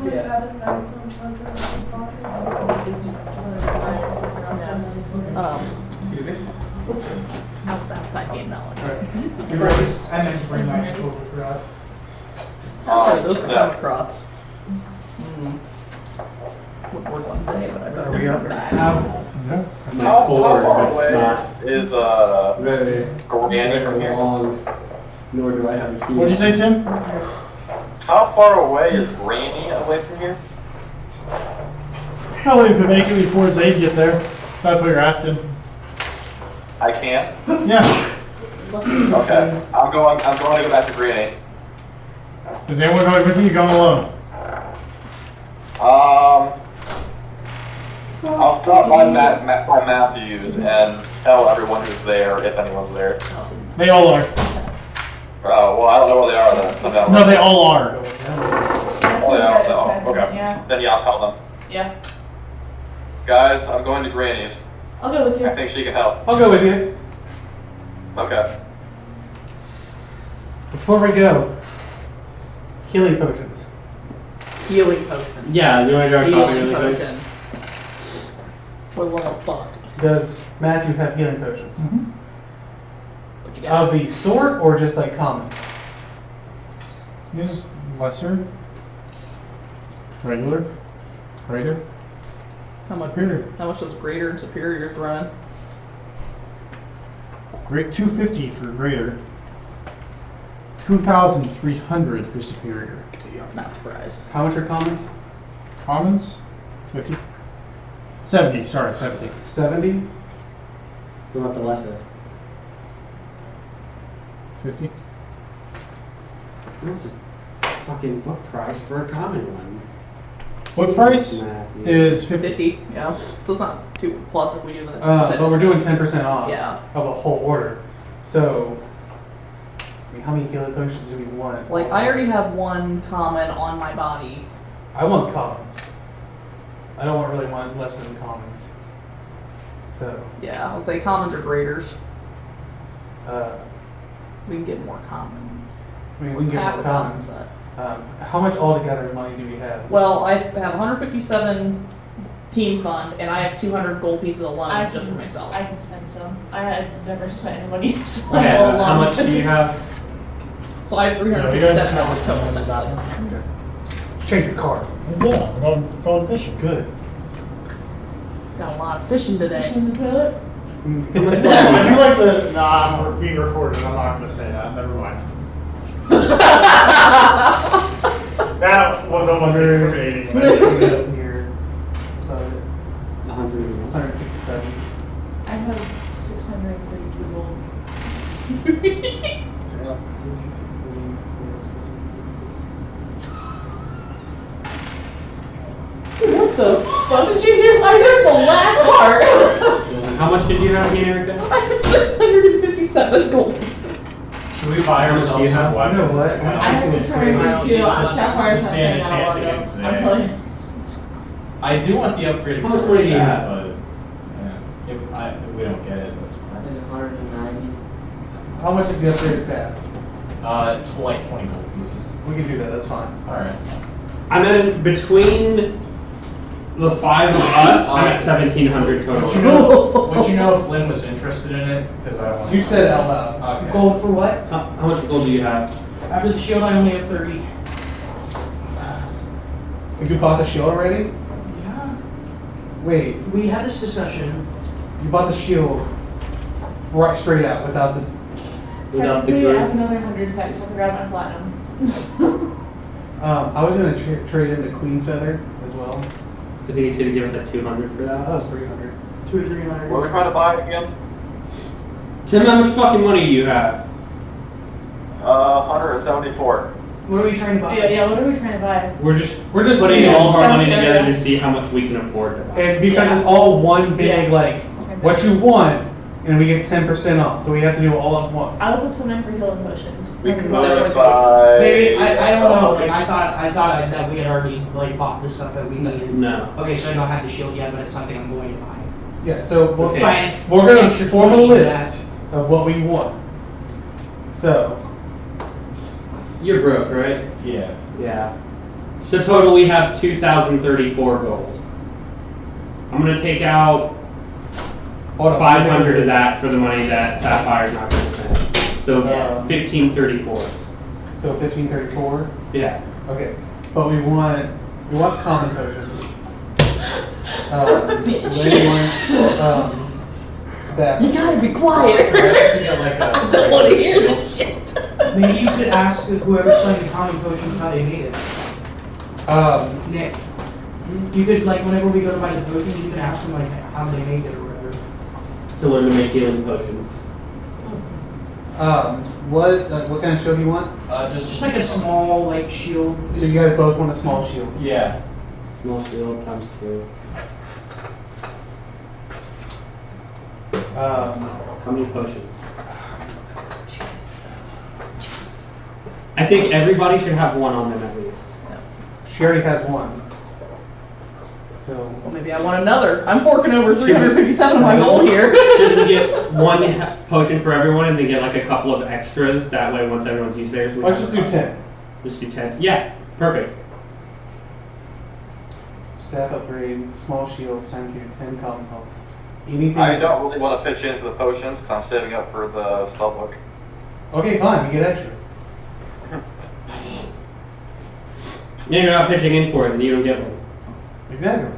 Speaker 5: Outside game knowledge.
Speaker 7: You ready? I meant to bring my over for that.
Speaker 5: Those have come across. Wouldn't work on today, but I better bring some back.
Speaker 12: My
Speaker 8: How
Speaker 12: cord,
Speaker 8: far
Speaker 12: but it's
Speaker 8: away
Speaker 12: not
Speaker 8: is
Speaker 12: very,
Speaker 8: Granny from here?
Speaker 12: long, nor do I have a key.
Speaker 1: What'd you say, Tim?
Speaker 8: How far away is Granny away from here?
Speaker 1: Probably could make it before Zayd get there. That's what you're asking.
Speaker 8: I can't.
Speaker 1: Yeah.
Speaker 8: Okay. I'm going to go back to Granny.
Speaker 1: Is anyone going with you? You going alone?
Speaker 8: I'll stop by Matthews and tell everyone who's there, if anyone's there.
Speaker 1: They all are.
Speaker 8: Well, I don't know where they are then. So
Speaker 1: No, they all are.
Speaker 8: Oh, they are? No. Okay.
Speaker 9: Yeah.
Speaker 8: Then yeah, I'll tell them.
Speaker 9: Yeah.
Speaker 8: Guys, I'm going to Granny's.
Speaker 9: I'll go with you.
Speaker 8: I think she can help.
Speaker 3: I'll go with you.
Speaker 8: Okay.
Speaker 3: Before we go, healing potions.
Speaker 5: Healing potions.
Speaker 12: Yeah, you want to do our shopping
Speaker 5: Healing
Speaker 12: really quick?
Speaker 5: potions. For the love of fuck.
Speaker 3: Does Matthew have healing potions?
Speaker 5: What you got?
Speaker 3: Of the sort or just like common?
Speaker 1: Use lesser, regular, greater,
Speaker 5: How much?
Speaker 1: superior.
Speaker 5: How much does greater and superiors run?
Speaker 1: Great 250 for greater. 2,300 for superior.
Speaker 5: Not surprised.
Speaker 3: How much are commons?
Speaker 1: Commons, 50. 70. Sorry, 70.
Speaker 3: 70.
Speaker 12: What about the lesser?
Speaker 1: 50.
Speaker 12: What's fucking what price for a common one?
Speaker 1: What price
Speaker 12: Matthew.
Speaker 1: is 50?
Speaker 5: 50. Yeah. So it's not 2 plus if we do the.
Speaker 3: But we're doing 10% off
Speaker 5: Yeah.
Speaker 3: of a whole order. So, I mean, how many healing potions do we want?
Speaker 5: Like I already have one common on my body.
Speaker 3: I want commons. I don't really want less than commons. So,
Speaker 5: Yeah, I'll say commons or graders.
Speaker 3: uh,
Speaker 5: We can get more common.
Speaker 3: I mean, we can get
Speaker 5: Half
Speaker 3: more
Speaker 5: a common,
Speaker 3: commons.
Speaker 5: but
Speaker 3: How much altogether money do we have?
Speaker 5: well, I have 157 team fund, and I have 200 gold pieces alone
Speaker 9: I
Speaker 5: just for
Speaker 9: can,
Speaker 5: myself.
Speaker 9: I can spend some. I have never spent any money. So
Speaker 12: Okay,
Speaker 5: Alone.
Speaker 12: how much do you have?
Speaker 5: So I have $357 total technically.
Speaker 3: Change your card.
Speaker 1: Yeah, I'm going fishing.
Speaker 3: Good.
Speaker 5: Got a lot of fishing today.
Speaker 9: in the toilet.
Speaker 1: I do like the. Nah, I'm being recorded. I'm not going to say that. Never mind. That was almost incriminating.
Speaker 3: Here. That's about it.
Speaker 12: 100.
Speaker 3: 167.
Speaker 9: I have 632 gold.
Speaker 5: What the fuck did you hear? I heard the last part.
Speaker 12: How much did you have again, Erica?
Speaker 5: I have 157 gold pieces.
Speaker 11: Should we buy ourselves some weapons?
Speaker 3: You know what?
Speaker 9: I have 632.
Speaker 11: Just
Speaker 9: That part
Speaker 11: to
Speaker 9: is not
Speaker 11: stand a
Speaker 9: saying
Speaker 11: chance
Speaker 9: out
Speaker 11: against
Speaker 9: loud. I'm
Speaker 11: Zay.
Speaker 9: telling you.
Speaker 11: I do want the upgraded
Speaker 12: How much
Speaker 11: core
Speaker 12: weight do you
Speaker 11: stat,
Speaker 12: have?
Speaker 11: but if we don't get it, that's fine.
Speaker 12: 190.
Speaker 3: How much is the upgraded stat?
Speaker 11: Like 20 gold pieces.
Speaker 3: We can do that. That's fine.
Speaker 11: All right.
Speaker 12: I'm at between the 5 of us, I'm at 1,700
Speaker 6: Would you
Speaker 12: total.
Speaker 6: know, would you know if Lynn was interested in it? Because I don't want.
Speaker 3: You said out loud.
Speaker 6: Okay.
Speaker 7: Gold for what?
Speaker 12: How much gold do you have?
Speaker 7: After the shield, I only have 30.
Speaker 3: You bought the shield already?
Speaker 7: Yeah.
Speaker 3: Wait,
Speaker 7: We had this discussion.
Speaker 3: you bought the shield right straight out without the.
Speaker 12: Without the
Speaker 9: Technically, I have
Speaker 12: group?
Speaker 9: another 100 packs, so I forgot my platinum.
Speaker 3: I was gonna trade in the Queen's Feather as well.
Speaker 12: I think he said to give us like 200 for
Speaker 3: That
Speaker 12: that.
Speaker 3: was 300.
Speaker 7: 2 or 300.
Speaker 8: What are we trying to buy again?
Speaker 12: Tim, how much fucking money do you have?
Speaker 8: 174.
Speaker 7: What are we trying to buy?
Speaker 9: Yeah, what are we trying to buy?
Speaker 12: We're just
Speaker 3: We're just
Speaker 12: putting
Speaker 3: seeing
Speaker 12: all of our money
Speaker 9: something,
Speaker 12: together
Speaker 9: yeah.
Speaker 12: to see how much we can afford to buy.
Speaker 3: And because
Speaker 9: Yeah.
Speaker 3: it's all one big,
Speaker 9: Yeah.
Speaker 3: like, what you want, and we get 10% off, so we have to do it all at once.
Speaker 9: I'll put some in for healing potions.
Speaker 5: We can
Speaker 8: What
Speaker 5: definitely
Speaker 8: if I-
Speaker 7: Maybe I don't know. Like I thought that we had already like bought the stuff that we needed.
Speaker 12: No.
Speaker 7: Okay, so I don't have the shield yet, but it's something I'm going to buy.
Speaker 3: Yeah, so we'll,
Speaker 7: Try and
Speaker 3: we're gonna
Speaker 7: extra
Speaker 3: form a
Speaker 7: 20
Speaker 3: list of what we want. So,
Speaker 12: You're broke, right?
Speaker 11: Yeah.
Speaker 12: Yeah. So total we have 2,034 gold. I'm gonna take out
Speaker 3: hold on.
Speaker 12: 500 of that for the money that Sapphire's not gonna spend. So
Speaker 3: Yeah.
Speaker 12: 1,534.
Speaker 3: So 1534.
Speaker 12: Yeah.
Speaker 3: Okay, but we want common potions. Staff.
Speaker 5: You gotta be quiet.
Speaker 11: I actually got like a.
Speaker 5: I don't want to hear this shit.
Speaker 7: Maybe you could ask whoever's selling the common potions how they made it.
Speaker 3: Nick.
Speaker 7: You could like whenever we go to buy the potions, you can ask them like how they made it or whatever.
Speaker 12: To learn to make healing potions.
Speaker 3: What kind of shield do you want?
Speaker 7: Just like a small like shield.
Speaker 3: So you guys both want a small shield.
Speaker 11: Yeah.
Speaker 12: Small shield times 2. How many potions? I think everybody should have one on them at least.
Speaker 3: She already has one. So
Speaker 5: Well, maybe I want another. I'm forking over 357 of my gold here.
Speaker 12: Should we get one potion for everyone and then get like a couple of extras? That way, once everyone's used theirs, we
Speaker 3: let's
Speaker 12: have
Speaker 3: just do 10.
Speaker 12: Just do 10. Yeah, perfect.
Speaker 3: Staff upgrade, small shields, time cube, 10 common health. Anything
Speaker 8: I don't
Speaker 3: else?
Speaker 8: really want to pitch into the potions because I'm saving up for the spellbook.
Speaker 3: Okay, fine, you get extra.
Speaker 12: Yeah, you're not pitching in for it, then you don't get one.
Speaker 3: Exactly.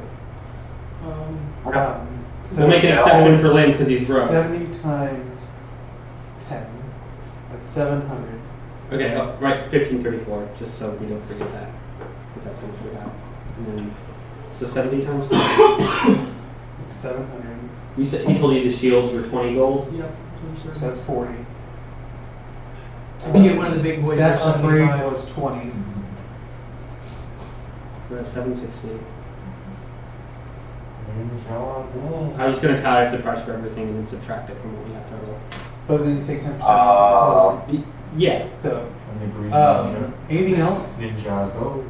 Speaker 8: Okay.
Speaker 12: We'll make an exception for Lynn because he's broke.
Speaker 3: 70 times 10. That's 700.
Speaker 12: Okay, right, 1534, just so we don't forget that. If that's how much we have. And then, so 70 times 10.
Speaker 3: It's 700.
Speaker 12: You said he told you the shields were 20 gold?
Speaker 7: Yeah,
Speaker 3: So that's 40.
Speaker 7: You can get one of the big boys
Speaker 3: Staff
Speaker 7: for
Speaker 3: upgrade
Speaker 7: 75.
Speaker 3: was 20.
Speaker 12: We're at 760. I was gonna tally up the price for everything and then subtract it from what we have total.
Speaker 3: But then you take 10% off
Speaker 12: Yeah.
Speaker 3: the total. So, anything else?
Speaker 11: Ninjago.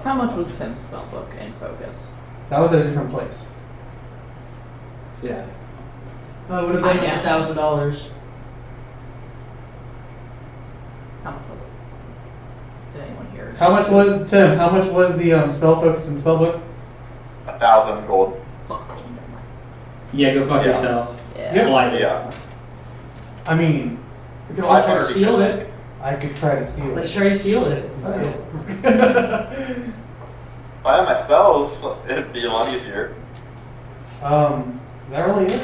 Speaker 5: How much was Tim's spellbook in Focus?
Speaker 3: That was at a different place.
Speaker 12: Yeah.
Speaker 7: It would have been
Speaker 5: Yeah.
Speaker 7: $1,000.
Speaker 5: How much was it? Did anyone hear?
Speaker 3: How much was, Tim, how much was the spell focus and spellbook?
Speaker 8: 1,000 gold.
Speaker 5: Fuck.
Speaker 12: Yeah, go fuck
Speaker 8: Yeah.
Speaker 12: yourself.
Speaker 5: Yeah.
Speaker 12: Politely.
Speaker 8: Yeah.
Speaker 3: I mean,
Speaker 7: We could always try to steal it.
Speaker 3: I could try to steal
Speaker 7: Let's
Speaker 3: it.
Speaker 7: try to steal it. Fuck it.
Speaker 8: If I had my spells, it'd be a lot easier.
Speaker 3: Is that really it?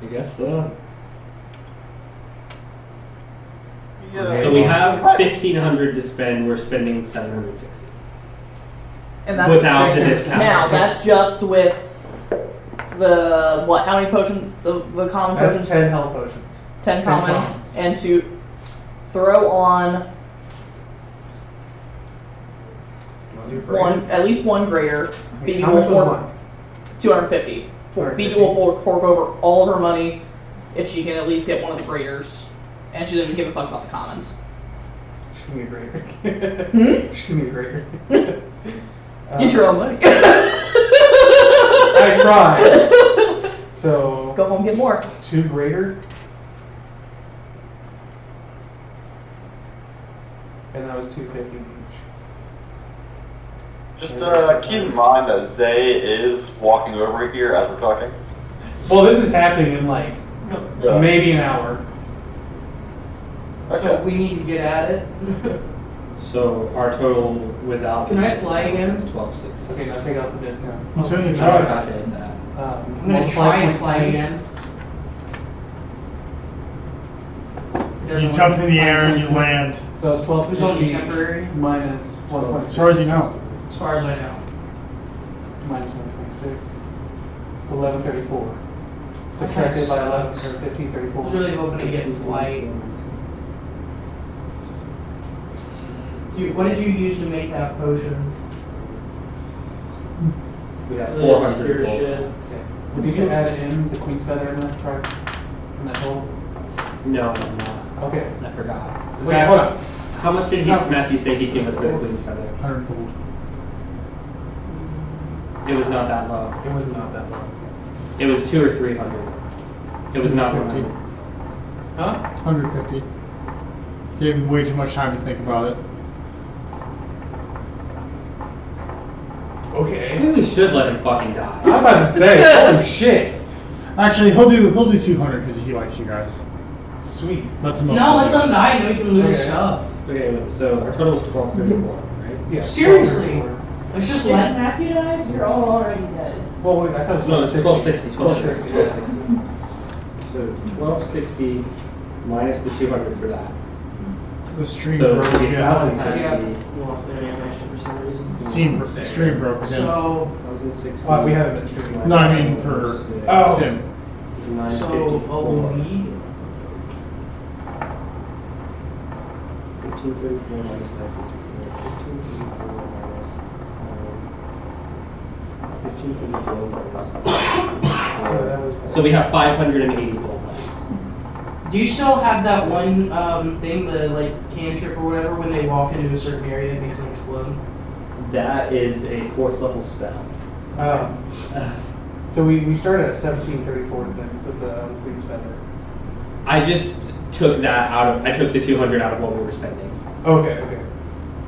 Speaker 12: I guess so.
Speaker 8: Yeah.
Speaker 12: So we have 1,500 to spend, we're spending 760.
Speaker 5: And that's
Speaker 12: Without the discount.
Speaker 5: Now that's just with the what? How many potions of the common
Speaker 3: That's
Speaker 5: potions?
Speaker 3: 10 health potions.
Speaker 5: 10
Speaker 3: 10
Speaker 5: commons,
Speaker 3: commons.
Speaker 5: and to throw on one, at least one greater. Phoebe
Speaker 3: How
Speaker 5: will
Speaker 3: much was
Speaker 5: fork
Speaker 3: one?
Speaker 5: 250. Phoebe will fork over all of her money if she can at least get one of the graders, and she doesn't give a fuck about the commons.
Speaker 3: Just give me a grader.
Speaker 5: Hmm?
Speaker 3: Just give me a grader.
Speaker 5: Get your own money.
Speaker 3: I tried. So So
Speaker 5: Go home, get more.
Speaker 3: 2 greater. And that was 250 each.
Speaker 8: Just keep in mind that Zay is walking over here as we're talking.
Speaker 3: Well, this is happening in like maybe an hour.
Speaker 7: So we need to get at it.
Speaker 12: So our total without.
Speaker 7: Can I fly again?
Speaker 12: Is 1260.
Speaker 3: Okay, now take out the discount.
Speaker 1: You certainly
Speaker 12: I'm
Speaker 1: try.
Speaker 12: not good at that.
Speaker 7: I'm gonna try and fly again.
Speaker 1: You jump in the air and you land.
Speaker 3: So it's
Speaker 7: It's only
Speaker 3: 1250
Speaker 7: temporary,
Speaker 3: minus 1.6.
Speaker 1: As far as you know.
Speaker 7: as far as I know.
Speaker 3: Minus 126. It's 1134. Subtracted by 11 or
Speaker 7: I was
Speaker 3: 1534.
Speaker 7: really hoping to get flight. What did you use to make that potion?
Speaker 12: We have
Speaker 2: The
Speaker 12: 400
Speaker 2: spear
Speaker 12: gold.
Speaker 2: shit.
Speaker 3: Okay. Did you add in the queen's feather in that price? In that hole?
Speaker 12: No, I'm not.
Speaker 3: Okay.
Speaker 12: I forgot.
Speaker 3: Wait, hold on.
Speaker 12: How much did Matthew say he'd give us for the Queen's Feather?
Speaker 1: 100 gold.
Speaker 12: It was not that low.
Speaker 3: It was not that low.
Speaker 12: It was 200 or 300. It was not
Speaker 1: 150.
Speaker 12: 100.
Speaker 3: Huh?
Speaker 1: 150. Gave him way too much time to think about it.
Speaker 3: Okay.
Speaker 12: Maybe we should let him fucking die.
Speaker 3: I'm about to say, holy shit.
Speaker 1: Actually, he'll do 200 because he likes you guys.
Speaker 3: Sweet.
Speaker 1: That's the most.
Speaker 7: No, let's let him die and we can lose
Speaker 3: Okay.
Speaker 7: stuff.
Speaker 12: Okay, so our total is 1234, right?
Speaker 3: Yeah.
Speaker 7: Seriously. Let's just
Speaker 9: If
Speaker 7: let
Speaker 9: Matthew dies, you're all already dead.
Speaker 3: Well, wait, I thought it was
Speaker 12: No, it's 1260.
Speaker 3: 1260. Yeah.
Speaker 12: So 1260 minus the 200 for that.
Speaker 1: The stream
Speaker 12: So
Speaker 1: broke again.
Speaker 12: 1060.
Speaker 2: You lost the animation for some reason.
Speaker 1: The stream broke again.
Speaker 7: So,
Speaker 12: 1060.
Speaker 3: We haven't been streaming.
Speaker 1: No, I mean for
Speaker 3: Oh.
Speaker 1: Tim.
Speaker 7: what will we need?
Speaker 12: 1534 minus 1534 minus 1534 So we have 580 gold left.
Speaker 7: Do you still have that one thing, the like cantrip or whatever, when they walk into a certain area it makes them explode?
Speaker 12: That is a 4th level spell.
Speaker 3: So we started at 1734 then with the Queen's Feather.
Speaker 12: I just took that out of. I took the 200 out of what we were spending.
Speaker 3: Okay, okay.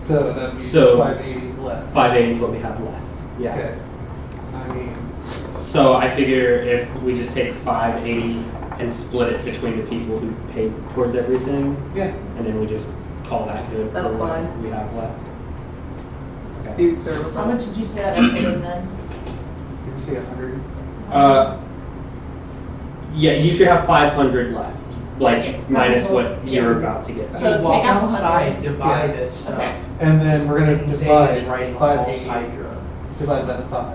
Speaker 3: So then
Speaker 12: So-
Speaker 3: 580s left.
Speaker 12: 580 is what we have left. Yeah.
Speaker 3: Okay. I mean,
Speaker 12: So I figure if we just take 580 and split it between the people who paid towards everything,
Speaker 3: yeah.
Speaker 12: and then we just call that good
Speaker 5: That's
Speaker 12: for what
Speaker 5: fine.
Speaker 12: we have left. Okay.
Speaker 5: Use their
Speaker 9: How much did you say that I paid in then?
Speaker 3: Did you say 100?
Speaker 12: Yeah, you should have 500 left, like
Speaker 9: Okay.
Speaker 12: minus what
Speaker 9: Yeah.
Speaker 12: you're about to get back.
Speaker 9: So
Speaker 7: walk
Speaker 9: take out the
Speaker 7: outside
Speaker 9: 100.
Speaker 7: to buy
Speaker 3: Yeah.
Speaker 7: this stuff.
Speaker 9: Okay.
Speaker 3: And then we're going to
Speaker 7: And say
Speaker 3: divide
Speaker 7: it's writing a false
Speaker 3: 580
Speaker 7: Hydra.
Speaker 3: divided by the 5.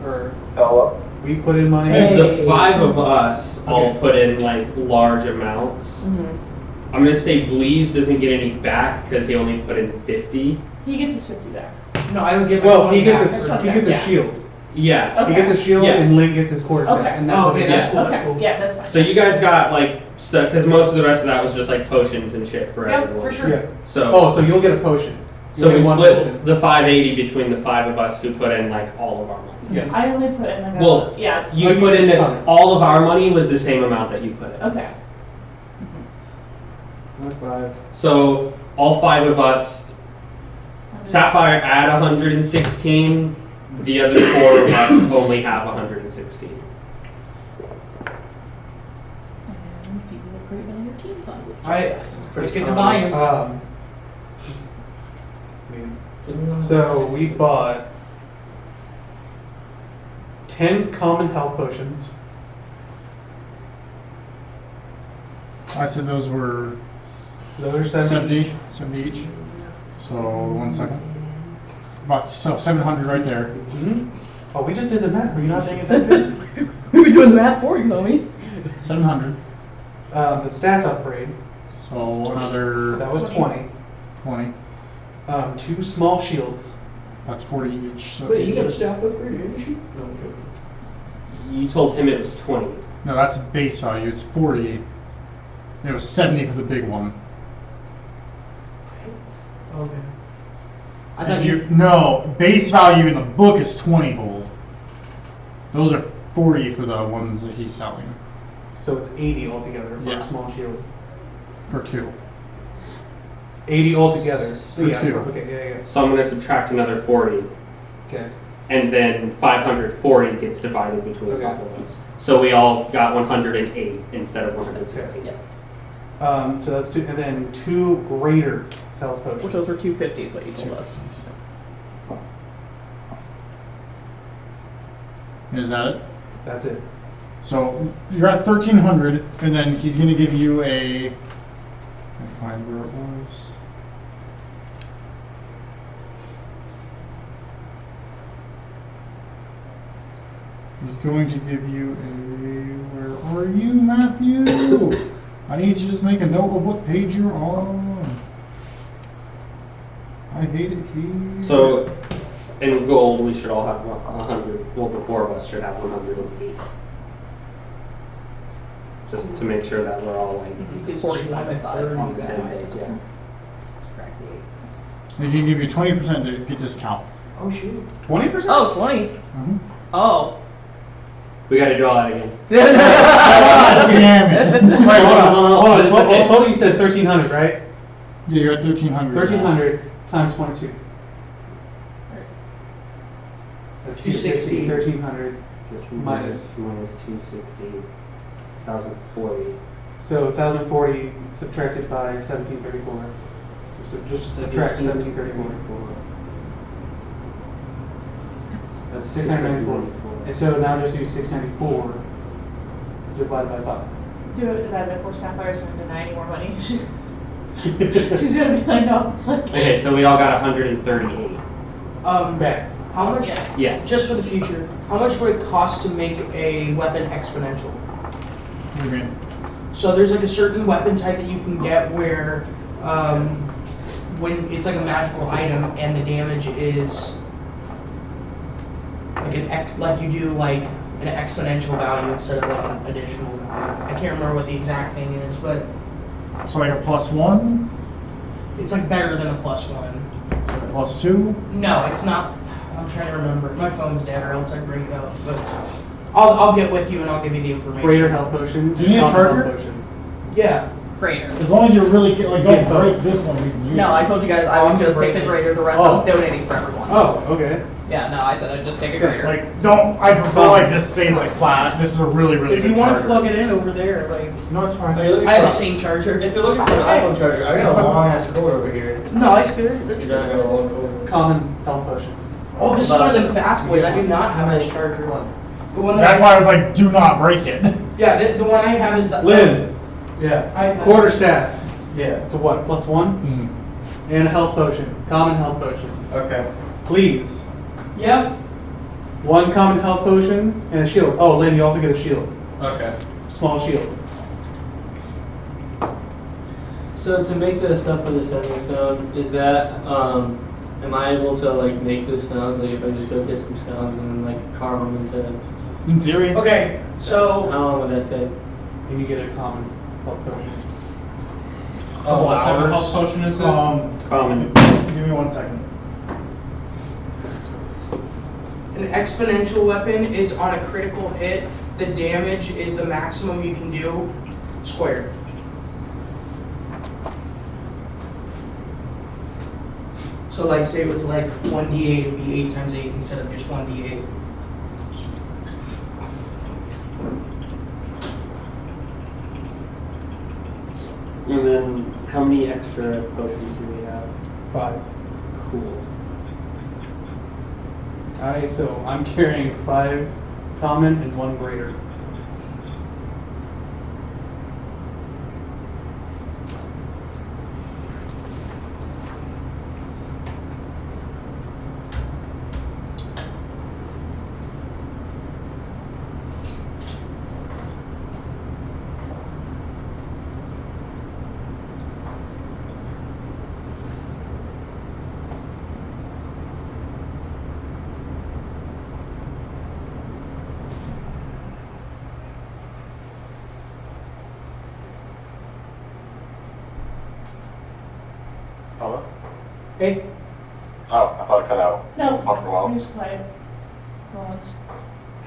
Speaker 3: Or
Speaker 8: Hello?
Speaker 3: we put in money.
Speaker 12: And the 5 of us all
Speaker 3: Okay.
Speaker 12: put in like large amounts.
Speaker 5: Mhm.
Speaker 12: I'm gonna say Bleeze doesn't get any back because he only put in 50.
Speaker 9: He gets his 50 back.
Speaker 7: No, I would give
Speaker 3: Well,
Speaker 7: him
Speaker 3: he
Speaker 7: 20
Speaker 3: gets
Speaker 7: back.
Speaker 3: a he gets a
Speaker 9: Yeah.
Speaker 3: shield.
Speaker 12: Yeah.
Speaker 9: Okay.
Speaker 3: He gets a shield,
Speaker 12: Yeah.
Speaker 3: and Link gets his quarter
Speaker 9: Okay.
Speaker 3: set. And that's
Speaker 7: Oh,
Speaker 3: what
Speaker 7: okay,
Speaker 3: we
Speaker 7: that's
Speaker 3: get.
Speaker 7: cool.
Speaker 9: Okay, yeah, that's fine.
Speaker 12: So you guys got like, so because most of the rest of that was just like potions and shit for
Speaker 9: Yep,
Speaker 12: everyone.
Speaker 9: for sure.
Speaker 3: Yeah.
Speaker 12: So
Speaker 3: Oh, so you'll get a potion.
Speaker 12: so
Speaker 3: You'll
Speaker 12: we
Speaker 3: get one
Speaker 12: split
Speaker 3: potion.
Speaker 12: the 580 between the 5 of us who put in like all of our money.
Speaker 3: Yeah.
Speaker 9: I only put in like
Speaker 12: Well,
Speaker 9: yeah.
Speaker 12: You
Speaker 3: Oh, you
Speaker 12: put in
Speaker 3: did
Speaker 12: the,
Speaker 3: fine.
Speaker 12: all of our money was the same amount that you put in.
Speaker 9: Okay.
Speaker 12: So all 5 of us, Sapphire add 116. The other 4 of us only have 116.
Speaker 5: And if you can upgrade on your team fund.
Speaker 7: Alright, let's get the volume.
Speaker 3: So we bought 10 common health potions.
Speaker 1: I said those were
Speaker 3: Those are 70.
Speaker 1: 70 each. So 1 second. About 700 right there.
Speaker 3: Mhm. Oh, we just did the math. Were you not paying attention?
Speaker 5: We were doing the math for you, homie.
Speaker 1: 700.
Speaker 3: The staff upgrade.
Speaker 1: So another
Speaker 3: That was 20.
Speaker 1: 20.
Speaker 3: 2 small shields.
Speaker 1: That's 40 each. So
Speaker 7: Wait, you got a staff upgrade, didn't you? No, I'm joking.
Speaker 12: You told him it was 20.
Speaker 1: No, that's base value. It's 40. It was 70 for the big one.
Speaker 7: Okay.
Speaker 1: No, base value in the book is 20 gold. Those are 40 for the ones that he's selling
Speaker 3: So it's 80 altogether for
Speaker 1: Yeah.
Speaker 3: a small shield.
Speaker 1: for 2.
Speaker 3: 80 altogether.
Speaker 1: For
Speaker 3: yeah,
Speaker 1: 2.
Speaker 3: Okay, yeah.
Speaker 12: So I'm going to subtract another 40,
Speaker 3: Okay.
Speaker 12: and then 540 gets divided between
Speaker 3: Okay.
Speaker 12: both of us. So we all got 108 instead of 160.
Speaker 3: Okay. So that's 2, and then 2 greater health potions.
Speaker 5: Which those were 250 is what you told us.
Speaker 1: Is that it?
Speaker 3: That's it.
Speaker 1: So you're at 1300, and then he's going to give you a. Let me find where it was. He's going to give you a. Where are you, Matthew? I need you to just make a note of what page you're on. I hate it here.
Speaker 12: So in gold, we should all have 100. Well, the 4 of us should have 108. Just to make sure that we're all like
Speaker 7: You could
Speaker 5: 45 by 5.
Speaker 12: on the same page. Yeah.
Speaker 7: Subtract the 8.
Speaker 1: He's going to give you 20% to get discount.
Speaker 7: Oh shoot.
Speaker 3: 20%?
Speaker 5: Oh, 20.
Speaker 1: Mm-hmm.
Speaker 5: Oh.
Speaker 12: We got to draw that again.
Speaker 1: Damn it.
Speaker 3: Wait, hold on. Hold on.
Speaker 12: It's
Speaker 3: Total,
Speaker 12: okay.
Speaker 3: total you said 1300, right?
Speaker 1: Yeah, you're at 1300.
Speaker 3: 1300 times 22. That's
Speaker 7: 260.
Speaker 3: 1300.
Speaker 12: minus 260, 1040.
Speaker 3: So 1040 subtracted by 1734. So just subtract 1734. That's 694. And so now just do 694 divided by 5.
Speaker 9: Do it divided by 4 sapphires and deny any more money. She's gonna be like, no.
Speaker 12: Okay, so we all got 138.
Speaker 3: Bad.
Speaker 7: How much?
Speaker 9: Yeah.
Speaker 12: Yes.
Speaker 7: Just for the future, how much would it cost to make a weapon exponential?
Speaker 1: What do you mean?
Speaker 7: So there's like a certain weapon type that you can get where, when it's like a magical item and the damage is like like you do like an exponential value instead of like an additional value. I can't remember what the exact thing is, but
Speaker 1: So like a +1?
Speaker 7: it's like better than a +1.
Speaker 1: So a +2?
Speaker 7: No, it's not. I'm trying to remember. My phone's dead, or else I'd bring it up. But I'll get with you and I'll give you the information.
Speaker 3: Greater health potion.
Speaker 1: Do you need a
Speaker 3: common
Speaker 1: charger?
Speaker 3: health potion.
Speaker 7: Yeah.
Speaker 5: Greater.
Speaker 1: As long as you really get, like, don't break this one, we can use
Speaker 5: No,
Speaker 1: it.
Speaker 5: I told you guys I would just take the greater. The rest I was donating for everyone.
Speaker 3: Oh, okay.
Speaker 5: Yeah, no, I said I'd just take a greater.
Speaker 1: Like, don't, I prefer like this stays like flat. This is a really, really
Speaker 7: If
Speaker 1: good
Speaker 7: you want to
Speaker 1: charger.
Speaker 7: plug it in over there, like
Speaker 1: No, it's fine.
Speaker 10: Are you looking
Speaker 7: I have
Speaker 10: for-
Speaker 7: the same charger.
Speaker 10: If you're looking for an iPhone charger, I got a long ass cord over here.
Speaker 7: No, I scared.
Speaker 10: You're not gonna long cord.
Speaker 3: Common health potion.
Speaker 7: Oh, this is one of them fast boys. I do not have this charger. The one
Speaker 1: That's why I was like, do not break it.
Speaker 7: Yeah, the one I have is the.
Speaker 3: Lynn,
Speaker 10: Yeah.
Speaker 3: quarter staff.
Speaker 10: Yeah.
Speaker 3: It's a what? +1? And a health potion. Common health potion.
Speaker 10: Okay.
Speaker 3: Please.
Speaker 7: Yep.
Speaker 3: 1 common health potion and a shield. Oh, Lynn, you also get a shield.
Speaker 10: Okay.
Speaker 3: Small shield.
Speaker 2: So to make the stuff for the sending stone, is that am I able to like make the stones? Like if I just go get some stones and then like carve them into.
Speaker 1: In theory.
Speaker 7: Okay,
Speaker 2: How
Speaker 7: so
Speaker 2: long would that take?
Speaker 3: And you get a common health potion.
Speaker 11: What type of
Speaker 1: hours.
Speaker 11: health potion is it?
Speaker 12: Common.
Speaker 1: Give me 1 second.
Speaker 7: an exponential weapon is on a critical hit. The damage is the maximum you can do squared. So like say it was like 1d8, it would be 8 times 8 instead of just 1d8.
Speaker 12: And then how many extra potions do we have?
Speaker 3: 5.
Speaker 12: Cool.
Speaker 3: So I'm carrying 5 common and 1 greater.
Speaker 8: Hello?
Speaker 7: Hey,
Speaker 8: Oh, I thought it cut out.
Speaker 9: No,
Speaker 8: Talk for a while.
Speaker 9: I'm just quiet. For once.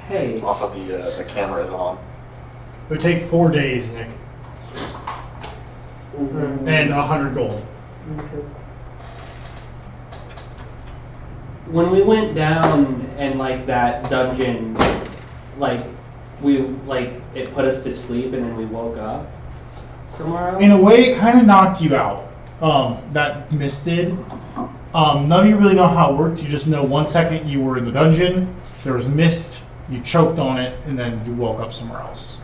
Speaker 12: Okay.
Speaker 8: Also, the camera is on.
Speaker 1: It would take 4 days, Nick, and 100 gold.
Speaker 12: When we went down and like that dungeon, like it put us to sleep and then we woke up somewhere else.
Speaker 1: In a way, it kind of knocked you out. That mist did. None of you really know how it worked. You just know 1 second you were in the dungeon, there was mist, you choked on it, and then you woke up somewhere else.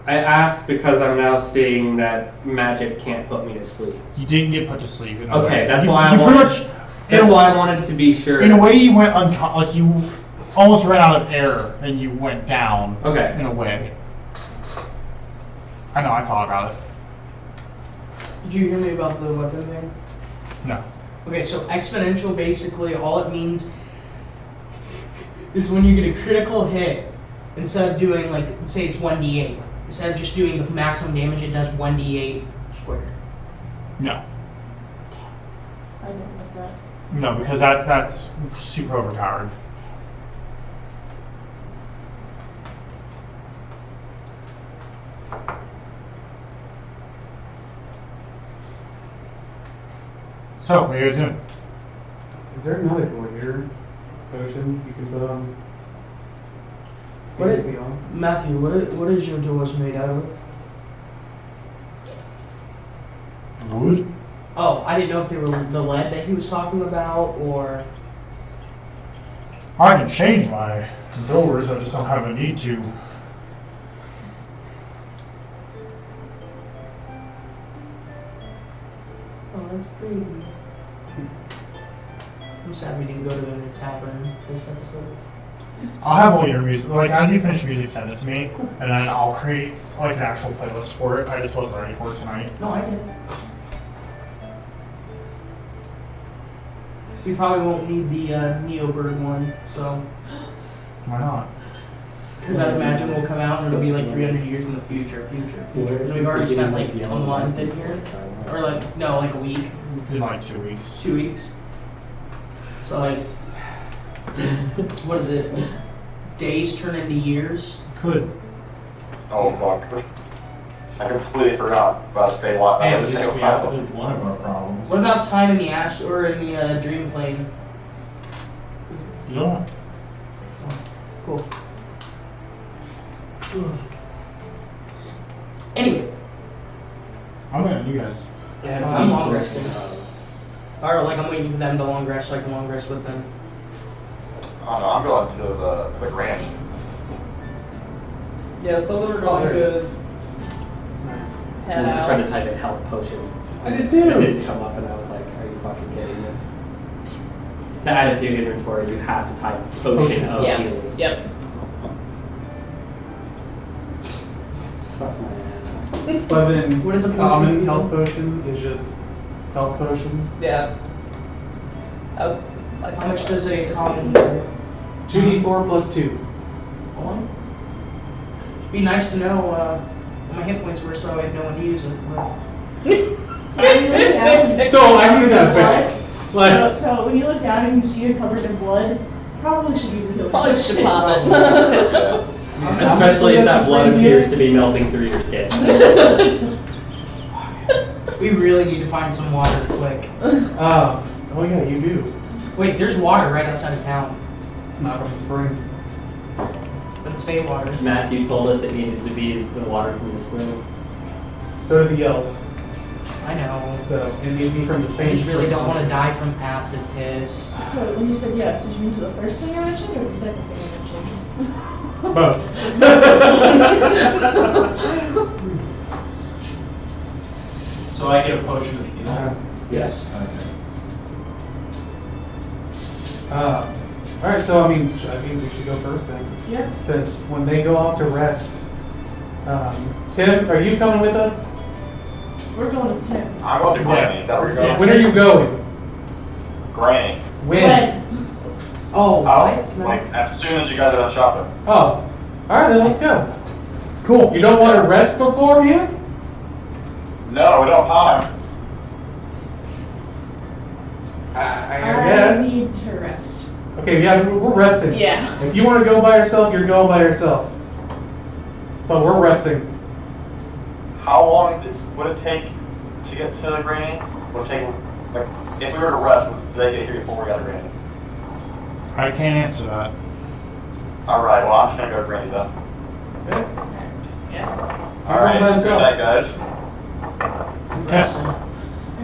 Speaker 12: I asked because I'm now seeing that magic can't put me to sleep.
Speaker 1: You didn't get put to sleep. In a
Speaker 12: Okay,
Speaker 1: way.
Speaker 12: that's
Speaker 1: You-
Speaker 12: why
Speaker 1: you
Speaker 12: I
Speaker 1: pretty
Speaker 12: wanted.
Speaker 1: much-
Speaker 12: That's why I wanted to be sure.
Speaker 1: In a way, you went like you almost ran out of air and you went down.
Speaker 12: Okay.
Speaker 1: In a way. I know. I thought about it.
Speaker 7: Did you hear me about the weapon thing?
Speaker 1: No.
Speaker 7: Okay, so exponential basically all it means is when you get a critical hit, instead of doing like, say it's 1d8, instead of just doing the maximum damage, it does 1d8 squared.
Speaker 1: No.
Speaker 9: I don't like that.
Speaker 1: No, because that's super overpowered. So, what are you guys doing?
Speaker 3: Is there not a greater potion you can put on?
Speaker 7: What it-
Speaker 3: basically on?
Speaker 7: Matthew, what is your doors made out of?
Speaker 1: Wood?
Speaker 7: Oh, I didn't know if they were the lead that he was talking about, or...
Speaker 1: I can change my doors, I just don't have a need to.
Speaker 9: Oh, that's pretty.
Speaker 7: I'm sad we didn't go to a tavern this episode.
Speaker 1: I'll have all your music, like as you finish music, send it to me, and then I'll create like an actual playlist for it. I just wasn't ready for it tonight.
Speaker 7: No, I did. We probably won't need the Neo Bird one, so...
Speaker 1: Why not?
Speaker 7: Because I'd imagine we'll come out and it'll be like 300 years in the future. And we've already spent like a month in here. Or like, no, like a week,
Speaker 1: In like 2 weeks.
Speaker 7: 2 weeks. So like, what is it? Days turn into years?
Speaker 1: Could.
Speaker 8: Oh fuck. I completely forgot about Fey Lot.
Speaker 11: Hey, at least we outlived one of our problems.
Speaker 7: What about time in the ash or in the dream plane?
Speaker 1: You don't know.
Speaker 7: Cool. Anyway,
Speaker 1: I'm gonna, you guys.
Speaker 12: It has to
Speaker 7: I'm
Speaker 12: be
Speaker 7: long
Speaker 12: close
Speaker 7: resting.
Speaker 12: enough.
Speaker 7: Or like I'm waiting for them to long rest so I can long rest with them.
Speaker 8: Oh no, I'm going to the Grand.
Speaker 5: Yeah, so we're going to head
Speaker 12: I tried to
Speaker 5: out.
Speaker 12: type in health potion.
Speaker 3: I did
Speaker 12: It
Speaker 3: too.
Speaker 12: didn't come up, and I was like, "Are you fucking kidding me?" To add it to your inventory, you have to type potion of
Speaker 5: Yeah.
Speaker 12: healing.
Speaker 5: Yep.
Speaker 12: Suck my ass.
Speaker 3: But then
Speaker 7: What is a potion
Speaker 3: common
Speaker 7: of
Speaker 3: health potion is just health potion.
Speaker 5: Yeah. That was. I
Speaker 7: How much
Speaker 5: saw
Speaker 7: does
Speaker 5: that.
Speaker 7: a common
Speaker 3: 2d4 plus 2.
Speaker 7: one? Be nice to know what my hit points were so I had no one to use it.
Speaker 9: So when you look down,
Speaker 3: So I knew that back. Like,
Speaker 9: so when you look down and you see you're covered in blood, probably should use a healing
Speaker 5: Probably
Speaker 9: potion.
Speaker 5: should pop it.
Speaker 12: Especially if that blood appears to be melting through your skin.
Speaker 7: We really need to find some water quick.
Speaker 3: oh yeah, you do.
Speaker 7: Wait, there's water right outside of town.
Speaker 3: It's not from the spring.
Speaker 7: But it's Fey water.
Speaker 12: Matthew told us it needed to be the water from the spring.
Speaker 3: So did the elf.
Speaker 7: I know.
Speaker 3: So it needs to be from the
Speaker 7: I
Speaker 3: same.
Speaker 7: just really don't
Speaker 3: spring.
Speaker 7: want to die from acid piss.
Speaker 9: So when you said yes, did you mean the first thing I mentioned or the second thing I mentioned?
Speaker 3: Both.
Speaker 11: So I get a potion of healing.
Speaker 12: Yes.
Speaker 11: Okay.
Speaker 3: All right. So I mean we should go first then.
Speaker 9: Yeah.
Speaker 3: Since when they go off to rest, Tim, are you coming with us?
Speaker 9: We're going with Tim.
Speaker 8: I'm going to Granny. That was
Speaker 11: Yeah.
Speaker 3: When are you going?
Speaker 8: Granny.
Speaker 3: When?
Speaker 7: Oh,
Speaker 8: Oh, like as soon as you guys are done shopping.
Speaker 3: Oh, all right then. Let's go.
Speaker 1: Cool.
Speaker 3: You don't want to rest beforehand?
Speaker 8: No, we don't have time.
Speaker 3: I guess.
Speaker 9: I need to rest.
Speaker 3: Okay, yeah, we're resting.
Speaker 5: Yeah.
Speaker 3: If you want to go by yourself, you're going by yourself. But we're resting.
Speaker 8: How long would it take to get to the Granny? Would it take, like, if we were to rest, would Zay get here before we got to Granny?
Speaker 1: I can't answer that.
Speaker 8: Alright, well, I'm just gonna go to Granny then.
Speaker 3: Okay.
Speaker 8: Alright,
Speaker 3: by
Speaker 8: good
Speaker 3: himself.
Speaker 8: night, guys.
Speaker 1: Okay.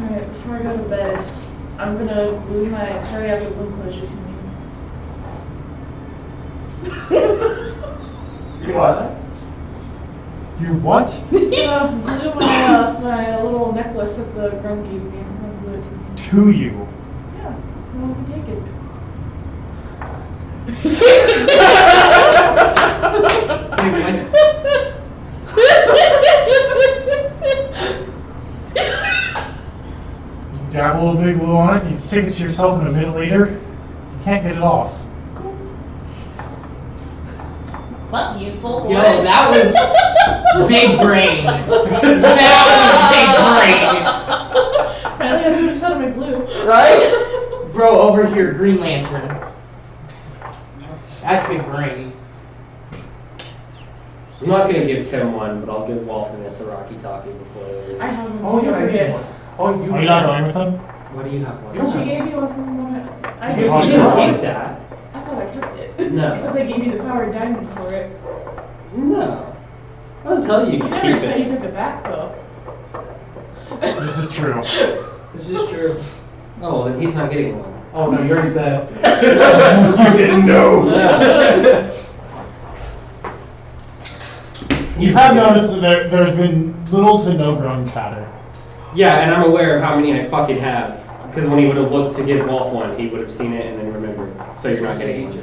Speaker 9: Alright, before I go to bed, I'm gonna glue my hurry up and glue closure to me.
Speaker 8: You what?
Speaker 1: You what?
Speaker 9: Glue my little necklace that the Grum gave me. I'm gonna glue it to me.
Speaker 1: To you.
Speaker 9: Yeah, so I'll be naked.
Speaker 1: You dabble a big glue on it, you stick it to yourself, and a minute later, you can't get it off.
Speaker 5: Something useful.
Speaker 7: Yo, that was big brain. That
Speaker 9: Apparently I was mixed out of my glue.
Speaker 7: was big brain. Right? Bro, over here, Green Lantern. That's big brain.
Speaker 12: I'm not gonna give Tim one, but I'll give Walt and this a Rocky Talkie before they leave.
Speaker 9: I have one.
Speaker 3: Oh,
Speaker 9: too,
Speaker 3: yeah, I
Speaker 9: forget.
Speaker 3: did one. Oh,
Speaker 1: Are you not going with them?
Speaker 12: What do you have one?
Speaker 3: You don't
Speaker 9: She
Speaker 3: have
Speaker 9: gave me one from one. I
Speaker 1: You
Speaker 9: gave
Speaker 1: talked
Speaker 12: You
Speaker 9: you
Speaker 12: didn't
Speaker 1: about
Speaker 12: keep that.
Speaker 9: I thought I kept it.
Speaker 12: No.
Speaker 9: Because I gave you the power diamond for it.
Speaker 12: No. I was telling you
Speaker 9: You
Speaker 12: you could
Speaker 9: never
Speaker 12: keep
Speaker 9: said you
Speaker 12: it.
Speaker 9: took it back though.
Speaker 1: This is true.
Speaker 7: This is true.
Speaker 12: Oh, well, then he's not getting one.
Speaker 3: Oh, no, you already said. You didn't know.
Speaker 1: You have noticed that there's been little to no grown chatter.
Speaker 12: Yeah, and I'm aware of how many I fucking have. Because when he would have looked to give Walt one, he would have seen it and then remembered. So you're not getting one.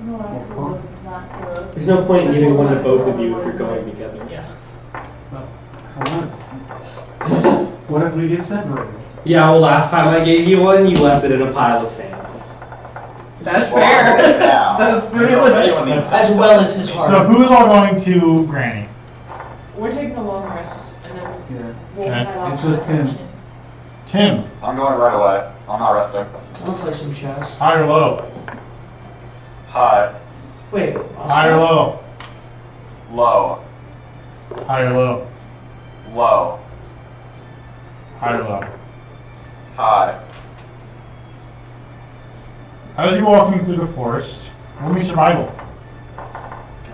Speaker 9: No, I told him not to.
Speaker 12: There's no point in giving one to both of you if you're going together.
Speaker 9: Yeah.
Speaker 3: What if we get separated?
Speaker 12: Yeah, well, last time I gave you one, you left it in a pile of sand.
Speaker 7: That's
Speaker 8: Well,
Speaker 7: fair.
Speaker 8: now,
Speaker 1: That's
Speaker 8: you know, if anyone needs
Speaker 7: As well as his
Speaker 1: So
Speaker 7: heart.
Speaker 1: who's all going to Granny?
Speaker 9: We're taking a long rest and then
Speaker 3: Yeah.
Speaker 9: we'll
Speaker 1: Okay.
Speaker 9: head off.
Speaker 3: It's just Tim.
Speaker 1: Tim,
Speaker 8: I'm going right away. I'm not resting.
Speaker 7: I'll play some chess.
Speaker 1: high or low?
Speaker 8: High.
Speaker 7: Wait,
Speaker 1: High or low?
Speaker 8: Low.
Speaker 1: High or low?
Speaker 8: Low.
Speaker 1: High or low?
Speaker 8: High.
Speaker 1: As you're walking through the forest, roll me survival.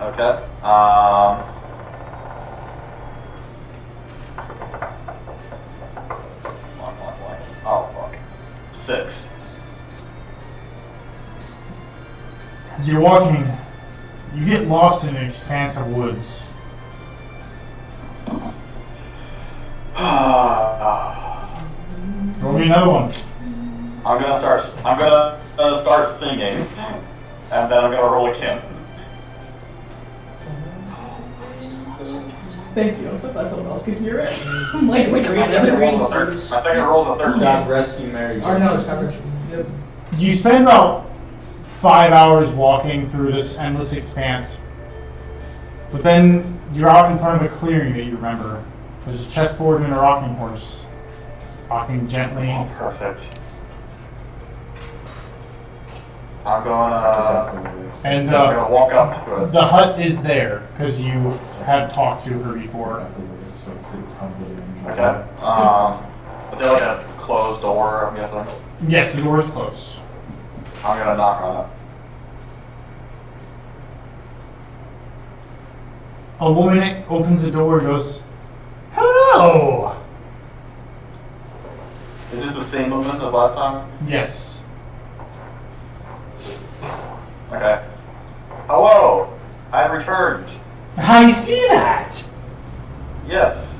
Speaker 8: Okay. Oh, fuck. 6.
Speaker 1: As you're walking, you get lost in an expanse of woods. Roll me another one.
Speaker 8: I'm gonna start singing, and then I'm gonna roll again.
Speaker 5: Thank you. I'm so glad someone else could hear it. I'm like, wait,
Speaker 8: My second roll's a 13.
Speaker 11: God rescue Mary
Speaker 7: Or
Speaker 11: Jane.
Speaker 7: no, it's coverage. Yep.
Speaker 1: You spend about 5 hours walking through this endless expanse. But then you're out in front of a clearing that you remember. There's a chessboard and a rocking horse. Rocking gently.
Speaker 8: Oh, perfect. I'm gonna walk up to it.
Speaker 1: The hut is there, because you had talked to her before.
Speaker 8: Okay. Is there like a closed door, I'm guessing?
Speaker 1: Yes, the door is closed.
Speaker 8: I'm gonna knock on it.
Speaker 1: A woman opens the door and goes, "Hello!"
Speaker 8: Is this the same woman as last time?
Speaker 1: Yes.
Speaker 8: Okay. Hello! I've returned.
Speaker 1: I see that!
Speaker 8: Yes.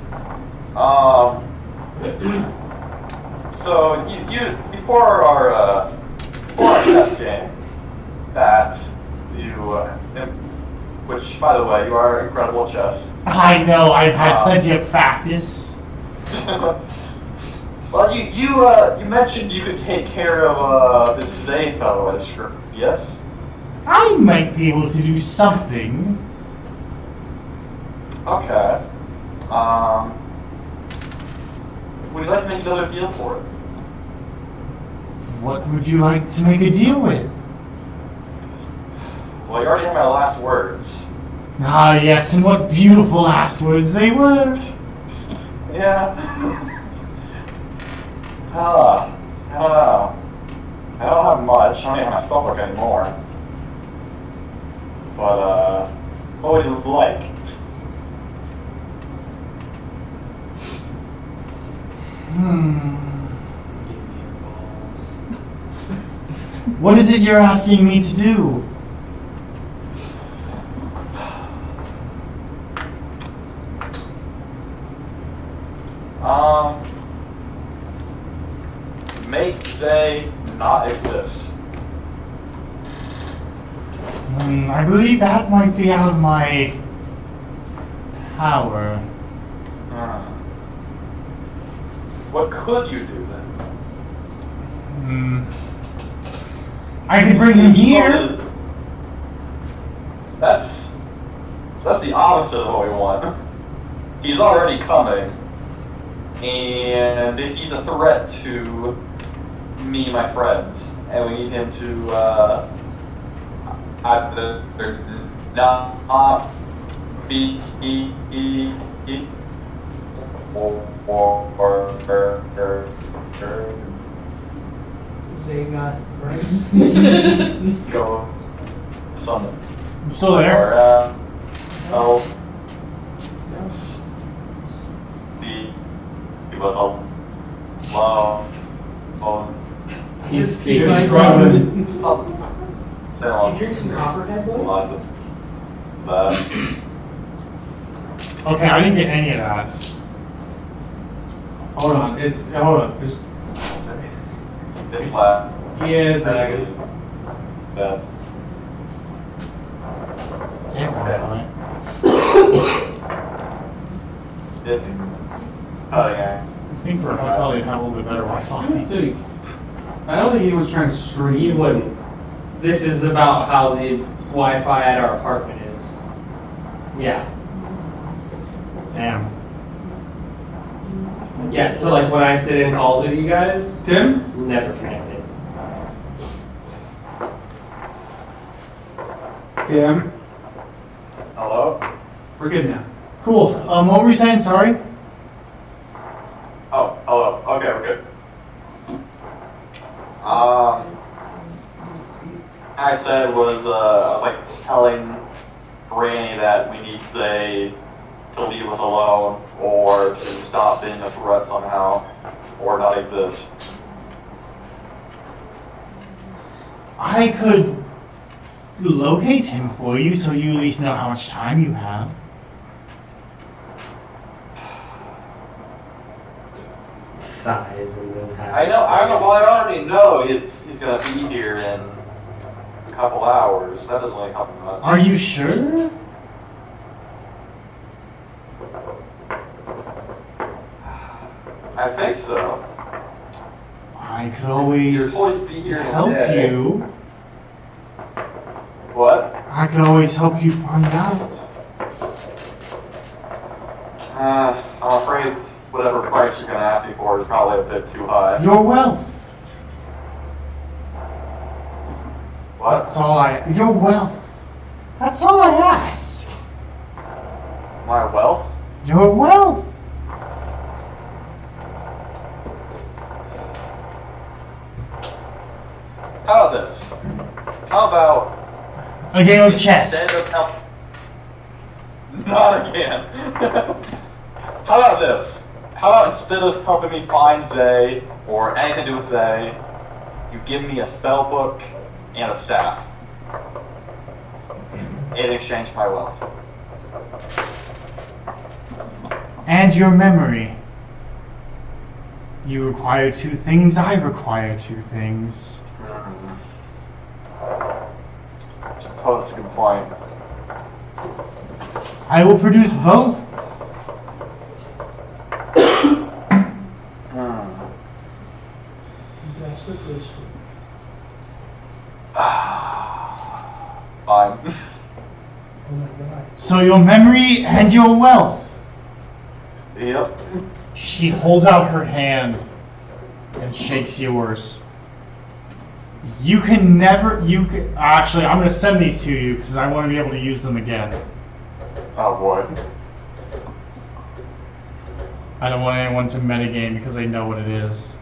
Speaker 8: So you before our test game that you which by the way you are incredible at chess.
Speaker 1: I know, I've had plenty of practice.
Speaker 8: Well, you mentioned you could take care of this Zay fellow, yes?
Speaker 1: I might be able to do something.
Speaker 8: Okay. Would you like to make another deal for it?
Speaker 1: What would you like to make a deal with?
Speaker 8: Well, you already had my last words.
Speaker 1: Ah, yes, and what beautiful last words they were.
Speaker 8: Yeah. I don't know. I don't have much. I don't even have my spellbook anymore. But, what would you like?
Speaker 1: What is it you're asking me to do?
Speaker 8: Make they not exist.
Speaker 1: I believe that might be out of my power.
Speaker 8: What could you do then?
Speaker 1: I could bring him here.
Speaker 8: That's the opposite of what we want. He's already coming, and he's a threat to me and my friends, and we need him to either not be or
Speaker 7: Zay got Bryce.
Speaker 8: go somewhere.
Speaker 1: I'm still there.
Speaker 8: Or, he was alone.
Speaker 12: He's
Speaker 7: struggling.
Speaker 8: Something.
Speaker 7: Did you drink some Copperhead, boy?
Speaker 8: Lots of that.
Speaker 1: Okay, I didn't get any of that.
Speaker 3: Hold on. Just
Speaker 8: Big flat.
Speaker 3: yeah, it's lagging.
Speaker 8: That.
Speaker 1: Yeah,
Speaker 8: It's cutting
Speaker 1: I think for us probably have a little bit better Wi-Fi.
Speaker 3: I don't think he was trying to
Speaker 12: You
Speaker 3: stream.
Speaker 12: wouldn't. This is about how the Wi-Fi at our apartment is. Yeah.
Speaker 1: Damn.
Speaker 12: Yeah, so like when I sit in calls with you guys,
Speaker 3: Tim?
Speaker 12: never connected.
Speaker 3: Tim?
Speaker 8: Hello?
Speaker 3: We're good now.
Speaker 1: Cool. What were you saying? Sorry.
Speaker 8: Oh, hello. Okay, we're good. I said was I was like telling Granny that we need Zay to leave us alone or to stop being a threat somehow or not exist.
Speaker 1: I could locate him for you so you at least know how much time you have.
Speaker 12: Size and then have.
Speaker 8: I know. Well, I already know he's gonna be here in a couple hours. That doesn't really help much.
Speaker 1: Are you sure?
Speaker 8: I think so.
Speaker 1: I could
Speaker 8: You're
Speaker 1: always
Speaker 8: going to be here in a
Speaker 1: help
Speaker 8: day.
Speaker 1: you.
Speaker 8: What?
Speaker 1: I could always help you find out.
Speaker 8: I'm afraid whatever price you're gonna ask me for is probably a bit too high.
Speaker 1: Your wealth.
Speaker 8: What?
Speaker 1: That's all your wealth. That's all I ask.
Speaker 8: My wealth?
Speaker 1: Your wealth.
Speaker 8: How about this? How about
Speaker 1: A game of chess.
Speaker 8: instead of help? Not again. How about this? How about instead of helping me find Zay or anything to do with Zay, you give me a spell book and a staff in exchange for my wealth.
Speaker 1: And your memory. You require two things, I require two things.
Speaker 8: I suppose that's a good point.
Speaker 1: I will produce both.
Speaker 7: That's what goes
Speaker 8: Fine.
Speaker 7: Oh my god.
Speaker 1: So your memory and your wealth.
Speaker 8: Yep.
Speaker 1: She holds out her hand and shakes yours. You can never. Actually, I'm going to send these to you because I want to be able to use them again.
Speaker 8: Oh boy.
Speaker 1: I don't want anyone to metagame because they know what it is.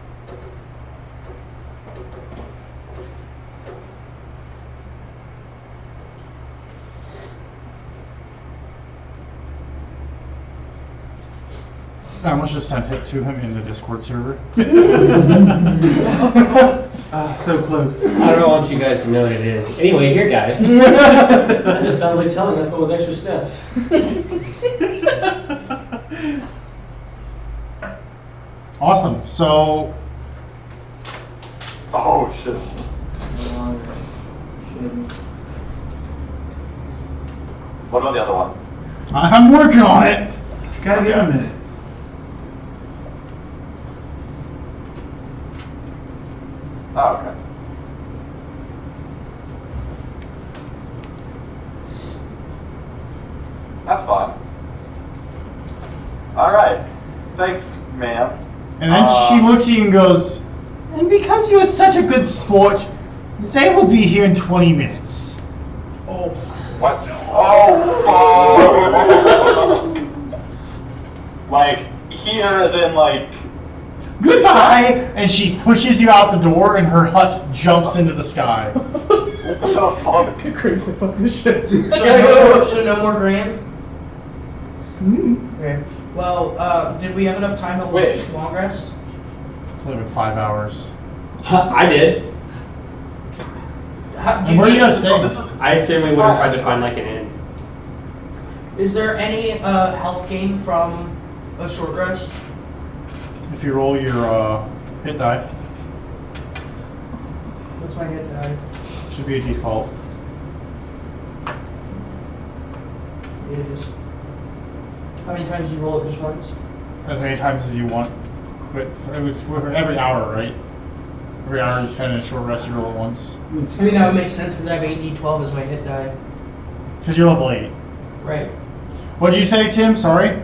Speaker 1: I almost just sent it to him in the Discord server.
Speaker 3: So close.
Speaker 12: I don't want you guys to know what it is. Anyway, here, guys.
Speaker 7: That just sounds like telling us, but with extra steps.
Speaker 1: Awesome. So,
Speaker 8: Oh shit. What about the other one?
Speaker 1: I'm working on it.
Speaker 3: Gotta give him a minute.
Speaker 8: Oh, okay. That's fine. Alright. Thanks, ma'am.
Speaker 1: And then she looks at you and goes, and because you are such a good sport, Zay will be here in 20 minutes.
Speaker 7: Oh.
Speaker 8: What? Oh, fuck. Like, here as in, like...
Speaker 1: Goodbye! And she pushes you out the door and her hut jumps into the sky.
Speaker 8: What the fuck?
Speaker 1: Crazy fucking shit.
Speaker 7: So no more Graham?
Speaker 1: Mm.
Speaker 7: Okay. Well, did we have enough time to
Speaker 8: Wait.
Speaker 7: long rest?
Speaker 1: It's only been 5 hours.
Speaker 12: I did.
Speaker 1: And where are you guys staying?
Speaker 8: This is...
Speaker 12: I assume we would have tried to find like an inn.
Speaker 7: Is there any health gain from a short rest?
Speaker 1: If you roll your hit die,
Speaker 7: What's my hit die?
Speaker 1: should be a default.
Speaker 7: It is. How many times do you roll it just once?
Speaker 1: As many times as you want. But it was for every hour, right? Every hour you spend in a short rest, you roll it once.
Speaker 7: I mean, that would make sense because I have 8d12 as my hit die.
Speaker 1: Because you're level 8.
Speaker 7: Right.
Speaker 1: What did you say, Tim? Sorry?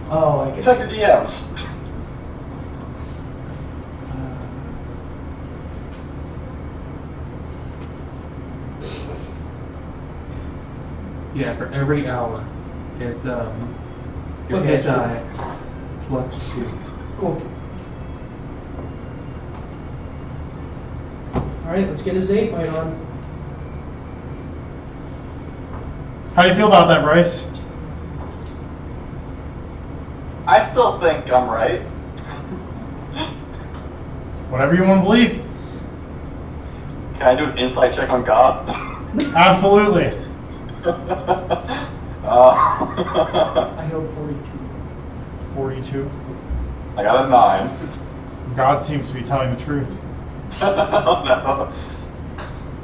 Speaker 7: Oh, I get
Speaker 8: Check your DMs.
Speaker 3: Yeah, for every hour, it's your
Speaker 7: Okay,
Speaker 3: hit
Speaker 7: so-
Speaker 3: die plus 2.
Speaker 7: Cool. Alright, let's get a Zay fight on.
Speaker 1: How do you feel about that, Bryce?
Speaker 8: I still think I'm right.
Speaker 1: Whatever you want to believe.
Speaker 8: Can I do an insight check on God?
Speaker 1: Absolutely.
Speaker 7: I hope 42.
Speaker 1: 42.
Speaker 8: I got a 9.
Speaker 1: God seems to be telling the truth.
Speaker 8: No.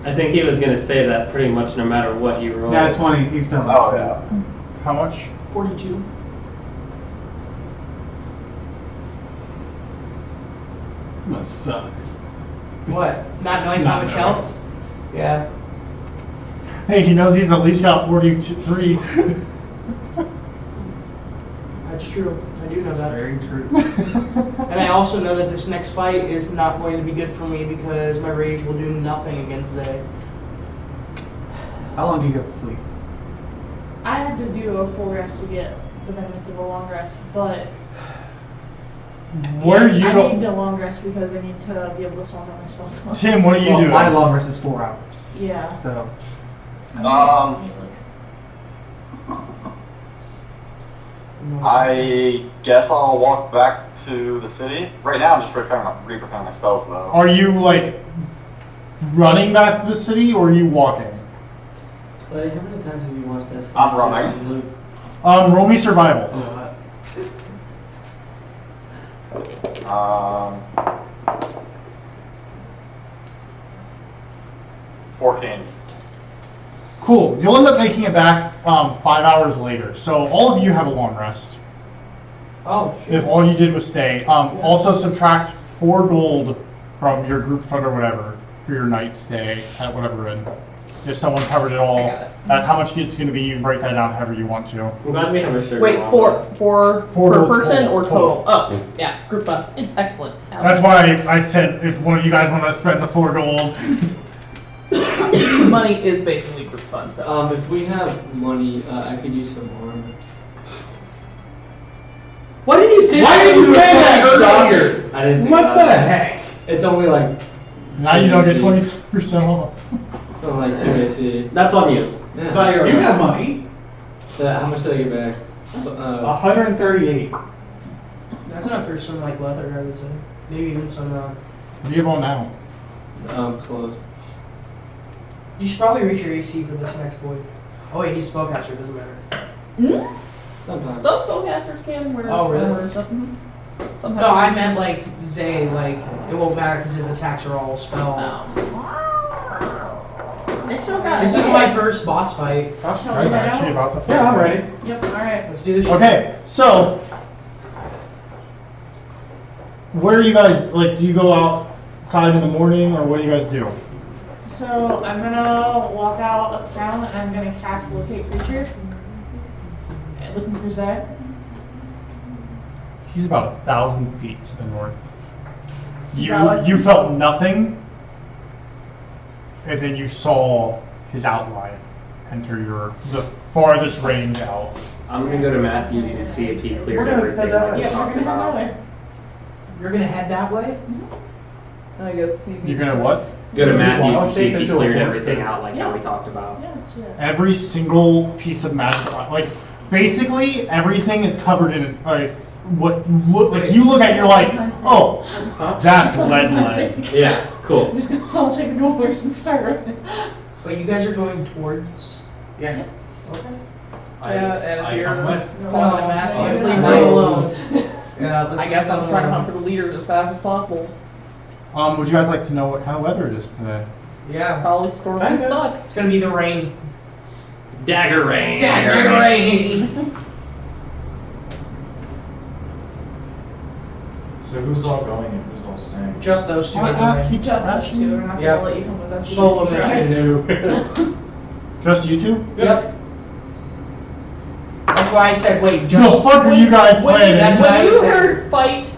Speaker 12: I think he was going to say that pretty much no matter what you roll.
Speaker 3: Yeah, 20. He's telling
Speaker 8: Oh,
Speaker 3: the
Speaker 8: yeah.
Speaker 1: How much?
Speaker 7: 42.
Speaker 3: Must suck.
Speaker 7: What? Not knowing how much health? Yeah.
Speaker 1: Hey, he knows he's at least got 43.
Speaker 7: That's true. I do know that.
Speaker 3: Very true.
Speaker 7: And I also know that this next fight is not going to be good for me because my rage will do nothing against Zay.
Speaker 3: How long do you get to sleep?
Speaker 9: I had to do a full rest to get the benefits of a long rest, but
Speaker 1: Where are you
Speaker 9: I
Speaker 1: going?
Speaker 9: need a long rest because I need to be able to swap out my spell slots.
Speaker 1: Tim, what are you
Speaker 3: Well,
Speaker 1: doing?
Speaker 3: my long rest is 4 hours.
Speaker 9: Yeah.
Speaker 3: So,
Speaker 8: I guess I'll walk back to the city. Right now, I'm just re-preparing my spells, though.
Speaker 1: Are you, like, running back to the city, or are you walking?
Speaker 2: Like, how many times have you watched this?
Speaker 8: I'm running.
Speaker 1: Roll me survival.
Speaker 8: Um, 14.
Speaker 1: Cool. You'll end up making it back 5 hours later. So all of you have a long rest.
Speaker 7: Oh,
Speaker 1: If all you did was stay. Also subtract 4 gold from your group fund or whatever for your night stay at whatever inn. If someone covered it all,
Speaker 5: I got it.
Speaker 1: that's how much it's going to be. You can break that down however you want to.
Speaker 12: I'm glad we have a sugar
Speaker 5: Wait,
Speaker 12: mom.
Speaker 5: for
Speaker 1: Four
Speaker 5: per
Speaker 1: total,
Speaker 5: person or
Speaker 1: total.
Speaker 5: total? Oh, yeah, group fun. Excellent.
Speaker 1: That's why I said if one of you guys want to spend the 4 gold.
Speaker 5: Money is basically group fun, so.
Speaker 2: If we have money, I could use some armor. Why didn't you say
Speaker 3: Why
Speaker 2: that?
Speaker 3: didn't you say that
Speaker 2: Shocker.
Speaker 3: earlier?
Speaker 2: I didn't think
Speaker 3: What
Speaker 2: about
Speaker 3: the
Speaker 2: that.
Speaker 3: heck?
Speaker 2: It's only like
Speaker 1: Now you don't get 20% off.
Speaker 2: only like 2 AC.
Speaker 12: That's on you.
Speaker 2: Yeah.
Speaker 12: Got your
Speaker 3: You got money.
Speaker 2: How much did I get back?
Speaker 3: 138.
Speaker 7: That's enough for some like leather, I would say. Maybe even some.
Speaker 1: What do you have on now?
Speaker 2: Clothes.
Speaker 7: You should probably reach your AC for this next boy. Oh wait, he's spellcaster. Doesn't matter.
Speaker 5: Hmm?
Speaker 2: Sometimes.
Speaker 5: Some spellcasters can wear
Speaker 7: Oh, really?
Speaker 5: armor or something. Some have
Speaker 7: No, I meant like Zay. Like it won't matter because his attacks are all spell.
Speaker 5: They still got
Speaker 7: This is my first boss fight.
Speaker 1: I was actually about to.
Speaker 3: Yeah, I'm ready.
Speaker 9: Yep, alright.
Speaker 7: Let's do this. shit.
Speaker 1: Okay, so where are you guys? Like, do you go outside in the morning, or what do you guys do?
Speaker 9: So I'm gonna walk out of town and I'm gonna cast Locate Creature. And looking for Zed.
Speaker 1: He's about 1,000 feet to the north.
Speaker 9: that what-
Speaker 1: You felt nothing, and then you saw his outline enter the farthest range out.
Speaker 12: I'm gonna go to Matthews and see if he
Speaker 3: We're
Speaker 12: cleared
Speaker 3: gonna
Speaker 12: everything
Speaker 3: head that
Speaker 12: like we
Speaker 3: way.
Speaker 9: Yeah, we're
Speaker 12: talked
Speaker 9: gonna head that
Speaker 12: about.
Speaker 9: way.
Speaker 7: You're gonna head that way.
Speaker 5: I guess he's
Speaker 1: You're gonna what?
Speaker 12: Go to
Speaker 3: Well,
Speaker 12: Matthews
Speaker 3: I'll
Speaker 12: and see
Speaker 3: take
Speaker 12: if he
Speaker 3: them to a
Speaker 12: cleared
Speaker 3: horse
Speaker 12: everything
Speaker 3: fair.
Speaker 12: out like how we talked about.
Speaker 9: Yeah, let's do that.
Speaker 1: Every single piece of magic, like basically everything is covered in like what look like. You look at, it, you're like, oh, that's lead line.
Speaker 12: Yeah, cool.
Speaker 9: Just gonna call check the doors and start running.
Speaker 7: But you guys are going towards.
Speaker 3: Yeah.
Speaker 7: Okay.
Speaker 5: Yeah, and if you're
Speaker 3: come with.
Speaker 5: following Matthews,
Speaker 7: Obviously,
Speaker 5: I
Speaker 7: go
Speaker 5: will-
Speaker 7: alone. Yeah, let's
Speaker 5: I guess
Speaker 7: go
Speaker 5: I'm trying to
Speaker 7: alone.
Speaker 5: hunt for the leaders as fast as possible.
Speaker 1: Would you guys like to know what kind of weather it is today?
Speaker 7: Yeah.
Speaker 5: Probably stormy as fuck.
Speaker 7: It's gonna be the rain.
Speaker 12: Dagger rain.
Speaker 7: Dagger rain.
Speaker 11: So who's all going and who's all staying?
Speaker 7: Just those two. anyway.
Speaker 1: Keep
Speaker 9: Just us two. We're not
Speaker 7: Yep.
Speaker 9: gonna let you come with us.
Speaker 7: Solo
Speaker 9: Try.
Speaker 7: mission.
Speaker 3: No.
Speaker 1: Just you two?
Speaker 7: Yep. That's why I said wait.
Speaker 1: The
Speaker 7: Just
Speaker 1: fuck are you guys
Speaker 5: When,
Speaker 1: planning?
Speaker 7: That's what I
Speaker 5: when you
Speaker 7: said.
Speaker 5: heard fight,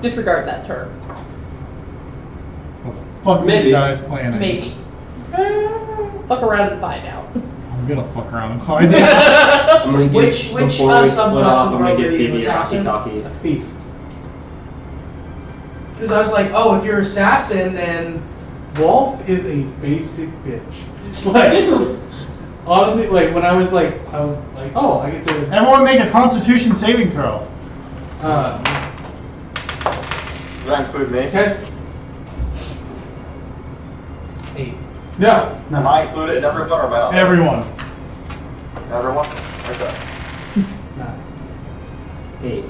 Speaker 5: disregard that term.
Speaker 1: The fuck are
Speaker 12: Maybe.
Speaker 1: you guys planning?
Speaker 5: Maybe. Fuck around and find out.
Speaker 1: I'm gonna fuck around and find it.
Speaker 12: I'm gonna give,
Speaker 7: Which,
Speaker 12: before we
Speaker 7: subclass
Speaker 12: split off,
Speaker 7: of
Speaker 12: I'm gonna
Speaker 7: rogue
Speaker 12: give
Speaker 7: are you,
Speaker 12: Phoebe a
Speaker 7: assassin?
Speaker 12: talkie.
Speaker 3: Thief.
Speaker 7: because I was like, oh, if you're assassin, then
Speaker 3: Wolf is a basic bitch. Like, honestly, like when I was like, oh, I get to.
Speaker 1: Everyone make a Constitution saving throw.
Speaker 8: Does that include me?
Speaker 3: Okay. 8. No.
Speaker 8: Am I included in everyone or am I not?
Speaker 1: Everyone.
Speaker 8: Everyone? Okay.
Speaker 3: 9.
Speaker 12: 8.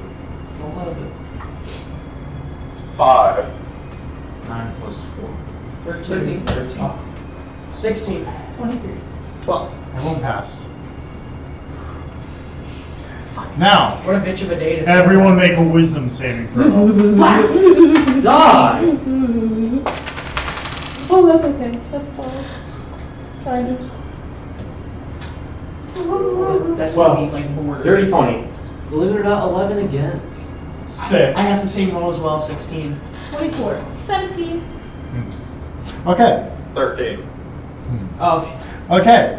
Speaker 8: 5.
Speaker 11: 9 plus 4.
Speaker 7: 13. 16.
Speaker 9: 23.
Speaker 5: 12.
Speaker 1: Everyone pass. Now,
Speaker 7: What a bitch of a day to
Speaker 1: everyone make a wisdom saving throw.
Speaker 12: Die!
Speaker 5: Oh, that's okay. That's fine. Kind of.
Speaker 7: That's
Speaker 1: Well,
Speaker 7: gonna be like border.
Speaker 12: Dirty 20. Believe it or not, 11 again.
Speaker 1: 6.
Speaker 7: I have the same roll as well, 16.
Speaker 9: 24.
Speaker 5: 17.
Speaker 1: Okay.
Speaker 8: 13.
Speaker 7: Oh,
Speaker 1: Okay.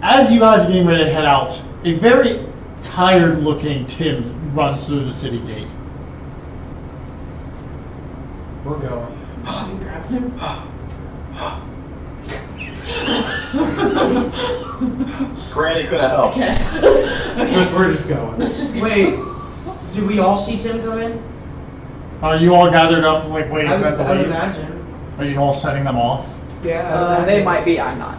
Speaker 1: As you guys are getting ready to head out, a very tired-looking Tim runs through the city gate.
Speaker 3: We're going.
Speaker 9: Grab him.
Speaker 8: Granny couldn't help.
Speaker 9: Okay.
Speaker 3: We're just going.
Speaker 9: Let's just
Speaker 7: wait. Did we all see Tim come in?
Speaker 1: Are you all gathered up, like waiting
Speaker 7: I
Speaker 1: for
Speaker 7: would,
Speaker 1: them
Speaker 7: I
Speaker 1: to
Speaker 7: would
Speaker 1: leave?
Speaker 7: imagine.
Speaker 1: Are you all setting them off?
Speaker 7: Yeah.
Speaker 5: They might be. I'm not.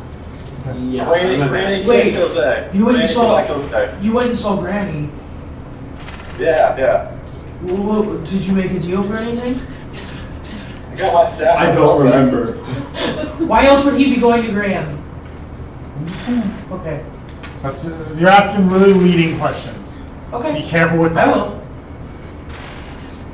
Speaker 12: Yeah.
Speaker 8: Granny
Speaker 7: Wait,
Speaker 8: can't kill Zach.
Speaker 7: you went and
Speaker 8: Granny
Speaker 7: saw-
Speaker 8: cannot kill Zach.
Speaker 7: You went and saw Granny.
Speaker 8: Yeah.
Speaker 7: Did you make a deal for anything?
Speaker 8: I got my staff.
Speaker 12: I don't remember.
Speaker 7: Why else would he be going to Gran?
Speaker 1: I'm just saying.
Speaker 7: Okay.
Speaker 1: That's, you're asking really leading questions. Be
Speaker 7: Okay.
Speaker 1: careful with
Speaker 7: I
Speaker 1: that.
Speaker 7: will.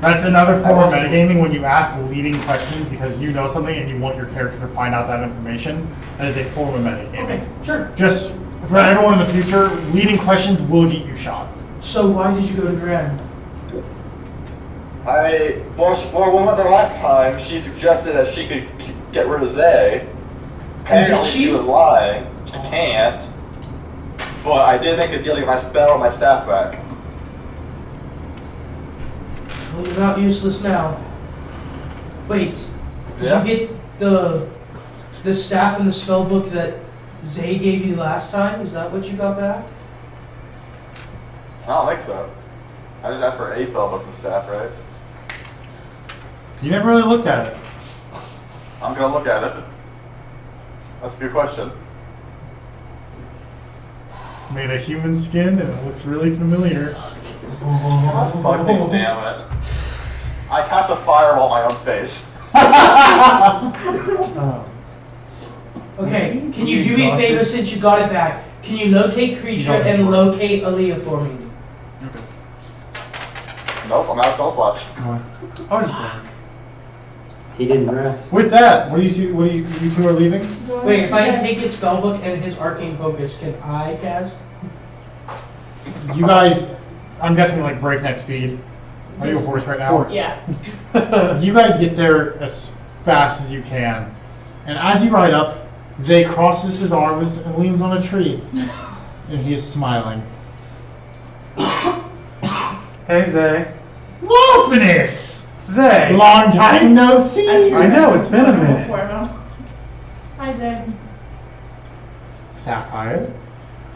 Speaker 1: That's another form of metagaming when you ask leading questions because you know something and you want your character to find out that information. That is a form of metagaming.
Speaker 7: Okay, sure.
Speaker 1: Just for everyone in the future, leading questions will get you shot.
Speaker 7: So why did you go to Grand?
Speaker 8: Well, when we went there last time, she suggested that she could get rid of Zay. Apparently she was lying. She can't. But I did make a deal to get my spell and my staff back.
Speaker 7: Well, you're not useless now. Wait, did you get the staff and the spell book that Zay gave you last time? Is that what you got back?
Speaker 8: I don't think so. I just asked for a spell book and staff, right?
Speaker 1: You never really looked at it.
Speaker 8: I'm gonna look at it. That's a good question.
Speaker 1: It's made of human skin and it looks really familiar.
Speaker 8: Fucking damn it. I cast a fireball on my own face.
Speaker 7: Okay, can you do me a favor since you got it back? Can you locate creature and locate Aaliyah for me?
Speaker 8: Nope, I'm out of spell slots.
Speaker 12: He didn't rest.
Speaker 1: With that, you two are leaving?
Speaker 7: Wait, if I take his spellbook and his arcane focus, can I cast?
Speaker 1: You guys, I'm guessing like breakneck speed. Are you a horse right now?
Speaker 9: Yeah.
Speaker 1: You guys get there as fast as you can. And as you ride up, Zay crosses his arms and leans on a tree. And he is smiling.
Speaker 3: Hey, Zay.
Speaker 1: Wolfinus!
Speaker 3: Zay.
Speaker 1: Long time no see!
Speaker 3: I know, it's been a minute.
Speaker 9: Hi, Zay.
Speaker 1: Sapphire,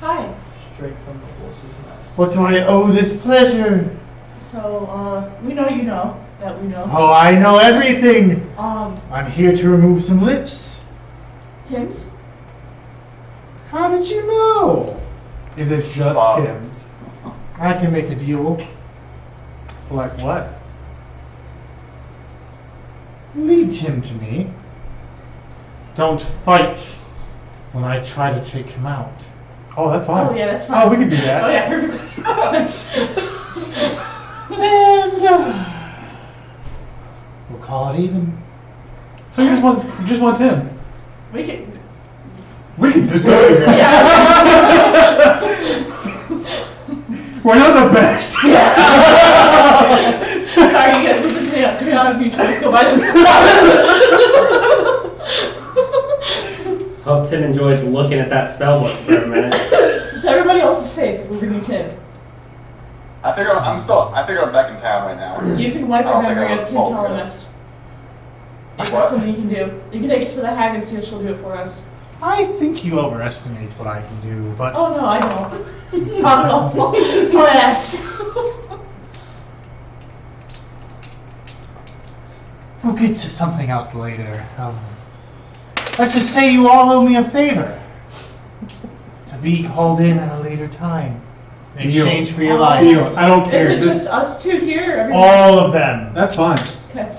Speaker 9: Hi.
Speaker 7: Straight from the horse's mouth.
Speaker 1: what do I owe this pleasure?
Speaker 9: So, we know you know that we know.
Speaker 1: Oh, I know everything!
Speaker 9: Um,
Speaker 1: I'm here to remove some lips.
Speaker 9: Tim's?
Speaker 1: How did you know? Is it just
Speaker 8: Bob.
Speaker 1: Tim's? I can make a deal. Like what? Lead Tim to me. Don't fight when I try to take him out.
Speaker 3: Oh, that's fine.
Speaker 9: Oh, yeah, that's fine.
Speaker 3: Oh, we can do that.
Speaker 9: Oh, yeah, perfect.
Speaker 1: And we'll call it even.
Speaker 3: So you just want Tim?
Speaker 9: We can.
Speaker 1: We can deserve it. We're not the best.
Speaker 9: Sorry, you guys look at me. Chaotic Mutuals go by themselves.
Speaker 12: Hope Tim enjoys looking at that spell book for a minute.
Speaker 9: So everybody else is safe. We're bringing Tim.
Speaker 8: I figure I'm back in town right now.
Speaker 9: You can wipe
Speaker 8: I don't
Speaker 9: your
Speaker 8: think I
Speaker 9: memory
Speaker 8: would
Speaker 9: of Tim
Speaker 8: fault
Speaker 9: telling
Speaker 8: this.
Speaker 9: us. If that's something you can do. You can take us to the hag and see if she'll do it for us.
Speaker 1: I think you overestimate what I can do, but
Speaker 9: Oh no, I don't. Not at all. That's why I asked.
Speaker 1: we'll get to something else later. Let's just say you all owe me a favor. To be called in at a later time. In exchange for your lives.
Speaker 3: Deal. I don't care.
Speaker 9: Is it just us two here? Everybody?
Speaker 1: All of them.
Speaker 3: That's fine.
Speaker 9: Okay.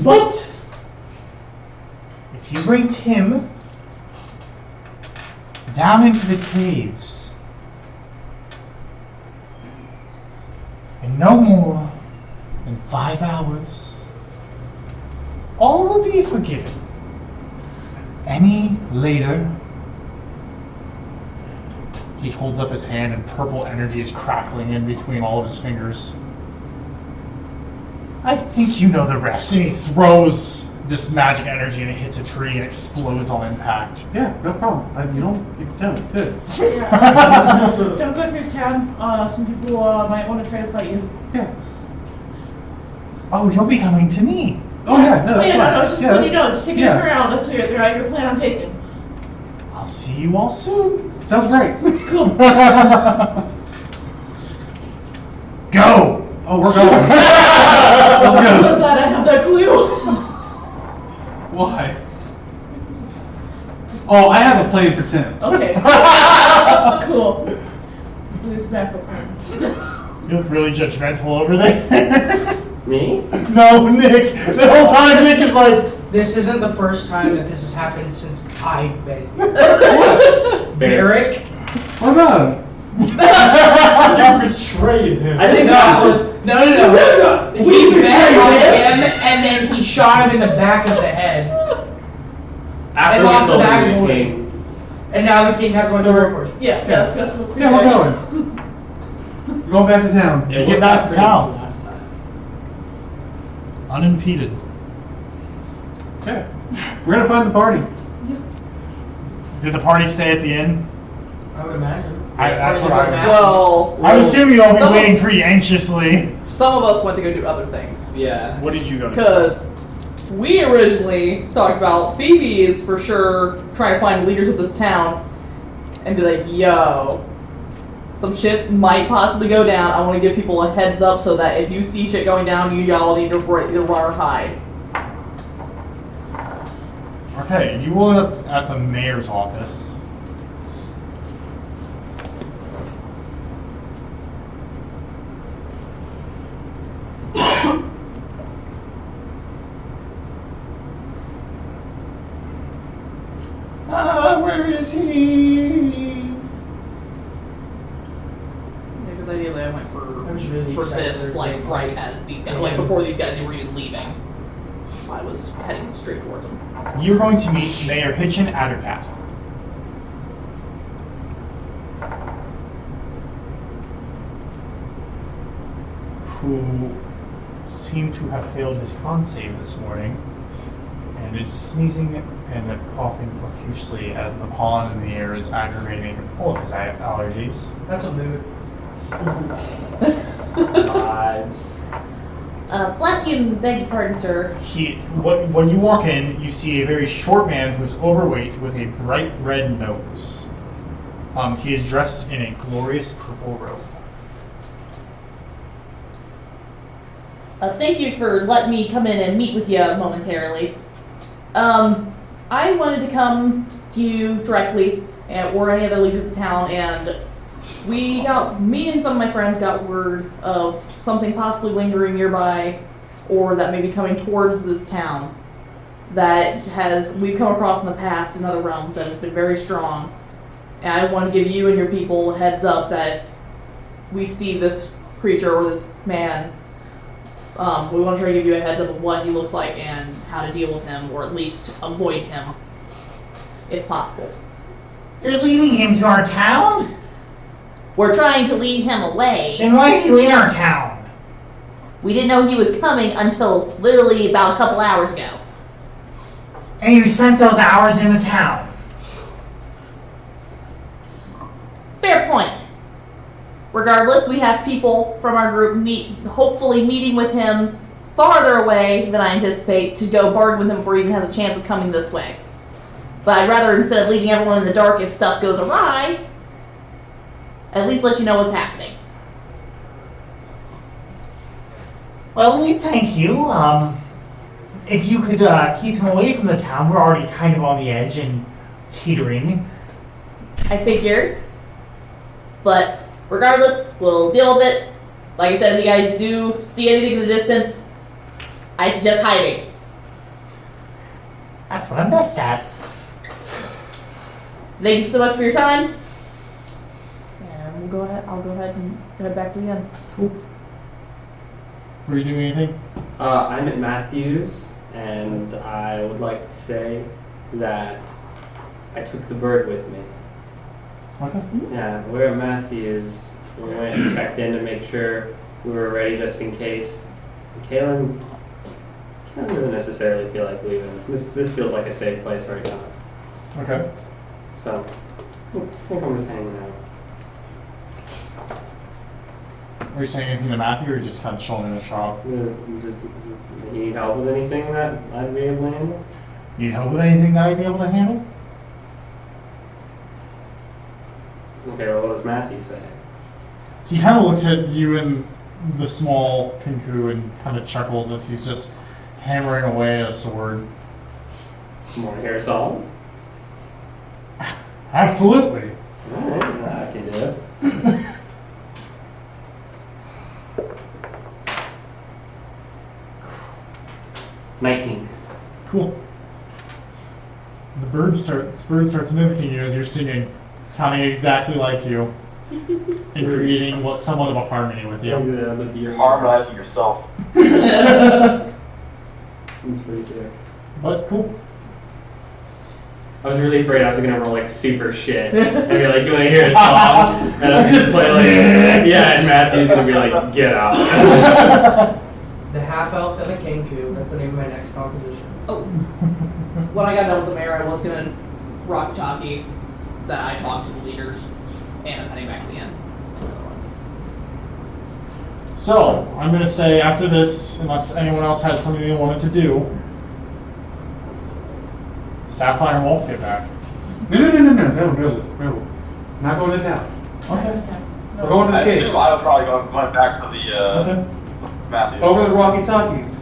Speaker 1: But if you bring Tim down into the caves in no more than 5 hours, all will be forgiven. Any later, he holds up his hand and purple energy is crackling in between all of his fingers. I think you know the rest. And he throws this magic energy and it hits a tree and explodes on impact.
Speaker 3: Yeah, no problem. You can it's good.
Speaker 9: Yeah. Don't go through town. Some people might want to try to fight you.
Speaker 3: Yeah.
Speaker 1: Oh, you'll be coming to me.
Speaker 3: Oh yeah, no, that's
Speaker 9: yeah,
Speaker 3: fine.
Speaker 9: no, just
Speaker 3: yeah,
Speaker 9: let you know. Just take it
Speaker 3: yeah.
Speaker 9: around. That's your plan on taking.
Speaker 1: I'll see you all soon.
Speaker 3: Sounds great.
Speaker 9: Cool.
Speaker 1: Go!
Speaker 3: Oh, we're going.
Speaker 9: I'm so glad I have that clue.
Speaker 3: Why? Oh, I have a plan for Tim.
Speaker 9: Okay. Cool. Blue's backup plan.
Speaker 1: You look really judgmental over there.
Speaker 12: Me?
Speaker 1: No, Nick. The whole time Nick is like,
Speaker 7: This isn't the first time that this has happened since I've been here. Barrick?
Speaker 3: What about him?
Speaker 1: You betrayed him.
Speaker 10: I think that was.
Speaker 7: No. He bet on him, and then he shot him in the back of the head.
Speaker 12: After
Speaker 7: lost
Speaker 12: we
Speaker 7: the
Speaker 12: sold
Speaker 7: bag
Speaker 12: the
Speaker 7: of
Speaker 12: king.
Speaker 7: And now the king has one to work for.
Speaker 9: Yeah, let's go. Let's go.
Speaker 3: Yeah, we're going. We're going back to town.
Speaker 12: It
Speaker 1: Get
Speaker 12: worked
Speaker 1: back
Speaker 12: out
Speaker 1: to
Speaker 12: pretty
Speaker 1: town.
Speaker 12: good last time.
Speaker 1: Unimpeded.
Speaker 3: Okay. We're gonna find the party.
Speaker 1: Did the party stay at the inn?
Speaker 7: I would imagine.
Speaker 1: That's what
Speaker 7: Or
Speaker 1: I
Speaker 7: they go to
Speaker 1: would.
Speaker 5: Well,
Speaker 1: I would assume you'll be
Speaker 5: Some-
Speaker 1: waiting pretty anxiously.
Speaker 5: some of us went to go do other things.
Speaker 2: Yeah.
Speaker 1: What did you go to?
Speaker 5: Because we originally talked about Phoebe is for sure trying to find leaders of this town and be like, yo, some shit might possibly go down. I want to give people a heads up so that if you see shit going down, you y'all need to either run or hide.
Speaker 1: Okay, you will end up at the mayor's office. Where is he?
Speaker 5: Because ideally I went
Speaker 7: I was really
Speaker 5: for
Speaker 7: excited
Speaker 5: this,
Speaker 7: for
Speaker 5: like,
Speaker 7: example.
Speaker 5: right as these guys, like, before these guys were even leaving. I was heading straight towards them.
Speaker 1: You're going to meet Mayor Hitchin Addercat. Who seemed to have failed his con save this morning and is sneezing and coughing profusely as the pollen in the air is aggravating all of his allergies.
Speaker 7: That's a mood.
Speaker 12: Vibes.
Speaker 5: Bless you and beg your pardon, sir.
Speaker 1: When you walk in, you see a very short man who's overweight with a bright red nose. He is dressed in a glorious purple robe.
Speaker 5: Thank you for letting me come in and meet with you momentarily. I wanted to come to you directly, or any other leaders of the town, and me and some of my friends got word of something possibly lingering nearby, or that may be coming towards this town, that we've come across in the past in other realms that has been very strong. And I want to give you and your people a heads up that if we see this creature or this man, we want to try to give you a heads up of what he looks like and how to deal with him, or at least avoid him, if possible.
Speaker 13: You're leading him to our town?
Speaker 5: We're trying to lead him away.
Speaker 13: Then why are you in our town?
Speaker 5: We didn't know he was coming until literally about a couple hours ago.
Speaker 13: And you spent those hours in the town?
Speaker 5: Fair point. Regardless, we have people from our group hopefully meeting with him farther away than I anticipate to go bargain with him before he even has a chance of coming this way. But I'd rather, instead of leaving everyone in the dark if stuff goes awry, at least let you know what's happening.
Speaker 13: Well, we thank you. If you could keep him away from the town, we're already kind of on the edge and teetering.
Speaker 5: I figured. But regardless, we'll deal with it. Like I said, if you guys do see anything in the distance, I suggest hiding.
Speaker 13: That's what I'm best at.
Speaker 5: Thank you so much for your time. And I'll go ahead and head back to the inn.
Speaker 1: Cool. Were you doing anything?
Speaker 12: I'm at Matthews, and I would like to say that I took the bird with me.
Speaker 1: Okay.
Speaker 12: Yeah, we're at Matthews. We went and checked in to make sure we were ready just in case. And Kaylin doesn't necessarily feel like leaving. This feels like a safe place right now.
Speaker 1: Okay.
Speaker 12: So, I think I'm just hanging out.
Speaker 1: Were you saying anything to Matthew, or just kind of chilling in the shop?
Speaker 12: You need help with anything that I'd be able to handle?
Speaker 1: Need help with anything that I'd be able to handle?
Speaker 12: Okay, well, what does Matthew say?
Speaker 1: He kind of looks at you and the small Kinku and kind of chuckles as he's just hammering away at a sword.
Speaker 12: More hair salt?
Speaker 1: Absolutely.
Speaker 12: Alright, I can do it. $19.
Speaker 1: Cool. The bird starts mimicking you as you're singing, sounding exactly like you. and creating what somewhat of a harmony with you.
Speaker 8: Harmonizing yourself.
Speaker 12: That's pretty sick.
Speaker 1: But cool.
Speaker 12: I was really afraid I was gonna roll like super shit. I'd be like, you wanna hear a song? And I'd just play like, yeah, and Matthew's gonna be like, get out.
Speaker 7: The half elf and a kenku. That's the name of my next composition.
Speaker 5: Oh. When I got done with the mayor, I was gonna rock talkie that I talked to the leaders, and I'm heading back to the end.
Speaker 1: So, I'm going to say after this, unless anyone else had something they wanted to do, Sapphire and Wolf get back.
Speaker 3: No. Not going to town.
Speaker 1: Okay.
Speaker 3: We're going to the
Speaker 8: I
Speaker 3: caves.
Speaker 8: assume I was probably going back to the
Speaker 1: Okay.
Speaker 8: Matthews.
Speaker 3: Over the Rocky Talkies.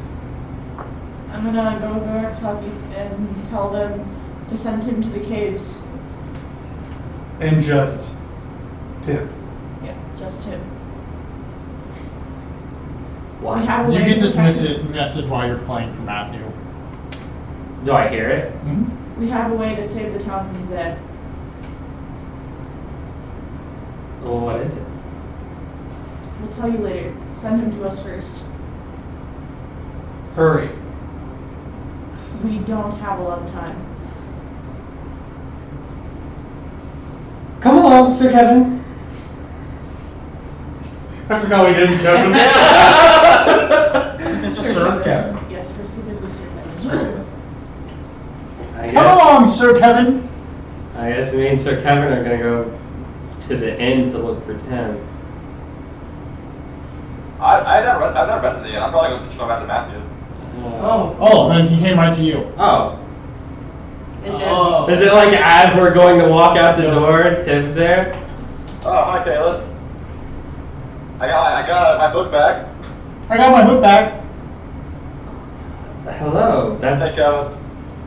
Speaker 9: I'm gonna go to Talkie and tell them to send him to the caves.
Speaker 3: And just Tim.
Speaker 9: Yeah, just him.
Speaker 12: Why?
Speaker 9: We have a
Speaker 1: You
Speaker 9: way
Speaker 1: get
Speaker 9: to
Speaker 1: this
Speaker 9: protect him.
Speaker 1: message while you're playing for Matthew.
Speaker 12: Do I hear it?
Speaker 1: Mm-hmm.
Speaker 9: We have a way to save the town from Zed.
Speaker 12: Well, what is it?
Speaker 9: We'll tell you later. Send him to us first.
Speaker 3: Hurry.
Speaker 9: We don't have a lot of time.
Speaker 12: Come along, Sir Kevin.
Speaker 3: I forgot we didn't, Kevin.
Speaker 1: Sir Kevin.
Speaker 9: Yes, specifically Sir Kevin.
Speaker 12: I
Speaker 1: Come
Speaker 12: guess,
Speaker 1: along, Sir Kevin!
Speaker 12: I guess me and Sir Kevin are gonna go to the inn to look for Tim.
Speaker 8: I've never been to the inn. I'm probably going to just go back to Matthews.
Speaker 1: Oh, then he came right to you.
Speaker 12: Oh.
Speaker 5: Oh.
Speaker 12: Is it like as we're going to walk out the door, Tim's there?
Speaker 8: Oh, hi, Caleb. I got my book back.
Speaker 1: I got my book back.
Speaker 12: Hello,
Speaker 8: Hey,
Speaker 12: that's
Speaker 8: Caleb.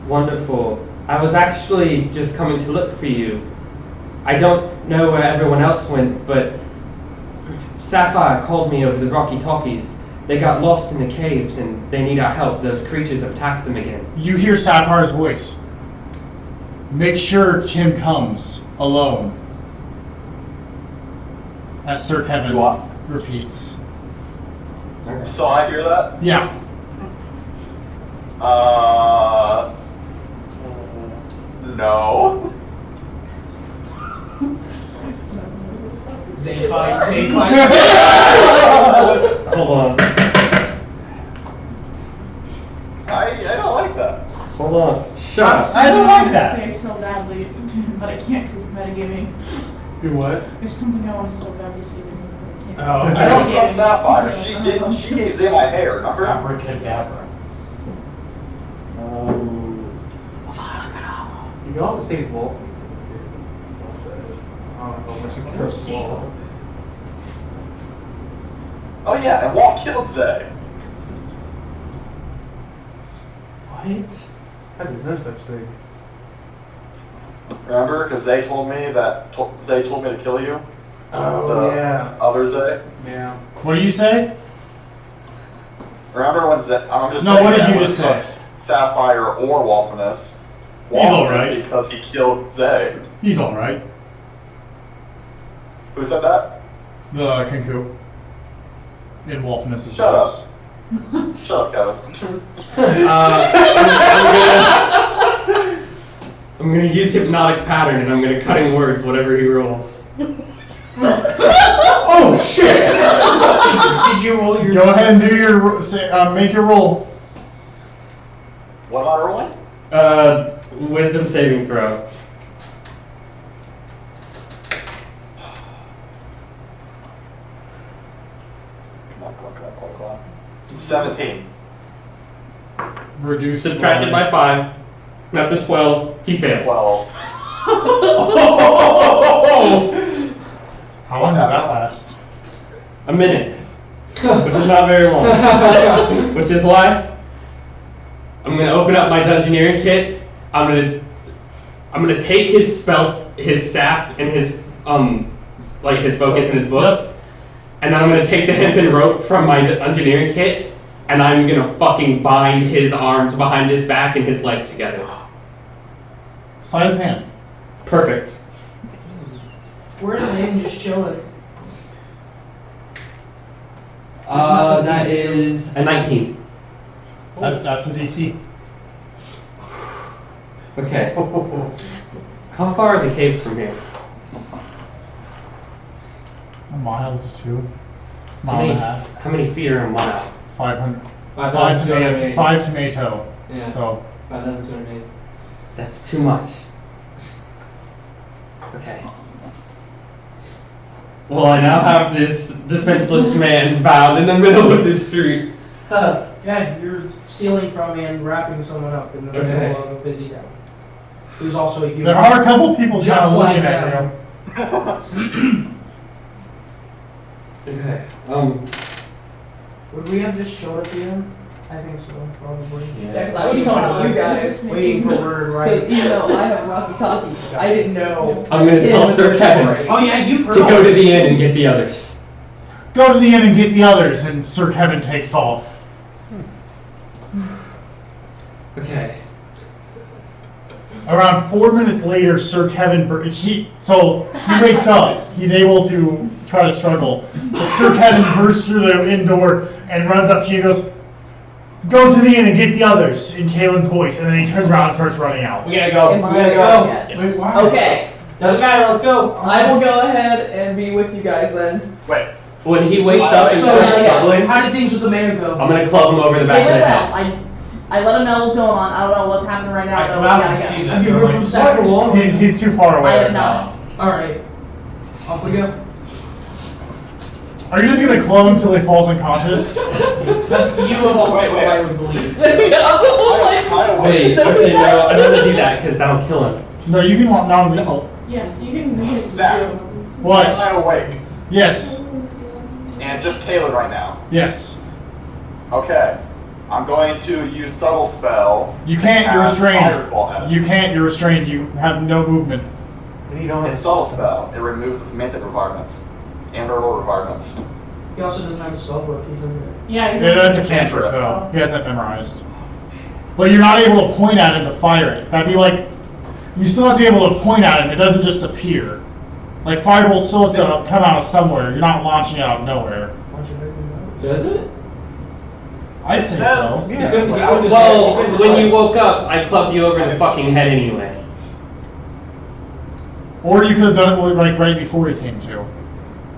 Speaker 12: wonderful. I was actually just coming to look for you. I don't know where everyone else went, but Sapphire called me over the Rocky Talkies. They got lost in the caves and they need our help. Those creatures have attacked them again.
Speaker 1: You hear Sapphire's voice. Make sure Tim comes alone. As Sir Kevin
Speaker 8: What?
Speaker 1: repeats.
Speaker 8: So I hear that?
Speaker 1: Yeah.
Speaker 8: No.
Speaker 7: Zay.
Speaker 12: Hold on.
Speaker 9: I
Speaker 8: don't like that.
Speaker 12: Hold on. Shut up.
Speaker 1: I don't like that.
Speaker 9: Say so badly, but I can't because it's metagaming.
Speaker 3: Do what?
Speaker 9: There's something I want to so badly say to him.
Speaker 3: Oh.
Speaker 8: I don't trust Sapphire. She gave Zay my hair, remember?
Speaker 13: Abracadabra.
Speaker 3: You can also say wolf.
Speaker 8: Oh yeah, and Walt killed Zay.
Speaker 3: What? I didn't know such thing.
Speaker 8: Remember? Because Zay told me Zay told me to kill you.
Speaker 3: Oh,
Speaker 8: The
Speaker 3: yeah.
Speaker 8: Other Zay.
Speaker 3: Yeah.
Speaker 1: What do you say?
Speaker 8: Remember when Zay? I'm just
Speaker 1: No,
Speaker 8: saying
Speaker 1: what did
Speaker 8: that
Speaker 1: you
Speaker 8: when
Speaker 1: just say?
Speaker 8: trust Sapphire or Walterness.
Speaker 1: He's alright.
Speaker 8: Because he killed Zay.
Speaker 1: He's alright.
Speaker 8: Who said that?
Speaker 1: The Kenku. In Wolfness's
Speaker 8: Shut
Speaker 1: voice.
Speaker 8: Shut up, Kevin.
Speaker 12: I'm gonna use hypnotic pattern and I'm gonna cut in words whatever he rolls.
Speaker 3: Oh shit!
Speaker 7: Did you roll your?
Speaker 1: Go ahead and do your make your roll.
Speaker 8: What am I rolling?
Speaker 12: Wisdom saving throw.
Speaker 8: Come on. 17.
Speaker 1: Reduce.
Speaker 12: Subtracted by 5. That's a 12. He fails.
Speaker 8: 12.
Speaker 1: How long does that last?
Speaker 12: A minute. Which is not very long. Which is why I'm gonna open up my Dungeoneering kit. I'm gonna take his staff, and his his focus and his book, and then I'm gonna take the hempen rope from my Dungeoneering kit, and I'm gonna fucking bind his arms behind his back and his legs together.
Speaker 1: Sleight of hand.
Speaker 12: Perfect.
Speaker 7: We're in the inn just chilling.
Speaker 12: That is a 19.
Speaker 1: That's the DC.
Speaker 12: Okay. How far are the caves from here?
Speaker 1: A mile to 2.
Speaker 12: How
Speaker 1: Mile and
Speaker 12: many,
Speaker 1: a half.
Speaker 12: how many feet are a mile?
Speaker 1: 500.
Speaker 2: 5,280.
Speaker 1: 5 tomato.
Speaker 2: Yeah.
Speaker 1: So
Speaker 2: 5,280.
Speaker 12: That's too much. Okay. Well, I now have this defenseless man bound in the middle of the street.
Speaker 7: Yeah, you're stealing from and wrapping someone up in the
Speaker 12: Okay.
Speaker 7: middle of a busy town. Who's also a human.
Speaker 1: there are a couple people
Speaker 7: Just
Speaker 1: just
Speaker 7: like
Speaker 1: looking at
Speaker 7: them.
Speaker 1: you.
Speaker 12: Okay.
Speaker 7: Would we have just showed up to him? I think so, probably.
Speaker 5: Yeah, because I was telling you guys.
Speaker 7: Waiting for word, right?
Speaker 5: Because even though I have Rocky Talkie, I didn't know.
Speaker 12: I'm gonna tell
Speaker 5: his
Speaker 12: Sir Kevin
Speaker 5: story.
Speaker 7: Oh yeah, you've heard
Speaker 12: to go
Speaker 7: all
Speaker 12: to
Speaker 7: this.
Speaker 12: the inn and get the others.
Speaker 1: Go to the inn and get the others, and Sir Kevin takes off.
Speaker 12: Okay.
Speaker 1: Around 4 minutes later, Sir Kevin he wakes up. He's able to try to struggle. But Sir Kevin bursts through the inn door and runs up to you and goes, "Go to the inn and get the others," in Kalen's voice, and then he turns around and starts running out.
Speaker 10: We gotta go.
Speaker 5: Am
Speaker 10: We
Speaker 5: I
Speaker 10: gotta
Speaker 5: going
Speaker 10: go.
Speaker 5: yet?
Speaker 1: Yes.
Speaker 5: Okay,
Speaker 10: Doesn't matter. Let's go.
Speaker 5: I will go ahead and be with you guys then.
Speaker 8: Wait.
Speaker 12: When he wakes up and
Speaker 7: So,
Speaker 12: starts struggling,
Speaker 7: how did things with the man go?
Speaker 12: I'm gonna club him over the back
Speaker 5: It
Speaker 12: of the
Speaker 5: went
Speaker 12: head.
Speaker 5: well. I let him know what's going on. I don't know what's happening right now.
Speaker 6: I
Speaker 5: though.
Speaker 6: come
Speaker 5: We
Speaker 6: out
Speaker 5: gotta
Speaker 6: and
Speaker 5: go.
Speaker 6: see
Speaker 7: Have
Speaker 6: this.
Speaker 7: you heard from Sackable?
Speaker 1: He's too far away.
Speaker 5: I have
Speaker 1: right now.
Speaker 5: not.
Speaker 7: Alright. Off we go.
Speaker 1: Are you just gonna club him until he falls unconscious?
Speaker 7: That's you of all
Speaker 8: Wait,
Speaker 7: people
Speaker 8: wait.
Speaker 7: I would believe.
Speaker 8: I wait.
Speaker 12: Wait, okay, no, I'm gonna do that because that'll kill him.
Speaker 1: No, you can want non-lethal.
Speaker 9: Yeah, you can.
Speaker 8: Zach.
Speaker 1: What?
Speaker 8: Am I awake?
Speaker 1: Yes.
Speaker 8: And just Caleb right now.
Speaker 1: Yes.
Speaker 8: Okay. I'm going to use subtle spell.
Speaker 1: You can't. You're
Speaker 8: Cast
Speaker 1: restrained.
Speaker 8: Fireball at him.
Speaker 1: You can't. You're restrained. You have no movement.
Speaker 3: And you don't have
Speaker 8: It's subtle spell. It removes the semantic requirements and verbal requirements.
Speaker 7: He also doesn't have a spell book either.
Speaker 9: Yeah,
Speaker 1: Yeah, that's a cantrip though. He has that memorized. But you're not able to point at him to fire it. That'd be like, you still have to be able to point at him. It doesn't just appear. Like Firebolt still has to come out of somewhere. You're not launching it out of nowhere.
Speaker 10: Does it?
Speaker 1: I'd say so.
Speaker 10: You couldn't- you
Speaker 8: Well,
Speaker 10: couldn't just-
Speaker 12: Well,
Speaker 10: you couldn't just
Speaker 12: when
Speaker 10: like-
Speaker 12: you woke up, I clubbed you over the fucking head anyway.
Speaker 1: Or you could have done it like right before he came to.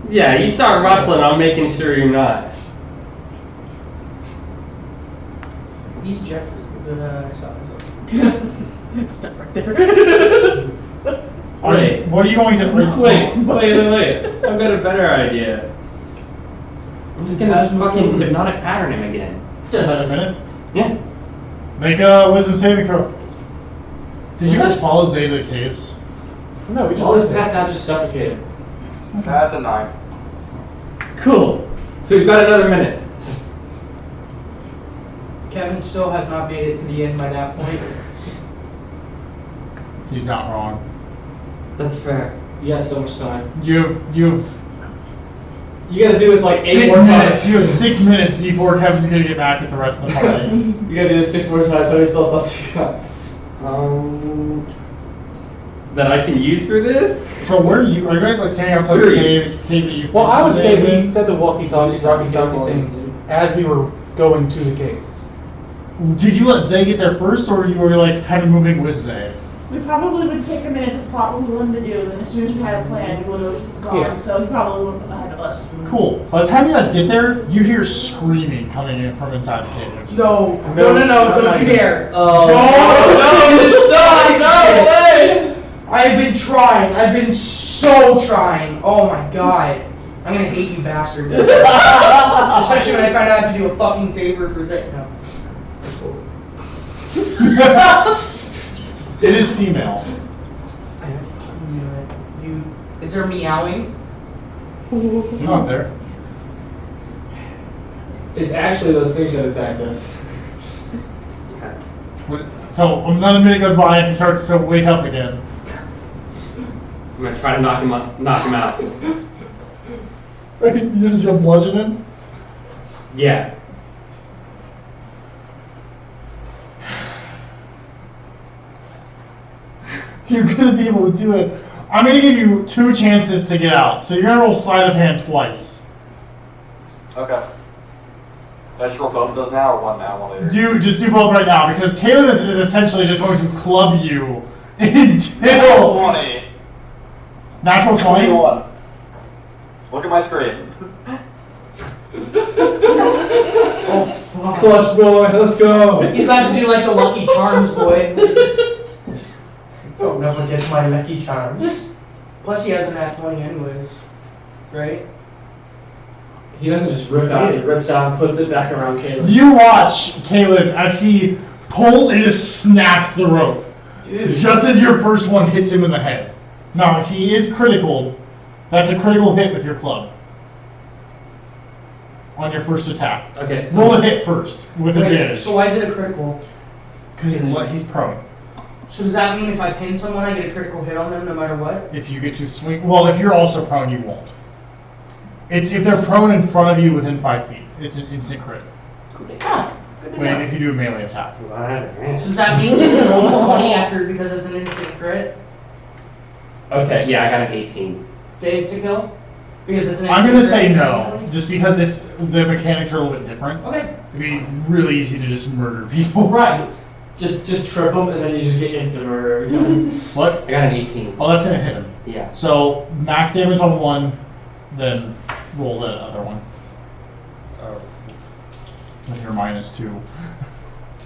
Speaker 12: Yeah, you start rustling, I'm making sure you're not.
Speaker 7: He's Jeff. Stop myself.
Speaker 5: Step right there.
Speaker 12: Wait.
Speaker 1: What are you going to?
Speaker 12: Wait. I've got a better idea. I'm just gonna fucking hypnotic pattern him again.
Speaker 1: Wait a minute.
Speaker 12: Yeah.
Speaker 1: Make a wisdom saving throw. Did you guys follow Zay to the caves?
Speaker 10: No, we just
Speaker 2: All this passed out just suffocated.
Speaker 8: That's a 9.
Speaker 12: Cool. So we've got another minute.
Speaker 7: Kevin still has not made it to the end by that point.
Speaker 1: He's not wrong.
Speaker 12: That's fair.
Speaker 2: You got so much time.
Speaker 1: You've
Speaker 10: You gotta do this like 8
Speaker 1: 6
Speaker 10: more
Speaker 1: minutes.
Speaker 10: times.
Speaker 1: You have 6 minutes before Kevin's gonna get back with the rest of the party.
Speaker 10: You gotta do this 6 more times. How many spell slots you got?
Speaker 12: That I can use for this?
Speaker 1: So where are you? Are you guys like standing outside the cave that you?
Speaker 3: Well, I would say we
Speaker 1: in?
Speaker 3: said the walkie-talkie thing as we were going to the caves.
Speaker 1: Did you let Zay get there first, or you were like kind of moving with Zay?
Speaker 9: We probably would take a minute to plot what we wanted to do, and as soon as we had a plan, we would have gone.
Speaker 3: Yeah.
Speaker 9: So he probably would have been ahead of us.
Speaker 1: Cool. By the time you guys get there, you hear screaming coming in from inside the caves.
Speaker 7: No,
Speaker 3: No,
Speaker 7: don't you dare.
Speaker 2: Oh,
Speaker 7: No, way! I've been trying. I've been so trying. Oh my god. I'm gonna hate you bastards. Especially when I find out I have to do a fucking favor for Zay. No. That's cool.
Speaker 1: It is female.
Speaker 7: Is there meowing?
Speaker 1: Not there.
Speaker 10: It's actually those things that attack us.
Speaker 1: So another minute goes by and he starts to wake up again.
Speaker 12: I'm gonna try to knock him out.
Speaker 1: You're just gonna bludgeon him?
Speaker 12: Yeah.
Speaker 1: You're gonna be able to do it. I'm gonna give you 2 chances to get out. So you're gonna roll sleight of hand twice.
Speaker 8: Okay. I just roll both of those now, or one now, one later?
Speaker 1: Just do both right now, because Caleb is essentially just going to club you until
Speaker 8: 20.
Speaker 1: natural 20.
Speaker 8: 21. Look at my screen.
Speaker 10: Clutch boy, let's go.
Speaker 7: He's about to do like the Lucky Charms boy.
Speaker 10: Don't never get my Lucky Charms.
Speaker 7: Plus he has an at 20 anyways, right?
Speaker 10: He doesn't just rip out, he rips out and puts it back around Caleb.
Speaker 1: You watch Caleb as he pulls and just snaps the rope.
Speaker 7: Dude.
Speaker 1: Just as your first one hits him in the head. Now, if he is critical, that's a critical hit with your club. On your first attack.
Speaker 12: Okay.
Speaker 1: Roll a hit first with advantage.
Speaker 7: So why is it a critical?
Speaker 1: Because he's prone.
Speaker 7: So does that mean if I pin someone, I get a critical hit on them no matter what?
Speaker 1: If you get to swing, well, if you're also prone, you won't. It's if they're prone in front of you within 5 feet. It's an instant crit.
Speaker 7: Ah, good to know.
Speaker 1: If you do a melee attack.
Speaker 7: So does that mean you can roll a 20 after because it's an instant crit?
Speaker 12: Okay, yeah, I got an 18.
Speaker 7: The instant kill? Because it's an
Speaker 1: I'm
Speaker 7: instant
Speaker 1: gonna
Speaker 7: crit,
Speaker 1: say no,
Speaker 7: technically?
Speaker 1: just because the mechanics are a little bit different.
Speaker 7: Okay.
Speaker 1: It'd be really easy to just murder people.
Speaker 7: Right.
Speaker 10: Just trip him and then you just get instant murder every time.
Speaker 1: What?
Speaker 12: I got an 18.
Speaker 1: Oh, that's gonna hit him.
Speaker 12: Yeah.
Speaker 1: So max damage on one, then roll the other one. With your -2.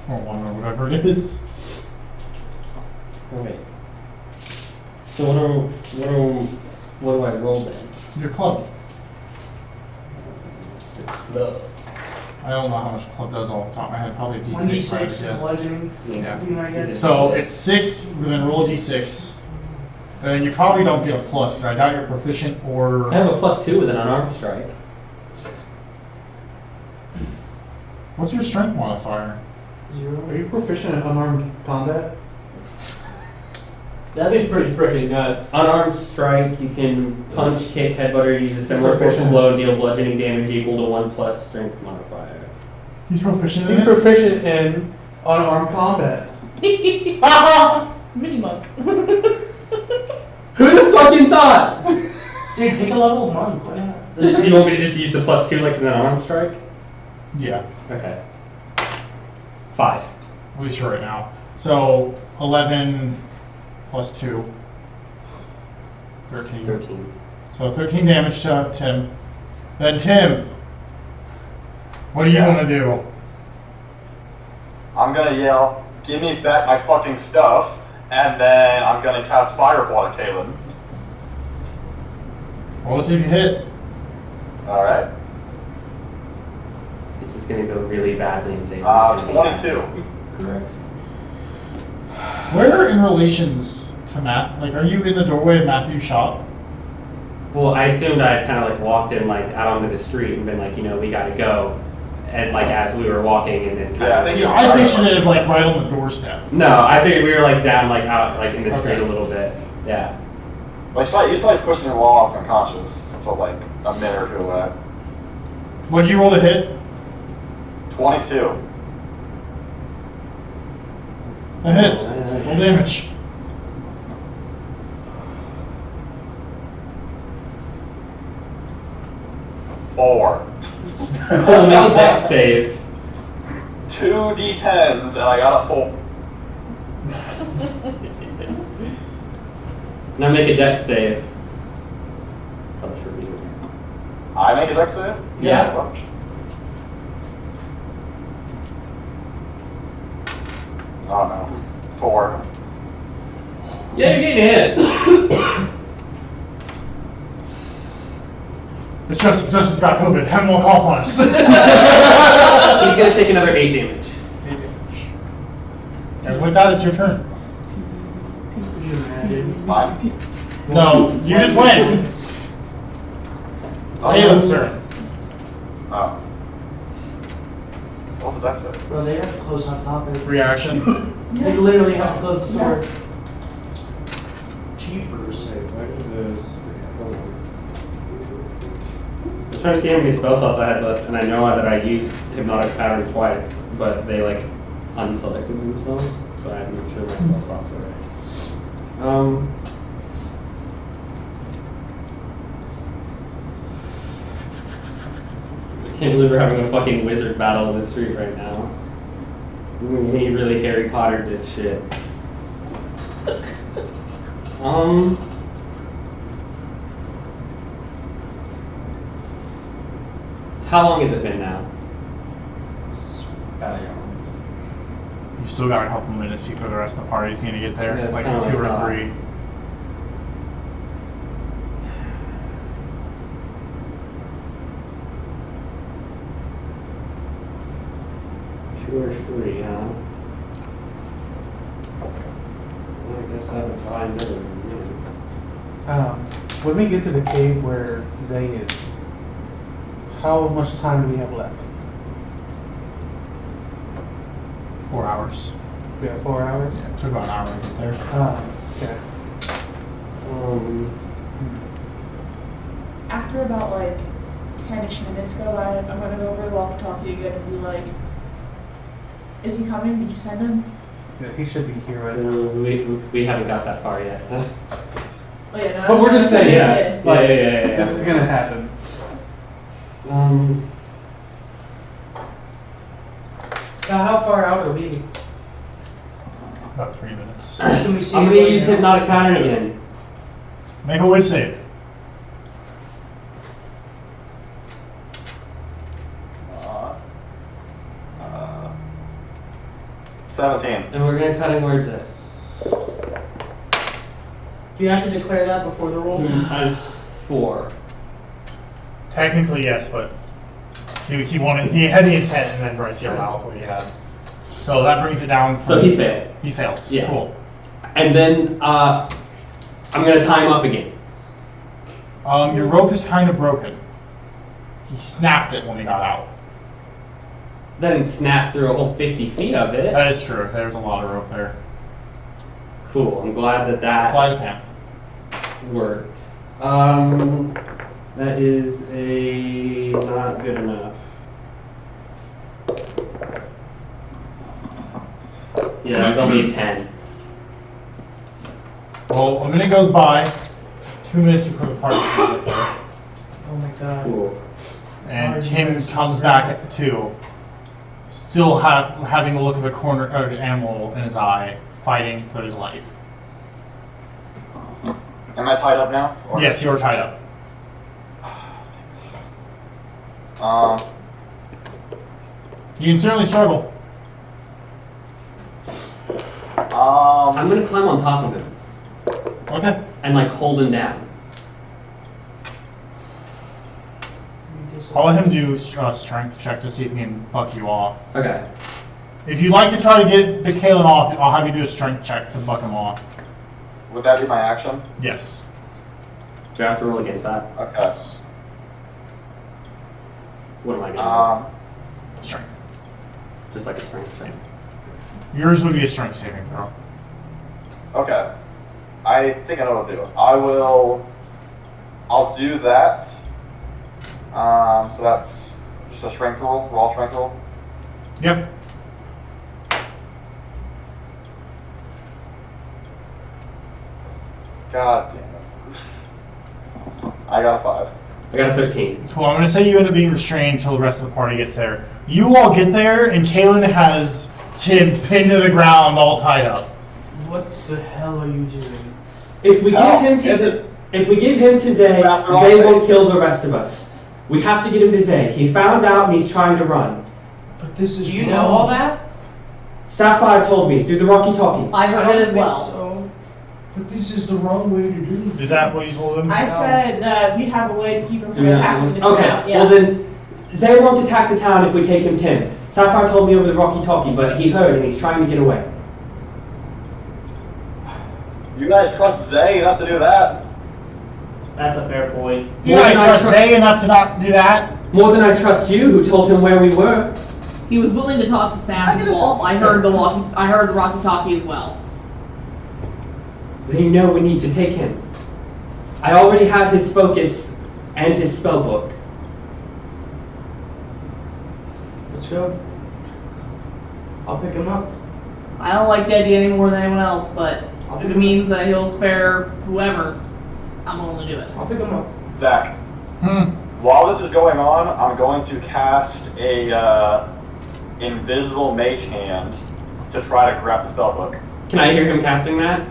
Speaker 1: Or 1 or whatever it is.
Speaker 12: Okay. So what do I roll then?
Speaker 1: Your club.
Speaker 12: Club.
Speaker 1: I don't know how much club does off the top of my head. Probably a D6.
Speaker 7: 1d6
Speaker 1: I would guess.
Speaker 7: bludgeoning.
Speaker 1: Yeah.
Speaker 7: I guess.
Speaker 1: So it's 6, then roll a D6. And then you probably don't get a plus, because I doubt you're proficient or...
Speaker 12: I have a +2 with an unarmed strike.
Speaker 1: What's your strength modifier?
Speaker 7: 0.
Speaker 3: Are you proficient in unarmed combat?
Speaker 10: That'd be pretty freaking nuts.
Speaker 12: Unarmed strike, you can punch, kick, headbutt, or use a similar forceful
Speaker 3: Proficient.
Speaker 12: blow, deal bludgeoning damage equal to 1+ strength modifier.
Speaker 1: He's proficient in
Speaker 3: He's
Speaker 1: it?
Speaker 3: proficient in unarmed combat.
Speaker 5: Mini monk.
Speaker 12: Who'd have fucking thought?
Speaker 7: Dude, take a level 1. Why not?
Speaker 12: You want me to just use the +2 like an unarmed strike?
Speaker 1: Yeah,
Speaker 12: Okay. 5.
Speaker 1: at least for right now. So 11 plus 2. 13.
Speaker 12: 13.
Speaker 1: So 13 damage to Tim. Then Tim, what do you
Speaker 8: Yeah.
Speaker 1: want to do?
Speaker 8: I'm gonna yell, "Give me back my fucking stuff," and then I'm gonna cast Fireball at Caleb.
Speaker 1: Well, let's see if you hit.
Speaker 8: Alright.
Speaker 12: This is gonna go really badly in Zay's gonna be
Speaker 8: 22.
Speaker 12: Correct.
Speaker 1: Where in relations to Matt? Like, are you in the doorway of Matthew's shop?
Speaker 12: Well, I assumed I kind of like walked in like out onto the street and been like, we gotta go, and like as we were walking and then kind
Speaker 8: Yeah,
Speaker 12: of.
Speaker 1: See, I pictured it as like right on the doorstep.
Speaker 12: No, I figured we were like down like out like in the street a little bit. Yeah.
Speaker 8: Well, he's probably pushing him while I was unconscious, so like a minute or two away.
Speaker 1: What'd you roll to hit?
Speaker 8: 22.
Speaker 1: That hits. Roll damage.
Speaker 8: Four.
Speaker 12: Cool, make a dex save.
Speaker 8: 2 d10s, and I got a 4.
Speaker 12: Now make a dex save. Publish review.
Speaker 8: I make a dex save?
Speaker 12: Yeah.
Speaker 8: Oh no. 4.
Speaker 12: Yeah, you're getting hit.
Speaker 1: It's just got COVID. Have him walk off on us.
Speaker 12: He's gonna take another 8 damage.
Speaker 1: And with that, it's your turn.
Speaker 7: Could you imagine?
Speaker 8: Mine?
Speaker 1: No, you just win. It's Caleb's turn.
Speaker 8: Oh. What was the dex save?
Speaker 7: Bro, they have to close on top of it.
Speaker 1: Reaction.
Speaker 7: They literally have to close the sword.
Speaker 3: Cheapers.
Speaker 12: I'm trying to see how many spell slots I had left, and I know that I used Hypnotic Pattern twice, but they like unselected themselves, so I had to make sure my spell slots were right. Can't believe we're having a fucking wizard battle in the street right now. We really Harry Pottered this shit. How long has it been now?
Speaker 11: It's about a hours.
Speaker 1: You still got a couple minutes before the rest of the party's gonna get there,
Speaker 12: Yeah, it's
Speaker 1: like
Speaker 12: kinda
Speaker 1: 2
Speaker 12: like
Speaker 1: or
Speaker 12: that.
Speaker 1: 3.
Speaker 12: Two or three, huh? Well, I guess I haven't find it.
Speaker 3: When we get to the cave where Zay is, how much time do we have left?
Speaker 1: 4 hours.
Speaker 3: We have 4 hours?
Speaker 1: Yeah, it took about an hour to get there.
Speaker 3: Okay.
Speaker 9: After about like 10-ish minutes go by, I'm gonna go over to the walkie-talkie again and be like, is he coming? Did you send him?
Speaker 3: Yeah, he should be here right now.
Speaker 12: We haven't got that far yet.
Speaker 9: Oh yeah, no.
Speaker 3: But we're just saying,
Speaker 12: Yeah.
Speaker 3: like,
Speaker 12: Yeah.
Speaker 3: this is gonna happen.
Speaker 7: How far out are we?
Speaker 1: About 3 minutes.
Speaker 7: Can we see
Speaker 12: I'm
Speaker 7: it
Speaker 12: gonna
Speaker 7: right
Speaker 12: use
Speaker 7: now?
Speaker 12: hypnotic pattern again.
Speaker 1: Make a whiz save.
Speaker 8: Uh, 17.
Speaker 12: And we're gonna cut in words it.
Speaker 7: Do you have to declare that before the roll?
Speaker 12: As 4.
Speaker 1: Technically, yes, but he had the intent, and then Bryce yelled out what he had. So that brings it down.
Speaker 12: So he failed.
Speaker 1: He fails.
Speaker 12: Yeah.
Speaker 1: Cool.
Speaker 12: And then I'm gonna tie him up again.
Speaker 1: Your rope is kind of broken. He snapped it when he got out.
Speaker 12: That didn't snap through a whole 50 feet of it.
Speaker 1: That is true. There's a lot of rope there.
Speaker 12: Cool. I'm glad that
Speaker 1: Sleight of hand.
Speaker 12: worked. That is a not good enough. Yeah, it's only a 10.
Speaker 1: Well, a minute goes by. 2 minutes before the party starts.
Speaker 7: Oh my god.
Speaker 12: Cool.
Speaker 1: And Tim comes back at the 2, still having the look of a cornered animal in his eye, fighting for his life.
Speaker 8: Am I tied up now? Or-
Speaker 1: Yes, you're tied up. You can certainly struggle.
Speaker 12: I'm gonna climb on top of him
Speaker 1: Okay.
Speaker 12: and like hold him down.
Speaker 1: I'll let him do a strength check to see if he can buck you off.
Speaker 12: Okay.
Speaker 1: If you'd like to try to get the Kalen off, I'll have you do a strength check to buck him off.
Speaker 8: Would that be my action?
Speaker 1: Yes.
Speaker 12: Do I have to roll against that?
Speaker 8: Okay.
Speaker 12: What am I gonna
Speaker 1: Strength.
Speaker 12: do? Just like a strength check.
Speaker 1: Yours would be a strength saving throw.
Speaker 8: Okay. I think I know what to do. I'll do that. So that's just a strength roll, raw strength roll.
Speaker 1: Yep.
Speaker 8: God damn it. I got a 5.
Speaker 12: I got a 13.
Speaker 1: Cool. I'm going to say you end up being restrained until the rest of the party gets there. You all get there, and Kalen has Tim pinned to the ground, all tied up.
Speaker 7: What the hell are you doing?
Speaker 12: If we give him to Zay, Zay won't kill the rest of us. We have to get him to Zay. He found out and he's trying to run.
Speaker 7: But this is
Speaker 2: Do you
Speaker 7: wrong.
Speaker 2: know all that?
Speaker 12: Sapphire told me through the walkie-talkie.
Speaker 5: I heard it as
Speaker 7: think
Speaker 5: well.
Speaker 7: So.
Speaker 6: But this is the wrong way to do it.
Speaker 1: Is that what you told him?
Speaker 9: I said that we have a way to keep him
Speaker 12: Do
Speaker 9: from
Speaker 12: we have
Speaker 9: attacking the
Speaker 12: to- Okay,
Speaker 9: town.
Speaker 12: well then, Zay won't attack the town if we take him Tim. Sapphire told me over the walkie-talkie, but he heard and he's trying to get away.
Speaker 8: You guys trust Zay enough to do that?
Speaker 2: That's a fair point.
Speaker 1: You guys trust Zay enough to not do that?
Speaker 12: More than I trust you, who told him where we were.
Speaker 5: He was willing to talk to Sam and Wolf. I heard the walkie-talkie as well.
Speaker 12: Then you know we need to take him. I already have his focus and his spell book.
Speaker 7: Let's go. I'll pick him up.
Speaker 5: I don't like Eddie any more than anyone else, but
Speaker 7: I'll
Speaker 5: if
Speaker 7: pick
Speaker 5: it
Speaker 7: him
Speaker 5: means that he'll spare whoever, I'm willing to do it.
Speaker 7: I'll pick him up.
Speaker 8: Zach. While this is going on, I'm going to cast a invisible mage hand to try to grab the spellbook.
Speaker 12: Can I hear him casting that?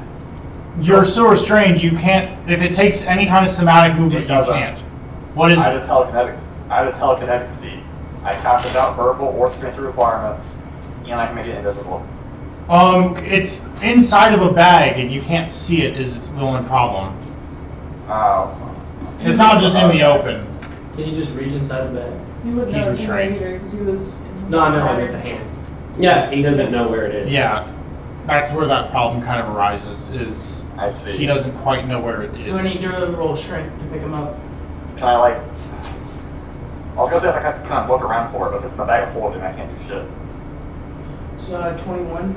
Speaker 1: You're so restrained, you can't. If it takes any kind of somatic movement, you
Speaker 8: doesn't.
Speaker 1: can't. What is
Speaker 8: I
Speaker 1: it?
Speaker 8: have a telekinetic feat. I cast without verbal or strength requirements, and I can make it invisible.
Speaker 1: It's inside of a bag, and you can't see it. Is the only problem. It's not just in the open.
Speaker 7: Can you just reach inside the bag?
Speaker 9: You wouldn't
Speaker 1: He's
Speaker 9: know it's in there
Speaker 1: restrained.
Speaker 9: either because he was. In
Speaker 7: No, I meant with the hand.
Speaker 12: Yeah, he doesn't know where it is.
Speaker 1: Yeah, that's where that problem kind of arises. Is
Speaker 8: I see.
Speaker 1: he doesn't quite know where it is.
Speaker 7: Do I need to roll strength to pick him up?
Speaker 8: Can I like? I was gonna say if I can kind of look around for it, but if it's in the bag of holding, I can't do shit.
Speaker 7: So 21.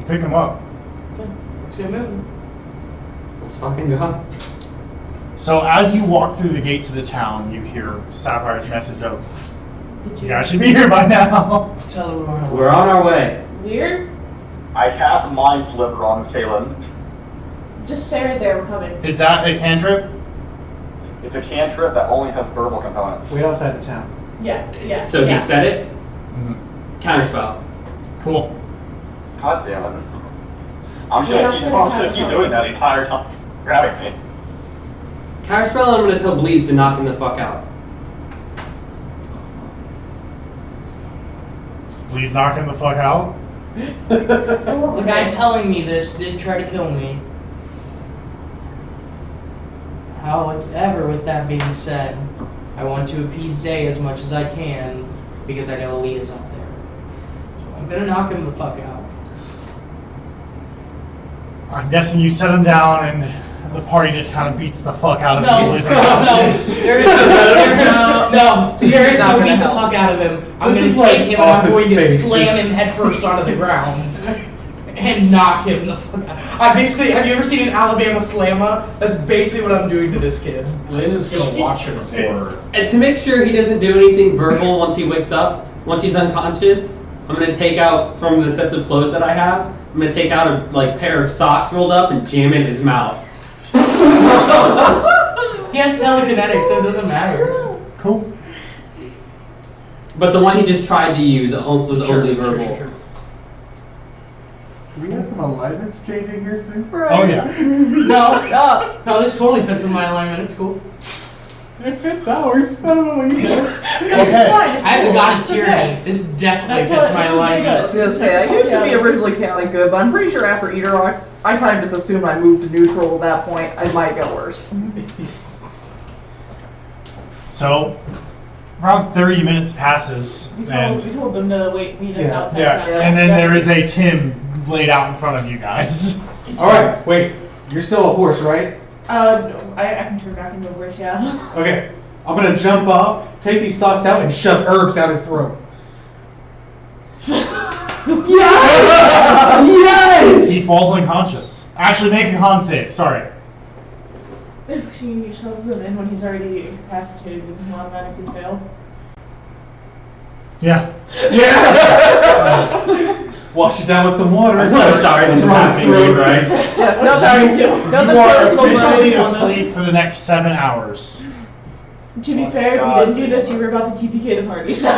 Speaker 1: You pick him up.
Speaker 7: Okay, let's get moving.
Speaker 12: Let's fucking go.
Speaker 1: So as you walk through the gates of the town, you hear Sapphire's message of, "You guys should be here by now."
Speaker 7: Tell her we're on our way.
Speaker 12: We're on our way.
Speaker 9: Weird.
Speaker 8: I cast Mind Sliver on Kalen.
Speaker 9: Just stay right there. We're coming.
Speaker 1: Is that a cantrip?
Speaker 8: It's a cantrip that only has verbal components.
Speaker 3: Way outside the town.
Speaker 9: Yeah. Yeah.
Speaker 12: So
Speaker 9: yeah.
Speaker 12: he said it.
Speaker 1: Mhm.
Speaker 12: Counterspell.
Speaker 1: Cool.
Speaker 8: God damn it. I'm
Speaker 9: Yeah,
Speaker 8: just
Speaker 9: I'll
Speaker 8: gonna
Speaker 9: send it
Speaker 8: keep
Speaker 9: to
Speaker 8: doing that the entire time. Grabbing me.
Speaker 12: Counterspell, and I'm gonna tell Bleeze to knock him the fuck out.
Speaker 1: Please knock him the fuck out.
Speaker 7: The guy telling me this did try to kill me. However, with that being said, I want to appease Zay as much as I can because I know Leah's out there. So I'm gonna knock him the fuck out.
Speaker 1: I'm guessing you set him down, and the party just kind of beats the fuck out of
Speaker 7: No,
Speaker 1: him.
Speaker 7: no, there is no beat the fuck out of him. I'm
Speaker 3: This
Speaker 7: gonna
Speaker 3: is
Speaker 7: take
Speaker 3: like
Speaker 7: him and I'm
Speaker 3: Office
Speaker 7: going to
Speaker 3: Space.
Speaker 7: slam him headfirst onto the ground and knock him the fuck out. Have you ever seen an Alabama Slammer? That's basically what I'm doing to this kid.
Speaker 11: Lynn is gonna watch in horror.
Speaker 12: And to make sure he doesn't do anything verbal once he wakes up, once he's unconscious, I'm gonna take out from the sets of clothes that I have. I'm gonna take out a pair of socks rolled up and jam it in his mouth.
Speaker 7: He has telekinetics, so it doesn't matter.
Speaker 1: Cool.
Speaker 12: But the one he just tried to use was only verbal.
Speaker 3: Sure. Do we have some alive exchanging here soon?
Speaker 1: Oh yeah.
Speaker 7: No, this totally fits in my alignment. It's cool.
Speaker 3: It fits ours, totally.
Speaker 9: It's
Speaker 1: Okay.
Speaker 9: fine. It's
Speaker 7: I have the
Speaker 9: cool.
Speaker 7: god of
Speaker 9: It's okay.
Speaker 7: tyranny. This definitely
Speaker 9: That's
Speaker 7: fits
Speaker 9: what
Speaker 7: my
Speaker 9: they
Speaker 7: alignment.
Speaker 5: I was gonna say, I used to be originally chaotic good, but I'm pretty sure after Eater Rocks, I kind of just assumed I moved to neutral at that point. I might get worse.
Speaker 1: So, around 30 minutes passes,
Speaker 9: We
Speaker 1: and
Speaker 9: told them to wait, meet us
Speaker 3: Yeah.
Speaker 9: outside.
Speaker 1: yeah, and then there is a Tim laid out in front of you guys.
Speaker 3: Alright, wait. You're still a horse, right?
Speaker 9: No, I can turn back into a horse, yeah.
Speaker 3: Okay. I'm gonna jump up, take these socks out, and shove herbs down his throat.
Speaker 1: Yes! He falls unconscious. Actually, make a con save. Sorry.
Speaker 9: If she shoves them in when he's already incapacitated, he'll automatically fail.
Speaker 1: Yeah.
Speaker 3: Wash it down with some water.
Speaker 12: I'm so sorry this is happening to you guys.
Speaker 5: Yeah, no,
Speaker 9: sorry, too.
Speaker 5: nothing
Speaker 1: You are
Speaker 5: personal,
Speaker 1: officially
Speaker 5: but
Speaker 1: asleep for the next 7 hours.
Speaker 9: To be fair, if you didn't do this, you were about to TPK the party, so.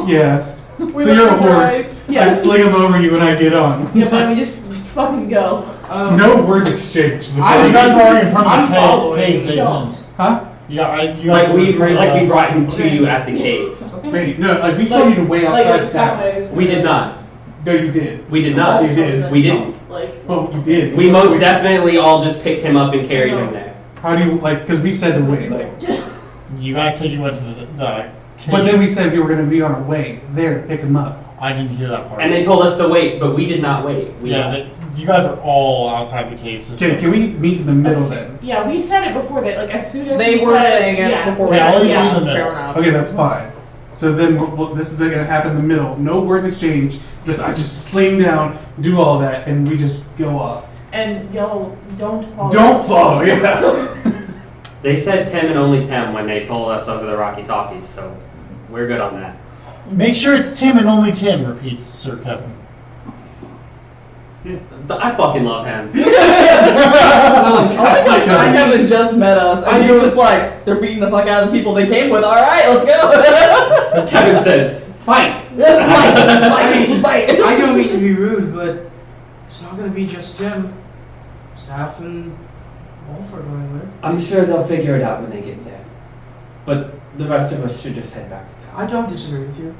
Speaker 3: Yeah.
Speaker 9: We
Speaker 3: So
Speaker 9: were
Speaker 3: you're a
Speaker 9: surprised.
Speaker 3: horse. I
Speaker 9: Yeah.
Speaker 3: sling him over you when I get on.
Speaker 9: Yeah, but we just fucking go.
Speaker 3: No words exchanged.
Speaker 1: You guys were already in front
Speaker 7: I'm
Speaker 1: of the
Speaker 7: following.
Speaker 1: caves. They
Speaker 9: Don't.
Speaker 1: didn't.
Speaker 3: Huh?
Speaker 1: Yeah, you
Speaker 12: Like
Speaker 1: guys
Speaker 12: we
Speaker 1: were
Speaker 12: brought him to you at the cave.
Speaker 3: Wait, no, like we told you to wait outside the town.
Speaker 9: sideways.
Speaker 12: We did not.
Speaker 3: No, you did.
Speaker 12: We did not.
Speaker 3: You did.
Speaker 12: We didn't.
Speaker 9: Like,
Speaker 3: Well, you did.
Speaker 12: We most definitely all just picked him up and carried him there.
Speaker 3: How do you, like, because we said to wait, like,
Speaker 1: You guys said you went to the cave.
Speaker 3: but then we said we were going to be on our way there to pick him up.
Speaker 1: I didn't hear that part.
Speaker 12: And they told us to wait, but we did not wait.
Speaker 1: You guys are all outside the caves.
Speaker 3: Okay, can we meet in the middle then?
Speaker 9: yeah, we said it before that. Like, as soon as
Speaker 5: they
Speaker 9: we
Speaker 5: were
Speaker 9: said
Speaker 5: saying it
Speaker 9: yeah.
Speaker 5: before we
Speaker 1: Yeah, I'll leave it
Speaker 5: yeah,
Speaker 1: in the
Speaker 5: fair
Speaker 1: middle.
Speaker 5: enough.
Speaker 3: Okay, that's fine. So then this is going to happen in the middle. No words exchanged. I just sling down, do all that, and we just go off.
Speaker 9: And yell, don't follow.
Speaker 3: Don't
Speaker 9: us."
Speaker 3: follow, yeah.
Speaker 12: They said Tim and only Tim when they told us over the Rocky Talkies, so we're good on that.
Speaker 1: Make sure it's Tim and only Tim, repeats Sir Kevin.
Speaker 12: I fucking love him.
Speaker 5: I like how Kevin just met us, and he's just like, they're beating the fuck out of the people they came with. All right, let's go.
Speaker 12: Kevin said, fight.
Speaker 5: Fight.
Speaker 7: I don't mean to be rude, but it's not gonna be just him. Saf and Wolf are going with.
Speaker 4: I'm sure they'll figure it out when they get there. But the rest of us should just head back to town.
Speaker 7: I don't disagree with you.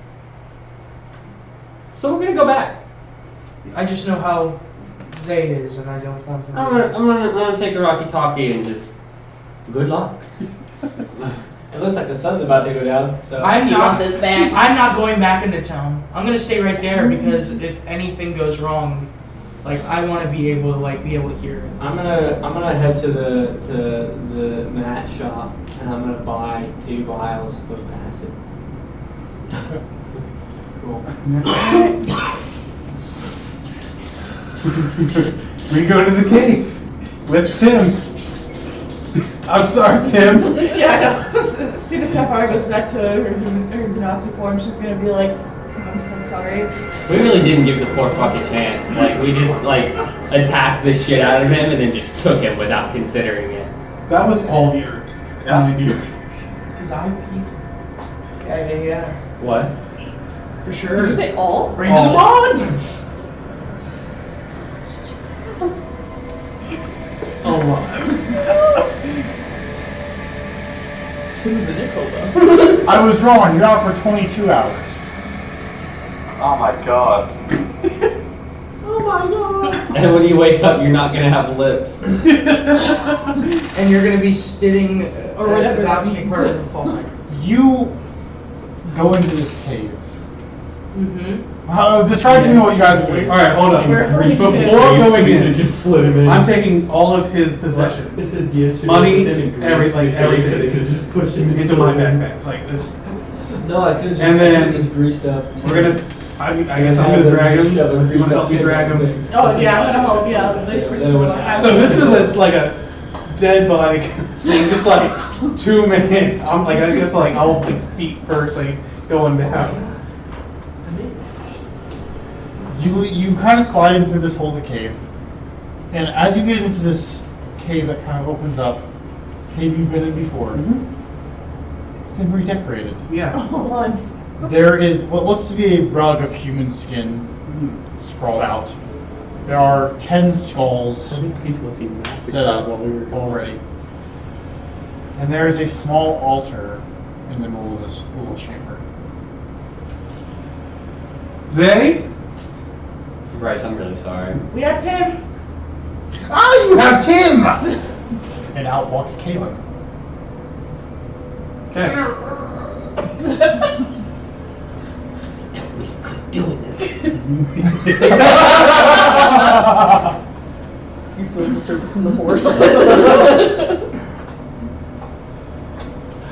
Speaker 12: So we're gonna go back.
Speaker 7: I just know how Zay is, and I don't want him.
Speaker 12: I'm gonna take the Rocky Talkie and just good luck.
Speaker 10: It looks like the sun's about to go down. So
Speaker 7: I'm
Speaker 5: You
Speaker 7: not.
Speaker 5: want this back?
Speaker 7: I'm not going back into town. I'm gonna stay right there because if anything goes wrong, like I want to be able to hear it.
Speaker 2: I'm gonna head to the mat shop and I'm gonna buy 2 vials of acid. Cool.
Speaker 3: We go to the cave with Tim. I'm sorry, Tim.
Speaker 9: Yeah, I know. As soon as Sapphire goes back to her Genasi form, she's gonna be like, I'm so sorry.
Speaker 12: We really didn't give the poor fuck a chance. Like, we just, attacked the shit out of him and then just took him without considering it.
Speaker 3: That was all the herbs. Mind you.
Speaker 7: Because I peed. Yeah.
Speaker 12: What?
Speaker 7: For sure.
Speaker 5: Did you say all?
Speaker 7: Bring to the bond!
Speaker 12: Oh my.
Speaker 5: Choose the Nickel,
Speaker 1: I was wrong. You're out for 22 hours.
Speaker 8: Oh my god.
Speaker 7: Oh my god!
Speaker 12: And when you wake up, you're not gonna have lips.
Speaker 7: And you're gonna be sitting
Speaker 9: Or whatever
Speaker 7: about
Speaker 9: that
Speaker 7: to take
Speaker 9: means.
Speaker 7: part in the fall cycle.
Speaker 1: You go into this cave.
Speaker 7: Mm-hmm.
Speaker 1: Describe to me what you guys are doing.
Speaker 3: All right, hold on.
Speaker 9: We're
Speaker 3: Before
Speaker 9: wasted.
Speaker 3: going in,
Speaker 10: just slid him in.
Speaker 3: I'm taking all of his possessions, money, everything
Speaker 10: Just push him
Speaker 3: into my backpack like this.
Speaker 2: No, I could have
Speaker 3: And then-
Speaker 2: just greased up.
Speaker 3: We're gonna. I guess I'm gonna drag him. You wanna help me drag him?
Speaker 9: Oh yeah, I'm gonna help. Yeah, like principal.
Speaker 3: So this is a dead body thing, just like 2 minutes. I'm like I guess I'll feet first, going down.
Speaker 1: You kind of slide in through this hole in the cave, and as you get into this cave that kind of opens up, cave you've been in before, it's been redecorated.
Speaker 3: Yeah.
Speaker 9: Oh, fun.
Speaker 1: There is what looks to be a rug of human skin sprawled out. There are 10 skulls set up already. And there is a small altar in the middle of this little chamber.
Speaker 3: Zay?
Speaker 12: Bryce, I'm really sorry.
Speaker 9: We have Tim.
Speaker 1: Ah, you have Tim! And out walks Kaylin.
Speaker 3: Okay.
Speaker 5: You feel a disturbance in the force.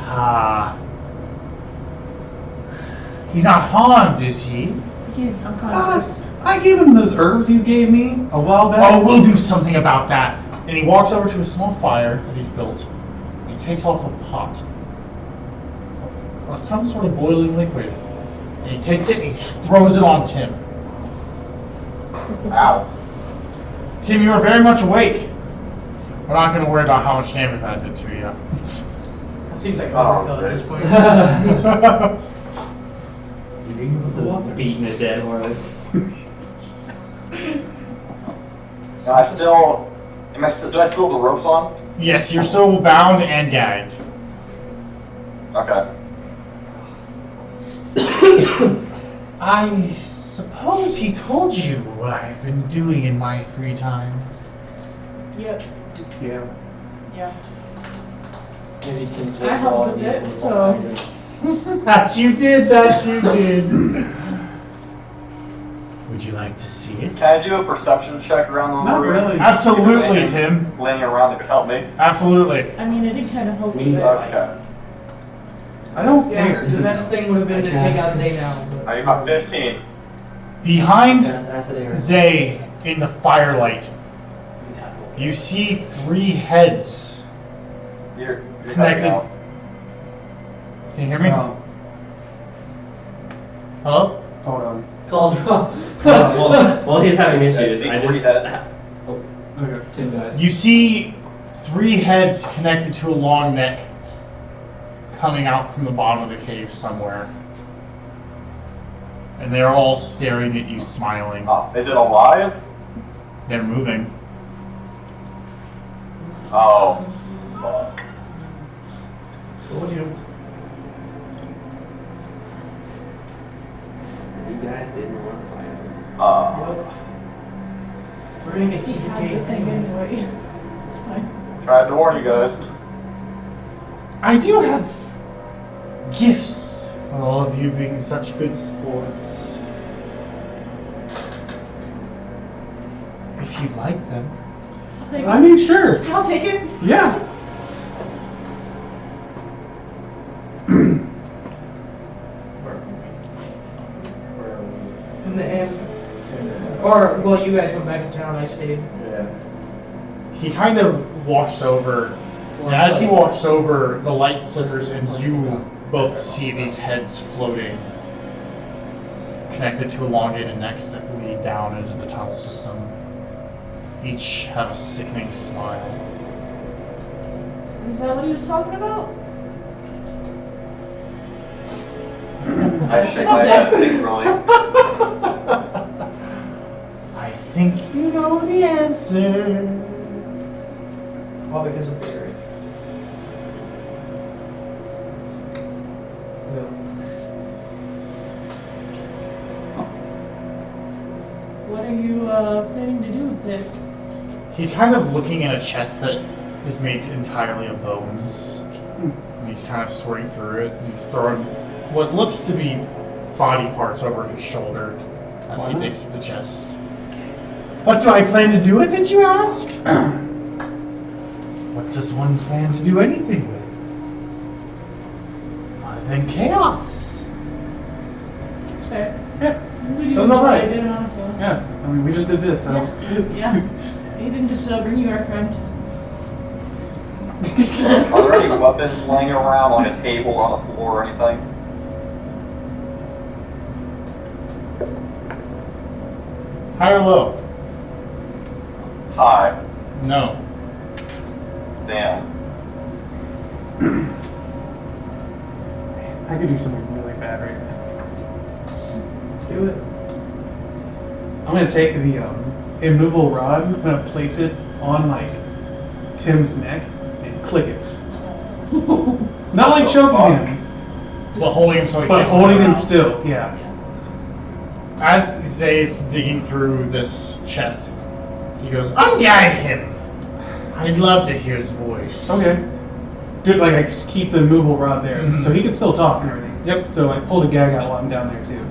Speaker 13: Ah. He's not harmed, is he?
Speaker 9: He's unconscious.
Speaker 3: I gave him those herbs you gave me a while back.
Speaker 13: Oh, we'll do something about that.
Speaker 1: And he walks over to a small fire that he's built. He takes off a pot of some sort of boiling liquid. And he takes it and he throws it on Tim.
Speaker 8: Ow.
Speaker 1: Tim, you are very much awake. We're not going to worry about how much damage that did to you.
Speaker 7: It seems like
Speaker 8: Oh,
Speaker 7: overkill at this point.
Speaker 12: Just beating a dead horse.
Speaker 8: Do I still have the ropes on?
Speaker 1: Yes, you're still bound and gagged.
Speaker 8: Okay.
Speaker 13: I suppose he told you what I've been doing in my free time.
Speaker 9: Yep.
Speaker 3: Yeah.
Speaker 9: Yeah.
Speaker 2: Maybe Tim's
Speaker 9: I helped with it, so.
Speaker 13: That you did, that you did. Would you like to see it?
Speaker 8: Can I do a perception check around the
Speaker 3: Not
Speaker 8: room?
Speaker 3: really.
Speaker 1: Absolutely,
Speaker 8: Anything
Speaker 1: Tim.
Speaker 8: Laying around that could help me?
Speaker 1: Absolutely.
Speaker 9: I mean, it did kind of help with
Speaker 2: We
Speaker 9: it.
Speaker 8: Okay.
Speaker 3: I don't
Speaker 7: Yeah,
Speaker 3: care.
Speaker 7: the best thing would have been to take out Zay now. But
Speaker 8: I got 15.
Speaker 1: Behind
Speaker 2: Cast acid air.
Speaker 1: Zay in the firelight, you see 3 heads.
Speaker 8: You're
Speaker 1: Connected.
Speaker 8: cutting out.
Speaker 1: Can you hear me?
Speaker 3: Um,
Speaker 1: Hello?
Speaker 3: hold on.
Speaker 2: Called wrong.
Speaker 12: While he's having issues,
Speaker 8: Yeah,
Speaker 12: I
Speaker 8: three
Speaker 12: just.
Speaker 8: heads.
Speaker 3: Okay.
Speaker 10: Tim dies.
Speaker 1: You see 3 heads connected to a long neck coming out from the bottom of the cave somewhere. And they're all staring at you, smiling.
Speaker 8: Is it alive?
Speaker 1: They're moving.
Speaker 8: Oh. Fuck.
Speaker 7: Told you.
Speaker 12: You guys didn't want to fight.
Speaker 7: We're gonna get
Speaker 9: He had the
Speaker 7: TPK
Speaker 9: thing anyway. It's fine.
Speaker 8: Tried to warn you guys.
Speaker 1: I do have gifts for all of you being such good sports. If you'd like them.
Speaker 9: I'll take
Speaker 3: I
Speaker 9: it.
Speaker 3: mean, sure.
Speaker 9: I'll take it.
Speaker 3: Yeah.
Speaker 7: in the end. Or, well, you guys went back to town, I stayed.
Speaker 11: Yeah.
Speaker 1: He kind of walks over. And as he walks over, the light flickers and you both see these heads floating, connected to elongated necks that lead down into the tunnel system. Each have a sickening smile.
Speaker 9: Is that what he was talking about?
Speaker 8: I shake my head secretly.
Speaker 1: I think you know the answer.
Speaker 7: All because of Barry.
Speaker 9: What are you planning to do with it?
Speaker 1: He's kind of looking at a chest that is made entirely of bones. And he's kind of sorting through it. And he's throwing what looks to be body parts over his shoulder as he digs through the chest. What do I plan to do with it, you ask? What does one plan to do anything with? Other than chaos.
Speaker 9: It's fair.
Speaker 3: Yeah.
Speaker 9: We
Speaker 3: That's
Speaker 9: do
Speaker 3: not right.
Speaker 9: I did it on a chaos.
Speaker 3: Yeah. I mean, we just did this, so.
Speaker 9: Yeah. He didn't just bring you our friend.
Speaker 8: Are there any weapons laying around on a table or on the floor or anything?
Speaker 1: High or low?
Speaker 8: Hi.
Speaker 1: No.
Speaker 8: Damn.
Speaker 3: I could do something really bad right now.
Speaker 7: Do it.
Speaker 3: I'm gonna take the immovable rod. I'm gonna place it on like Tim's neck and click it. Not like choking him,
Speaker 1: But holding him so he
Speaker 3: but
Speaker 1: can't
Speaker 3: holding
Speaker 1: move
Speaker 3: him
Speaker 1: around.
Speaker 3: still. Yeah.
Speaker 1: As Zay's digging through this chest, he goes, "Unguide him! I'd love to hear his voice."
Speaker 3: Okay. Good. Like I just keep the immovable rod there,
Speaker 1: Mhm.
Speaker 3: so he can still talk and everything.
Speaker 1: Yep.
Speaker 3: So I pulled a gag out while I'm down there too.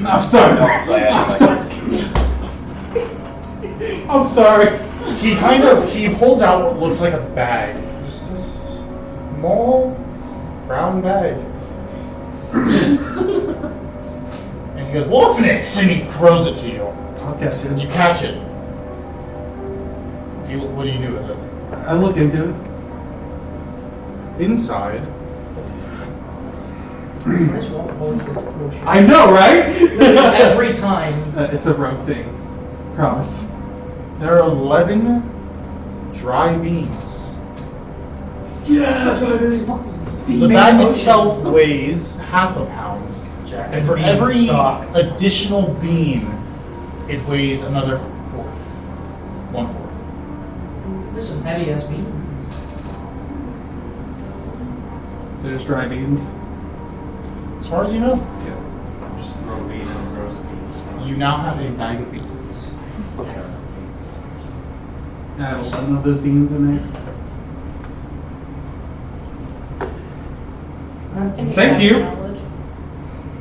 Speaker 3: I'm sorry.
Speaker 8: Don't say
Speaker 3: I'm
Speaker 8: anything.
Speaker 3: sorry. I'm sorry.
Speaker 1: He pulls out what looks like a bag. Just a small brown bag. And he goes, "Wolfness!" And he throws it to you.
Speaker 3: I'll catch
Speaker 1: And you
Speaker 3: it.
Speaker 1: catch it. What do you do with it?
Speaker 3: I look into it.
Speaker 1: Inside,
Speaker 7: This wall always gets bullshit.
Speaker 3: I know, right?
Speaker 7: Every time.
Speaker 3: It's a rogue thing. Promise.
Speaker 1: there are 11 dry beans.
Speaker 7: Yeah,
Speaker 1: The bag itself weighs half a pound. And for every additional bean, it weighs another fourth. 1/4.
Speaker 7: This is heavy ass beans.
Speaker 3: There's dry beans.
Speaker 1: As far as you know,
Speaker 11: Just throw bean and throws beans.
Speaker 1: you now have a bag of beans.
Speaker 3: I have 11 of those beans in there. Thank you.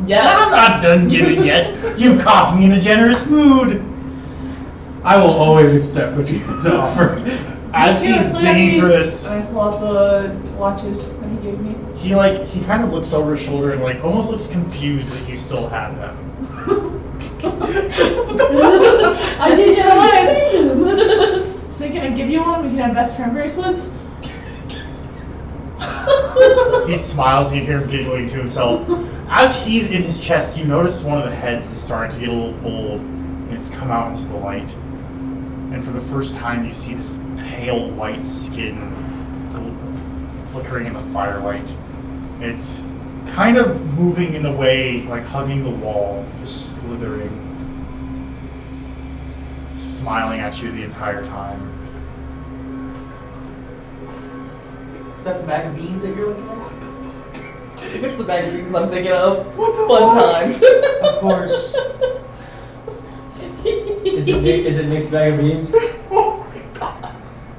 Speaker 5: Yes.
Speaker 1: I'm not done giving yet. You've caught me in a generous mood.
Speaker 3: I will always accept what you have to offer.
Speaker 1: As he's digging through this,
Speaker 9: I pull out the watches that he gave me.
Speaker 1: he kind of looks over his shoulder and almost looks confused that you still have them.
Speaker 9: I did your life. So can I give you one? We can have best friend bracelets.
Speaker 1: He smiles, you hear him giggling to himself. As he's in his chest, you notice one of the heads is starting to get a little bold, and it's come out into the light. And for the first time, you see this pale white skin flickering in the firelight. It's kind of moving in a way, like hugging the wall, just slithering, smiling at you the entire time.
Speaker 7: Is that the bag of beans that you're looking at?
Speaker 5: It's the bag of beans I'm thinking of. Fun times.
Speaker 7: Of course.
Speaker 2: Is it mixed bag of beans?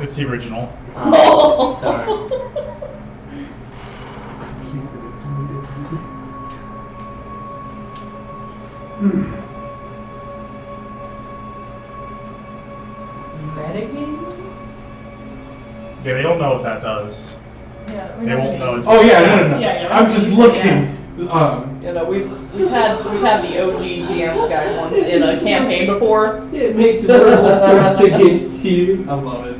Speaker 1: It's the original.
Speaker 7: Metagame?
Speaker 1: Yeah, they don't know what that does.
Speaker 9: Yeah,
Speaker 1: They won't know. It's
Speaker 3: Oh yeah, no.
Speaker 9: Yeah,
Speaker 3: I'm just looking.
Speaker 5: You know, we've had the OG DM's guide once in a campaign before.
Speaker 2: It makes verbal threats against you.
Speaker 3: I love it.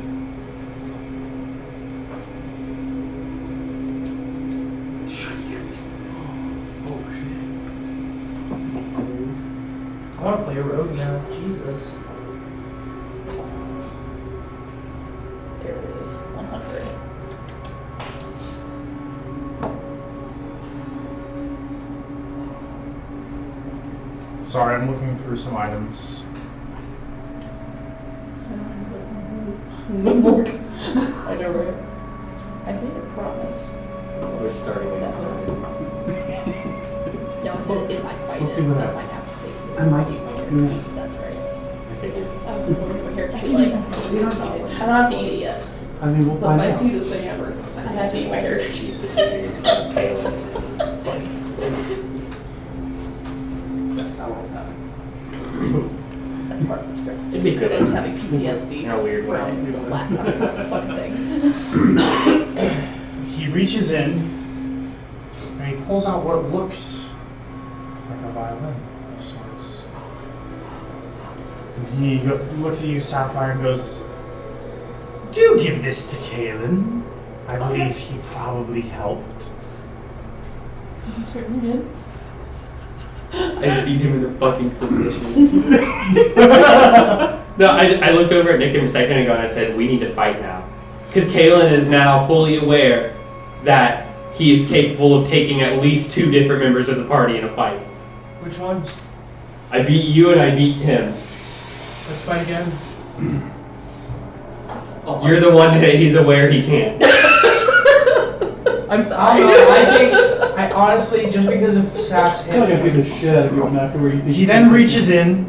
Speaker 7: I want to play a rogue now. Jesus.
Speaker 5: There it is, 100.
Speaker 1: Sorry, I'm looking through some items.
Speaker 5: I know, right? I made a promise.
Speaker 12: We're starting with that.
Speaker 5: Yeah, it's just if I fight
Speaker 3: We'll
Speaker 5: it,
Speaker 3: see what
Speaker 5: if I
Speaker 3: happens.
Speaker 5: have to face it.
Speaker 3: I might-
Speaker 5: keep my character sheet, that's right.
Speaker 12: I figured.
Speaker 5: I was looking at my character sheet like, I don't have to eat it yet.
Speaker 3: I mean, we'll
Speaker 5: But
Speaker 3: find
Speaker 5: if I
Speaker 3: out.
Speaker 5: see this thing ever, I have to eat my character sheets.
Speaker 12: Kaylin.
Speaker 3: That's how it'll happen.
Speaker 5: That's part of the script.
Speaker 12: It'd be good.
Speaker 5: I'm just having PTSD
Speaker 12: In a weird way.
Speaker 5: from the last time I got this fucking thing.
Speaker 1: He reaches in and he pulls out what looks like a violin of sorts. And he looks at you, Sapphire, and goes, "Do give this to Kaylin. I believe he probably helped."
Speaker 9: You certainly did.
Speaker 12: I beat him in the fucking submission. No, I looked over at Nick a second ago and I said, we need to fight now. Because Kaylin is now fully aware that he is capable of taking at least 2 different members of the party in a fight.
Speaker 7: Which ones?
Speaker 12: I beat you and I beat Tim.
Speaker 3: Let's fight again.
Speaker 12: You're the one that he's aware he can't.
Speaker 5: I'm
Speaker 7: I
Speaker 5: sorry.
Speaker 7: don't know. I honestly, just because of Sap's hit.
Speaker 3: I'm gonna beat the shit out of you after where you.
Speaker 1: He then reaches in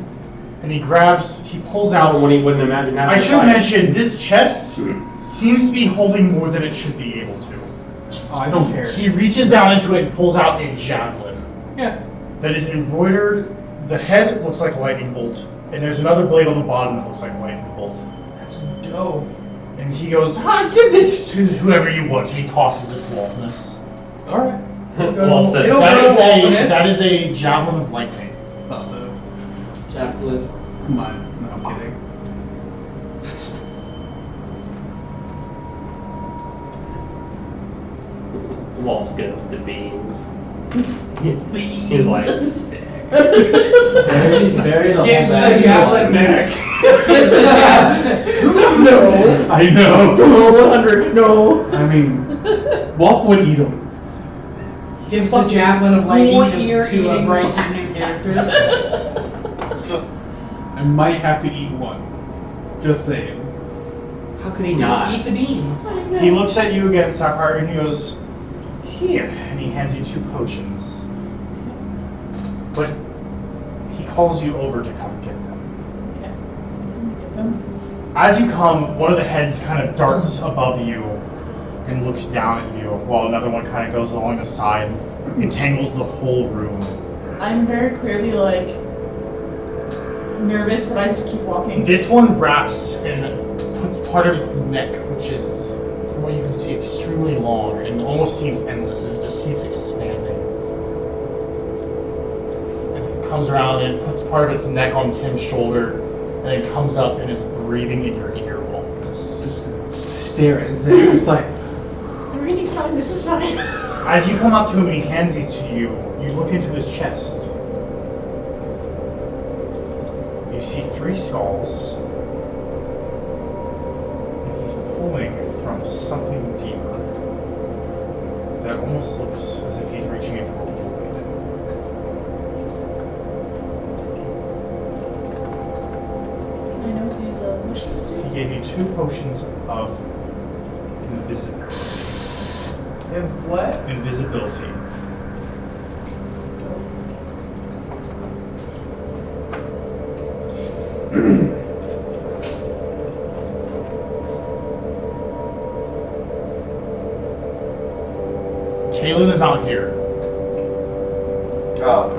Speaker 1: and he pulls out.
Speaker 12: When he wouldn't imagine having
Speaker 1: I
Speaker 12: a
Speaker 1: should
Speaker 12: fight.
Speaker 1: mention, this chest seems to be holding more than it should be able to.
Speaker 3: Oh, I don't care.
Speaker 1: He reaches down into it and pulls out a javelin
Speaker 3: Yeah.
Speaker 1: that is embroidered. The head looks like a lightning bolt, and there's another blade on the bottom that looks like a lightning bolt.
Speaker 7: That's dope.
Speaker 1: And he goes, "Give this to whoever you want." He tosses it to Wolfness.
Speaker 3: All right.
Speaker 12: Well said.
Speaker 7: It'll
Speaker 1: That
Speaker 7: go
Speaker 1: is
Speaker 7: Wolfness.
Speaker 1: that is a javelin of lightning.
Speaker 3: Thought so.
Speaker 2: Javelin.
Speaker 3: Come on. No, I'm kidding.
Speaker 12: Walt's good with the beans. He's like, sick.
Speaker 2: Very the
Speaker 7: Gives
Speaker 2: whole
Speaker 7: the
Speaker 2: bag.
Speaker 7: javelin
Speaker 3: Neck.
Speaker 7: Gives the javelin.
Speaker 5: No.
Speaker 3: I know.
Speaker 5: Roll 100. No.
Speaker 3: I mean, Wolf would eat him.
Speaker 7: Gives the javelin of lightning
Speaker 5: What
Speaker 7: to
Speaker 5: you're eating.
Speaker 7: Bryce's new character.
Speaker 3: I might have to eat one. Just saying.
Speaker 12: How could he not?
Speaker 7: Eat the bean.
Speaker 1: He looks at you again, Sapphire, and he goes, "Here," and he hands you 2 potions. But he calls you over to come get them. As you come, one of the heads kind of darts above you and looks down at you, while another one kind of goes along the side, entangles the whole room.
Speaker 9: I'm very clearly like nervous, but I just keep walking.
Speaker 1: This one wraps and puts part of its neck, which is, from what you can see, extremely long and almost seems endless as it just keeps expanding. And it comes around and puts part of its neck on Tim's shoulder, and then comes up and is breathing in your ear, Wolfness.
Speaker 3: Just gonna stare at Zach. It's like,
Speaker 9: Everything's is fine. This is fine.
Speaker 1: As you come up to him and he hands these to you, you look into his chest. You see 3 skulls. And he's pulling from something deeper that almost looks as if he's reaching into a void.
Speaker 9: I know what these potions do.
Speaker 1: He gave you 2 potions of invisibility. Kaylin is out here.
Speaker 8: Oh.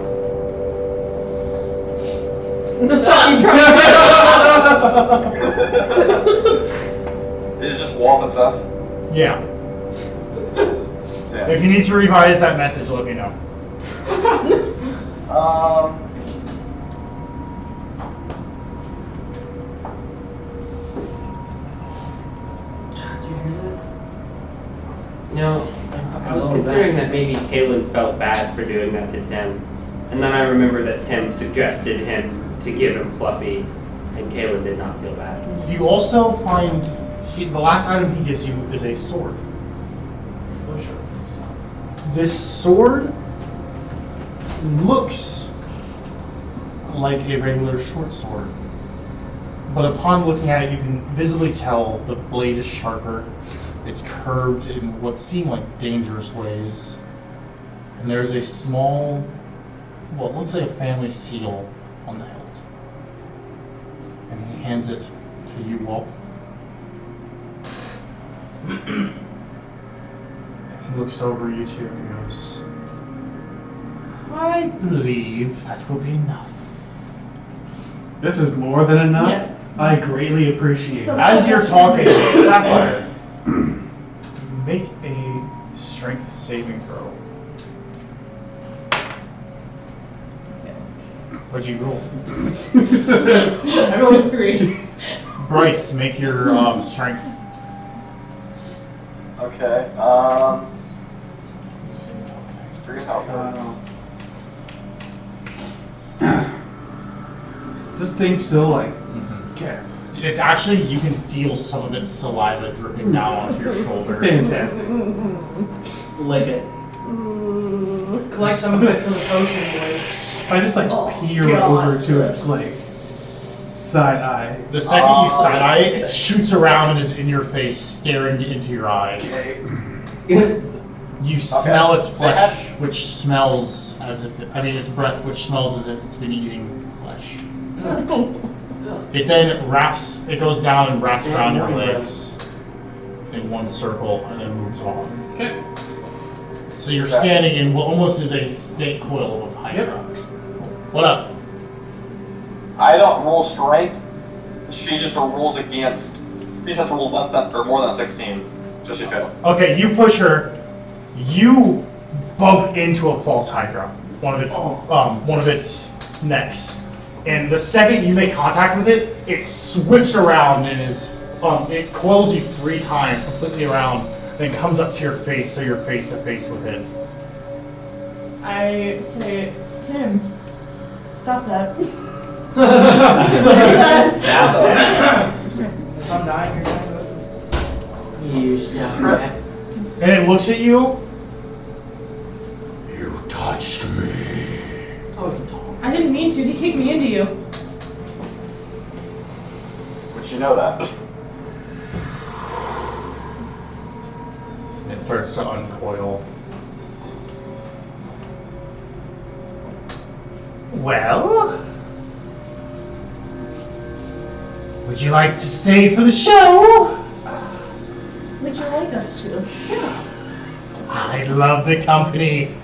Speaker 8: Is it just walls and stuff?
Speaker 1: Yeah.
Speaker 8: Yeah.
Speaker 1: If you need to revise that message, let me know.
Speaker 12: You know, I was considering that maybe Caleb felt bad for doing that to Tim. And then I remember that Tim suggested him to give him Fluffy, and Caleb did not feel bad.
Speaker 1: You also find the last item he gives you is a sword.
Speaker 7: Oh, sure.
Speaker 1: This sword looks like a regular short sword, but upon looking at it, you can visibly tell the blade is sharper. It's curved in what seem like dangerous ways, and there's a small, well, it looks like a family seal on the hilt. And he hands it to you, Wolf. He looks over you two and goes, I believe that will be enough.
Speaker 3: This is more than enough.
Speaker 9: Yeah.
Speaker 3: I greatly appreciate
Speaker 9: So-
Speaker 3: it.
Speaker 1: As you're talking, Sapphire, make a strength saving throw. What'd you roll?
Speaker 9: I rolled a 3.
Speaker 1: Bryce, make your strength.
Speaker 8: Okay. Forget how it works.
Speaker 3: This thing's still like, okay.
Speaker 1: It's actually, you can feel some of its saliva dripping down onto your shoulder.
Speaker 3: Fantastic.
Speaker 7: Lick it. Collect some of it from the potion boy.
Speaker 3: If I just like peer
Speaker 9: God.
Speaker 3: over to it, like side eye.
Speaker 1: The second you side eye it, it shoots around and is in your face, staring into your eyes. You smell its flesh, which smells as if its breath, which smells as if it's been eating flesh. It then it goes down and wraps around your legs in one circle and then moves on.
Speaker 3: Okay.
Speaker 1: So you're standing in what almost is a snake coil of Hydra. What up?
Speaker 8: I don't roll strength. She just rolls against. She just has to roll less than or more than a 16. So she failed.
Speaker 1: Okay, you push her. You bump into a false Hydra, one of its necks, and the second you make contact with it, it swoops around and it coils you 3 times completely around, then comes up to your face, so you're face to face with it.
Speaker 9: I say, Tim, stop that.
Speaker 7: If I'm dying, you're dying with me.
Speaker 2: You snap right.
Speaker 1: And it looks at you. You touched me.
Speaker 7: Oh, you talk.
Speaker 9: I didn't mean to. He kicked me into you.
Speaker 8: But you know that.
Speaker 1: It starts to uncoil. Well, would you like to stay for the show?
Speaker 9: Would you like us to?
Speaker 1: I love the company.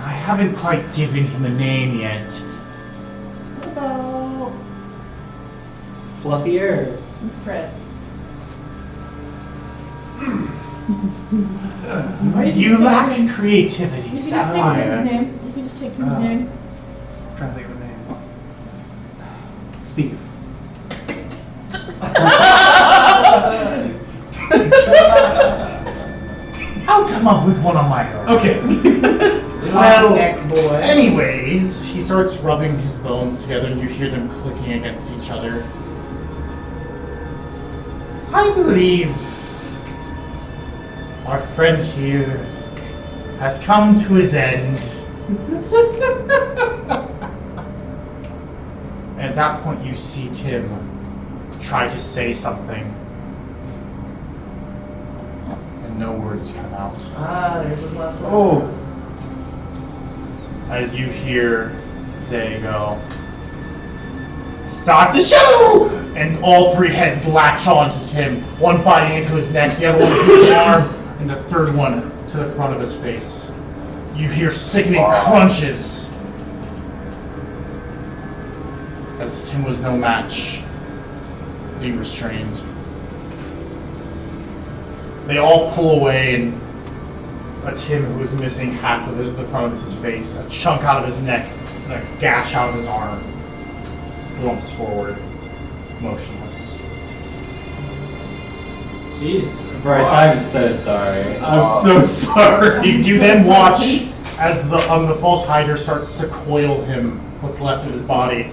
Speaker 1: I haven't quite given him a name yet.
Speaker 9: What about
Speaker 2: Fluffier.
Speaker 9: Fred?
Speaker 1: You lack creativity,
Speaker 9: You can just take Tim's
Speaker 1: Sapphire.
Speaker 9: name. You can just take Tim's name.
Speaker 3: I'm trying to think of a name. Steve.
Speaker 13: I'll come up with one on my own.
Speaker 1: Okay.
Speaker 7: Well, neck boy.
Speaker 1: Anyways, he starts rubbing his bones together and you hear them clicking against each other.
Speaker 13: I believe our friend here has come to his end.
Speaker 1: At that point, you see Tim try to say something, and no words come out.
Speaker 7: There's his last one.
Speaker 1: Oh! As you hear Zay go, "Start the show!" And all three heads latch onto Tim, one biting into his neck, the other one to his arm, and the third one to the front of his face. You hear sickening crunches as Tim was no match, being restrained. They all pull away, and a Tim who was missing half of the front of his face, a chunk out of his neck, and a gash out of his arm, slumps forward, motionless.
Speaker 12: Jeez. Bryce, I'm so sorry.
Speaker 1: I'm so sorry. You then watch as the false Hydra starts to coil him, what's left of his body,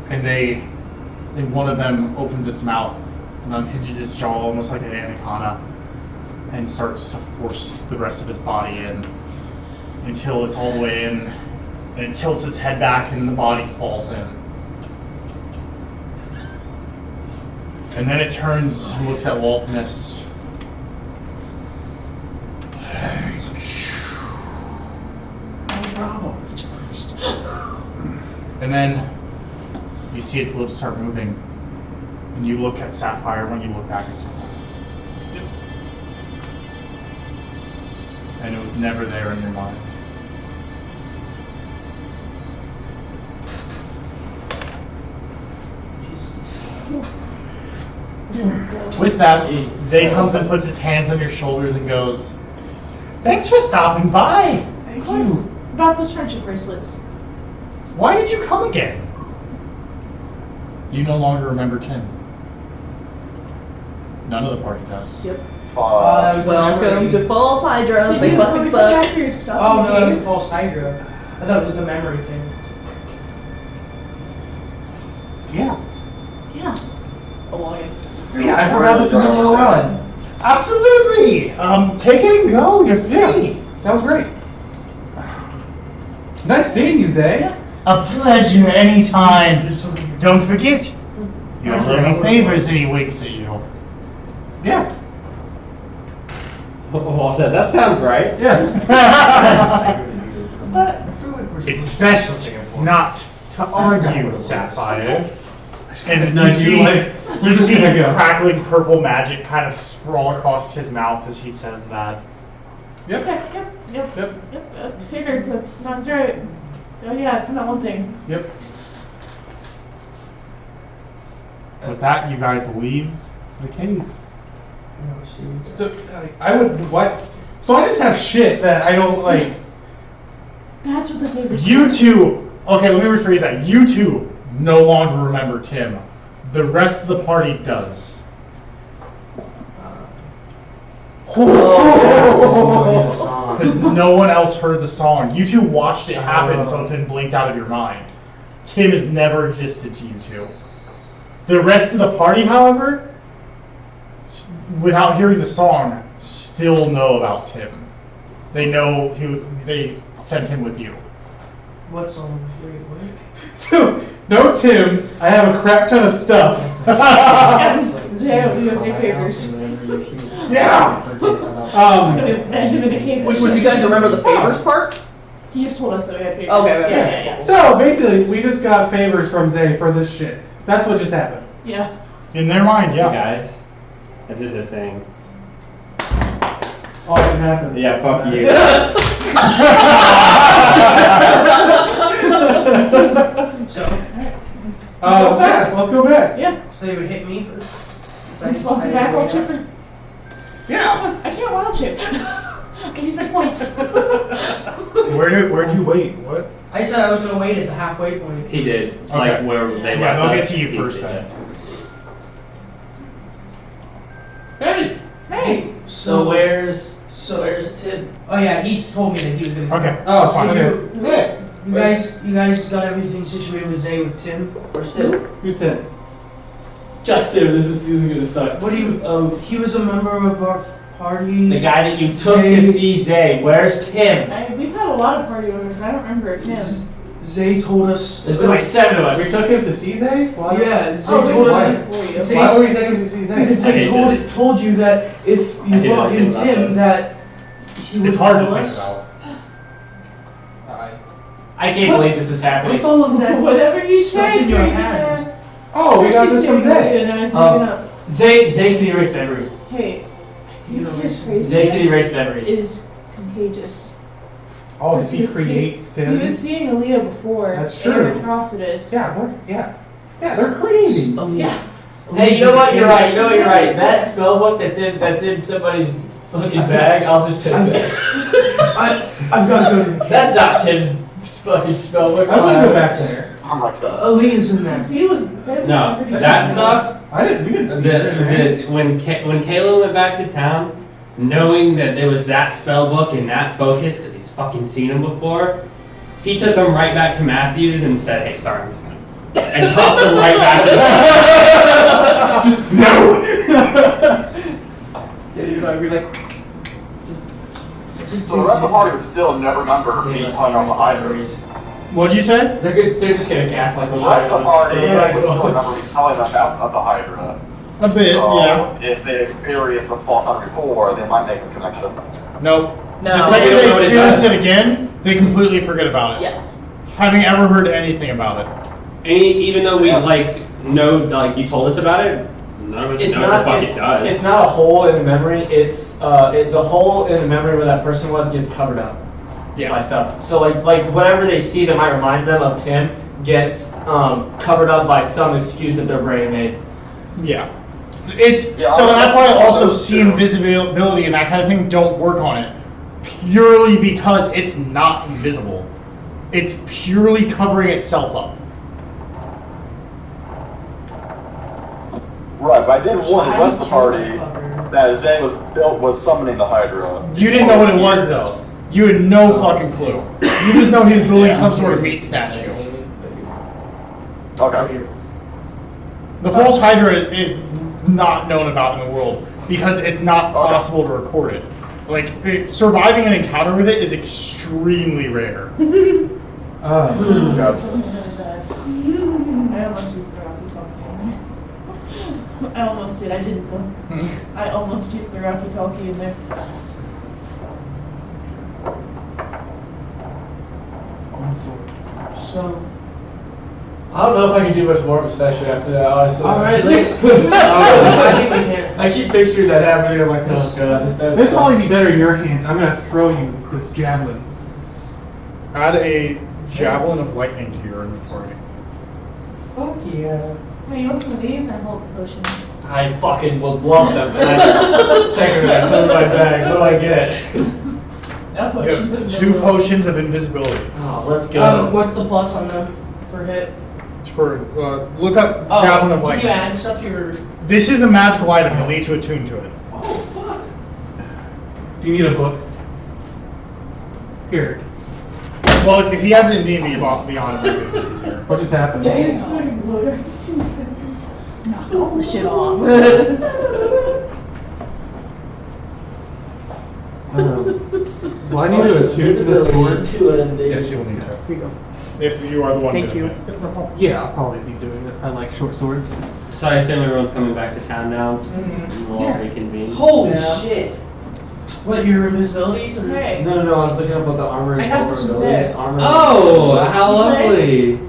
Speaker 1: and one of them opens its mouth and unhinges its jaw almost like an anaconda, and starts to force the rest of his body in until it's all the way in, and it tilts its head back and the body falls in. And then it turns and looks at Wolfness. And then you see its lips start moving, and you look at Sapphire. When you look back, it's gone. Yep. And it was never there in your mind. With that, Zay comes and puts his hands on your shoulders and goes, "Thanks for stopping by.
Speaker 9: Of course. About those friendship bracelets.
Speaker 1: Why did you come again?" You no longer remember Tim. None of the party does.
Speaker 5: Yep.
Speaker 7: That was the
Speaker 5: Welcome
Speaker 7: memory.
Speaker 5: to False Hydra. They
Speaker 9: You
Speaker 5: fucking
Speaker 9: can
Speaker 5: suck.
Speaker 9: back your stuff.
Speaker 7: Oh no, that was
Speaker 9: okay?
Speaker 7: a false Hydra. I thought it was the memory thing.
Speaker 1: Yeah.
Speaker 5: Yeah. Oh, well, I guess.
Speaker 1: Yeah, I forgot this in the little run. Absolutely. Take it and go. You're free.
Speaker 3: Sounds great. Nice seeing you, Zay.
Speaker 13: A pleasure anytime. Don't forget, you owe me favors and he winks at you.
Speaker 1: Yeah.
Speaker 12: Well said. That sounds right.
Speaker 3: Yeah.
Speaker 1: It's best not to argue, Sapphire. And
Speaker 3: No,
Speaker 1: you see,
Speaker 3: you're just gonna go.
Speaker 1: crackling purple magic kind of sprawl across his mouth as he says that.
Speaker 3: Yep.
Speaker 9: Yep. Figured that sounds right. Oh yeah, come on, one thing.
Speaker 3: Yep.
Speaker 1: With that, you guys leave the cave.
Speaker 3: So, I would what? So I just have shit that I don't like.
Speaker 9: That's what the favors.
Speaker 1: You two, okay, let me rephrase that. You two no longer remember Tim. The rest of the party does. Because no one else heard the song. You two watched it happen, so it's been blinked out of your mind. Tim has never existed to you two. The rest of the party, however, without hearing the song, still know about Tim. They know they sent him with you.
Speaker 7: What song? Wait, what?
Speaker 3: So no Tim. I have a crap ton of stuff.
Speaker 9: Zay will say favors.
Speaker 3: Yeah.
Speaker 9: Met him in a cave.
Speaker 5: Which would you guys remember the favors part?
Speaker 9: He just told us that we had favors.
Speaker 5: Okay.
Speaker 9: Yeah.
Speaker 3: So basically, we just got favors from Zay for this shit. That's what just happened.
Speaker 9: Yeah.
Speaker 1: In their mind,
Speaker 12: Hey
Speaker 1: yeah.
Speaker 12: guys, I did the thing.
Speaker 3: Oh, it happened.
Speaker 12: Yeah, fuck you.
Speaker 7: So,
Speaker 3: Yeah, let's go back.
Speaker 9: Yeah.
Speaker 7: so they would hit me first. So I
Speaker 9: Let's walk
Speaker 7: decided
Speaker 9: back
Speaker 7: to
Speaker 9: all
Speaker 7: wait up.
Speaker 9: chipper.
Speaker 3: Yeah.
Speaker 9: I can't wild chip. I can use my slides.
Speaker 1: Where'd you wait? What?
Speaker 7: I said I was going to wait at the halfway point.
Speaker 12: He did.
Speaker 1: Okay.
Speaker 12: Like where they
Speaker 1: Yeah,
Speaker 12: left
Speaker 1: they'll
Speaker 12: us,
Speaker 1: get to you
Speaker 12: he
Speaker 1: first
Speaker 12: stayed
Speaker 1: then.
Speaker 3: Hey.
Speaker 9: Hey.
Speaker 7: So where's Oh yeah, he's told me that he was gonna.
Speaker 1: Okay.
Speaker 10: Oh,
Speaker 1: fine.
Speaker 10: okay.
Speaker 7: You guys got everything situated with Zay with Tim?
Speaker 2: Where's Tim?
Speaker 3: Who's Tim?
Speaker 10: God damn, this is gonna suck.
Speaker 7: What do you? He was a member of our party.
Speaker 10: The guy that you took to see Zay. Where's Tim?
Speaker 9: We've had a lot of party owners. I don't remember Tim.
Speaker 7: Zay told us.
Speaker 10: There's been like 7 of us.
Speaker 3: We took him to see Zay? Why?
Speaker 7: Yeah, Zay
Speaker 9: Oh,
Speaker 7: told
Speaker 3: why?
Speaker 7: us.
Speaker 3: Why would we take him to see Zay?
Speaker 7: Because Zay told you that if you brought in Tim, that he would
Speaker 1: It's hard to
Speaker 7: help
Speaker 1: think
Speaker 7: us.
Speaker 1: about.
Speaker 10: I can't believe this is happening.
Speaker 7: What's all of that?
Speaker 9: Whatever you
Speaker 7: Stuff
Speaker 9: say,
Speaker 7: in your
Speaker 9: Grace,
Speaker 7: hands.
Speaker 9: man.
Speaker 3: Oh, we got
Speaker 9: She's
Speaker 3: this from
Speaker 9: doing
Speaker 3: Zay.
Speaker 9: good, now he's moving up.
Speaker 10: Zay can erase memories.
Speaker 9: Hey,
Speaker 7: You know,
Speaker 9: his
Speaker 10: Zay can erase
Speaker 9: craziness
Speaker 10: memories.
Speaker 9: is contagious.
Speaker 3: Oh, did he
Speaker 9: He
Speaker 3: create
Speaker 9: was
Speaker 3: Tim?
Speaker 9: seeing Aaliyah before.
Speaker 3: That's true.
Speaker 9: And Atrocitus.
Speaker 3: Yeah, they're crazy.
Speaker 9: Yeah.
Speaker 10: Hey, you know what? You're right. That spell book that's in somebody's fucking bag. I'll just take that.
Speaker 7: I've got to go to the
Speaker 10: That's not Tim's fucking spell book.
Speaker 3: I'm gonna go back there.
Speaker 8: Oh my god.
Speaker 7: Aaliyah's in there.
Speaker 9: He was.
Speaker 12: No, that stuff.
Speaker 3: We didn't see it.
Speaker 12: When Kayla went back to town, knowing that there was that spell book and that focus, because he's fucking seen him before, he took him right back to Matthews and said, "Hey, sorry, I'm just gonna," and tossed him right back to
Speaker 3: Just no.
Speaker 2: Yeah, you're not be like.
Speaker 8: So the rest of the party would still never remember me telling on the Hydra.
Speaker 1: What'd you say?
Speaker 10: They're just gonna gaslight
Speaker 8: The
Speaker 10: the
Speaker 8: rest of the party would still
Speaker 10: shit.
Speaker 8: remember me telling them about the Hydra.
Speaker 1: A bit,
Speaker 8: So
Speaker 1: yeah.
Speaker 8: if they experienced the false Hydra before, they might make a connection.
Speaker 1: Nope.
Speaker 5: No.
Speaker 1: The second
Speaker 12: They don't
Speaker 1: they
Speaker 12: know what it
Speaker 1: experience
Speaker 12: does.
Speaker 1: it again, they completely forget about it.
Speaker 5: Yes.
Speaker 1: Having ever heard anything about it.
Speaker 12: And even though we know, you told us about it, none of us
Speaker 2: It's
Speaker 12: know what
Speaker 2: not.
Speaker 12: the fuck it does.
Speaker 2: It's not a hole in the memory. It's the hole in the memory where that person was gets covered up by
Speaker 1: Yeah.
Speaker 2: stuff. So like whatever they see that might remind them of Tim gets covered up by some excuse that their brain made.
Speaker 1: Yeah. It's
Speaker 8: Yeah,
Speaker 1: so that's why also
Speaker 8: those
Speaker 1: see
Speaker 8: two.
Speaker 1: invisibility and that kind of thing don't work on it. Purely because it's not invisible. It's purely covering itself up.
Speaker 8: Right, but I did warn the rest of the party that Zay was summoning the Hydra.
Speaker 1: You didn't know what it was though. You had no fucking clue. You just know he was building some sort of meat statue.
Speaker 8: Okay.
Speaker 1: The false Hydra is not known about in the world because it's not possible to record it. Like, surviving an encounter with it is extremely rare.
Speaker 9: I almost used the Rocky Talkie. I almost did. I didn't though. I almost used the Rocky Talkie in there.
Speaker 7: So,
Speaker 10: I don't know if I can do much more of a session after that, honestly.
Speaker 7: alright, let's.
Speaker 10: I keep picturing that happening. I'm like, oh god,
Speaker 3: This will probably be better in your hands. I'm gonna throw you this javelin.
Speaker 1: Add a javelin of lightning to your inventory.
Speaker 10: Fuck yeah.
Speaker 9: Hey, you want some of these? I hold the potions.
Speaker 10: I fucking would love them. And I take them and put them in my bag. What do I get?
Speaker 9: No
Speaker 1: You
Speaker 9: potions.
Speaker 1: have
Speaker 9: of
Speaker 1: 2
Speaker 9: invisibility.
Speaker 1: potions of invisibility.
Speaker 10: Oh, let's go.
Speaker 7: What's the plus on them for hit?
Speaker 1: It's for look up javelin of
Speaker 7: Can you
Speaker 1: lightning.
Speaker 7: add stuff to your?
Speaker 1: This is a magical item. You'll need to attune to it.
Speaker 3: Do you need a book? Here.
Speaker 1: Well, if he has it in D&D Beyond, it might be easier.
Speaker 3: What just happened?
Speaker 9: Jay's putting bloater. Knock all the shit off.
Speaker 3: Well, I need to attune to this sword.
Speaker 1: Yes, you will need to.
Speaker 3: Here you go.
Speaker 1: If you are the one
Speaker 3: Thank
Speaker 1: doing
Speaker 3: you.
Speaker 1: it.
Speaker 3: Yeah, I'll probably be doing it. I like short swords.
Speaker 12: So I assume everyone's coming back to town now.
Speaker 5: Mm-hmm.
Speaker 12: We'll all reconvene.
Speaker 2: Holy
Speaker 7: Yeah.
Speaker 2: shit!
Speaker 7: What, your invisibilities? Or?
Speaker 9: Hey.
Speaker 2: No, I was looking up what the armor
Speaker 9: I
Speaker 2: and
Speaker 9: got this from
Speaker 2: vulnerability-
Speaker 9: Zed.
Speaker 2: armor.
Speaker 12: Oh, how lovely!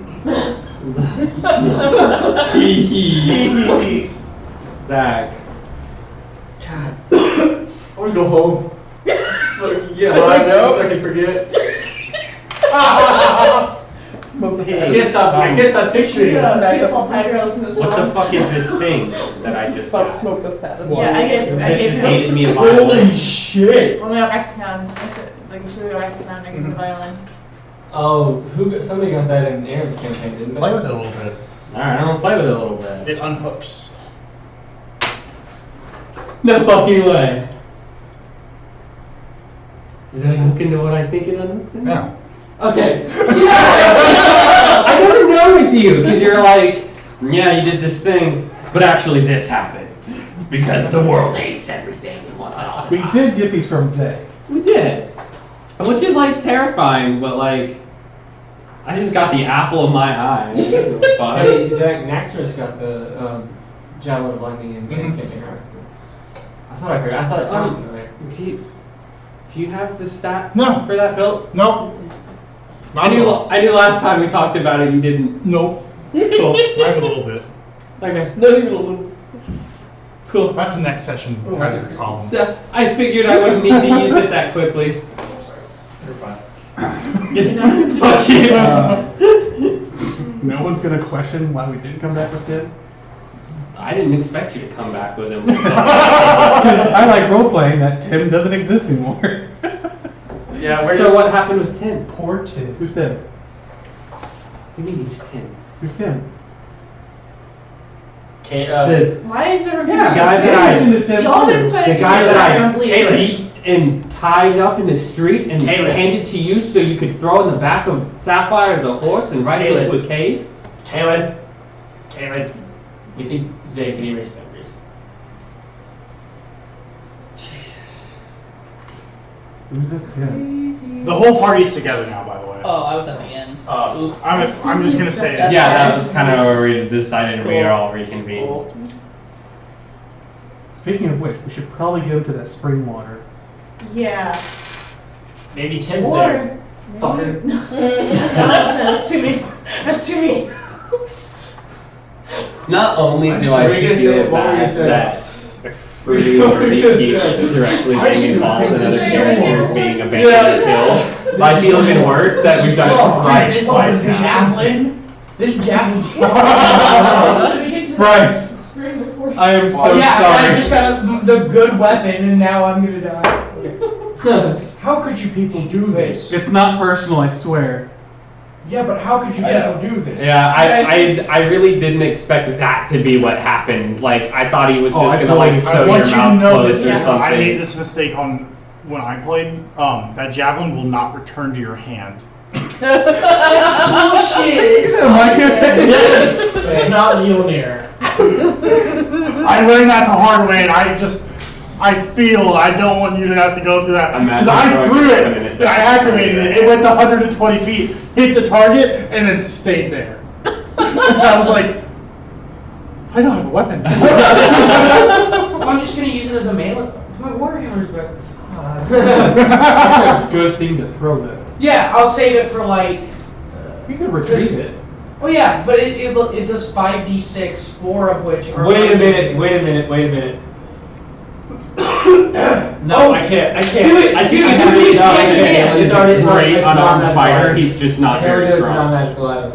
Speaker 12: Zach.
Speaker 10: God. I want to go home. Yeah, I know. So I can forget.
Speaker 5: Smoke the
Speaker 10: I can't stop picturing
Speaker 9: Yeah,
Speaker 10: this.
Speaker 9: see false Hydra listen to this
Speaker 12: What the
Speaker 9: one.
Speaker 12: fuck is this thing that I just got?
Speaker 5: Smoke the fattest
Speaker 1: What?
Speaker 9: Yeah, I gave
Speaker 12: Bitches
Speaker 9: him.
Speaker 12: hated me
Speaker 10: Holy
Speaker 12: violently.
Speaker 10: shit!
Speaker 9: When we got back to town, I said, like, we should go back to town. I gave him the violin.
Speaker 2: Oh, somebody got that in Aaron's campaign, didn't they?
Speaker 1: Play with it a little bit.
Speaker 12: Alright, I'm gonna play with it a little bit.
Speaker 1: It unhooks.
Speaker 12: No fucking way. Does that look into what I think it looks into?
Speaker 1: Yeah.
Speaker 12: Okay. I never know with you because you're like, yeah, you did this thing, but actually this happened because the world hates everything and whatnot.
Speaker 3: We did get these from Zay.
Speaker 12: We did, which is like terrifying, but like, I just got the apple of my eye.
Speaker 2: Hey, Zach, Naxter's got the Javelin of Lightning and Landscaping, right? I thought I heard. I thought it sounded familiar.
Speaker 12: Do you have the stat
Speaker 1: No.
Speaker 12: for that build?
Speaker 1: Nope.
Speaker 12: I knew last time we talked about it, you didn't.
Speaker 1: Nope.
Speaker 12: Cool.
Speaker 1: I have a little bit.
Speaker 12: Okay.
Speaker 5: No, you're a little.
Speaker 12: Cool.
Speaker 1: That's the next session. Problem.
Speaker 12: Yeah, I figured I wouldn't need to use it that quickly.
Speaker 11: You're fine.
Speaker 12: Fuck you.
Speaker 3: No one's gonna question why we didn't come back with Tim.
Speaker 12: I didn't expect you to come back with him.
Speaker 3: Because I like role playing that Tim doesn't exist anymore.
Speaker 12: Yeah. So what happened with Tim?
Speaker 3: Poor Tim. Who's Tim?
Speaker 12: What do you mean who's Tim?
Speaker 3: Who's Tim?
Speaker 9: Why is everyone?
Speaker 12: The guy that I
Speaker 9: Y'all didn't say
Speaker 12: the guy that I
Speaker 9: please.
Speaker 12: beat and tied up in the street and handed to you so you could throw in the back of Sapphire as a horse and ride it into a cave?
Speaker 10: Caleb, we think Zay can erase memories.
Speaker 12: Jesus.
Speaker 3: Who's this Tim?
Speaker 1: The whole party's together now, by the way.
Speaker 5: Oh, I was at the end. Oops.
Speaker 1: I'm just gonna say it.
Speaker 5: That's
Speaker 12: Yeah,
Speaker 5: fine.
Speaker 12: that was kind of where we decided we
Speaker 5: Cool.
Speaker 12: were all reconvened.
Speaker 5: Cool.
Speaker 3: Speaking of which, we should probably get him to that spring water.
Speaker 9: Yeah.
Speaker 10: Maybe Tim's there.
Speaker 9: Fucker. No, that's too mean. That's too mean.
Speaker 12: Not only do
Speaker 10: What were
Speaker 12: I
Speaker 10: you gonna say?
Speaker 12: feel
Speaker 10: What were you
Speaker 12: bad
Speaker 10: saying?
Speaker 12: that Fruity or Reiki directly being involved in other characters being abandoned and killed, I feel even worse that we've done it right
Speaker 7: This
Speaker 12: twice now.
Speaker 7: javelin. This javelin.
Speaker 3: Bryce, I am so
Speaker 7: I
Speaker 3: sorry.
Speaker 7: just got the good weapon, and now I'm gonna die. How could you people do this?
Speaker 3: It's not personal, I swear.
Speaker 7: Yeah, but how could you people do this?
Speaker 12: Yeah, I really didn't expect that to be what happened. Like, I thought he was just
Speaker 3: I
Speaker 12: gonna like
Speaker 3: totally-
Speaker 12: sew
Speaker 1: I want
Speaker 12: your
Speaker 1: you to
Speaker 12: mouth
Speaker 1: know
Speaker 12: closed
Speaker 1: this.
Speaker 12: or something.
Speaker 1: I made this mistake on when I played. That javelin will not return to your hand.
Speaker 7: Bullshit!
Speaker 1: Yes.
Speaker 10: It's not Mjolnir.
Speaker 1: I learned that the hard way, and I feel I don't want you to have to go through that. Because I
Speaker 12: Imagine
Speaker 1: threw
Speaker 12: throwing
Speaker 1: it, I activated it, it went to 120 feet, hit the target, and then stayed there. I was like, I don't have a weapon.
Speaker 7: I'm just gonna use it as a melee. My warhammer's better.
Speaker 3: That's a good thing to throw though.
Speaker 7: Yeah, I'll save it for like.
Speaker 3: You could retrieve it.
Speaker 7: Oh yeah, but it does 5d6, 4 of which are.
Speaker 10: Wait a minute. No, I can't.
Speaker 12: I can't.
Speaker 10: It's already
Speaker 12: great
Speaker 10: it's
Speaker 12: unarmed
Speaker 10: non-magical
Speaker 12: fighter.
Speaker 10: items.
Speaker 12: He's just not very
Speaker 10: Apparently it's
Speaker 12: strong.
Speaker 10: non-magical items.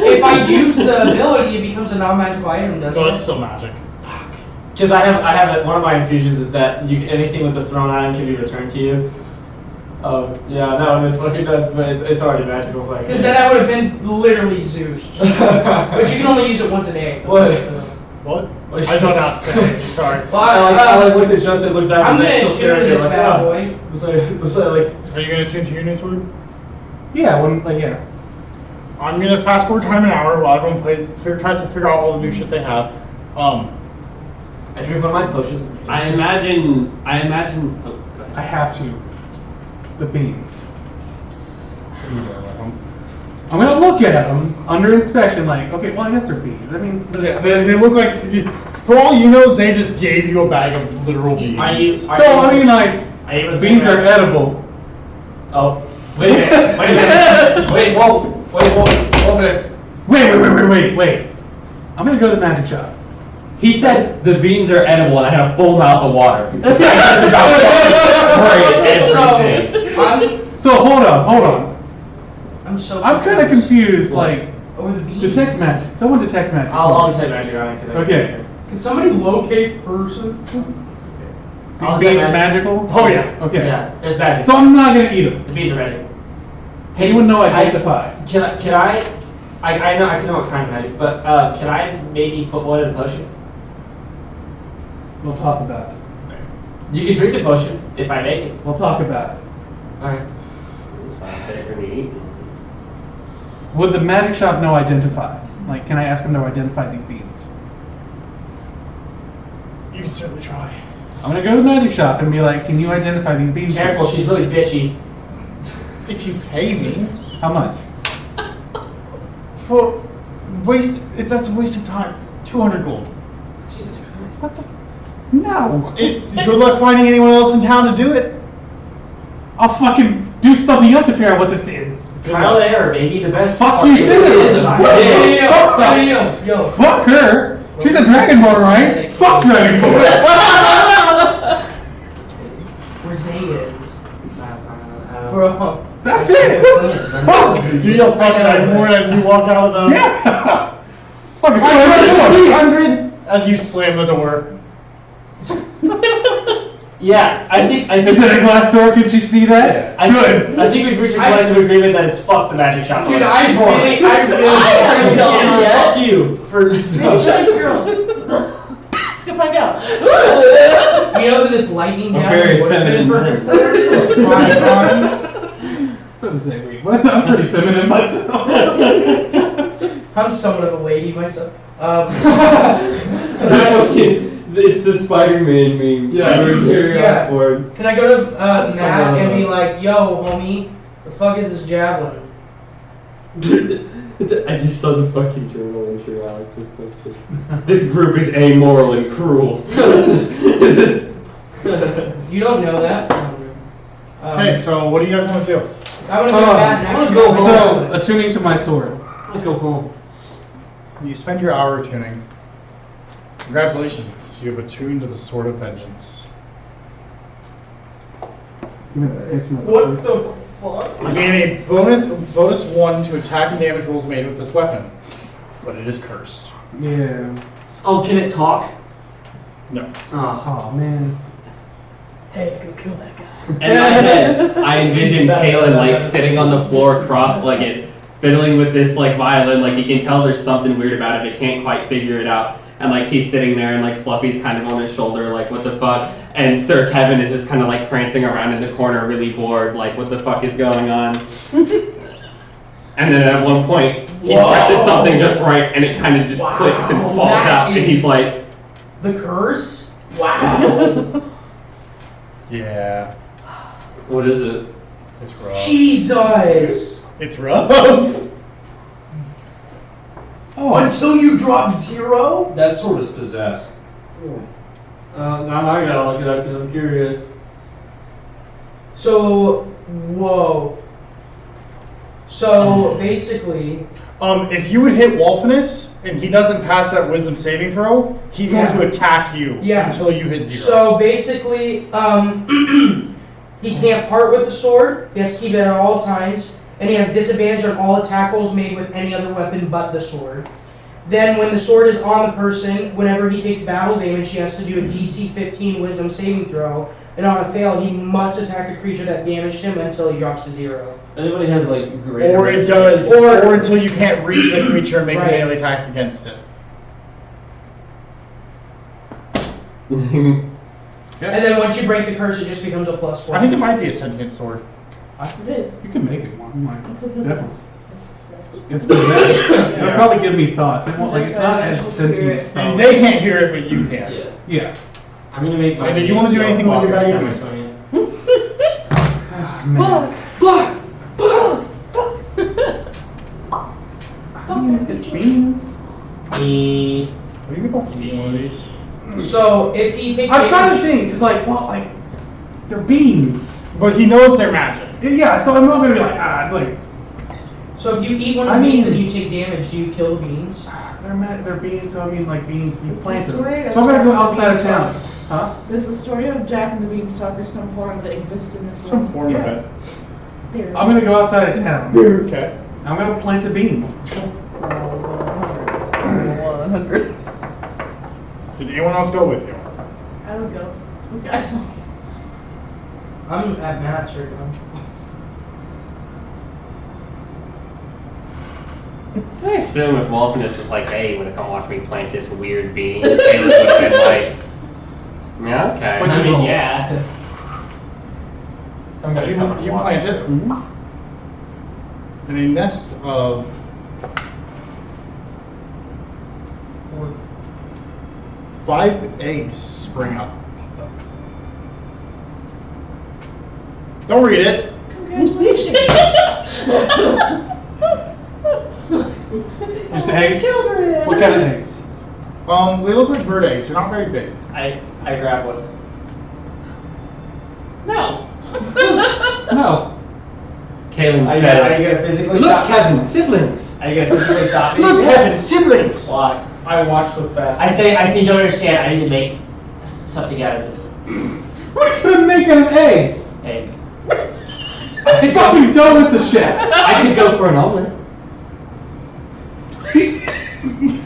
Speaker 7: If I use the ability, it becomes a non-magical item, doesn't
Speaker 1: But
Speaker 7: it?
Speaker 1: it's still magic.
Speaker 10: Because I have one of my infusions is that anything with the thrown item can be returned to you. Yeah, that would have been fucking nuts, but it's already magical. So
Speaker 7: Because then I would have been literally Zeus. But you can only use it once a day.
Speaker 10: What?
Speaker 1: What? I don't know how to say it. Sorry.
Speaker 7: Well,
Speaker 10: I looked at Justin, looked back,
Speaker 7: I'm
Speaker 10: and
Speaker 7: gonna
Speaker 10: still staring
Speaker 7: tune
Speaker 10: at
Speaker 7: this
Speaker 10: me
Speaker 7: bad
Speaker 10: like,
Speaker 7: boy.
Speaker 10: was like,
Speaker 1: Are you going to tune to your new sword?
Speaker 3: Yeah, yeah.
Speaker 1: I'm going to fast forward time an hour while everyone tries to figure out all the new shit they have.
Speaker 10: I drink one of my potions.
Speaker 12: I imagine. Oh, go ahead.
Speaker 3: I have to. The beans. I'm gonna look at them under inspection, like, okay, well, I guess they're beans. I mean,
Speaker 1: They look like, for all you know, Zay just gave you a bag of literal beans.
Speaker 3: beans are edible.
Speaker 10: Oh, wait a minute. Wait, whoa,
Speaker 3: Wait. I'm gonna go to the magic shop.
Speaker 12: He said the beans are edible, and I had a full mouth of water. I just about everything.
Speaker 3: So hold on.
Speaker 7: I'm so.
Speaker 3: I'm kind of confused. Like,
Speaker 7: Over the beans.
Speaker 3: detect magic. Someone detect magic.
Speaker 10: I'll detect magic on it.
Speaker 3: Okay.
Speaker 7: Can somebody locate person?
Speaker 3: These beans magical?
Speaker 1: Oh, yeah.
Speaker 3: Okay.
Speaker 10: Yeah, there's magic.
Speaker 3: So I'm not gonna eat them.
Speaker 10: The beans are magic.
Speaker 3: Anyone know identify?
Speaker 10: Can I know what kind of magic, but can I maybe put one in a potion?
Speaker 3: We'll talk about it.
Speaker 10: You can drink the potion if I make it.
Speaker 3: We'll talk about it.
Speaker 12: Alright. That's fine. Say for me.
Speaker 3: Would the magic shop know identify? Like, can I ask him to identify these beans?
Speaker 1: You can certainly try.
Speaker 3: I'm gonna go to the magic shop and be like, can you identify these beans?
Speaker 10: Careful, she's really bitchy.
Speaker 1: If you pay me
Speaker 3: How much?
Speaker 1: for that's a waste of time. 200 gold.
Speaker 12: Jesus Christ.
Speaker 3: What the? No.
Speaker 1: Good luck finding anyone else in town to do it.
Speaker 3: I'll fucking do something else to figure out what this is.
Speaker 10: Trial and error, baby. The best
Speaker 3: Fuck
Speaker 10: part.
Speaker 3: you
Speaker 10: It
Speaker 3: too.
Speaker 10: really is about it.
Speaker 7: Yo.
Speaker 3: Fuck her. She's a dragonborn, right? Fuck dragonborn.
Speaker 7: Where Zay is.
Speaker 12: That's not.
Speaker 7: Bro.
Speaker 3: That's it. Fuck.
Speaker 1: Do you yell fucking like more as you walk out of the...
Speaker 3: Yeah. Fucking
Speaker 1: I
Speaker 3: slam the door.
Speaker 1: 300 as you slam the door.
Speaker 10: Yeah, I think
Speaker 3: Is it a glass door? Can she see that? Good.
Speaker 10: I think we've reached a collective agreement that it's fuck the magic shop.
Speaker 7: Dude, I really
Speaker 10: fuck you for
Speaker 9: Nice girls. Let's go find out.
Speaker 7: You know this lightning
Speaker 3: I'm
Speaker 7: down
Speaker 3: very
Speaker 7: would have been
Speaker 3: feminine.
Speaker 7: perfect for
Speaker 3: I was gonna say, wait, what? I'm pretty feminine myself.
Speaker 7: I'm somewhat of a lady myself.
Speaker 12: It's the Spider-Man meme.
Speaker 7: Yeah.
Speaker 12: Board.
Speaker 7: Can I go to Matt and be like, yo, homie, the fuck is this javelin?
Speaker 12: I just saw the fucking journal entry, Alex. Just posted. This group is amoral and cruel.
Speaker 7: You don't know that.
Speaker 1: Okay, so what do you guys want to do?
Speaker 7: I want to go to Matt and
Speaker 3: I want
Speaker 7: actually
Speaker 3: to go
Speaker 7: my
Speaker 3: home.
Speaker 7: javelin.
Speaker 3: Attuning to my sword.
Speaker 12: I wanna go home.
Speaker 1: You spend your hour tuning. Congratulations, you have attuned to the Sword of Vengeance.
Speaker 3: What
Speaker 1: the fuck? You gain a bonus 1 to attack and damage rolls made with this weapon, but it is cursed.
Speaker 3: Yeah.
Speaker 12: Oh, can it talk?
Speaker 1: No.
Speaker 12: Oh.
Speaker 3: Oh man.
Speaker 9: Hey, go kill that guy.
Speaker 12: And in my head, I envision Kalen like sitting on the floor cross-legged, fiddling with this like violin, like he can tell there's something weird about it, but can't quite figure it out. And like he's sitting there and like Fluffy's kind of on his shoulder, like what the fuck? And Sir Kevin is just kind of like prancing around in the corner, really bored, like what the fuck is going on? And then at one point, he presses something just right, and it kind of just clicks and falls out, and he's like,
Speaker 7: The curse? Wow.
Speaker 1: Yeah.
Speaker 12: "What is it?"
Speaker 1: It's rough.
Speaker 7: Jesus.
Speaker 1: It's rough.
Speaker 3: Oh,
Speaker 7: Until you drop 0?
Speaker 11: That sword is possessed.
Speaker 10: Now I gotta look it up because I'm curious.
Speaker 7: So, whoa. So, basically,
Speaker 1: If you would hit Wolfinus and he doesn't pass that wisdom saving throw, he's going to attack you until you hit 0.
Speaker 7: So basically, he can't part with the sword. He has to keep it at all times, and he has disadvantage on all attack rolls made with any other weapon but the sword. Then, when the sword is on the person, whenever he takes battle damage, he has to do a DC 15 Wisdom saving throw, and on a fail, he must attack the creature that damaged him until he drops to 0.
Speaker 10: Anybody has like great.
Speaker 1: Or it does, or until you can't reach the creature and make a melee attack against it.
Speaker 7: And then once you break the curse, it just becomes a +4.
Speaker 1: I think it might be a sentient sword.
Speaker 9: It is.
Speaker 3: you can make it one. Like,
Speaker 9: It's a business. It's possessed.
Speaker 3: it's possessed. It'll probably give me thoughts. It won't, like, it's not as sentient.
Speaker 1: And they can't hear it, but you can.
Speaker 3: Yeah.
Speaker 10: I'm gonna make.
Speaker 1: And did you want to do anything with your bag?
Speaker 3: It's beans.
Speaker 1: What do you think about one of these?
Speaker 7: So if he takes
Speaker 3: I'm trying to think. It's like, well, like, they're beans.
Speaker 1: But he knows they're magic.
Speaker 3: Yeah, so I'm not gonna be like, like.
Speaker 7: So if you eat one of the beans and you take damage, do you kill the beans?
Speaker 3: They're beans, so I mean, like beans, you plant them.
Speaker 9: story
Speaker 3: So I'm gonna go
Speaker 9: of
Speaker 3: outside of
Speaker 9: Beanstalk.
Speaker 3: town. Huh?
Speaker 9: There's the story of Jack and the Beanstalk or some form that exists in this world.
Speaker 1: Some form of it.
Speaker 9: Here.
Speaker 3: I'm gonna go outside of town.
Speaker 1: Okay.
Speaker 3: I'm gonna plant a bean.
Speaker 5: 100.
Speaker 1: Did anyone else go with you?
Speaker 9: I would go. Guys,
Speaker 7: I'm at Matt's right now.
Speaker 12: I assume if Wolfinus was like, "Hey, you wanna come watch me plant this weird bean?" Taylor would have been like, "Yeah, okay."
Speaker 10: I mean, yeah.
Speaker 11: I'm gonna come and
Speaker 1: You
Speaker 11: watch
Speaker 1: plant it.
Speaker 11: it.
Speaker 1: And a nest of 5 eggs spring up. Don't read it.
Speaker 9: Congratulations.
Speaker 3: Just eggs?
Speaker 9: Children.
Speaker 3: What kind of eggs?
Speaker 1: They look like bird eggs. They're not very big.
Speaker 10: I grab one.
Speaker 3: No. No.
Speaker 12: Kaylin
Speaker 10: Are you
Speaker 12: says,
Speaker 10: gonna physically
Speaker 12: "Look,
Speaker 10: stop me?
Speaker 12: Kevin, siblings."
Speaker 10: Are you gonna physically stop me?
Speaker 1: Look, Kevin, siblings.
Speaker 10: Why?
Speaker 6: I watched with fast.
Speaker 10: I say you don't understand. I need to make something out of this.
Speaker 3: What are you gonna make out of eggs?
Speaker 10: Eggs.
Speaker 3: I'm fucking done with the chefs.
Speaker 12: I could go for an omelet.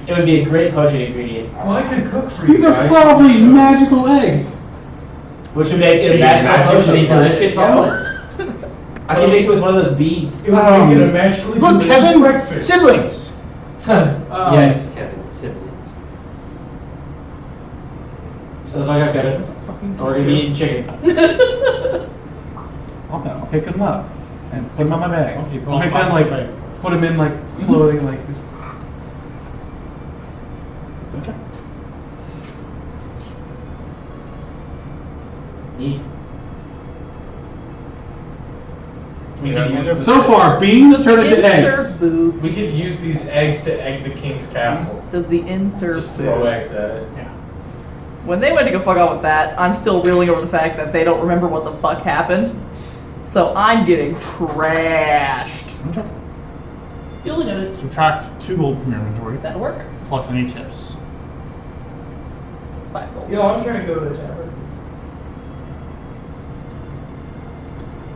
Speaker 10: It would be a great potion ingredient,
Speaker 6: Well, I could cook for you
Speaker 3: These are
Speaker 6: guys.
Speaker 3: probably magical eggs.
Speaker 10: which would make it a
Speaker 12: Be
Speaker 10: magical potion.
Speaker 12: magically delicious omelet.
Speaker 10: I can mix it with one of those beads.
Speaker 6: It would make it a magically
Speaker 1: Look,
Speaker 6: delicious
Speaker 1: Kevin,
Speaker 6: breakfast.
Speaker 1: siblings.
Speaker 12: Yes, Kevin, siblings.
Speaker 10: So the fuck up, Kevin. Or we're gonna be eating chicken.
Speaker 3: I'll pick them up and put them on my bag.
Speaker 1: Okay, put
Speaker 3: I'll
Speaker 1: them
Speaker 3: pick
Speaker 1: on
Speaker 3: them
Speaker 1: my
Speaker 3: like
Speaker 1: bag.
Speaker 3: put them in like clothing like.
Speaker 1: Okay.
Speaker 10: Neat.
Speaker 3: So far, beans turn into eggs.
Speaker 11: We
Speaker 5: Boots.
Speaker 11: could use these eggs to egg the king's castle.
Speaker 5: Does the insert
Speaker 11: Just throw
Speaker 5: boots.
Speaker 11: eggs at it.
Speaker 5: When they went to go fuck out with that, I'm still reeling over the fact that they don't remember what the fuck happened. So I'm getting trashed.
Speaker 1: Okay.
Speaker 5: Feeling good.
Speaker 1: Subtract 2 gold from your inventory,
Speaker 5: That'll work.
Speaker 1: plus any tips.
Speaker 5: 5 gold.
Speaker 7: Yo, I'm trying to go to the tavern.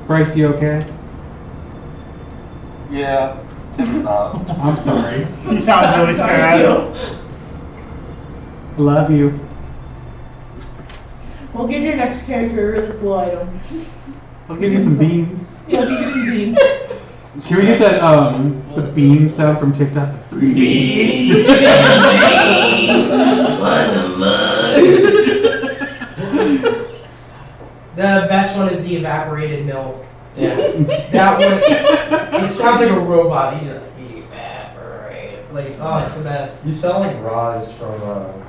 Speaker 3: Bryce, you okay?
Speaker 8: Yeah.
Speaker 3: I'm sorry.
Speaker 1: He sounded really sad.
Speaker 3: Love you.
Speaker 9: We'll give your next character a really cool item.
Speaker 3: I'll give you some beans.
Speaker 9: Yeah, we'll give you some beans.
Speaker 3: Can we get that the bean sound from TikTok?
Speaker 7: The best one is the evaporated milk.
Speaker 10: Yeah.
Speaker 7: That one, it sounds like a robot. He's like, evaporated. Like, oh, it's the best.
Speaker 11: You sound like Roz from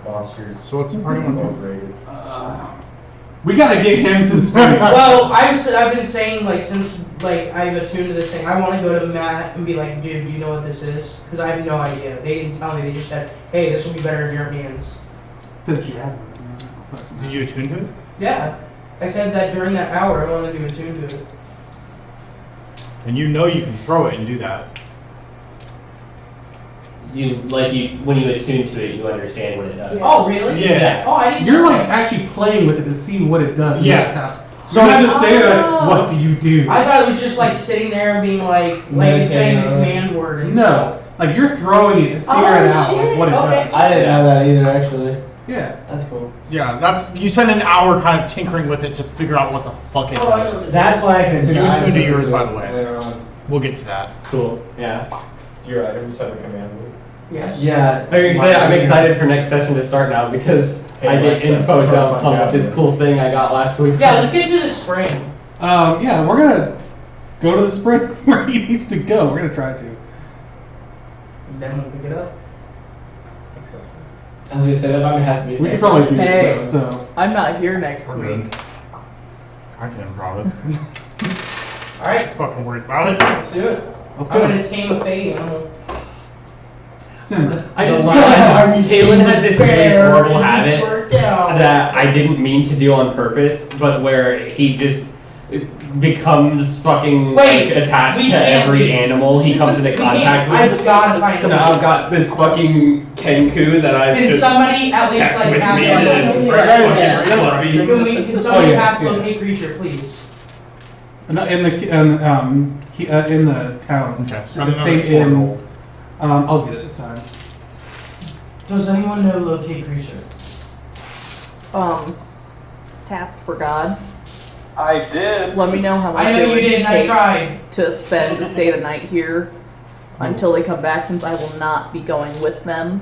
Speaker 11: Monsters.
Speaker 1: So what's the party one?
Speaker 11: Incorporated.
Speaker 3: We gotta get him to the spring.
Speaker 7: Well, I've been saying, like, since, like, I've attuned to this thing, I want to go to Matt and be like, dude, do you know what this is? Because I have no idea. They didn't tell me. They just said, hey, this will be better in your hands.
Speaker 3: Said you had.
Speaker 1: Did you attune to it?
Speaker 7: Yeah. I said that during that hour, I wanted to attune to it.
Speaker 1: And you know you can throw it and do that.
Speaker 12: When you attune to it, you understand what it does.
Speaker 9: Yeah.
Speaker 7: Oh, really?
Speaker 1: Yeah.
Speaker 7: Oh, I didn't
Speaker 3: You're
Speaker 7: know
Speaker 3: like
Speaker 7: that.
Speaker 3: actually playing with it to see what it does.
Speaker 1: Yeah.
Speaker 3: So I'm just saying like, what do you do?
Speaker 7: I thought it was just like sitting there and being like it's saying the command word and
Speaker 3: No,
Speaker 7: stuff.
Speaker 3: like you're throwing it to figure
Speaker 7: Oh,
Speaker 3: it out, like
Speaker 7: shit,
Speaker 3: what it
Speaker 7: okay.
Speaker 3: does.
Speaker 10: I didn't know that either, actually.
Speaker 3: Yeah.
Speaker 10: That's cool.
Speaker 1: Yeah, that's you spend an hour kind of tinkering with it to figure out what the fuck it
Speaker 9: Oh, I know
Speaker 1: does.
Speaker 10: That's why I can
Speaker 1: You attune to yours, by the way.
Speaker 11: Later on,
Speaker 1: We'll get to that.
Speaker 10: Cool. Yeah.
Speaker 11: your items have a command word.
Speaker 7: Yes.
Speaker 10: Yeah.
Speaker 12: Very excited. I'm excited for next session to start now because
Speaker 11: Hey,
Speaker 12: I get
Speaker 11: Alexa,
Speaker 12: info
Speaker 11: turn
Speaker 12: dumped
Speaker 11: my
Speaker 12: on this
Speaker 11: cabinet.
Speaker 12: cool thing I got last week.
Speaker 7: Yeah, let's get to the spring.
Speaker 3: Yeah, we're gonna go to the spring where he needs to go. We're gonna try to.
Speaker 7: And then we'll pick it up.
Speaker 10: I was gonna say that might have to be.
Speaker 3: We can probably do
Speaker 5: Hey.
Speaker 3: this though. So
Speaker 5: I'm not here next week.
Speaker 1: I can improv it.
Speaker 7: All right,
Speaker 1: I'm fucking worried about it.
Speaker 7: let's do it.
Speaker 3: let's
Speaker 7: I'm
Speaker 3: go.
Speaker 7: gonna tame a fey animal.
Speaker 3: Soon.
Speaker 12: I just feel like Kaylin has this really horrible habit that I didn't mean to do on purpose, but where he just becomes fucking
Speaker 7: Wait,
Speaker 12: like, attached
Speaker 7: we
Speaker 12: to
Speaker 7: can't-
Speaker 12: every animal he comes into
Speaker 7: We
Speaker 12: contact
Speaker 7: can't,
Speaker 12: with.
Speaker 7: I've gotta find
Speaker 12: So now I've got this fucking Kenku that I
Speaker 7: Can
Speaker 12: just
Speaker 7: somebody at least
Speaker 12: kept
Speaker 7: like
Speaker 12: with
Speaker 7: pass
Speaker 12: me
Speaker 7: on
Speaker 12: and
Speaker 5: Yeah.
Speaker 12: fucking fluffy.
Speaker 7: Can somebody
Speaker 3: Oh, yes,
Speaker 7: pass
Speaker 3: yeah.
Speaker 7: locate creature, please?
Speaker 3: No, in the in the town.
Speaker 1: Okay,
Speaker 3: So the same in. I'll get it this time.
Speaker 7: Does anyone know locate creature?
Speaker 5: Task for God.
Speaker 8: I did.
Speaker 5: Let me know how much
Speaker 7: I know
Speaker 5: it
Speaker 7: you
Speaker 5: would
Speaker 7: did, and I
Speaker 5: take
Speaker 7: tried.
Speaker 5: to spend to stay the night here until they come back, since I will not be going with them.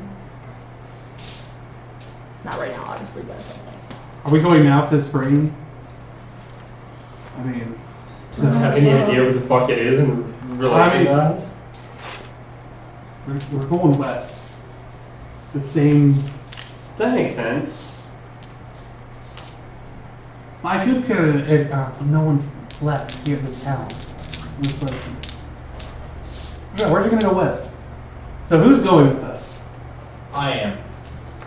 Speaker 5: Not right now, obviously, but
Speaker 3: Are we going now to spring? I mean,
Speaker 12: Have any idea what the fuck it is in relation to us?
Speaker 3: We're going west. The same.
Speaker 12: That makes sense.
Speaker 3: I could get it. No one left here in this town. It's like, yeah, where's it gonna go west? So who's going with us?
Speaker 11: I am.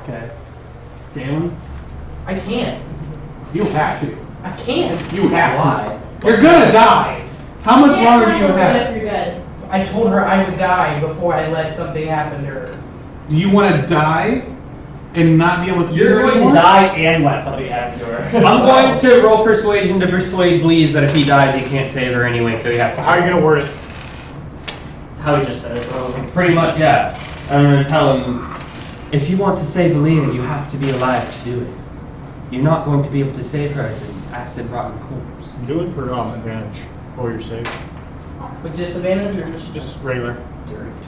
Speaker 3: Okay. Galen?
Speaker 7: I can't.
Speaker 3: You have to.
Speaker 7: I can't.
Speaker 3: You have
Speaker 7: Why?
Speaker 3: to. You're gonna die. How much longer do you have?
Speaker 9: You're dead.
Speaker 7: I told her I would die before I let something happen to her.
Speaker 3: Do you want to die and not be able to see
Speaker 10: You're
Speaker 3: her
Speaker 10: going
Speaker 3: anymore?
Speaker 10: to die and let something happen to her.
Speaker 12: I'm going to roll persuasion to persuade Bleeze that if he dies, he can't save her anyway, so he has to.
Speaker 1: How are you gonna word it?
Speaker 10: How he just said it, bro.
Speaker 12: Pretty much, yeah. I'm gonna tell him, if you want to save Aaliyah, you have to be alive to do it. You're not going to be able to save her as an acid rotten corpse.
Speaker 1: Do it for advantage. Roll your save.
Speaker 7: With disadvantage or
Speaker 1: Just regular.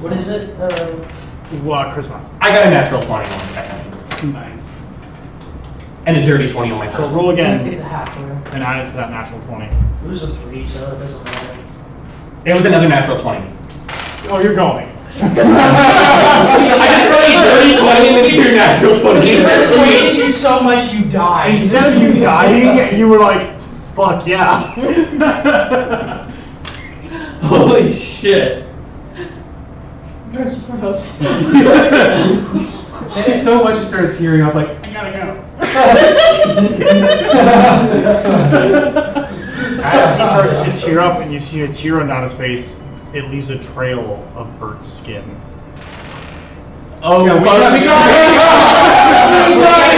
Speaker 7: what is it?
Speaker 1: Charisma.
Speaker 12: I got a natural 20 on the second.
Speaker 3: Nice.
Speaker 12: And a dirty 20 on my
Speaker 1: So
Speaker 12: first.
Speaker 1: roll again
Speaker 7: It's a half.
Speaker 1: and add it to that natural 20.
Speaker 7: It was a 3, so it doesn't matter.
Speaker 12: It was another natural 20.
Speaker 1: Oh, you're going.
Speaker 12: I just rolled a dirty 20 and then your natural 20.
Speaker 7: He persuaded you so much you died.
Speaker 1: Instead of you dying, you were like, fuck yeah.
Speaker 12: Holy shit.
Speaker 9: That's gross.
Speaker 3: She so much she started tearing up like, I gotta go.
Speaker 1: As he starts to tear up and you see a tear run down his face, it leaves a trail of burnt skin.
Speaker 3: Oh, yeah, we
Speaker 10: gotta go right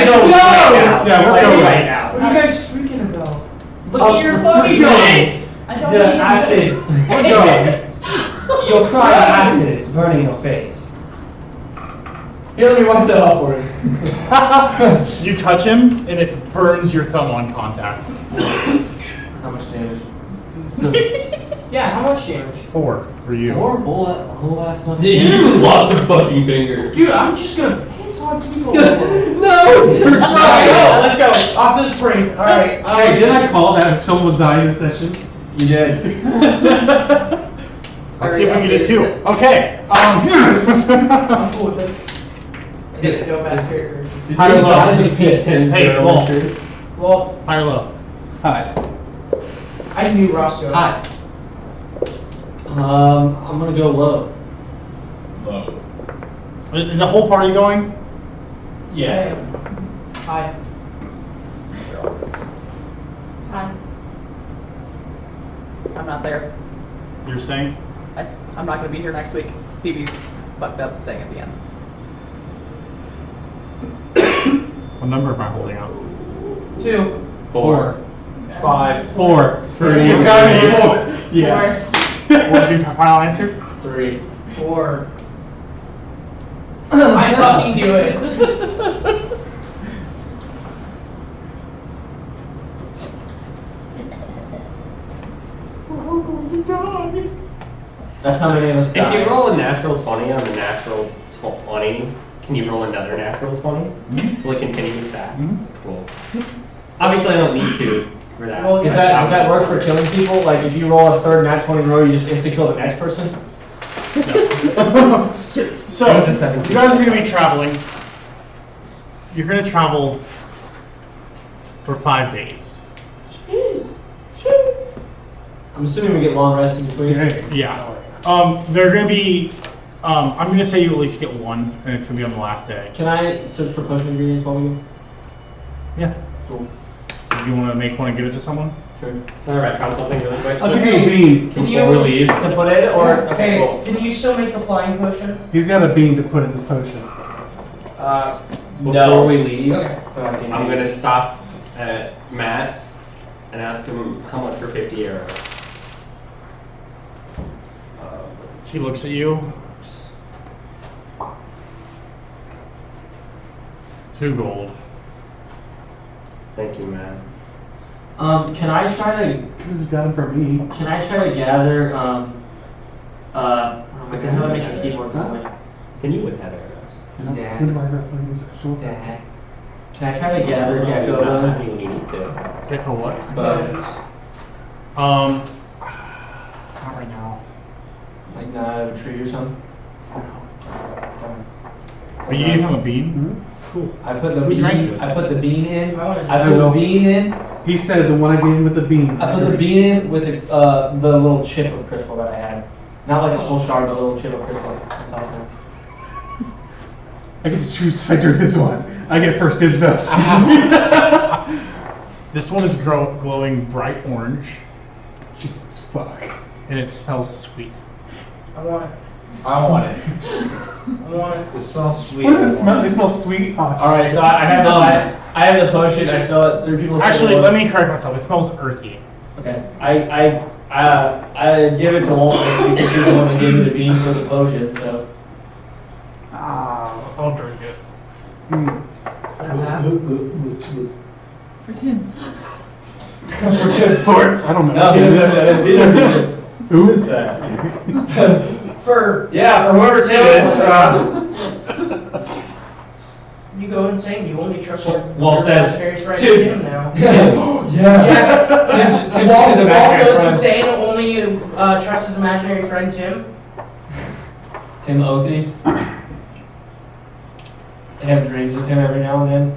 Speaker 10: now.
Speaker 3: Yeah, we're
Speaker 10: Like,
Speaker 3: going
Speaker 10: right now.
Speaker 7: What are you guys freaking about?
Speaker 9: Look at your fucking face. I don't
Speaker 10: The
Speaker 9: need
Speaker 10: acid.
Speaker 9: this.
Speaker 10: We're going. You're crying acid. It's burning your face. Here, let me wipe that off for you.
Speaker 1: You touch him and it burns your thumb on contact.
Speaker 10: How much damage?
Speaker 7: Yeah, how much damage?
Speaker 1: 4 for you.
Speaker 10: Whole last one.
Speaker 12: Dude, you just lost a fucking finger.
Speaker 7: Dude, I'm just gonna piss on people.
Speaker 12: No!
Speaker 7: Let's go. Off to the spring. Alright.
Speaker 3: Hey, did I call that if someone was dying this session?
Speaker 12: You did.
Speaker 1: Let's see if we can get 2. Okay.
Speaker 7: I'm cool with it. No best character.
Speaker 1: High or low?
Speaker 12: Hey,
Speaker 1: low.
Speaker 7: Well,
Speaker 1: High or low?
Speaker 3: Hi.
Speaker 7: I knew Roscoe.
Speaker 10: Hi. I'm gonna go low.
Speaker 11: Low.
Speaker 1: Is the whole party going?
Speaker 11: Yeah.
Speaker 7: Hi.
Speaker 5: Hi. I'm not there.
Speaker 1: You're staying?
Speaker 5: I'm not going to be here next week. Phoebe's fucked up staying at the end.
Speaker 1: What number am I holding up?
Speaker 7: 2.
Speaker 12: 4.
Speaker 11: 5.
Speaker 3: 4.
Speaker 1: 3. It's gotta be 4.
Speaker 3: Yes.
Speaker 1: What's your final answer?
Speaker 10: 3.
Speaker 7: 4. I fucking do it.
Speaker 10: That's how many of us
Speaker 12: If you
Speaker 10: die.
Speaker 12: roll a natural 20 on the natural 20, can you roll another natural 20? Will it continue to stack? Cool. Obviously, I don't need to for that.
Speaker 7: Well,
Speaker 10: Does that work for killing people? Like, if you roll a third nat 20 in a row, you just insta kill the next person?
Speaker 1: So, you guys are going to be traveling. You're going to travel for 5 days.
Speaker 10: I'm assuming we get long rest in between.
Speaker 1: Yeah. They're going to be. I'm going to say you at least get 1, and it's going to be on the last day.
Speaker 10: Can I search for potion ingredients while we go?
Speaker 1: Yeah. Cool. So do you want to make one and give it to someone?
Speaker 10: Sure.
Speaker 12: Alright, count something really quick.
Speaker 3: I'll give you a bean.
Speaker 7: Can
Speaker 12: Before we leave.
Speaker 10: To put in, or okay,
Speaker 7: Hey,
Speaker 10: cool.
Speaker 7: can you still make the flying potion?
Speaker 3: He's got a bean to put in this potion.
Speaker 12: Before we leave,
Speaker 7: Okay.
Speaker 12: I'm going to stop at Matt's and ask him how much for 50 arrows.
Speaker 1: He looks at you. 2 gold.
Speaker 12: Thank you, Matt.
Speaker 10: Can I try to
Speaker 3: Could have got it for me.
Speaker 10: gather oh my god, how do I make a keyboard going?
Speaker 12: Then you would have arrows.
Speaker 10: Zach.
Speaker 3: When do I have flames? Sure.
Speaker 10: Zach. Can I try to gather
Speaker 12: Not
Speaker 10: gecko bones?
Speaker 12: when you need to.
Speaker 1: Pick a what?
Speaker 10: Bones.
Speaker 1: Not right now.
Speaker 2: Like not out of a tree or something.
Speaker 1: But you gave him a bean?
Speaker 3: Hmm?
Speaker 1: Cool.
Speaker 2: I put the
Speaker 1: Who
Speaker 2: bean.
Speaker 1: drank this?
Speaker 2: I put the bean in.
Speaker 7: I wanna-
Speaker 2: I put the bean in.
Speaker 3: He said the one I gave him with the bean.
Speaker 2: I put the bean in with the little chip of crystal that I had. Not like a whole shard, but a little chip of crystal on top of it.
Speaker 3: I get to choose if I drink this one. I get first dibs though.
Speaker 1: This one is glowing bright orange,
Speaker 3: Jesus fuck.
Speaker 1: and it smells sweet.
Speaker 7: I want it.
Speaker 11: I want it.
Speaker 7: I want it.
Speaker 11: It smells sweet.
Speaker 3: What does it smell? It smells sweet. Oh,
Speaker 2: Alright, so I have the potion. I still have 3 people.
Speaker 1: Actually, let me correct myself. It smells earthy.
Speaker 2: Okay. I give it to Wolfman because he's the one that gave me the bean for the potion. So.
Speaker 1: I'll drink it.
Speaker 9: For Tim.
Speaker 3: For I don't know.
Speaker 2: No,
Speaker 3: Who is that?
Speaker 7: For
Speaker 2: yeah, for whoever Tim is.
Speaker 7: you go insane, you only trust your
Speaker 2: Wolf says,
Speaker 7: imaginary friend
Speaker 2: "Tim."
Speaker 7: Tim now.
Speaker 2: Yeah. Tim's
Speaker 7: Walt
Speaker 2: his imaginary
Speaker 7: goes
Speaker 2: friend.
Speaker 7: insane, only trusts his imaginary friend Tim.
Speaker 2: Tim Othie. I have dreams of him every now and then.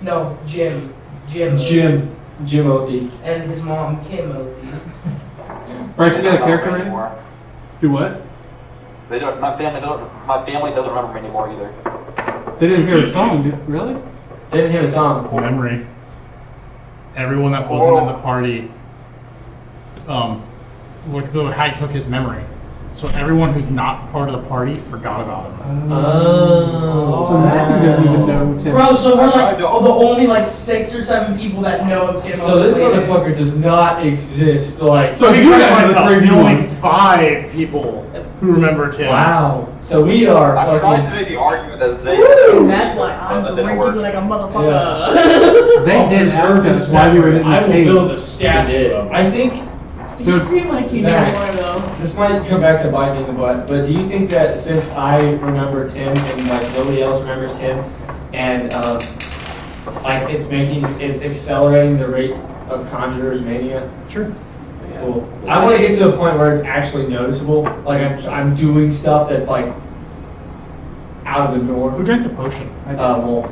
Speaker 7: No, Jim. Jim
Speaker 2: Othie.
Speaker 7: and his mom, Kim Othie.
Speaker 3: Right, you got a character ready?
Speaker 8: anymore.
Speaker 3: Do what?
Speaker 8: They don't. My family doesn't remember me anymore either.
Speaker 3: They didn't hear a song, really?
Speaker 2: They didn't hear the song.
Speaker 1: Memory. Everyone that wasn't in the party, like the hag took his memory. So everyone who's not part of the party forgot about him.
Speaker 2: Oh.
Speaker 3: So Matthew doesn't even know Tim.
Speaker 7: Bro, so we're like the only like 6 or 7 people that know of Tim
Speaker 2: So this
Speaker 7: Othie.
Speaker 2: motherfucker does not exist. Like.
Speaker 3: So
Speaker 1: Let me
Speaker 3: you
Speaker 1: correct
Speaker 3: guys are the
Speaker 1: myself.
Speaker 3: crazy
Speaker 1: There's only
Speaker 3: ones.
Speaker 1: 5 people who remember Tim.
Speaker 2: Wow. So we are.
Speaker 8: I tried to
Speaker 2: fucking-
Speaker 8: make the argument that Zay.
Speaker 5: That's why I'm
Speaker 8: That didn't
Speaker 5: drinking
Speaker 8: work.
Speaker 5: like a motherfucker.
Speaker 3: They did ask us why we were in
Speaker 6: I
Speaker 3: the
Speaker 6: will
Speaker 3: cave.
Speaker 6: build a statue of him.
Speaker 2: I think
Speaker 5: You seem like you know
Speaker 2: Zach.
Speaker 5: more though.
Speaker 2: this might come back to bite me in the butt, but do you think that since I remember Tim and like nobody else remembers Tim, and like it's accelerating the rate of Conjurer's Mania?
Speaker 1: Sure.
Speaker 2: Cool. I want to get to a point where it's actually noticeable. Like I'm doing stuff that's like out of the
Speaker 1: Who
Speaker 2: norm.
Speaker 1: drank the potion?
Speaker 2: Wolf.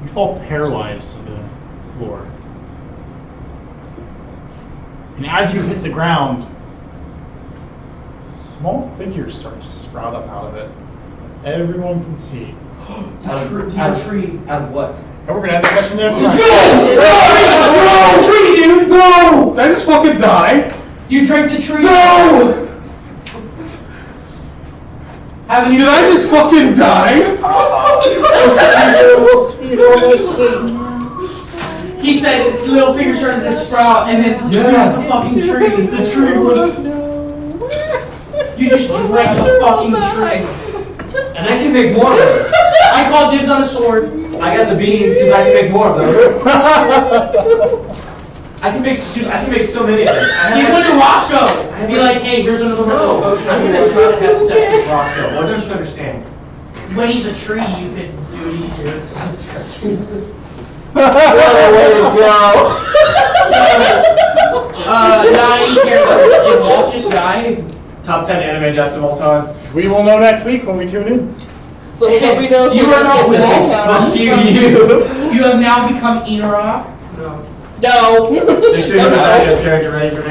Speaker 1: You fall paralyzed to the floor. And as you hit the ground, small figures start to sprout up out of it. Everyone can see.
Speaker 2: Out of what?
Speaker 1: And we're gonna end the session there.
Speaker 7: No, tree, dude.
Speaker 3: No! Did I just fucking die?
Speaker 7: You drank the tree.
Speaker 3: No!
Speaker 7: Haven't you?
Speaker 3: Did I just fucking die?
Speaker 1: We'll see you all next week.
Speaker 7: He said little fingers started to sprout, and then that's the fucking tree. The tree was. You just drank the fucking tree.
Speaker 2: And I can make more of them.
Speaker 7: I called dibs on a sword.
Speaker 2: I got the beans because I can make more of them. I can make so many of them.
Speaker 7: You went to Roscoe. Be like, hey, here's another potion. I'm gonna try to have sex with Roscoe.
Speaker 2: What don't you understand?
Speaker 7: When he's a tree, you could do it easier.
Speaker 13: What a way to go!
Speaker 7: Dying character. Did Walt just die?
Speaker 2: Top 10 anime deaths of all time.
Speaker 1: We will know next week when we tune in.
Speaker 5: So let me know if
Speaker 7: You are not
Speaker 5: with
Speaker 7: Wolf.
Speaker 5: that
Speaker 7: You have now become Enorock. No.
Speaker 5: No.
Speaker 2: Make sure you have a backup character ready for